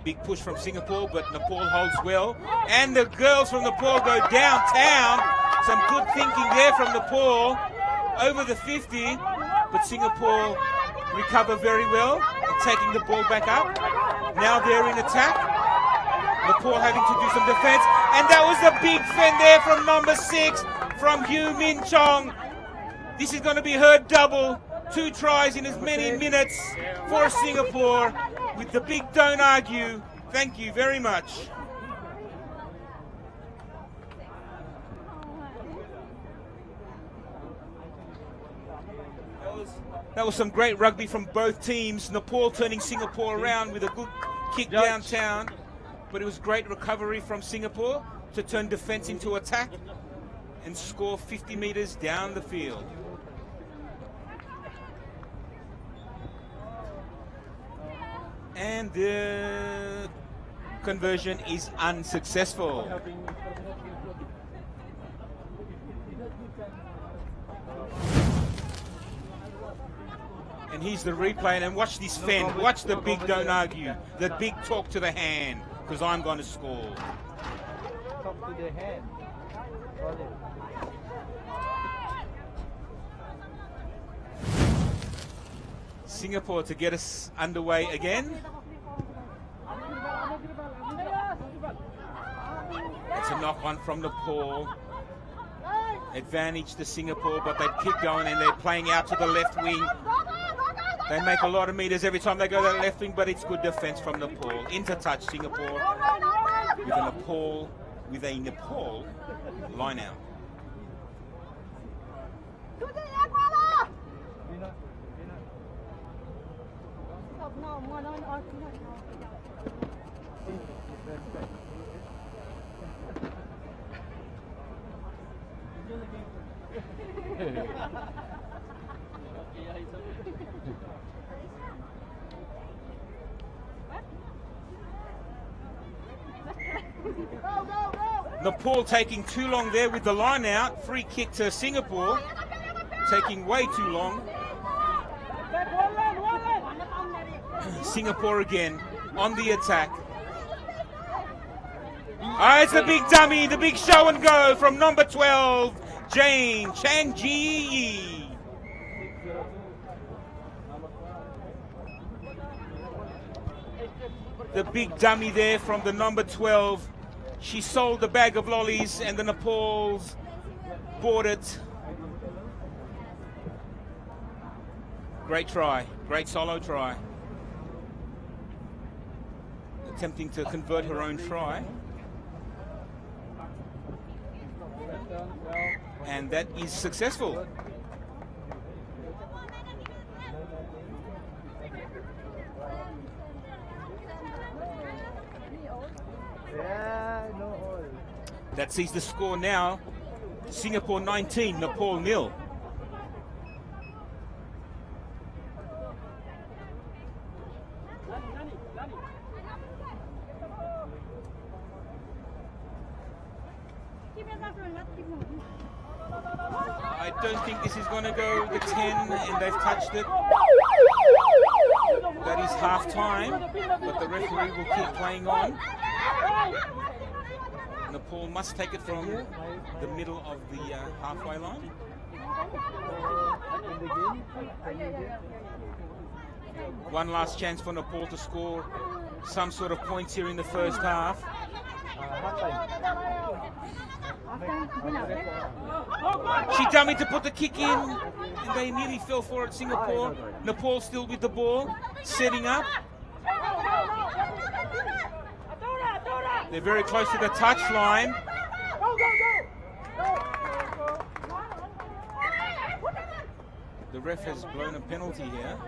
Big push from Singapore, but Nepal holds well. And the girls from Nepal go downtown. Some good thinking there from Nepal. Over the 50, but Singapore recover very well, taking the ball back up. Now they're in attack. Nepal having to do some defense. And that was a big fend there from number 6, from Hugh Min Chong. This is going to be her double. 2 tries in as many minutes for Singapore with the big don't argue. Thank you very much. That was some great rugby from both teams. Nepal turning Singapore around with a good kick downtown. But it was great recovery from Singapore to turn defense into attack and score 50 meters down the field. And the conversion is unsuccessful. And here's the replay, and watch this fend. Watch the big don't argue. The big talk to the hand, because I'm going to score. Talk to the hand. Singapore to get us underway again. It's a knock on from Nepal. Advantage to Singapore, but they keep going and they're playing out to the left wing. They make a lot of meters every time they go to the left wing, but it's good defense from Nepal. Into touch Singapore with a Nepal line out. Nepal taking too long there with the line out. Free kick to Singapore. Taking way too long. Singapore again on the attack. It's the big dummy, the big show and go from number 12, Jane Changji. The big dummy there from the number 12. She sold the bag of lollies and the Nepals bought it. Great try, great solo try. Attempting to convert her own try. And that is successful. That sees the score now. Singapore 19, Nepal 0. I don't think this is going to go the 10, and they've touched it. That is half time, but the referee will keep playing on. Nepal must take it from the middle of the halfway line. One last chance for Nepal to score some sort of points here in the first half. She dummied to put the kick in, and they nearly fell for it, Singapore. Nepal still with the ball, setting up. They're very close to the touchline. The ref has blown a penalty here.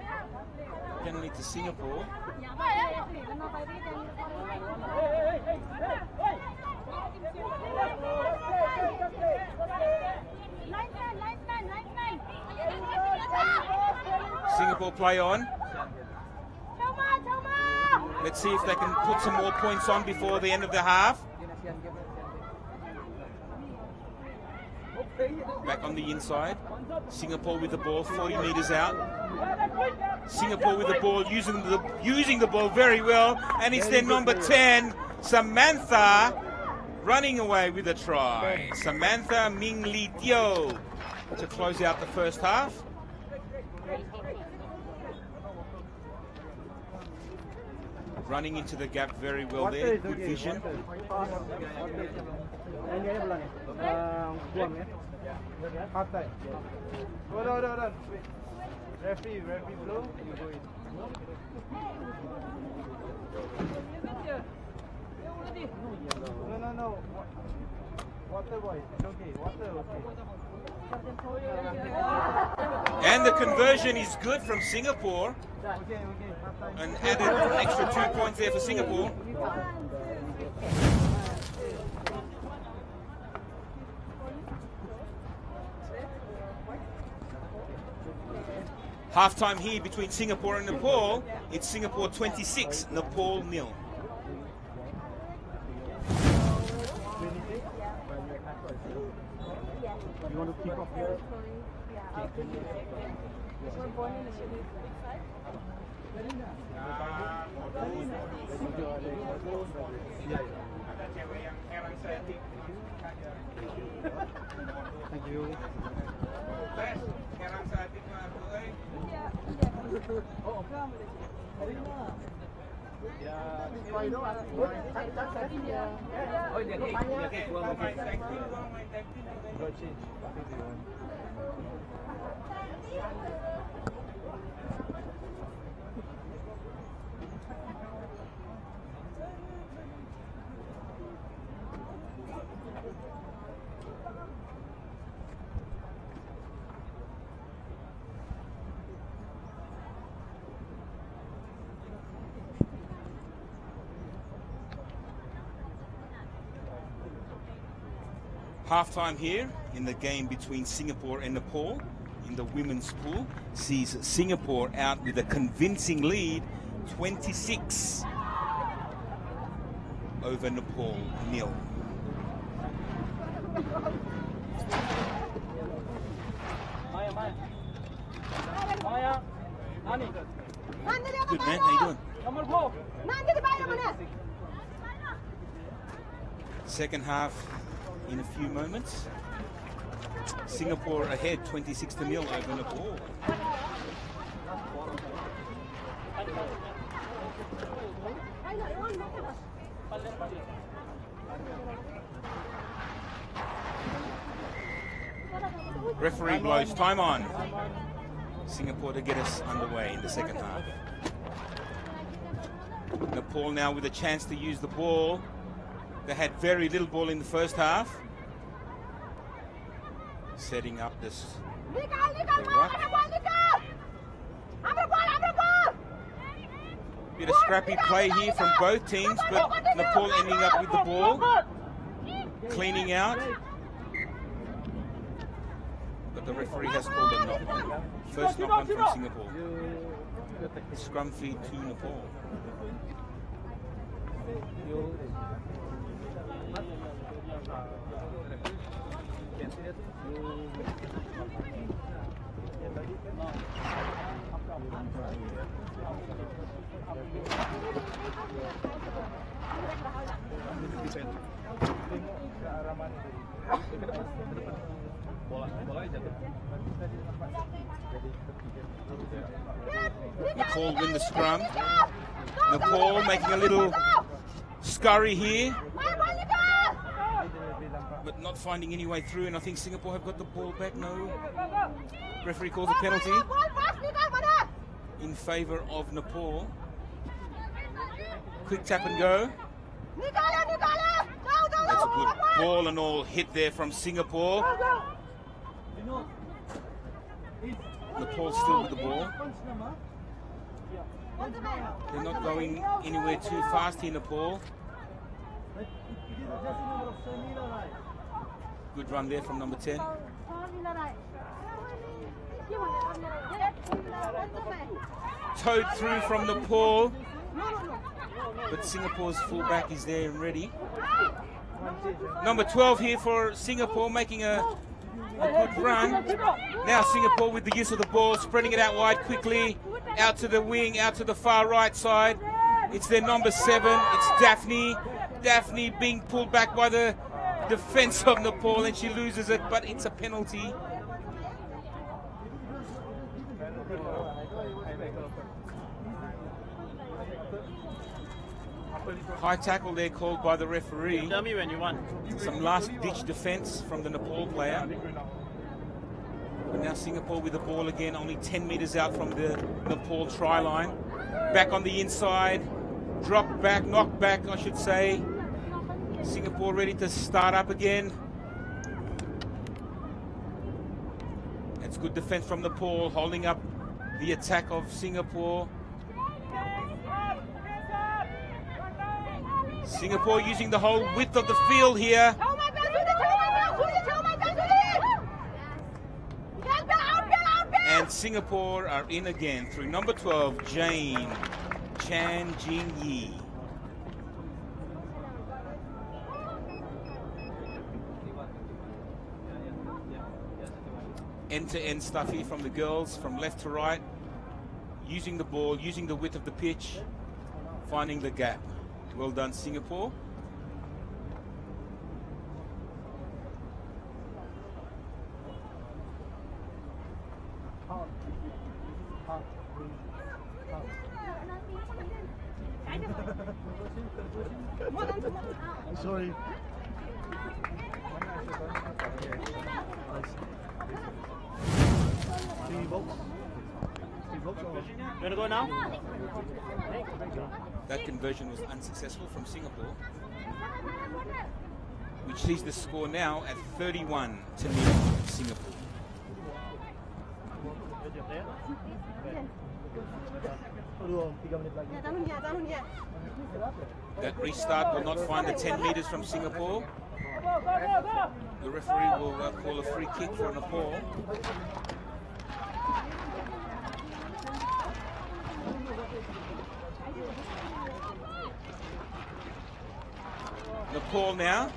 Penalty to Singapore. Singapore play on. Let's see if they can put some more points on before the end of the half. Back on the inside. Singapore with the ball, 40 meters out. Singapore with the ball, using the ball very well, and it's their number 10, Samantha, running away with a try. Samantha Ming Li Teo to close out the first half. Running into the gap very well there, good vision. Referee blow. No. Water boy, it's okay. Water, okay. And the conversion is good from Singapore. And added an extra 2 points there for Singapore. Half-time here between Singapore and Nepal. It's Singapore 26, Nepal 0. You want to keep up here? Thank you. Half-time here in the game between Singapore and Nepal in the women's pool sees Singapore out with a convincing lead, 26 over Nepal 0. Good man, how you doing? Second half in a few moments. Singapore ahead 26-0 over Nepal. Referee blows time on. Singapore to get us underway in the second half. Nepal now with a chance to use the ball. They had very little ball in the first half. Setting up this. The ruck. Bit of scrappy play here from both teams, but Nepal ending up with the ball. Cleaning out. But the referee has called a knock. First knock on from Singapore. Scrum feed to Nepal. Nepal win the scrum. Nepal making a little scurry here, but not finding any way through, and I think Singapore have got the ball back. No. Referee calls a penalty in favour of Nepal. Quick tap and go. That's a good ball and all hit there from Singapore. Nepal still with the ball. They're not going anywhere too fast here, Nepal. Good run there from number 10. Towed through from Nepal, but Singapore's fullback is there and ready. Number 12 here for Singapore, making a good run. Now Singapore with the use of the ball, spreading it out wide quickly, out to the wing, out to the far right side. It's their number 7, it's Daphne. Daphne being pulled back by the defense of Nepal, and she loses it, but it's a penalty. High tackle there called by the referee. Tell me when you want. Some last-ditch defense from the Nepal player. But now Singapore with the ball again, only 10 meters out from the Nepal try line. Back on the inside, drop back, knock back, I should say. Singapore ready to start up again. It's good defense from Nepal, holding up the attack of Singapore. Singapore using the whole width of the field here. And Singapore are in again through number 12, Jane Chan Jing Yi. End-to-end stuff here from the girls, from left to right, using the ball, using the width of the pitch, finding the gap. Well done, Singapore. Sorry. You want to go now? That conversion was unsuccessful from Singapore, which sees the score now at 31-0 Singapore. That restart will not find the 10 meters from Singapore. The referee will call a free kick for Nepal. Nepal now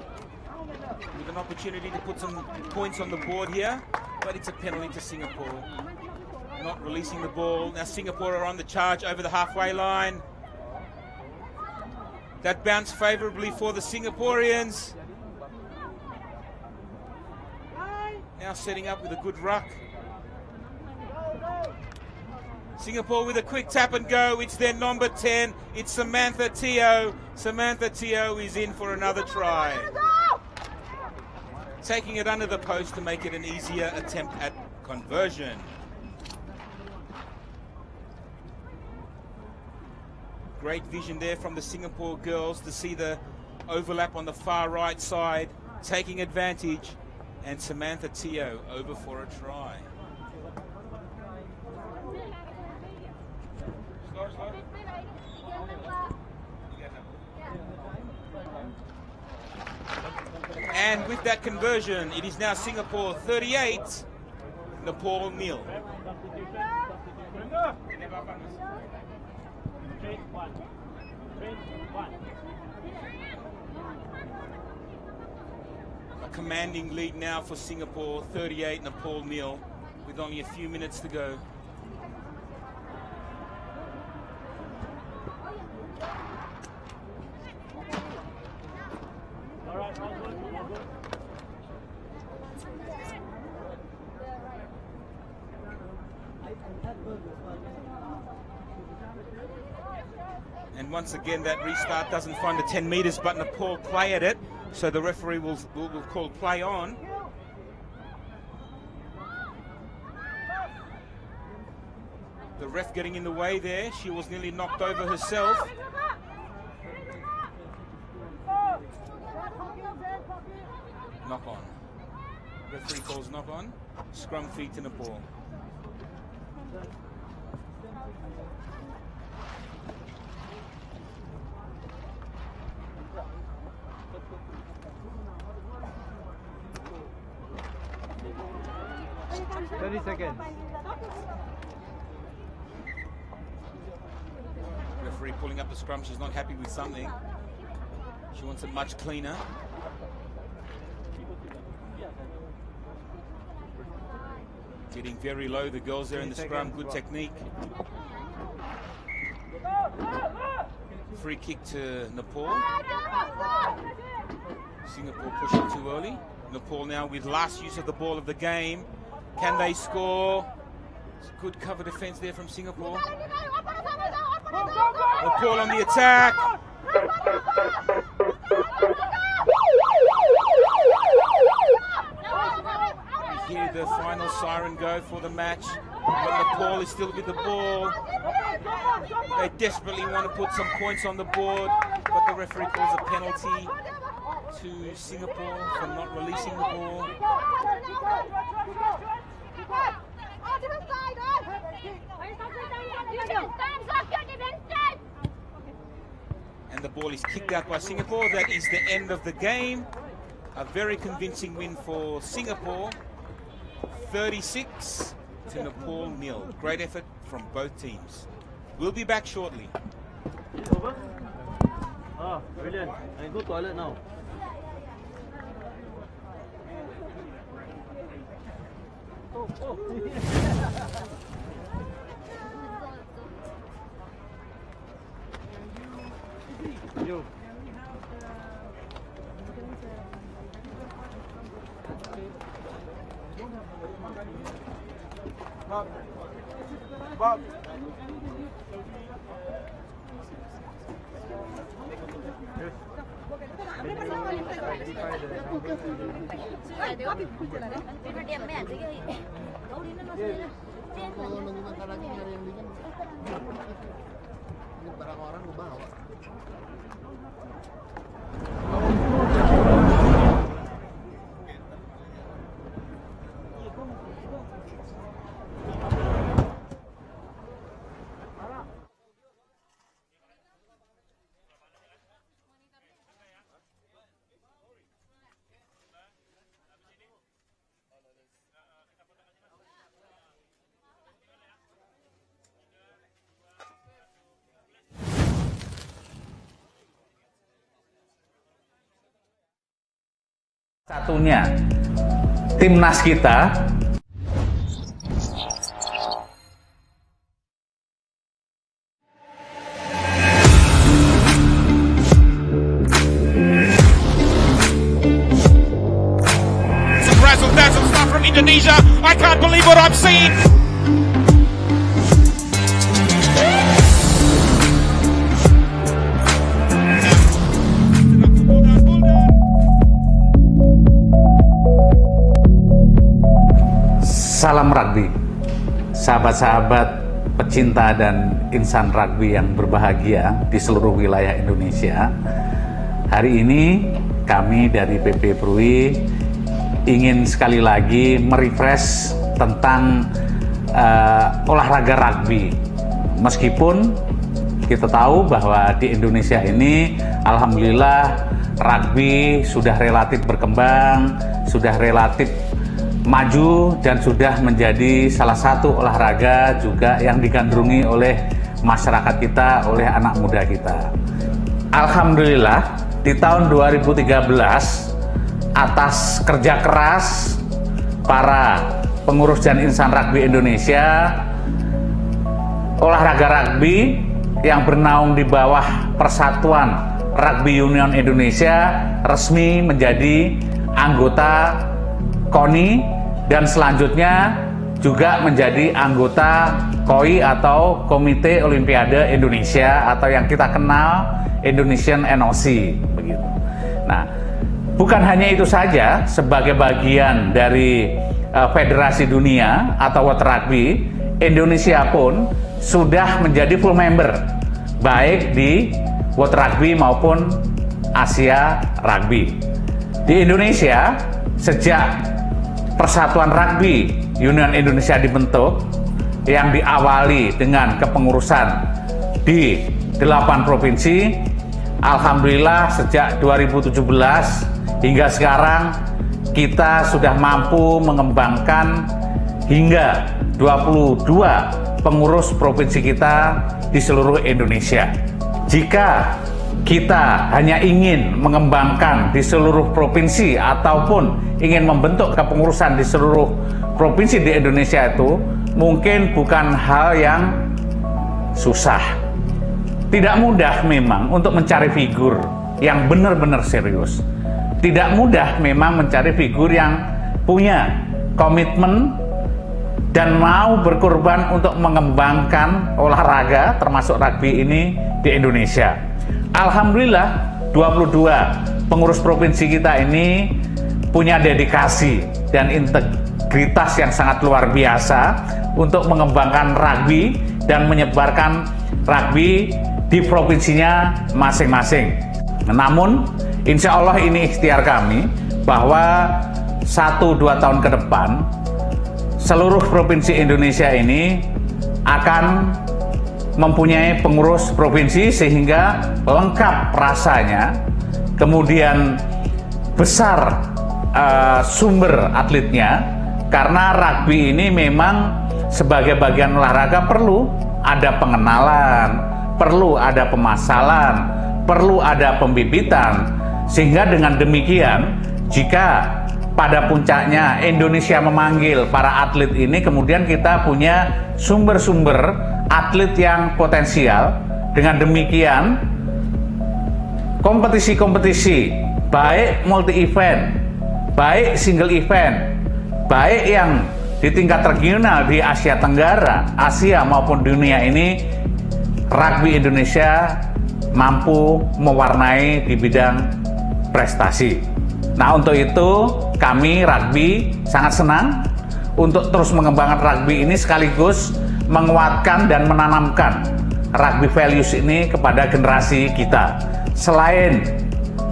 with an opportunity to put some points on the board here, but it's a penalty to Singapore. Not releasing the ball. Now Singapore are on the charge over the halfway line. That bounced favorably for the Singaporeans. Now setting up with a good ruck. Singapore with a quick tap and go. It's their number 10. It's Samantha Teo. Samantha Teo is in for another try. Taking it under the post to make it an easier attempt at conversion. Great vision there from the Singapore girls to see the overlap on the far right side, taking advantage, and Samantha Teo over for a try. And with that conversion, it is now Singapore 38, Nepal 0. A commanding lead now for Singapore, 38, Nepal 0, with only a few minutes to go. And once again, that restart doesn't find the 10 meters, but Nepal play at it. So the referee will call play on. The ref getting in the way there. She was nearly knocked over herself. Knock on. Referee calls knock on. Scrum feet to Nepal. Seconds. Referee pulling up the scrum. She's not happy with something. She wants it much cleaner. Getting very low, the girls there in the scrum. Good technique. Free kick to Nepal. Singapore pushing too early. Nepal now with last use of the ball of the game. Can they score? It's a good cover defense there from Singapore. Nepal on the attack. Hear the final siren go for the match. But Nepal is still with the ball. They desperately want to put some points on the board, but the referee calls a penalty to Singapore for not releasing the ball. And the ball is kicked out by Singapore. That is the end of the game. A very convincing win for Singapore. 36 to Nepal 0. Great effort from both teams. We'll be back shortly. Oh, brilliant. I go toilet now. You. Bob. Bob. Satunya, timnas kita Some razzle dazzle stuff from Indonesia. I can't believe what I'm seeing. Salam rugby, sahabat-sahabat pecinta dan insan rugby yang berbahagia di seluruh wilayah Indonesia. Hari ini kami dari PP Brunei ingin sekali lagi merefresh tentang olahraga rugby. Meskipun kita tahu bahwa di Indonesia ini alhamdulillah rugby sudah relatif berkembang, sudah relatif maju dan sudah menjadi salah satu olahraga juga yang digandrungi oleh masyarakat kita, oleh anak muda kita. Alhamdulillah di tahun 2013 atas kerja keras para pengurus dan insan rugby Indonesia, olahraga rugby yang bernaung di bawah Persatuan Rugby Union Indonesia resmi menjadi anggota KONI dan selanjutnya juga menjadi anggota KOI atau Komite Olimpiade Indonesia atau yang kita kenal Indonesian NOC begitu. Nah, bukan hanya itu saja, sebagai bagian dari Federasi Dunia atau World Rugby, Indonesia pun sudah menjadi full member baik di World Rugby maupun Asia Rugby. Di Indonesia, sejak Persatuan Rugby Union Indonesia dibentuk, yang diawali dengan kepengurusan di 8 provinsi, alhamdulillah sejak 2017 hingga sekarang kita sudah mampu mengembangkan hingga 22 pengurus provinsi kita di seluruh Indonesia. Jika kita hanya ingin mengembangkan di seluruh provinsi ataupun ingin membentuk kepengurusan di seluruh provinsi di Indonesia, itu mungkin bukan hal yang susah. Tidak mudah memang untuk mencari figur yang benar-benar serius. Tidak mudah memang mencari figur yang punya komitmen dan mau berkorban untuk mengembangkan olahraga termasuk rugby ini di Indonesia. Alhamdulillah 22 pengurus provinsi kita ini punya dedikasi dan integritas yang sangat luar biasa untuk mengembangkan rugby dan menyebarkan rugby di provinsinya masing-masing. Namun insya Allah ini ikhtiar kami bahwa 1-2 tahun ke depan seluruh provinsi Indonesia ini akan mempunyai pengurus provinsi sehingga lengkap rasanya, kemudian besar sumber atletnya, karena rugby ini memang sebagai bagian olahraga perlu ada pengenalan, perlu ada pemasalan, perlu ada pembibitan, sehingga dengan demikian jika pada puncaknya Indonesia memanggil para atlet ini, kemudian kita punya sumber-sumber atlet yang potensial. Dengan demikian kompetisi-kompetisi baik multi event, baik single event, baik yang di tingkat regional di Asia Tenggara, Asia maupun dunia ini, rugby Indonesia mampu mewarnai di bidang prestasi. Nah, untuk itu kami rugby sangat senang untuk terus mengembangkan rugby ini sekaligus menguatkan dan menanamkan rugby values ini kepada generasi kita. Selain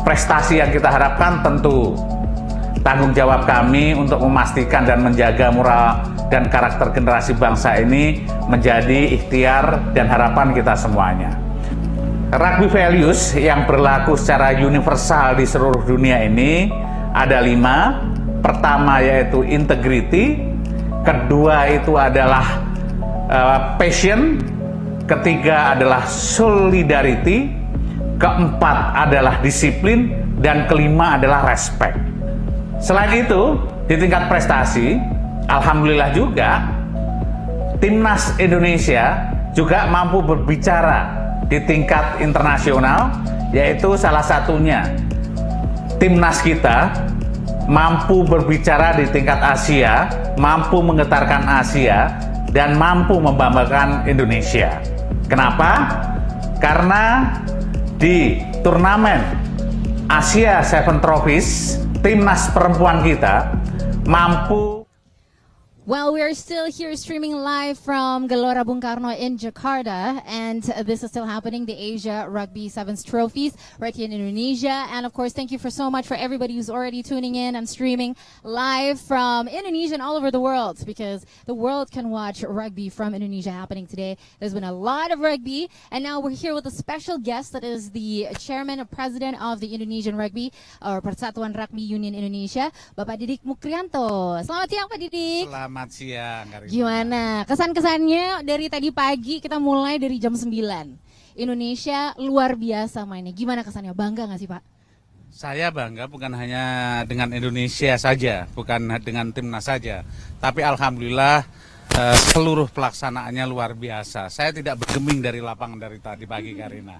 prestasi yang kita harapkan, tentu tanggung jawab kami untuk memastikan dan menjaga moral dan karakter generasi bangsa ini menjadi ikhtiar dan harapan kita semuanya. Rugby values yang berlaku secara universal di seluruh dunia ini ada 5. Pertama yaitu integrity, kedua itu adalah passion, ketiga adalah solidarity, keempat adalah disiplin, dan kelima adalah respect. Selain itu, di tingkat prestasi, alhamdulillah juga timnas Indonesia juga mampu berbicara di tingkat internasional, yaitu salah satunya timnas kita mampu berbicara di tingkat Asia, mampu menggetarkan Asia, dan mampu membanggakan Indonesia. Kenapa? Karena di turnamen Asia Seven Trophies, timnas perempuan kita mampu. Well, we are still here streaming live from Gelora Bung Karno in Jakarta, and this is still happening, the Asia Rugby Sevens Trophies right here in Indonesia. And of course, thank you for so much for everybody who's already tuning in and streaming live from Indonesia and all over the world, because the world can watch rugby from Indonesia happening today. There's been a lot of rugby, and now we're here with a special guest that is the chairman or president of the Indonesian Rugby or Persatuan Rugby Union Indonesia, Bapak Didik Mukrianto. Selamat siang Pak Didik. Selamat siang, Karina. Gimana kesan-kesannya dari tadi pagi, kita mulai dari jam 9. Indonesia luar biasa mainnya. Gimana kesannya? Bangga nggak sih Pak? Saya bangga bukan hanya dengan Indonesia saja, bukan dengan timnas saja, tapi alhamdulillah seluruh pelaksanaannya luar biasa. Saya tidak bergeming dari lapangan dari tadi pagi, Karina.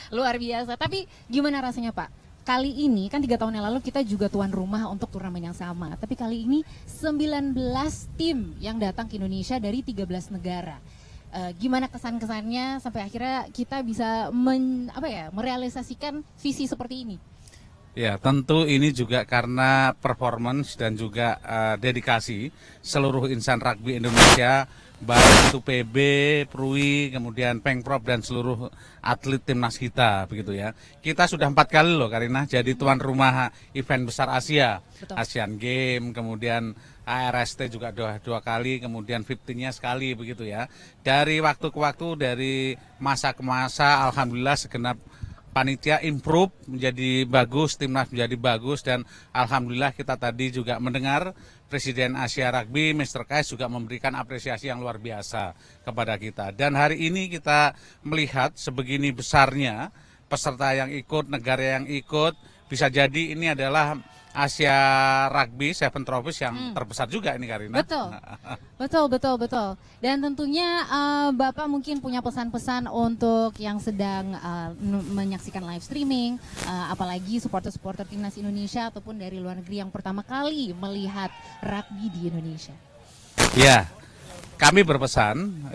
Luar biasa. Tapi gimana rasanya Pak? kali ini kan 3 tahun yang lalu kita juga tuan rumah untuk turnamen yang sama. Tapi kali ini 19 tim yang datang ke Indonesia dari 13 negara. Gimana kesan-kesannya sampai akhirnya kita bisa merealisasikan visi seperti ini? Ya, tentu ini juga karena performance dan juga dedikasi seluruh insan rugby Indonesia, baik itu PB, PRUI, kemudian Pengprov dan seluruh atlet timnas kita, begitu ya. Kita sudah 4 kali loh Karina jadi tuan rumah event besar Asia. Betul. Asian Games, kemudian ARST juga 2 kali, kemudian 15-nya sekali, begitu ya. Dari waktu ke waktu, dari masa ke masa, alhamdulillah segenap panitia improve menjadi bagus, timnas menjadi bagus, dan alhamdulillah kita tadi juga mendengar Presiden Asia Rugby, Mr. Kais juga memberikan apresiasi yang luar biasa kepada kita. Dan hari ini kita melihat sebegini besarnya peserta yang ikut, negara yang ikut, bisa jadi ini adalah Asia Rugby 7 Trophies yang terbesar juga ini Karina. Betul. Dan tentunya Bapak mungkin punya pesan-pesan untuk yang sedang menyaksikan live streaming, apalagi supporter-supporter timnas Indonesia ataupun dari luar negeri yang pertama kali melihat rugby di Indonesia. Ya, kami berpesan,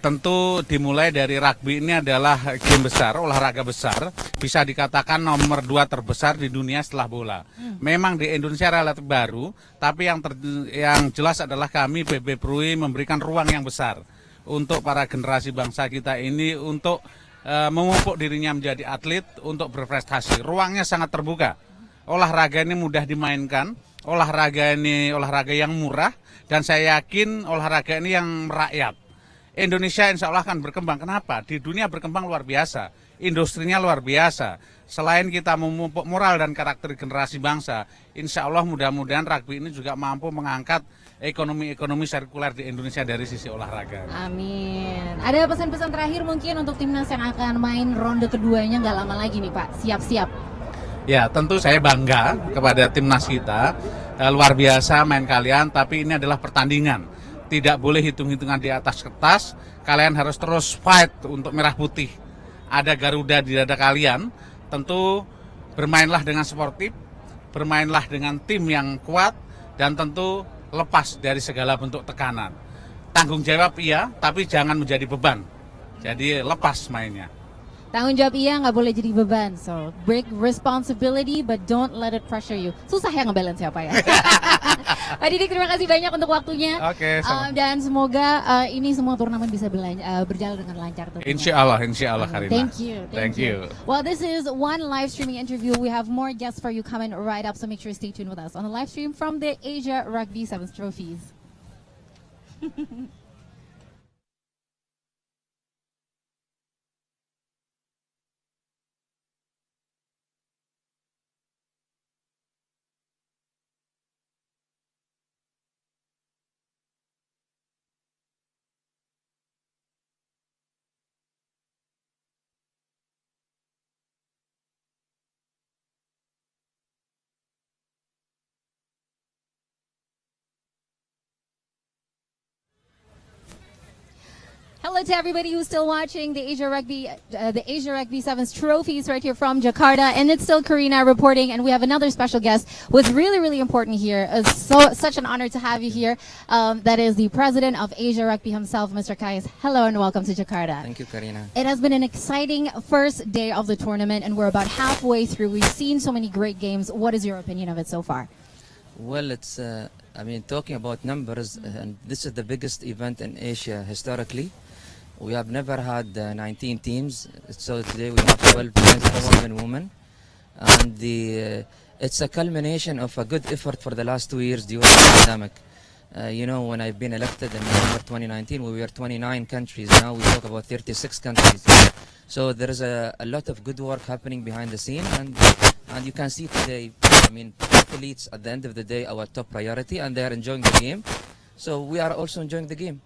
tentu dimulai dari rugby ini adalah game besar, olahraga besar, bisa dikatakan nomor 2 terbesar di dunia setelah bola. Memang di Indonesia relatif baru, tapi yang jelas adalah kami PB PRUI memberikan ruang yang besar untuk para generasi bangsa kita ini untuk memupuk dirinya menjadi atlet, untuk berprestasi. Ruangnya sangat terbuka. Olahraga ini mudah dimainkan, olahraga ini olahraga yang murah, dan saya yakin olahraga ini yang merakyat. Indonesia insya Allah akan berkembang. Kenapa? Di dunia berkembang luar biasa. Industrinya luar biasa. Selain kita memupuk moral dan karakter generasi bangsa, insya Allah mudah-mudahan rugby ini juga mampu mengangkat ekonomi sirkuler di Indonesia dari sisi olahraga. Amin. Ada pesan-pesan terakhir mungkin untuk timnas yang akan main ronde keduanya nggak lama lagi nih Pak? Siap-siap. Ya, tentu saya bangga kepada timnas kita. Luar biasa main kalian, tapi ini adalah pertandingan. Tidak boleh hitung-hitungan di atas kertas. Kalian harus terus fight untuk merah putih. Ada Garuda di dada kalian. Tentu bermainlah dengan sportif, bermainlah dengan tim yang kuat, dan tentu lepas dari segala bentuk tekanan. Tanggung jawab iya, tapi jangan menjadi beban. Jadi lepas mainnya. Tanggung jawab iya, nggak boleh jadi beban. So, break responsibility, but don't let it pressure you. Susah ya ngebalance siapa ya? Pak Didik, terima kasih banyak untuk waktunya. Oke, dan semoga ini semua turnamen bisa berjalan dengan lancar. Insya Allah Karina. Thank you. Well, this is one live streaming interview. We have more guests for you coming right up, so make sure you stay tuned with us on the live stream from the Asia Rugby 7 Trophies. Hello to everybody who's still watching the Asia Rugby 7's trophies right here from Jakarta, and it's still Karina reporting, and we have another special guest who's really important here. It's such an honor to have you here. That is the president of Asia Rugby himself, Mr. Kais. Hello and welcome to Jakarta. Thank you, Karina. It has been an exciting first day of the tournament, and we're about halfway through. We've seen so many great games. What is your opinion of it so far? Well, it's talking about numbers, and this is the biggest event in Asia historically. We have never had 19 teams, so today we have 12 men's and 7 women. And it's a culmination of a good effort for the last 2 years during the pandemic. When I've been elected in November 2019, we were 29 countries. Now we talk about 36 countries. So there is a lot of good work happening behind the scene, and you can see today, athletes at the end of the day, our top priority, and they are enjoying the game. So we are also enjoying the game.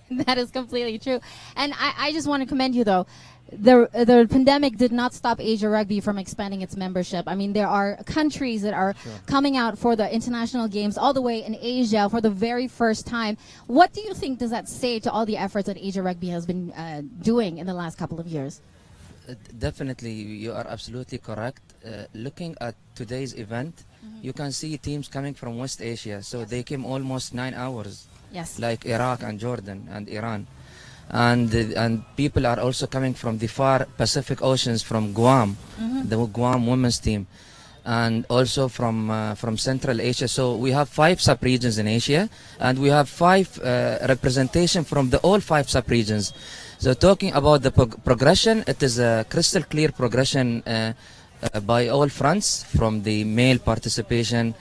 That is completely true. And I just want to commend you, though. The pandemic did not stop Asia Rugby from expanding its membership. I mean, there are countries that are coming out for the international games all the way in Asia for the very first time. What do you think does that say to all the efforts that Asia Rugby has been doing in the last couple of years? Definitely, you are absolutely correct. Looking at today's event, you can see teams coming from West Asia. So they came almost 9 hours. Yes. Like Iraq and Jordan and Iran. And people are also coming from the far Pacific Oceans, from Guam, the Guam women's team, and also from Central Asia. So we have 5 sub-regions in Asia, and we have 5 representation from all 5 sub-regions. So talking about the progression, it is a crystal clear progression by all fronts, from the male participation,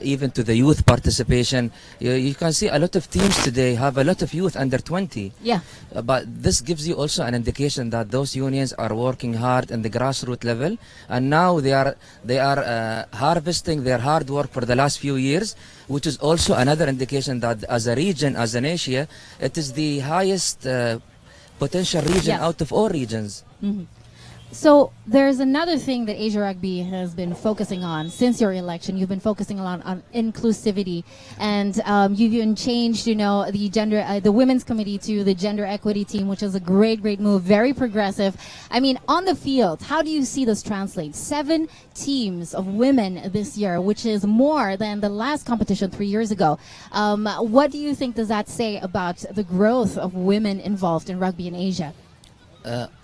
even to the youth participation. You can see a lot of teams today have a lot of youth under 20. Yeah. But this gives you also an indication that those unions are working hard in the grassroots level, and now they are harvesting their hard work for the last few years, which is also another indication that as a region, as an Asia, it is the highest potential region out of all regions. So there's another thing that Asia Rugby has been focusing on since your election. You've been focusing a lot on inclusivity, and you've even changed, the women's committee to the gender equity team, which is a great move, very progressive. I mean, on the field, how do you see this translate? 7 teams of women this year, which is more than the last competition 3 years ago. What do you think does that say about the growth of women involved in rugby in Asia?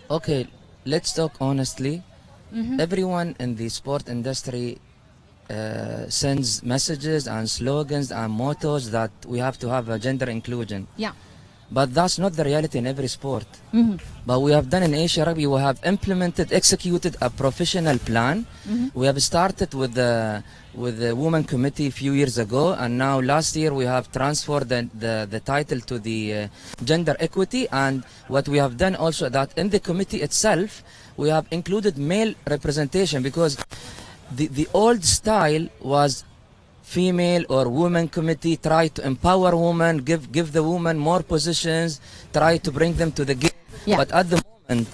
Okay. Let's talk honestly. Everyone in the sport industry sends messages and slogans and mottos that we have to have a gender inclusion. Yeah. But that's not the reality in every sport. But we have done in Asia Rugby, we have executed a professional plan. We have started with the women committee a few years ago, and now last year we have transferred the title to the gender equity. And what we have done also, that in the committee itself we have included male representation, because the old style was female or women committee, try to empower women, give the women more positions, try to bring them to the game. But at the moment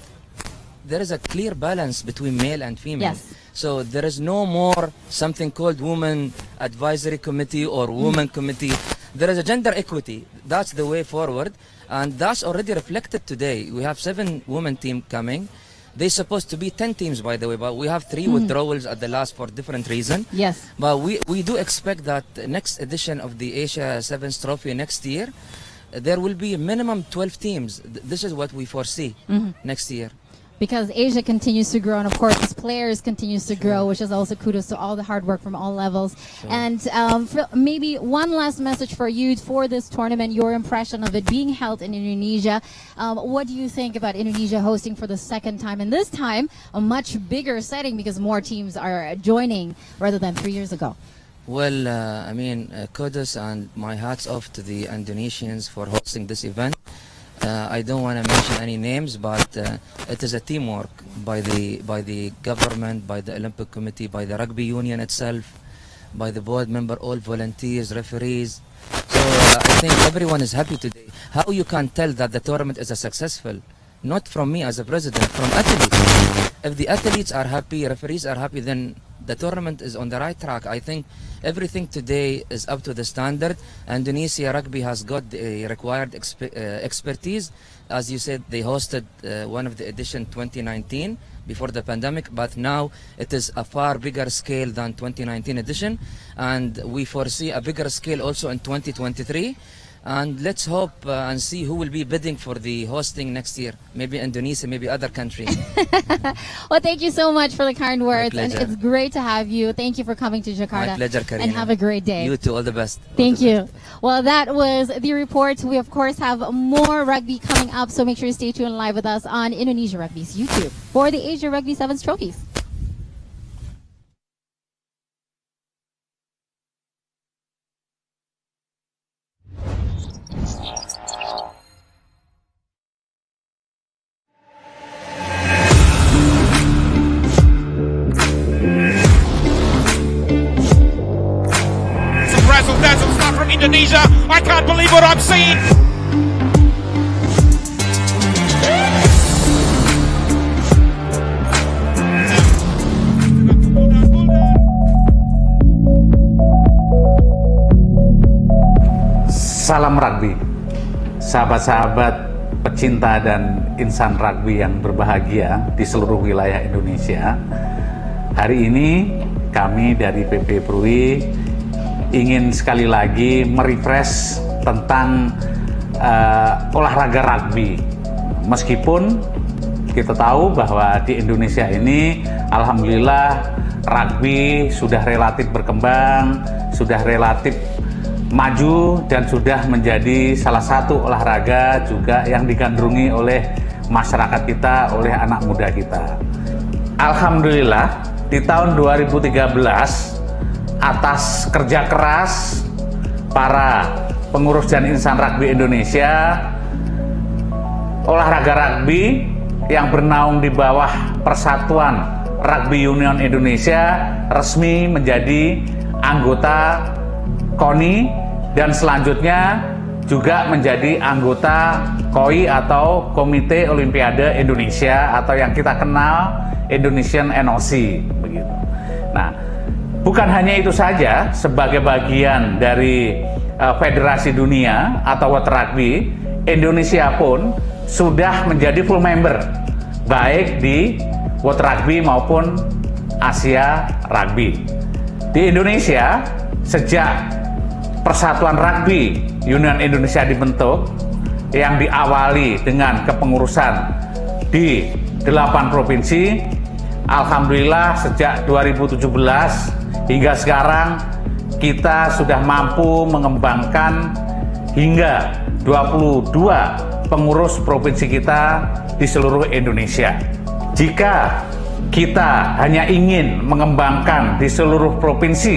there is a clear balance between male and female. So there is no more something called women advisory committee or women committee. There is a gender equity. That's the way forward, and that's already reflected today. We have 7 women team coming. They're supposed to be 10 teams, by the way, but we have 3 withdrawals at the last for different reasons. Yes. But we do expect that the next edition of the Asia Sevens Trophy next year, there will be a minimum 12 teams. This is what we foresee next year. Because Asia continues to grow, and of course its players continues to grow, which is also kudos to all the hard work from all levels. And maybe one last message for you for this tournament, your impression of it being held in Indonesia. What do you think about Indonesia hosting for the 2nd time, and this time a much bigger setting because more teams are joining rather than 3 years ago? Well, I mean, kudos and my hats off to the Indonesians for hosting this event. I don't want to mention any names, but it is a teamwork by the government, by the Olympic Committee, by the rugby union itself, by the board member, all volunteers, referees. So I think everyone is happy today. How you can tell that the tournament is a successful? Not from me as a president, from athletes. If the athletes are happy, referees are happy, then the tournament is on the right track. I think everything today is up to the standard. Indonesia Rugby has got the required expertise. As you said, they hosted one of the edition 2019 before the pandemic, but now it is a far bigger scale than 2019 edition, and we foresee a bigger scale also in 2023. And let's hope and see who will be bidding for the hosting next year. Maybe Indonesia, maybe other countries. Well, thank you so much for the kind words, My and pleasure. it's great to have you. Thank you for coming to Jakarta. My pleasure, Karina. And have a great day. You too, all the best. Thank you. Well, that was the report. We, of course, have more rugby coming up, so make sure you stay tuned live with us on Indonesia Rugby's YouTube for the Asia Rugby Sevens trophies. Some razzle dazzle stuff from Indonesia. I can't believe what I'm seeing. Salam rugby, sahabat-sahabat pecinta dan insan rugby yang berbahagia di seluruh wilayah Indonesia. Hari ini kami dari PP Brunei ingin sekali lagi merefresh tentang olahraga rugby. Meskipun kita tahu bahwa di Indonesia ini alhamdulillah rugby sudah relatif berkembang, sudah relatif maju dan sudah menjadi salah satu olahraga juga yang digandrungi oleh masyarakat kita, oleh anak muda kita. Alhamdulillah di tahun 2013 atas kerja keras para pengurus dan insan rugby Indonesia, olahraga rugby yang bernaung di bawah Persatuan Rugby Union Indonesia resmi menjadi anggota KONI dan selanjutnya juga menjadi anggota KOI atau Komite Olimpiade Indonesia atau yang kita kenal Indonesian NOC begitu. Nah, bukan hanya itu saja, sebagai bagian dari Federasi Dunia atau World Rugby, Indonesia pun sudah menjadi full member baik di World Rugby maupun Asia Rugby. Di Indonesia sejak Persatuan Rugby Union Indonesia dibentuk yang diawali dengan kepengurusan di 8 provinsi. Alhamdulillah sejak 2017 hingga sekarang kita sudah mampu mengembangkan hingga 22 pengurus provinsi kita di seluruh Indonesia. Jika kita hanya ingin mengembangkan di seluruh provinsi